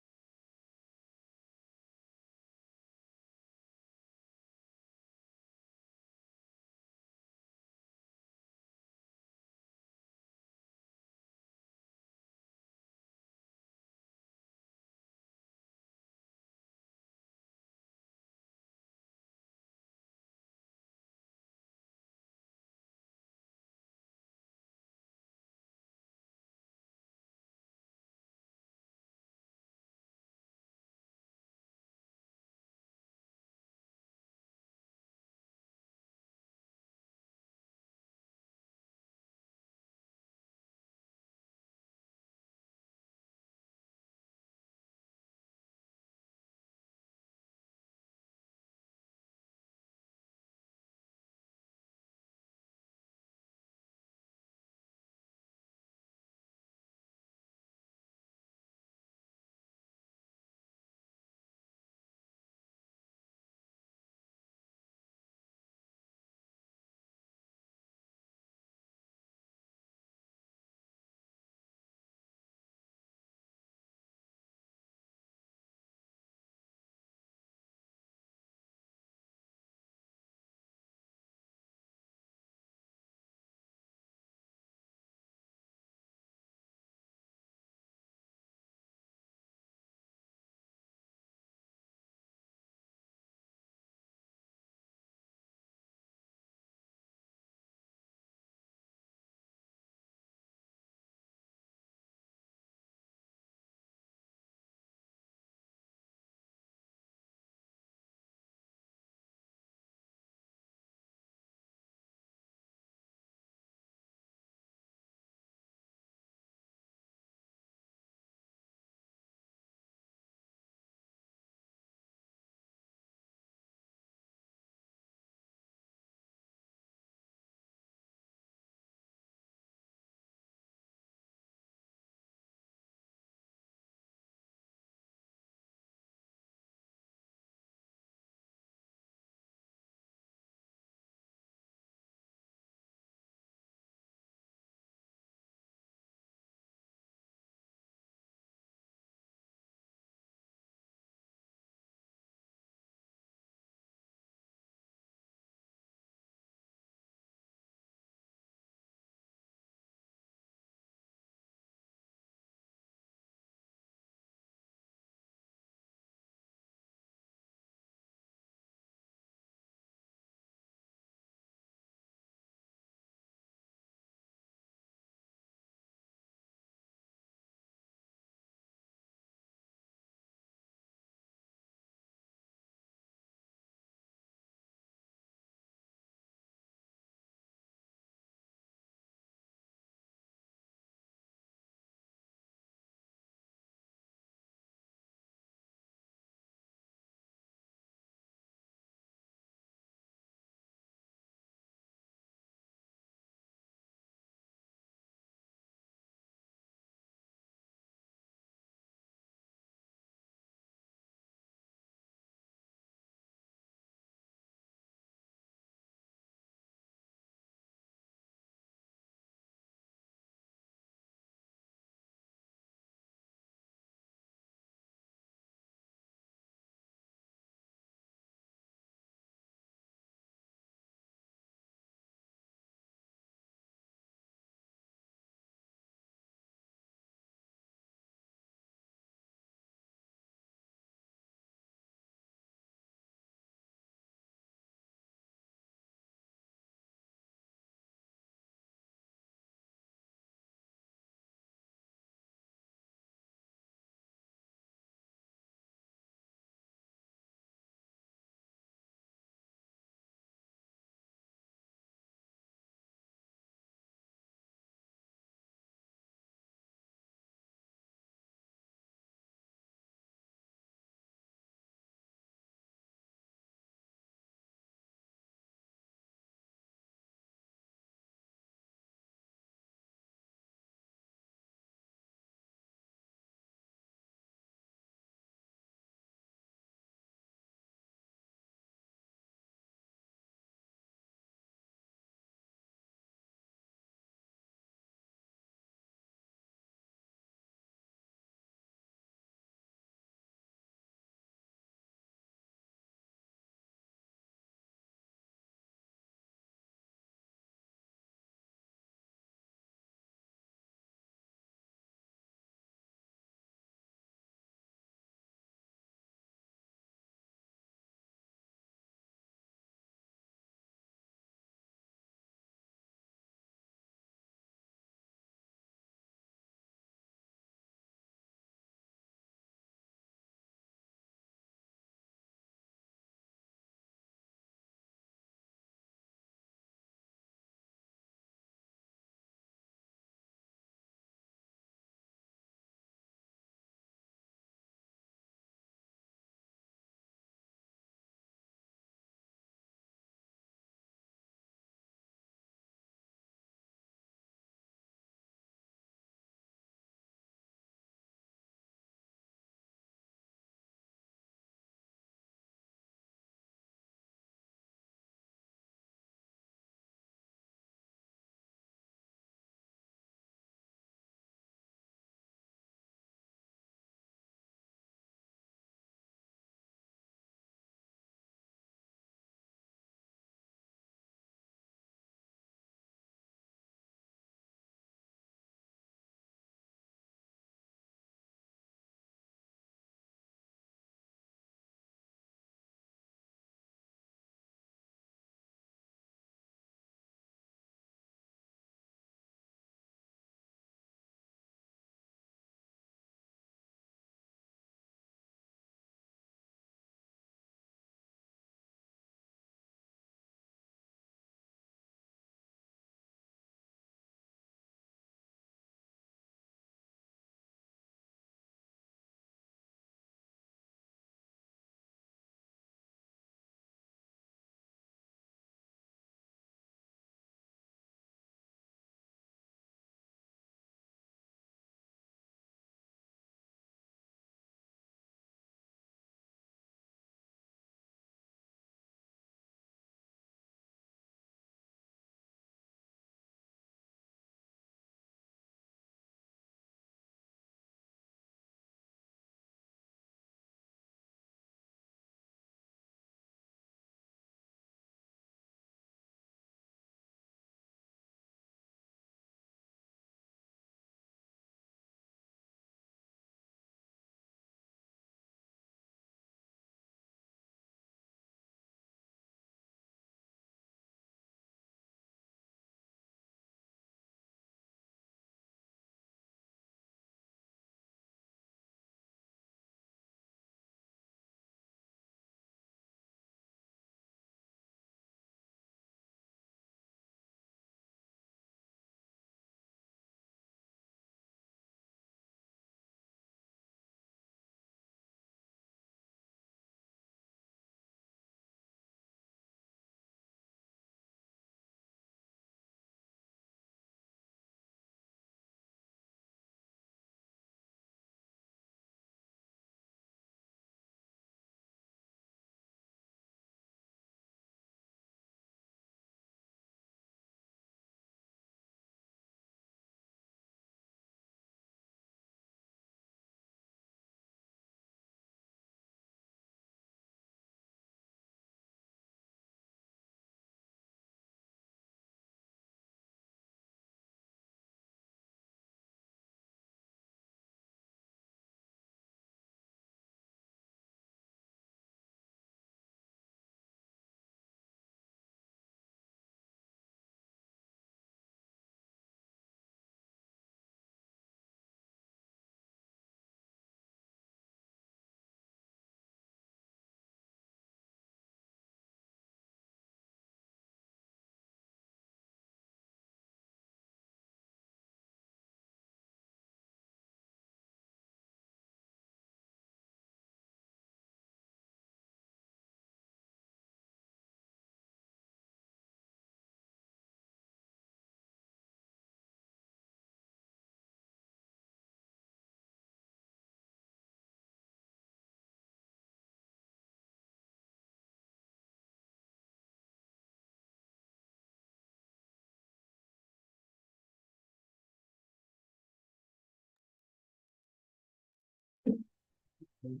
Good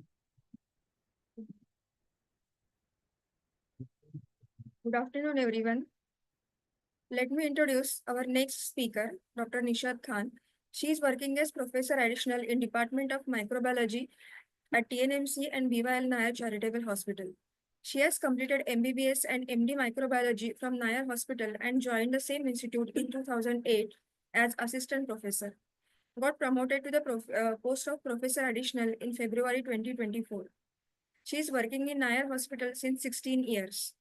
afternoon, everyone. Let me introduce our next speaker, Dr. Nishad Khan. She is working as Professor Additional in Department of Microbiology at TNMC and BYL Nair Charitable Hospital. She has completed MBBS and MD Microbiology from Nair Hospital and joined the same institute in 2008 as Assistant Professor. Got promoted to the post of Professor Additional in February 2024. She is working in Nair Hospital since 16 years.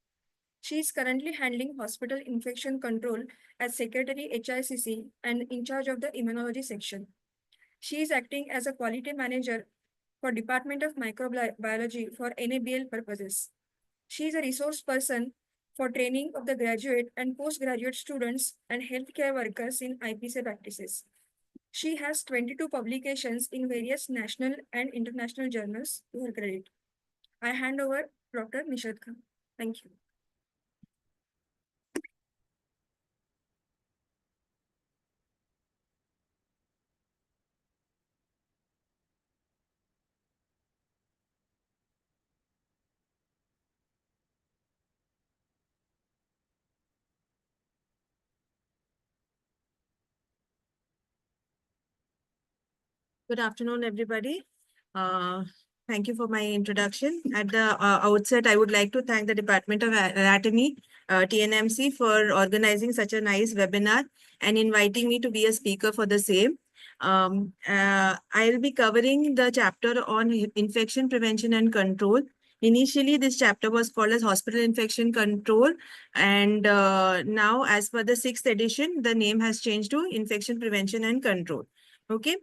She is currently handling hospital infection control as Secretary HICC and in charge of the immunology section. She is acting as a quality manager for Department of Microbiology for NABL purposes. She is a resource person for training of the graduate and postgraduate students and healthcare workers in IPC practices. She has 22 publications in various national and international journals to her credit. I hand over Dr. Nishad Khan. Thank you. Good afternoon, everybody. Thank you for my introduction. At the outset, I would like to thank the Department of Anatomy, TNMC, for organizing such a nice webinar and inviting me to be a speaker for the same. I'll be covering the chapter on infection prevention and control. Initially, this chapter was called as Hospital Infection Control, and now, as per the 6th edition, the name has changed to Infection Prevention and Control. Okay.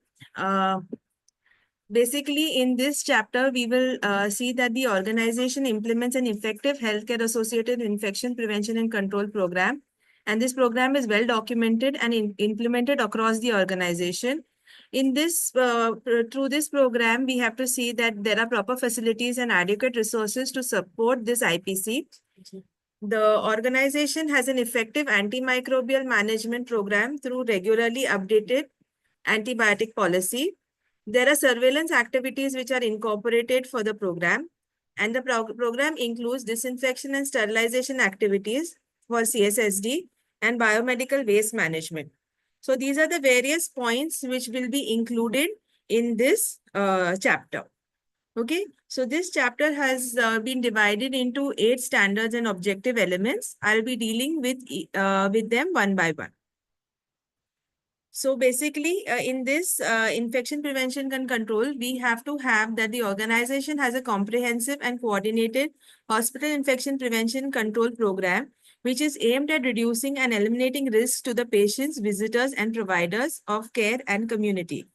Basically, in this chapter, we will see that the organization implements an effective healthcare-associated infection prevention and control program. And this program is well documented and implemented across the organization. In this, through this program, we have to see that there are proper facilities and adequate resources to support this IPC. The organization has an effective antimicrobial management program through regularly updated antibiotic policy. There are surveillance activities which are incorporated for the program, and the program includes disinfection and sterilization activities for CSSD and biomedical waste management. So these are the various points which will be included in this chapter. Okay, so this chapter has been divided into 8 standards and objective elements. I'll be dealing with them one by one. So basically, in this infection prevention and control, we have to have that the organization has a comprehensive and coordinated hospital infection prevention control program, which is aimed at reducing and eliminating risks to the patients, visitors, and providers of care and community.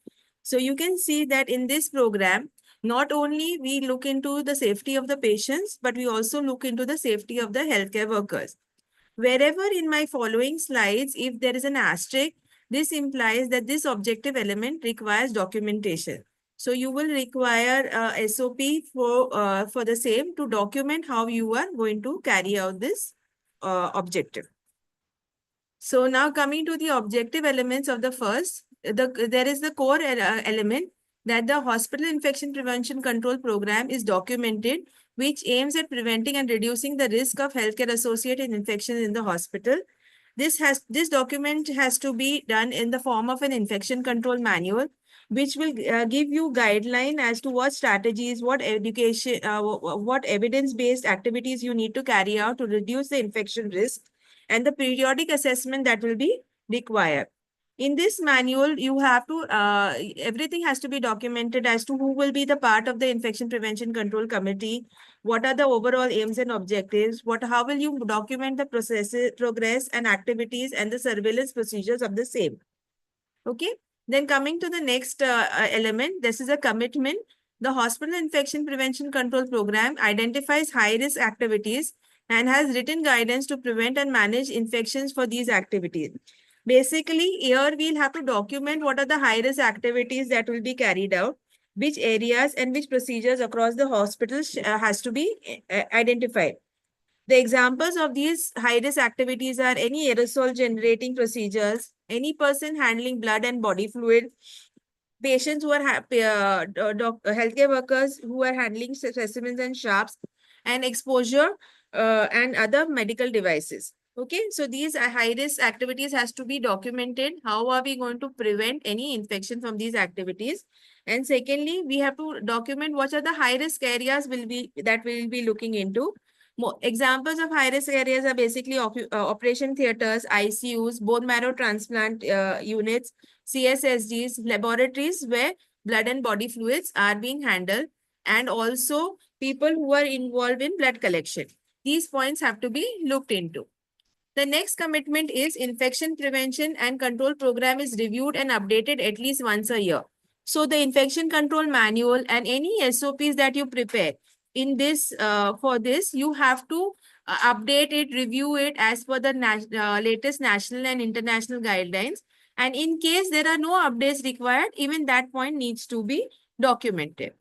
So you can see that in this program, not only we look into the safety of the patients, but we also look into the safety of the healthcare workers. Wherever in my following slides, if there is an asterisk, this implies that this objective element requires documentation. So you will require SOP for the same to document how you are going to carry out this objective. So now coming to the objective elements of the first, there is the core element that the hospital infection prevention control program is documented, which aims at preventing and reducing the risk of healthcare associated infections in the hospital. This document has to be done in the form of an infection control manual, which will give you guideline as to what strategies, what education, what evidence-based activities you need to carry out to reduce the infection risk, and the periodic assessment that will be required. In this manual, you have to, everything has to be documented as to who will be the part of the infection prevention control committee, what are the overall aims and objectives, how will you document the processes, progress and activities and the surveillance procedures of the same. Okay. Then coming to the next element, this is a commitment. The hospital infection prevention control program identifies high-risk activities and has written guidance to prevent and manage infections for these activities. Basically, here we'll have to document what are the high-risk activities that will be carried out, which areas and which procedures across the hospital has to be identified. The examples of these high-risk activities are any aerosol generating procedures, any person handling blood and body fluid, patients who are healthcare workers who are handling specimens and sharps, and exposure and other medical devices. Okay, so these high risk activities has to be documented. How are we going to prevent any infection from these activities? And secondly, we have to document what are the high risk areas that we will be looking into. Examples of high risk areas are basically operation theaters, ICUs, bone marrow transplant units, CSSDs, laboratories where blood and body fluids are being handled, and also people who are involved in blood collection. These points have to be looked into. The next commitment is infection prevention and control program is reviewed and updated at least once a year. So the infection control manual and any SOPs that you prepare in this for this, you have to update it, review it as per the latest national and international guidelines. And in case there are no updates required, even that point needs to be documented.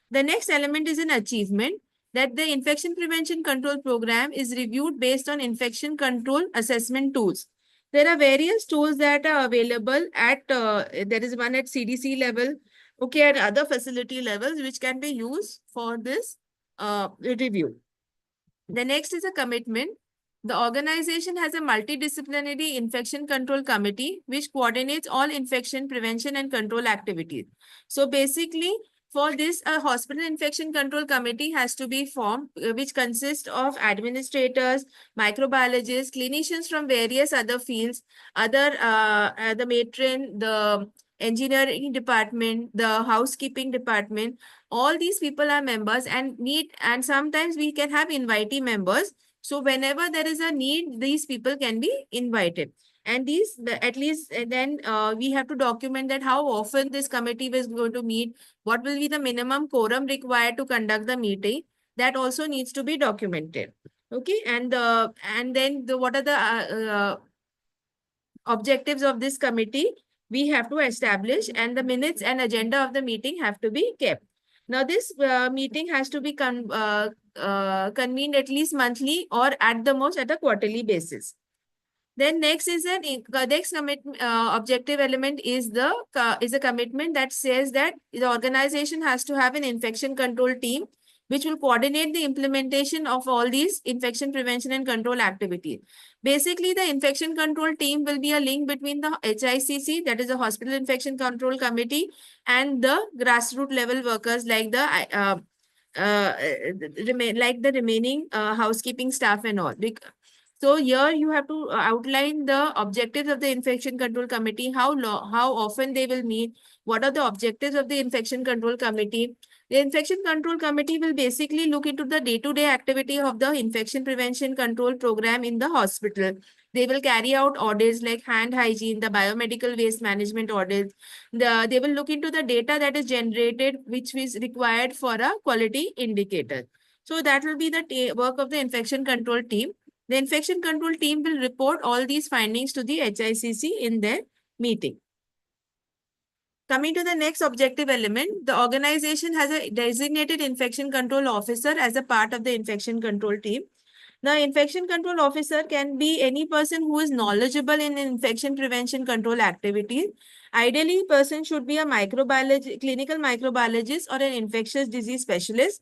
The next element is an achievement, that the infection prevention control program is reviewed based on infection control assessment tools. There are various tools that are available at, there is one at CDC level, okay, at other facility levels, which can be used for this review. The next is a commitment. The organization has a multidisciplinary infection control committee, which coordinates all infection prevention and control activities. So basically, for this, a hospital infection control committee has to be formed, which consists of administrators, microbiologists, clinicians from various other fields, the matron, the engineering department, the housekeeping department. All these people are members and sometimes we can have invitee members. So whenever there is a need, these people can be invited. And at least then we have to document that how often this committee is going to meet, what will be the minimum quorum required to conduct the meeting. That also needs to be documented. Okay, and then what are the objectives of this committee we have to establish, and the minutes and agenda of the meeting have to be kept. Now, this meeting has to be convened at least monthly or at the most at a quarterly basis. Then next is next objective element is a commitment that says that the organization has to have an infection control team which will coordinate the implementation of all these infection prevention and control activities. Basically, the infection control team will be a link between the HICC, that is the Hospital Infection Control Committee, and the grassroots level workers like the remaining housekeeping staff and all. So here you have to outline the objectives of the infection control committee, how often they will meet, what are the objectives of the infection control committee. The infection control committee will basically look into the day-to-day activity of the infection prevention control program in the hospital. They will carry out audits like hand hygiene, the biomedical waste management audits. They will look into the data that is generated, which is required for a quality indicator. So that will be the work of the infection control team. The infection control team will report all these findings to the HICC in their meeting. Coming to the next objective element, the organization has a designated infection control officer as a part of the infection control team. Now, infection control officer can be any person who is knowledgeable in infection prevention control activities. Ideally, person should be a clinical microbiologist or an infectious disease specialist.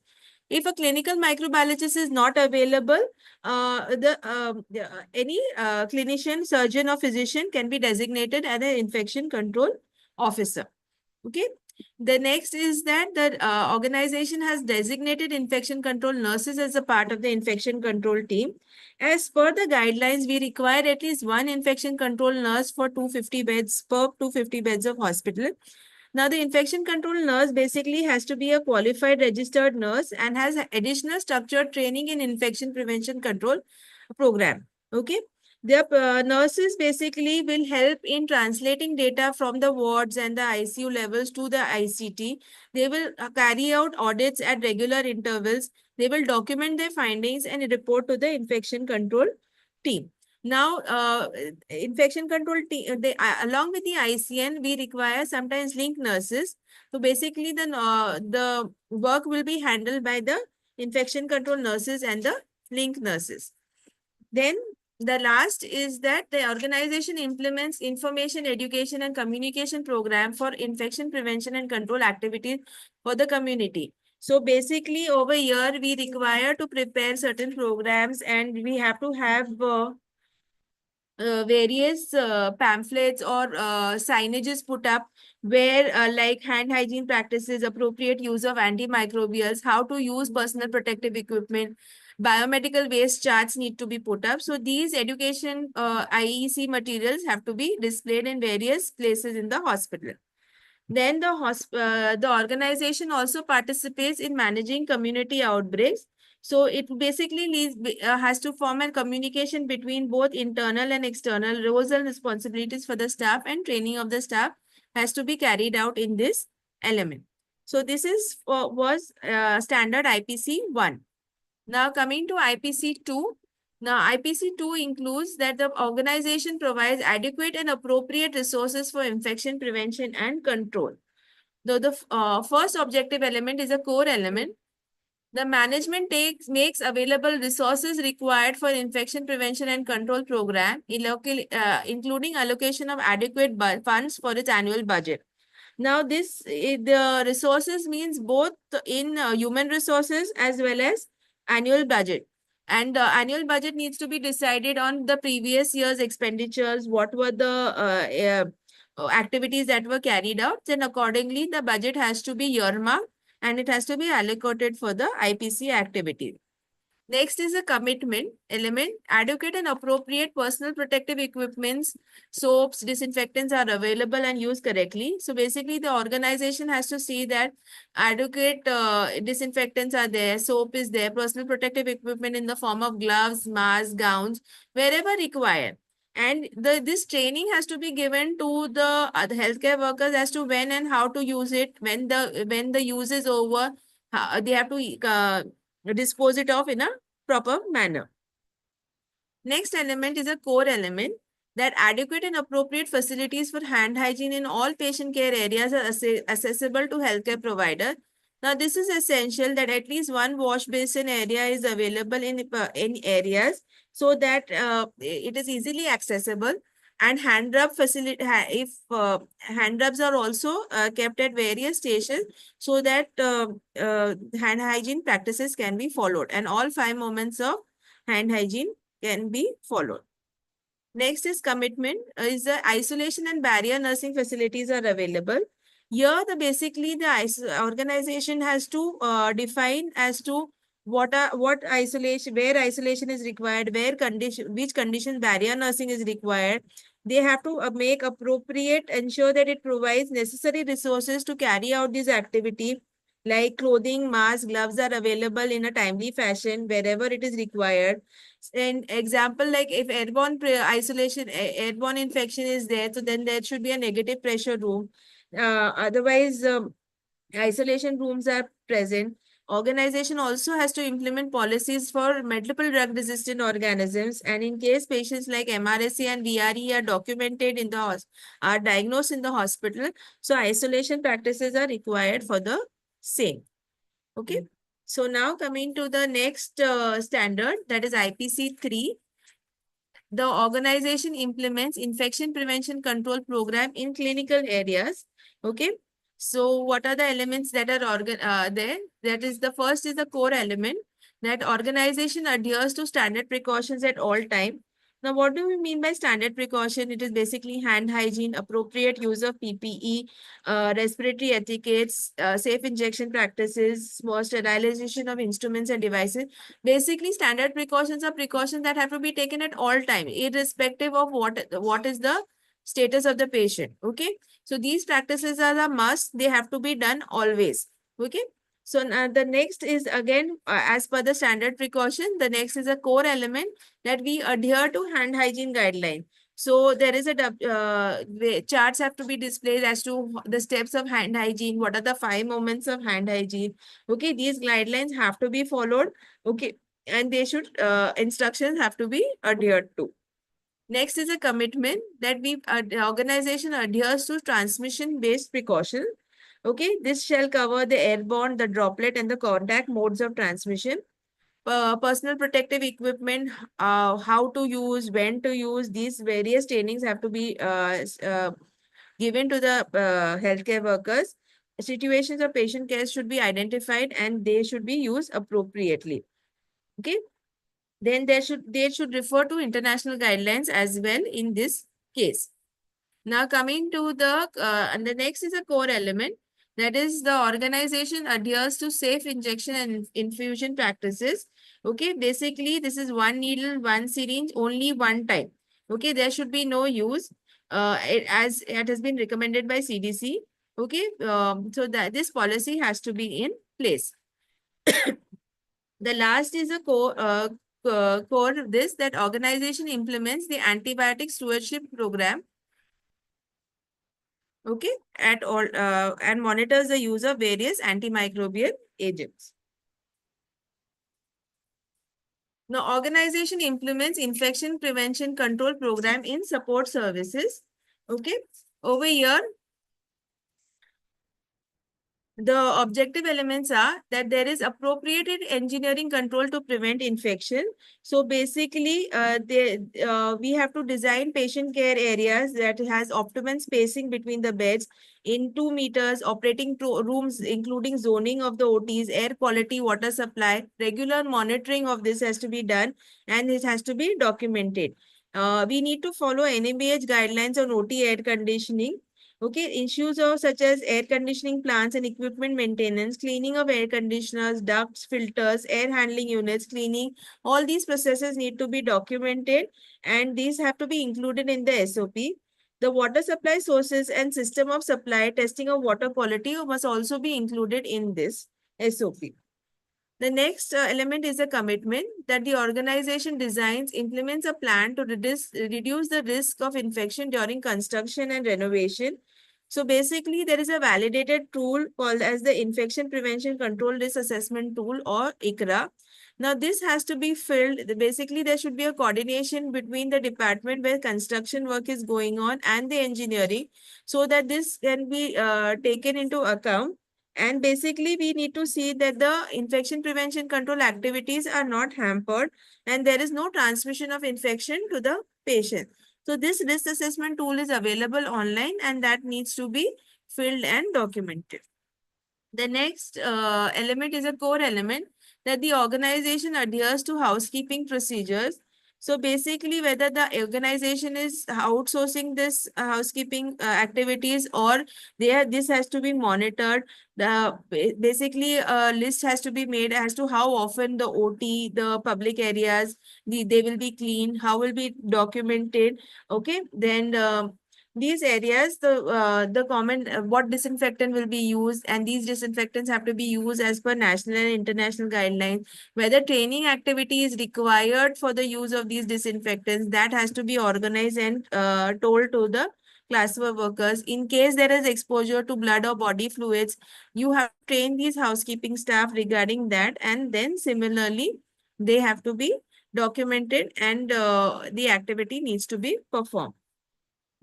If a clinical microbiologist is not available, any clinician, surgeon or physician can be designated as an infection control officer. Okay. The next is that the organization has designated infection control nurses as a part of the infection control team. As per the guidelines, we require at least one infection control nurse for 250 beds per 250 beds of hospital. Now, the infection control nurse basically has to be a qualified registered nurse and has additional structured training in infection prevention control program. Okay. Their nurses basically will help in translating data from the wards and the ICU levels to the ICT. They will carry out audits at regular intervals. They will document their findings and report to the infection control team. Now, infection control team, along with the ICN, we require sometimes link nurses. So basically, the work will be handled by the infection control nurses and the link nurses. Then the last is that the organization implements information, education, and communication program for infection prevention and control activities for the community. So basically, over here, we require to prepare certain programs, and we have to have various pamphlets or signages put up where like hand hygiene practices, appropriate use of antimicrobials, how to use personal protective equipment, biomedical waste charts need to be put up. So these education IEC materials have to be displayed in various places in the hospital. Then the organization also participates in managing community outbreaks. So it basically has to form a communication between both internal and external roles and responsibilities for the staff, and training of the staff has to be carried out in this element. So this is was standard IPC 1. Now coming to IPC 2. Now IPC 2 includes that the organization provides adequate and appropriate resources for infection prevention and control. Though the first objective element is a core element, the management makes available resources required for infection prevention and control program, including allocation of adequate funds for its annual budget. Now, the resources means both in human resources as well as annual budget. And the annual budget needs to be decided on the previous year's expenditures, what were the activities that were carried out. Then accordingly, the budget has to be earmarked and it has to be allocated for the IPC activity. Next is a commitment element. Adequate and appropriate personal protective equipments, soaps, disinfectants are available and used correctly. So basically, the organization has to see that adequate disinfectants are there, soap is there, personal protective equipment in the form of gloves, masks, gowns, wherever required. And this training has to be given to the healthcare workers as to when and how to use it. When the use is over, they have to dispose it off in a proper manner. Next element is a core element, that adequate and appropriate facilities for hand hygiene in all patient care areas are accessible to healthcare provider. Now, this is essential that at least one wash basin area is available in areas so that it is easily accessible. And hand rub facility, if hand rubs are also kept at various stations so that hand hygiene practices can be followed, and all 5 moments of hand hygiene can be followed. Next is commitment. Is the isolation and barrier nursing facilities are available. Here, basically the organization has to define as to what isolation, where isolation is required, which condition barrier nursing is required. They have to make appropriate, ensure that it provides necessary resources to carry out this activity, like clothing, masks, gloves are available in a timely fashion wherever it is required. An example, like if airborne infection is there, so then there should be a negative pressure room. Otherwise, isolation rooms are present. Organization also has to implement policies for multiple drug resistant organisms, and in case patients like MRSA and VRE are documented in the are diagnosed in the hospital, so isolation practices are required for the same. Okay. So now coming to the next standard, that is IPC 3. The organization implements infection prevention control program in clinical areas. Okay. So what are the elements that are there? That is, the first is the core element, that organization adheres to standard precautions at all time. Now, what do we mean by standard precaution? It is basically hand hygiene, appropriate use of PPE, respiratory etiquettes, safe injection practices, more sterilization of instruments and devices. Basically, standard precautions are precautions that have to be taken at all time, irrespective of what is the status of the patient. Okay. So these practices are a must. They have to be done always. Okay. So now the next is again, as per the standard precaution, the next is a core element, that we adhere to hand hygiene guideline. So there is charts have to be displayed as to the steps of hand hygiene. What are the 5 moments of hand hygiene? Okay, these guidelines have to be followed. Okay, and they should instructions have to be adhered to. Next is a commitment, that the organization adheres to transmission-based precaution. Okay, this shall cover the airborne, the droplet, and the contact modes of transmission. personal protective equipment, how to use, when to use, these various trainings have to be given to the healthcare workers. Situations of patient care should be identified and they should be used appropriately. Okay. Then they should refer to international guidelines as well in this case. Now coming to and the next is a core element. That is, the organization adheres to safe injection and infusion practices. Okay, basically this is one needle, one syringe, only one time. Okay, there should be no use as it has been recommended by CDC. Okay, so that this policy has to be in place. The last is a core this, that organization implements the antibiotic stewardship program, okay, at all, and monitors the use of various antimicrobial agents. Now, organization implements infection prevention control program in support services. Okay, over here, the objective elements are that there is appropriated engineering control to prevent infection. So basically, we have to design patient care areas that has optimum spacing between the beds in 2 meters, operating rooms, including zoning of the OTs, air quality, water supply. Regular monitoring of this has to be done and it has to be documented. We need to follow NABH guidelines on OT air conditioning. Okay, issues of such as air conditioning plants and equipment maintenance, cleaning of air conditioners, ducts, filters, air handling units, cleaning, all these processes need to be documented and these have to be included in the SOP. The water supply sources and system of supply testing of water quality must also be included in this SOP. The next element is a commitment that the organization designs, implements a plan to reduce the risk of infection during construction and renovation. So basically, there is a validated tool called as the Infection Prevention Control Risk Assessment Tool, or ICRA. Now, this has to be filled. Basically, there should be a coordination between the department where construction work is going on and the engineering so that this can be taken into account. And basically, we need to see that the infection prevention control activities are not hampered and there is no transmission of infection to the patient. So this risk assessment tool is available online and that needs to be filled and documented. The next element is a core element that the organization adheres to housekeeping procedures. So basically, whether the organization is outsourcing this housekeeping activities or this has to be monitored. Basically a list has to be made as to how often the OT, the public areas, they will be cleaned, how will be documented. Okay, then these areas, the common what disinfectant will be used, and these disinfectants have to be used as per national and international guidelines. Whether training activity is required for the use of these disinfectants, that has to be organized and told to the class workers. In case there is exposure to blood or body fluids, you have to train these housekeeping staff regarding that, and then similarly they have to be documented and the activity needs to be performed.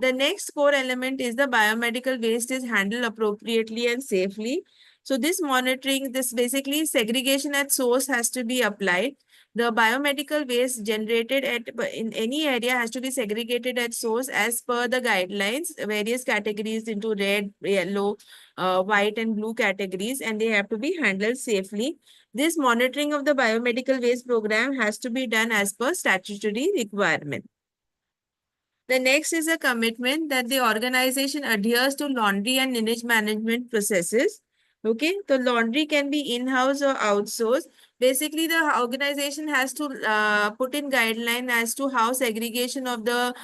The next core element is the biomedical waste is handled appropriately and safely. So this monitoring, this basically segregation at source has to be applied. The biomedical waste generated in any area has to be segregated at source as per the guidelines, various categories into red, yellow, white and blue categories, and they have to be handled safely. This monitoring of the biomedical waste program has to be done as per statutory requirement. The next is a commitment that the organization adheres to laundry and lineage management processes. Okay, the laundry can be in-house or outsourced. Basically, the organization has to put in guideline as to how segregation of the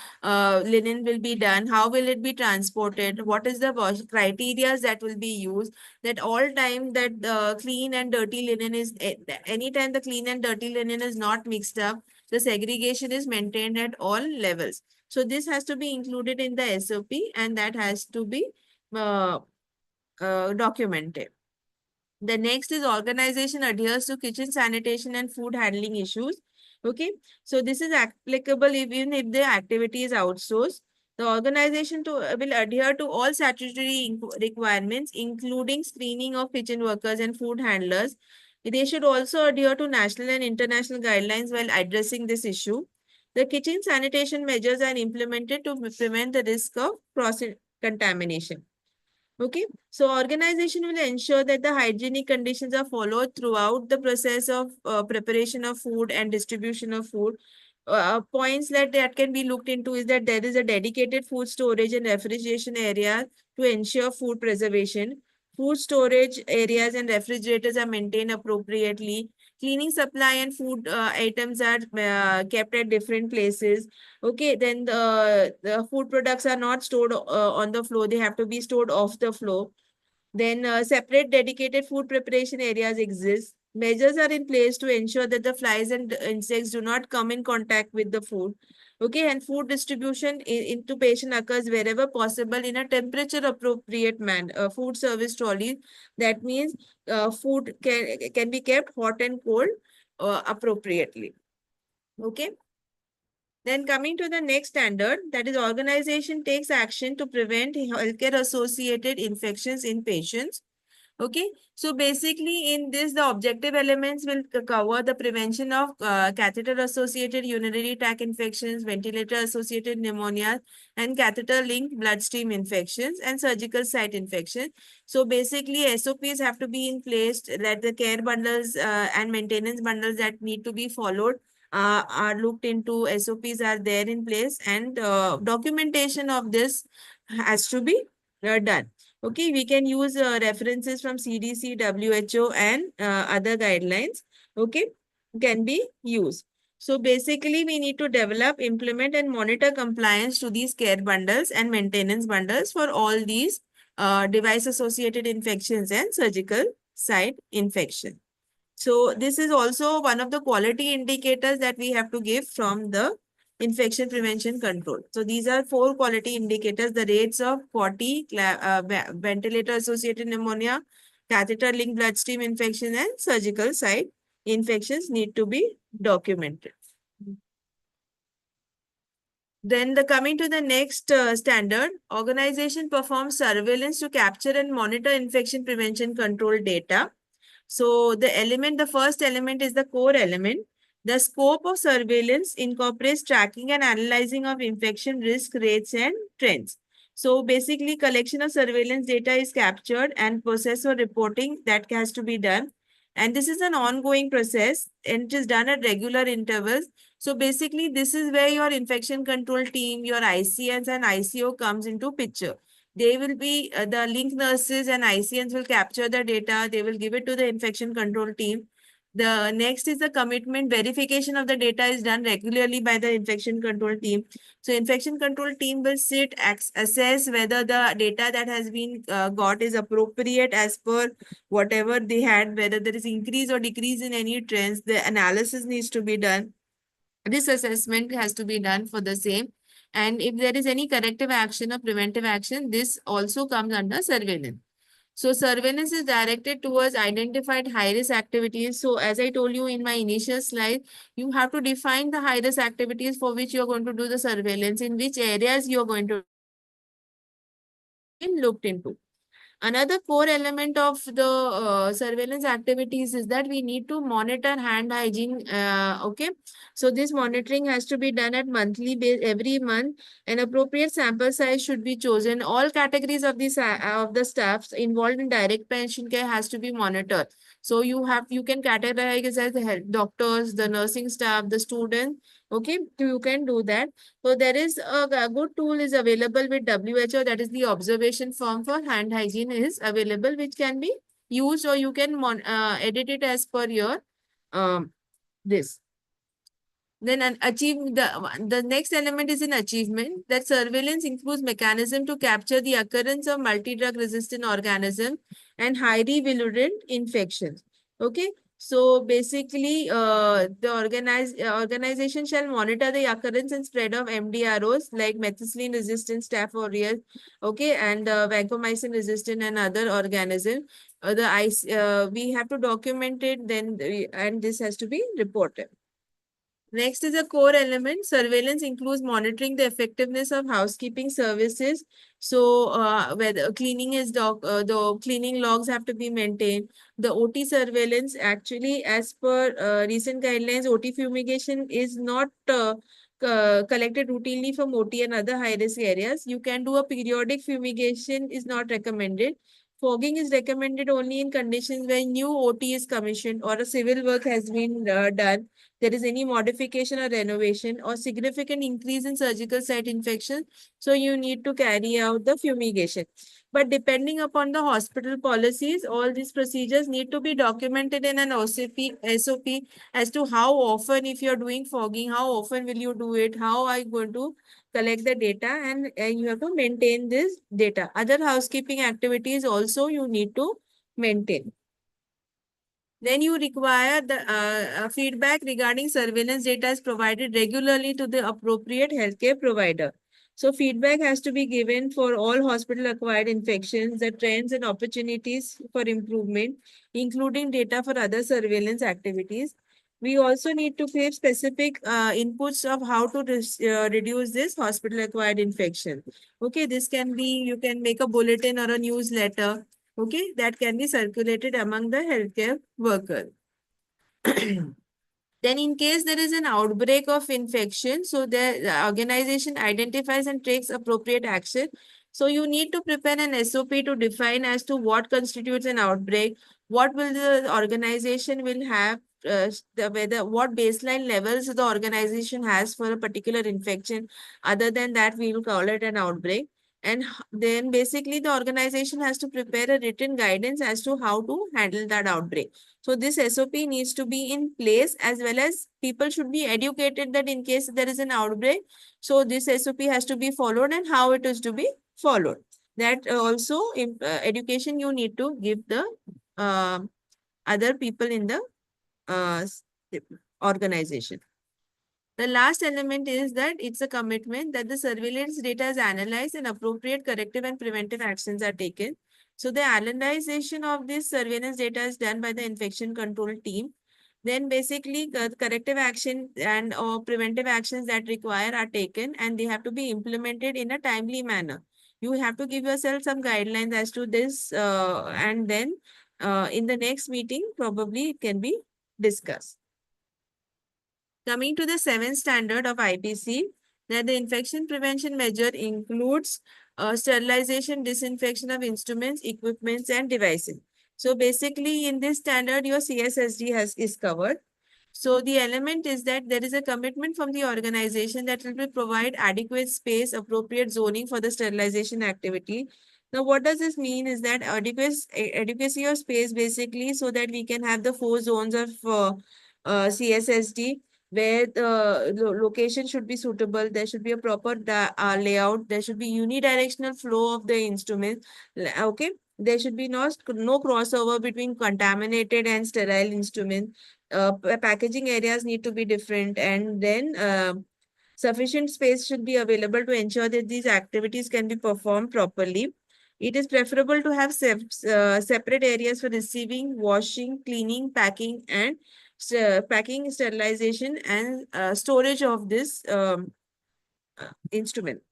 linen will be done, how will it be transported, what is the criteria that will be used, that all time that the clean and dirty linen is, anytime the clean and dirty linen is not mixed up, the segregation is maintained at all levels. So this has to be included in the SOP and that has to be documented. The next is organization adheres to kitchen sanitation and food handling issues. Okay, so this is applicable even if the activity is outsourced. The organization will adhere to all statutory requirements, including screening of kitchen workers and food handlers. They should also adhere to national and international guidelines while addressing this issue. The kitchen sanitation measures are implemented to prevent the risk of cross-contamination. Okay, so organization will ensure that the hygienic conditions are followed throughout the process of preparation of food and distribution of food. Points that can be looked into is that there is a dedicated food storage and refrigeration area to ensure food preservation. Food storage areas and refrigerators are maintained appropriately. Cleaning supply and food items are kept at different places. Okay, then the food products are not stored on the floor. They have to be stored off the floor. Then separate dedicated food preparation areas exist. Measures are in place to ensure that the flies and insects do not come in contact with the food. Okay, and food distribution into patient occurs wherever possible in a temperature appropriate manner. Food service trolley. That means food can be kept hot and cold appropriately. Okay. Then coming to the next standard, that is organization takes action to prevent healthcare associated infections in patients. Okay, so basically in this, the objective elements will cover the prevention of catheter-associated urinary tract infections, ventilator-associated pneumonia, and catheter-linked bloodstream infections and surgical site infection. So basically, SOPs have to be in place that the care bundles and maintenance bundles that need to be followed are looked into. SOPs are there in place, and documentation of this has to be done. Okay, we can use references from CDC, WHO, and other guidelines. Okay, can be used. So basically, we need to develop, implement, and monitor compliance to these care bundles and maintenance bundles for all these device-associated infections and surgical site infection. So this is also one of the quality indicators that we have to give from the infection prevention control. So these are 4 quality indicators: the rates of 40 ventilator-associated pneumonia, catheter-linked bloodstream infection, and surgical site infections need to be documented. Then coming to the next standard, organization performs surveillance to capture and monitor infection prevention control data. So the first element is the core element. The scope of surveillance incorporates tracking and analyzing of infection risk rates and trends. So basically, collection of surveillance data is captured and processed for reporting that has to be done. And this is an ongoing process and it is done at regular intervals. So basically, this is where your infection control team, your ICNs and ICO comes into picture. They will be the link nurses and ICNs will capture the data. They will give it to the infection control team. The next is the commitment. Verification of the data is done regularly by the infection control team. So infection control team will sit, assess whether the data that has been got is appropriate as per whatever they had, whether there is increase or decrease in any trends. The analysis needs to be done. This assessment has to be done for the same. And if there is any corrective action or preventive action, this also comes under surveillance. So surveillance is directed towards identified high-risk activities. So as I told you in my initial slide, you have to define the high-risk activities for which you're going to do the surveillance, in which areas you're going to be looked into. Another core element of the surveillance activities is that we need to monitor hand hygiene. Okay, so this monitoring has to be done at monthly base every month. An appropriate sample size should be chosen. All categories of the staffs involved in direct patient care has to be monitored. So you can categorize as the health doctors, the nursing staff, the students. Okay, so you can do that. So there is a good tool is available with WHO, that is the observation form for hand hygiene is available, which can be used, or you can edit it as per your this. Then the next element is in achievement. That surveillance includes mechanism to capture the occurrence of multi-drug resistant organism and highly virulent infections. Okay. So basically, the organization shall monitor the occurrence and spread of MDROs like methicillin resistant Staph aureus, okay, and vancomycin resistant and other organisms. We have to document it, then and this has to be reported. Next is a core element. Surveillance includes monitoring the effectiveness of housekeeping services. So, whether the cleaning logs have to be maintained. The OT surveillance, actually, as per recent guidelines, OT fumigation is not collected routinely from OT and other high-risk areas. You can do a periodic fumigation is not recommended. Fogging is recommended only in conditions where new OT is commissioned or a civil work has been done, there is any modification or renovation or significant increase in surgical site infection, so you need to carry out the fumigation. But depending upon the hospital policies, all these procedures need to be documented in an SOP as to how often, if you're doing fogging, how often will you do it, how are you going to collect the data, and you have to maintain this data. Other housekeeping activities also you need to maintain. Then you require the feedback regarding surveillance data is provided regularly to the appropriate healthcare provider. So feedback has to be given for all hospital-acquired infections, the trends and opportunities for improvement, including data for other surveillance activities. We also need to give specific inputs of how to reduce this hospital-acquired infection. Okay, this can be, you can make a bulletin or a newsletter, okay, that can be circulated among the healthcare worker. Then in case there is an outbreak of infection, so the organization identifies and takes appropriate action. So you need to prepare an SOP to define as to what constitutes an outbreak, what will the organization will have, what baseline levels the organization has for a particular infection. Other than that, we will call it an outbreak. And then basically the organization has to prepare a written guidance as to how to handle that outbreak. So this SOP needs to be in place, as well as people should be educated that in case there is an outbreak, so this SOP has to be followed and how it is to be followed. That also education you need to give the other people in the uh, organization. The last element is that it's a commitment that the surveillance data is analyzed and appropriate corrective and preventive actions are taken. So the analyzation of this surveillance data is done by the infection control team. Then basically corrective action and or preventive actions that require are taken, and they have to be implemented in a timely manner. You have to give yourself some guidelines as to this, and then in the next meeting, probably it can be discussed. Coming to the seventh standard of IPC, that the infection prevention measure includes sterilization, disinfection of instruments, equipments, and devices. So basically in this standard, your CSSD is covered. So the element is that there is a commitment from the organization that will provide adequate space, appropriate zoning for the sterilization activity. Now, what does this mean is that adequacy of space basically, so that we can have the 4 zones of CSSD, where the location should be suitable. There should be a proper layout. There should be unidirectional flow of the instruments. Okay. There should be no crossover between contaminated and sterile instruments. Packaging areas need to be different, and then sufficient space should be available to ensure that these activities can be performed properly. It is preferable to have separate areas for receiving, washing, cleaning, packing, and packing, sterilization, and storage of this instrument.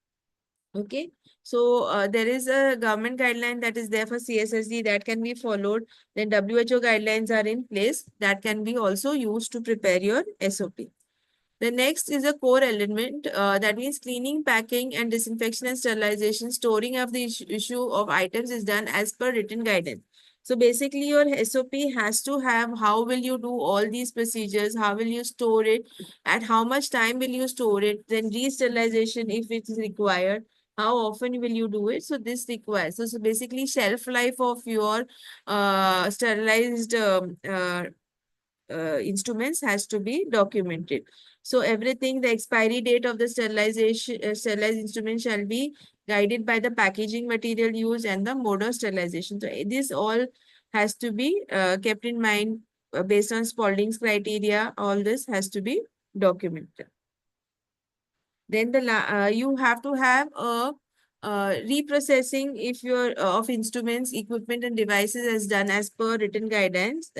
Okay, so there is a government guideline that is there for CSSD that can be followed. Then WHO guidelines are in place that can be also used to prepare your SOP. The next is a core element, that means cleaning, packing, and disinfection and sterilization. Storing of the issue of items is done as per written guidance. So basically your SOP has to have how will you do all these procedures, how will you store it, at how much time will you store it, then re-sterilization if it is required, how often will you do it. So this requires, so basically shelf life of your sterilized instruments has to be documented. So everything, the expiry date of the sterilized instrument shall be guided by the packaging material used and the mode of sterilization. So this all has to be kept in mind based on Spalding's criteria. All this has to be documented. Then you have to have a reprocessing if of instruments, equipment, and devices as done as per written guidance.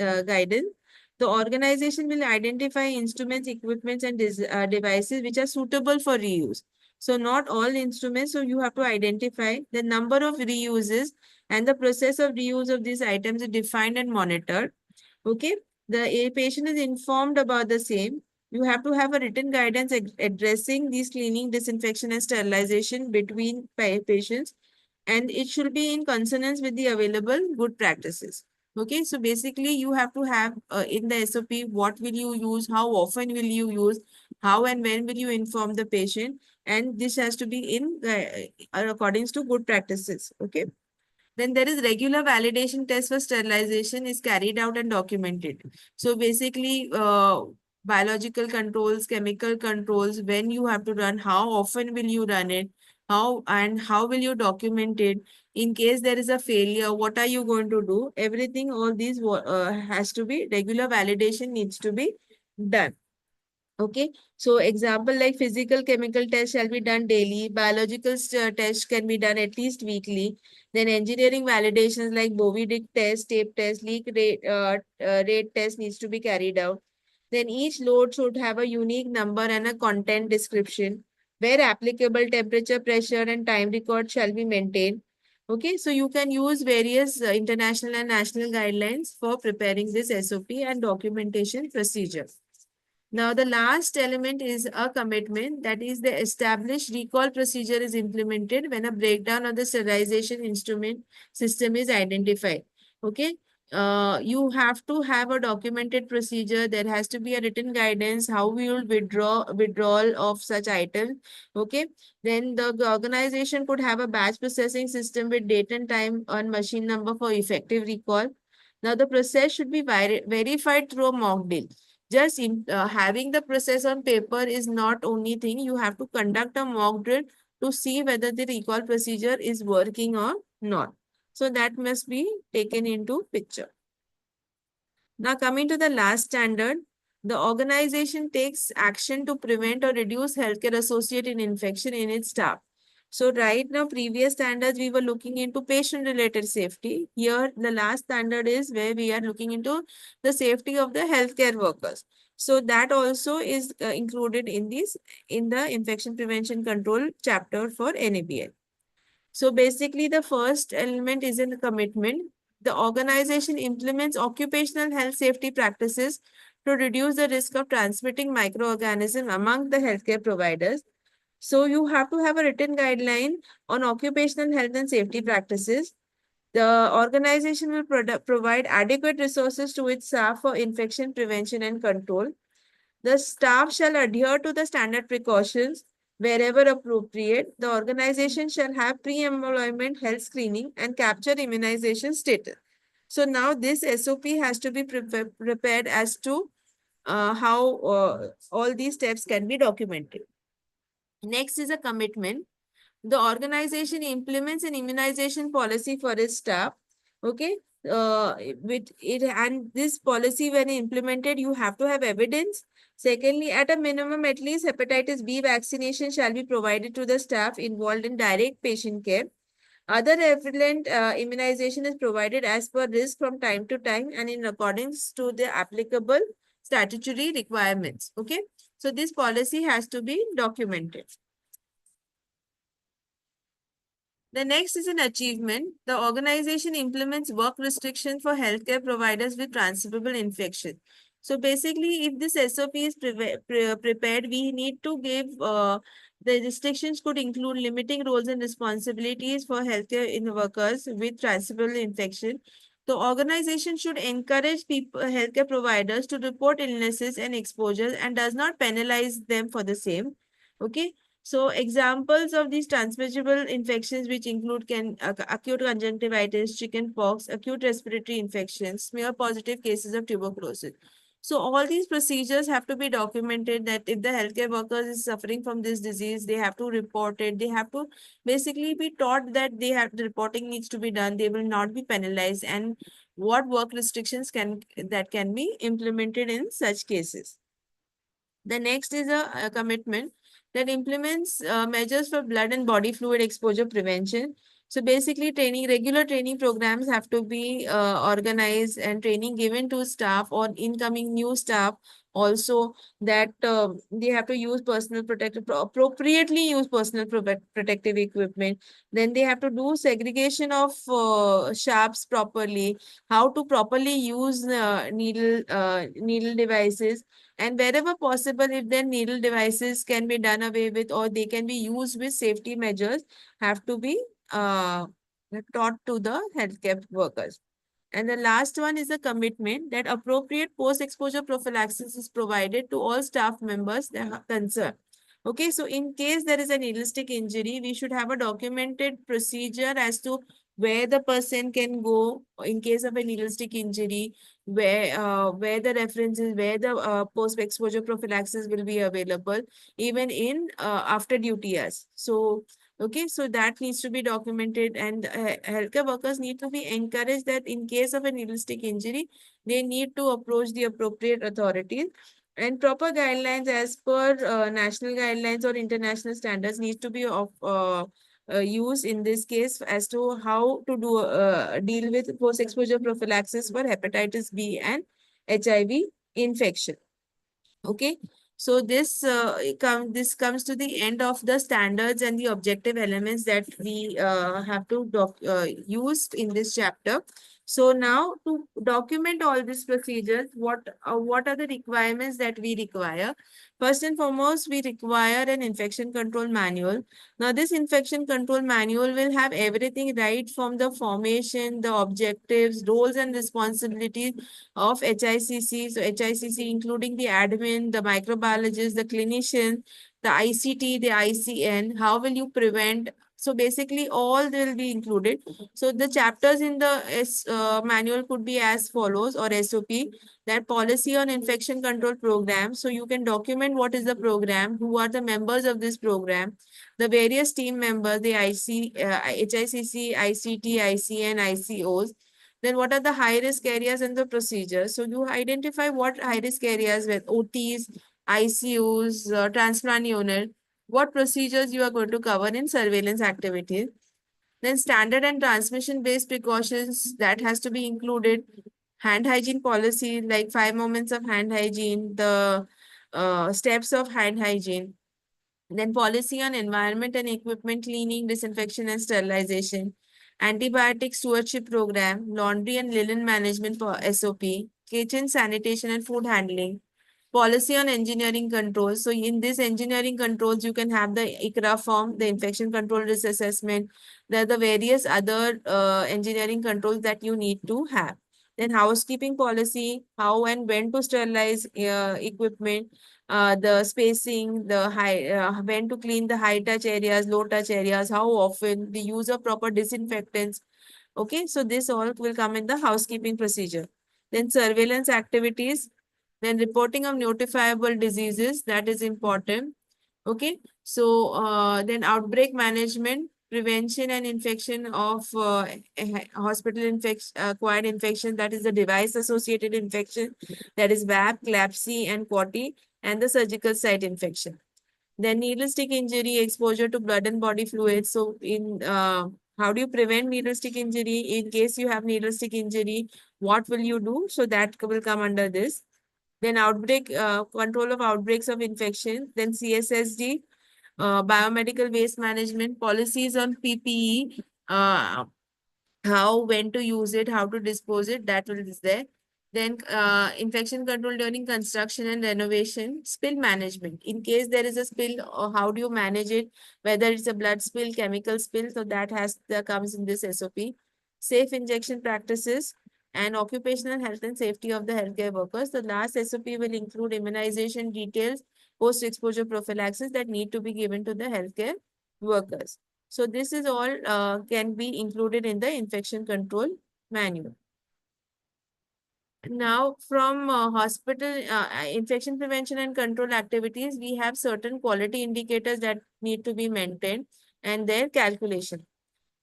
The organization will identify instruments, equipments, and devices which are suitable for reuse. So not all instruments, so you have to identify the number of reuses and the process of reuse of these items is defined and monitored. Okay, the patient is informed about the same. You have to have a written guidance addressing these cleaning, disinfection, and sterilization between patients, and it should be in consonance with the available good practices. Okay, so basically you have to have in the SOP what will you use, how often will you use, how and when will you inform the patient, and this has to be in according to good practices. Okay. Then there is regular validation test for sterilization is carried out and documented. So basically, biological controls, chemical controls, when you have to run, how often will you run it, how will you document it? In case there is a failure, what are you going to do? Everything, all these has to be regular validation needs to be done. Okay, so example like physical chemical test shall be done daily, biological test can be done at least weekly. Then engineering validations like Bovidic test, tape test, leak rate test needs to be carried out. Then each load should have a unique number and a content description. Where applicable, temperature, pressure, and time record shall be maintained. Okay, so you can use various international and national guidelines for preparing this SOP and documentation procedure. Now, the last element is a commitment, that is the established recall procedure is implemented when a breakdown of the sterilization instrument system is identified. Okay. You have to have a documented procedure. There has to be a written guidance how we will withdrawal of such items. Okay. Then the organization could have a batch processing system with date and time and machine number for effective recall. Now the process should be verified through a mock drill. Just having the process on paper is not only thing. You have to conduct a mock drill to see whether the recall procedure is working or not. So that must be taken into picture. Now coming to the last standard, the organization takes action to prevent or reduce healthcare associated infection in its staff. So right now, previous standards, we were looking into patient-related safety. Here, the last standard is where we are looking into the safety of the healthcare workers. So that also is included in the infection prevention control chapter for NABH. So basically, the first element is in the commitment. The organization implements occupational health safety practices to reduce the risk of transmitting microorganisms among the healthcare providers. So you have to have a written guideline on occupational health and safety practices. The organization will provide adequate resources to its staff for infection prevention and control. The staff shall adhere to the standard precautions wherever appropriate. The organization shall have pre-employment health screening and capture immunization status. So now this SOP has to be prepared as to how all these steps can be documented. Next is a commitment. The organization implements an immunization policy for its staff. Okay. With it, and this policy, when implemented, you have to have evidence. Secondly, at a minimum, at least hepatitis B vaccination shall be provided to the staff involved in direct patient care. Other relevant immunization is provided as per risk from time to time and in accordance to the applicable statutory requirements. Okay. So this policy has to be documented. The next is an achievement. The organization implements work restrictions for healthcare providers with transmissible infection. So basically, if this SOP is prepared, we need to give the restrictions could include limiting roles and responsibilities for healthcare workers with transmissible infection. The organization should encourage people, healthcare providers to report illnesses and exposures and does not penalize them for the same. Okay. So examples of these transmissible infections, which include acute conjunctivitis, chickenpox, acute respiratory infections, smear positive cases of tuberculosis. So all these procedures have to be documented, that if the healthcare workers is suffering from this disease, they have to report it. They have to basically be taught that the reporting needs to be done. They will not be penalized, and what work restrictions can be implemented in such cases. The next is a commitment that implements measures for blood and body fluid exposure prevention. So basically regular training programs have to be organized and training given to staff or incoming new staff also, that they have to use appropriately use personal protective equipment. Then they have to do segregation of sharps properly, how to properly use needle devices, and wherever possible, if their needle devices can be done away with or they can be used with safety measures, have to be uh, taught to the healthcare workers. And the last one is a commitment that appropriate post-exposure prophylaxis is provided to all staff members that are concerned. Okay, so in case there is an needle-stick injury, we should have a documented procedure as to where the person can go in case of a needle-stick injury, where the reference is, where the post-exposure prophylaxis will be available, even in after duty hours. So okay, so that needs to be documented, and healthcare workers need to be encouraged that in case of a needle stick injury, they need to approach the appropriate authorities, and proper guidelines as per national guidelines or international standards need to be used in this case as to how to deal with post-exposure prophylaxis for hepatitis B and HIV infection. Okay, so this comes to the end of the standards and the objective elements that we have to use in this chapter. So now to document all these procedures, what are the requirements that we require? First and foremost, we require an infection control manual. Now this infection control manual will have everything right from the formation, the objectives, roles and responsibilities of HICC. So HICC including the admin, the microbiologist, the clinician, the ICT, the ICN. How will you prevent? So basically all will be included. So the chapters in the manual could be as follows, or SOP, that policy on infection control program. So you can document what is the program, who are the members of this program, the various team members, the HICC, ICT, ICN, ICOs. Then what are the high risk areas and the procedures? So you identify what high risk areas with OTs, ICUs, transplant unit, what procedures you are going to cover in surveillance activities. Then standard and transmission based precautions that has to be included. Hand hygiene policy, like 5 moments of hand hygiene, the steps of hand hygiene. Then policy on environment and equipment cleaning, disinfection and sterilization. Antibiotic stewardship program, laundry and linen management for SOP, kitchen sanitation and food handling. Policy on engineering controls. So in this engineering controls, you can have the ICRA form, the infection control risk assessment. There are the various other engineering controls that you need to have. Then housekeeping policy, how and when to sterilize equipment, the spacing, when to clean the high touch areas, low touch areas, how often, the use of proper disinfectants. Okay, so this all will come in the housekeeping procedure. Then surveillance activities, then reporting of notifiable diseases, that is important. Okay, so then outbreak management, prevention and infection of hospital acquired infection, that is the device associated infection, that is VAP, CLAPSI and QATI, and the surgical site infection. Then needle stick injury, exposure to blood and body fluids. So in how do you prevent needle stick injury? In case you have needle stick injury, what will you do? So that will come under this. Then control of outbreaks of infection. Then CSSD, biomedical waste management, policies on PPE, how, when to use it, how to dispose it, that will is there. Then infection control during construction and renovation, spill management. In case there is a spill, how do you manage it? Whether it's a blood spill, chemical spill, so that comes in this SOP. Safe injection practices and occupational health and safety of the healthcare workers. The last SOP will include immunization details, post-exposure prophylaxis that need to be given to the healthcare workers. So this is all can be included in the infection control manual. Now, from hospital infection prevention and control activities, we have certain quality indicators that need to be maintained and their calculation.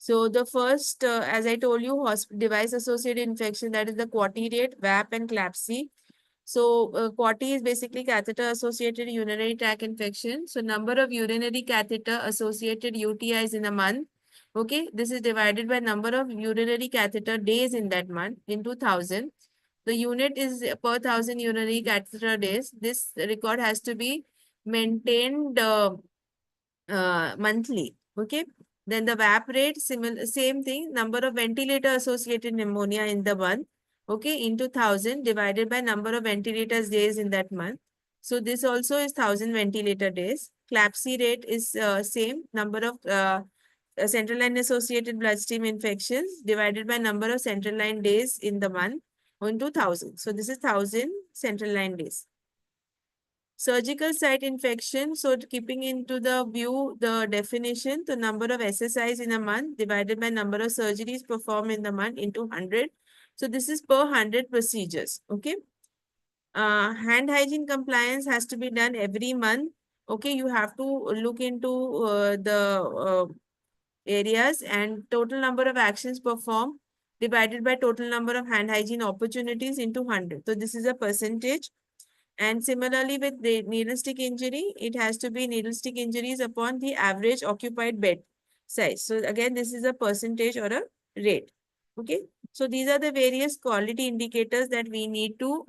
So the first, as I told you, device associated infection, that is the QATI rate, VAP and CLAPSI. So QATI is basically catheter associated urinary tract infection. So number of urinary catheter associated UTIs in a month. Okay, this is divided by number of urinary catheter days in that month into 1000. The unit is per 1000 urinary catheter days. This record has to be maintained monthly. Okay. Then the VAP rate, same thing, number of ventilator associated pneumonia in the month. Okay, into 1000 divided by number of ventilators days in that month. So this also is 1000 ventilator days. CLABSI rate is same, number of central line associated bloodstream infections divided by number of central line days in the month into 1000. So this is 1000 central line days. Surgical site infection. So keeping into the view the definition, the number of SSIs in a month divided by number of surgeries performed in the month into 100. So this is per 100 procedures. Okay. Hand hygiene compliance has to be done every month. Okay. You have to look into the areas and total number of actions performed divided by total number of hand hygiene opportunities into 100. So this is a percentage. And similarly with the needle stick injury, it has to be needle stick injuries upon the average occupied bed size. So again, this is a percentage or a rate. Okay. So these are the various quality indicators that we need to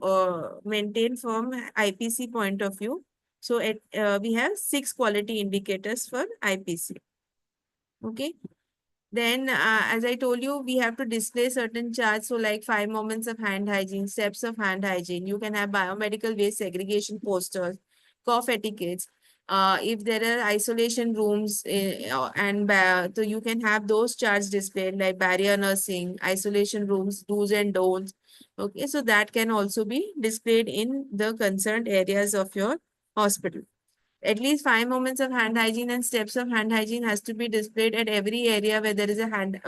maintain from IPC point of view. So we have 6 quality indicators for IPC. Okay. Then, as I told you, we have to display certain charts. So like 5 moments of hand hygiene, steps of hand hygiene. You can have biomedical waste segregation posters, cough etiquettes. If there are isolation rooms so you can have those charts displayed like barrier nursing, isolation rooms, do's and don'ts. Okay, so that can also be displayed in the concerned areas of your hospital. At least 5 moments of hand hygiene and steps of hand hygiene has to be displayed at every area where there is a hand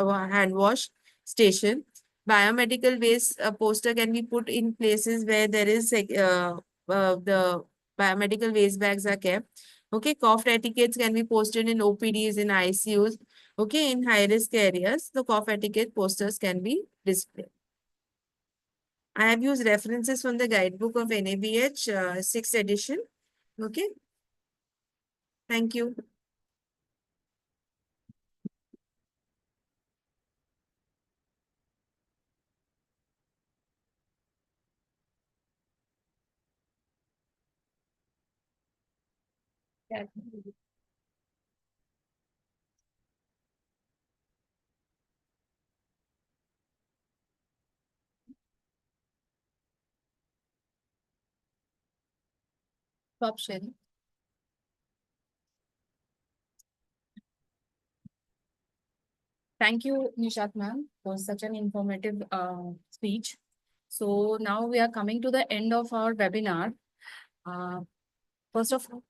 wash station. Biomedical waste poster can be put in places where there is the biomedical waste bags are kept. Okay, cough etiquettes can be posted in OPDs, in ICUs. Okay, in high risk areas, the cough etiquette posters can be displayed. I have used references from the guidebook of NABH 6th edition. Okay. Thank you. Stop sharing. Thank you, Nishat ma'am, for such an informative speech. So now we are coming to the end of our webinar. Uh, first of all,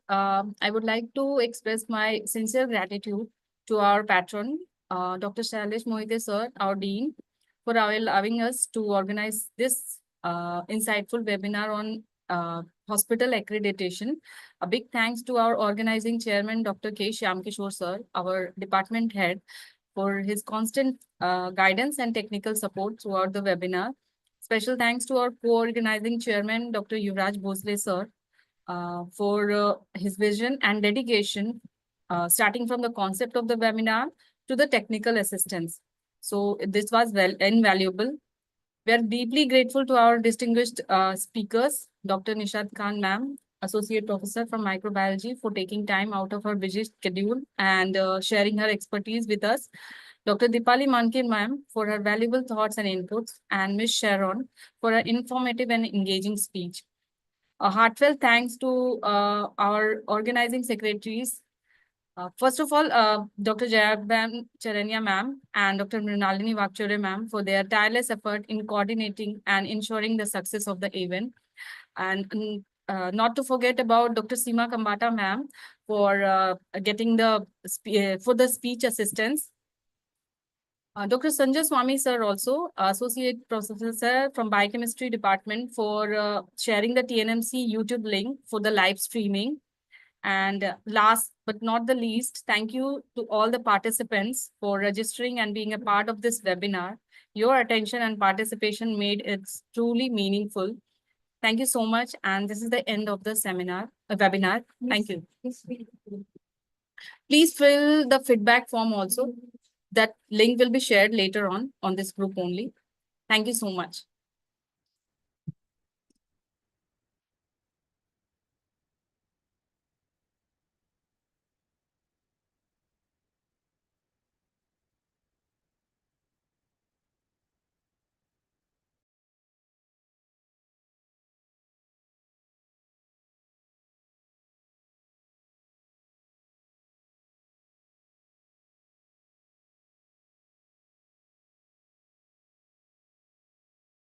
I would like to express my sincere gratitude to our patron, Dr. Shailesh Mohite sir, our dean, for allowing us to organize this insightful webinar on hospital accreditation. A big thanks to our organizing chairman, Dr. K. Shyamkishore sir, our department head, for his constant guidance and technical support throughout the webinar. Special thanks to our co-organizing chairman, Dr. Yuvraj Bhosle sir, for his vision and dedication, starting from the concept of the webinar to the technical assistance. So this was invaluable. We are deeply grateful to our distinguished speakers, Dr. Nishad Khan ma'am, Associate Professor from Microbiology, for taking time out of her busy schedule and sharing her expertise with us. Dr. Dipali Manke ma'am for her valuable thoughts and inputs, and Ms. Sharon for her informative and engaging speech. A heartfelt thanks to our organizing secretaries. First of all, Dr. Jayaban Charanya ma'am and Dr. Mrinalini Vakchure ma'am for their tireless effort in coordinating and ensuring the success of the event. And not to forget about Dr. Seema Kambata ma'am for getting the speech assistance. Dr. Sanjay Swami sir also, Associate Professor from Biochemistry Department, for sharing the TNMC YouTube link for the live streaming. And last but not the least, thank you to all the participants for registering and being a part of this webinar. Your attention and participation made it truly meaningful. Thank you so much. And this is the end of the webinar. Thank you. Please fill the feedback form also. That link will be shared later on this group only. Thank you so much.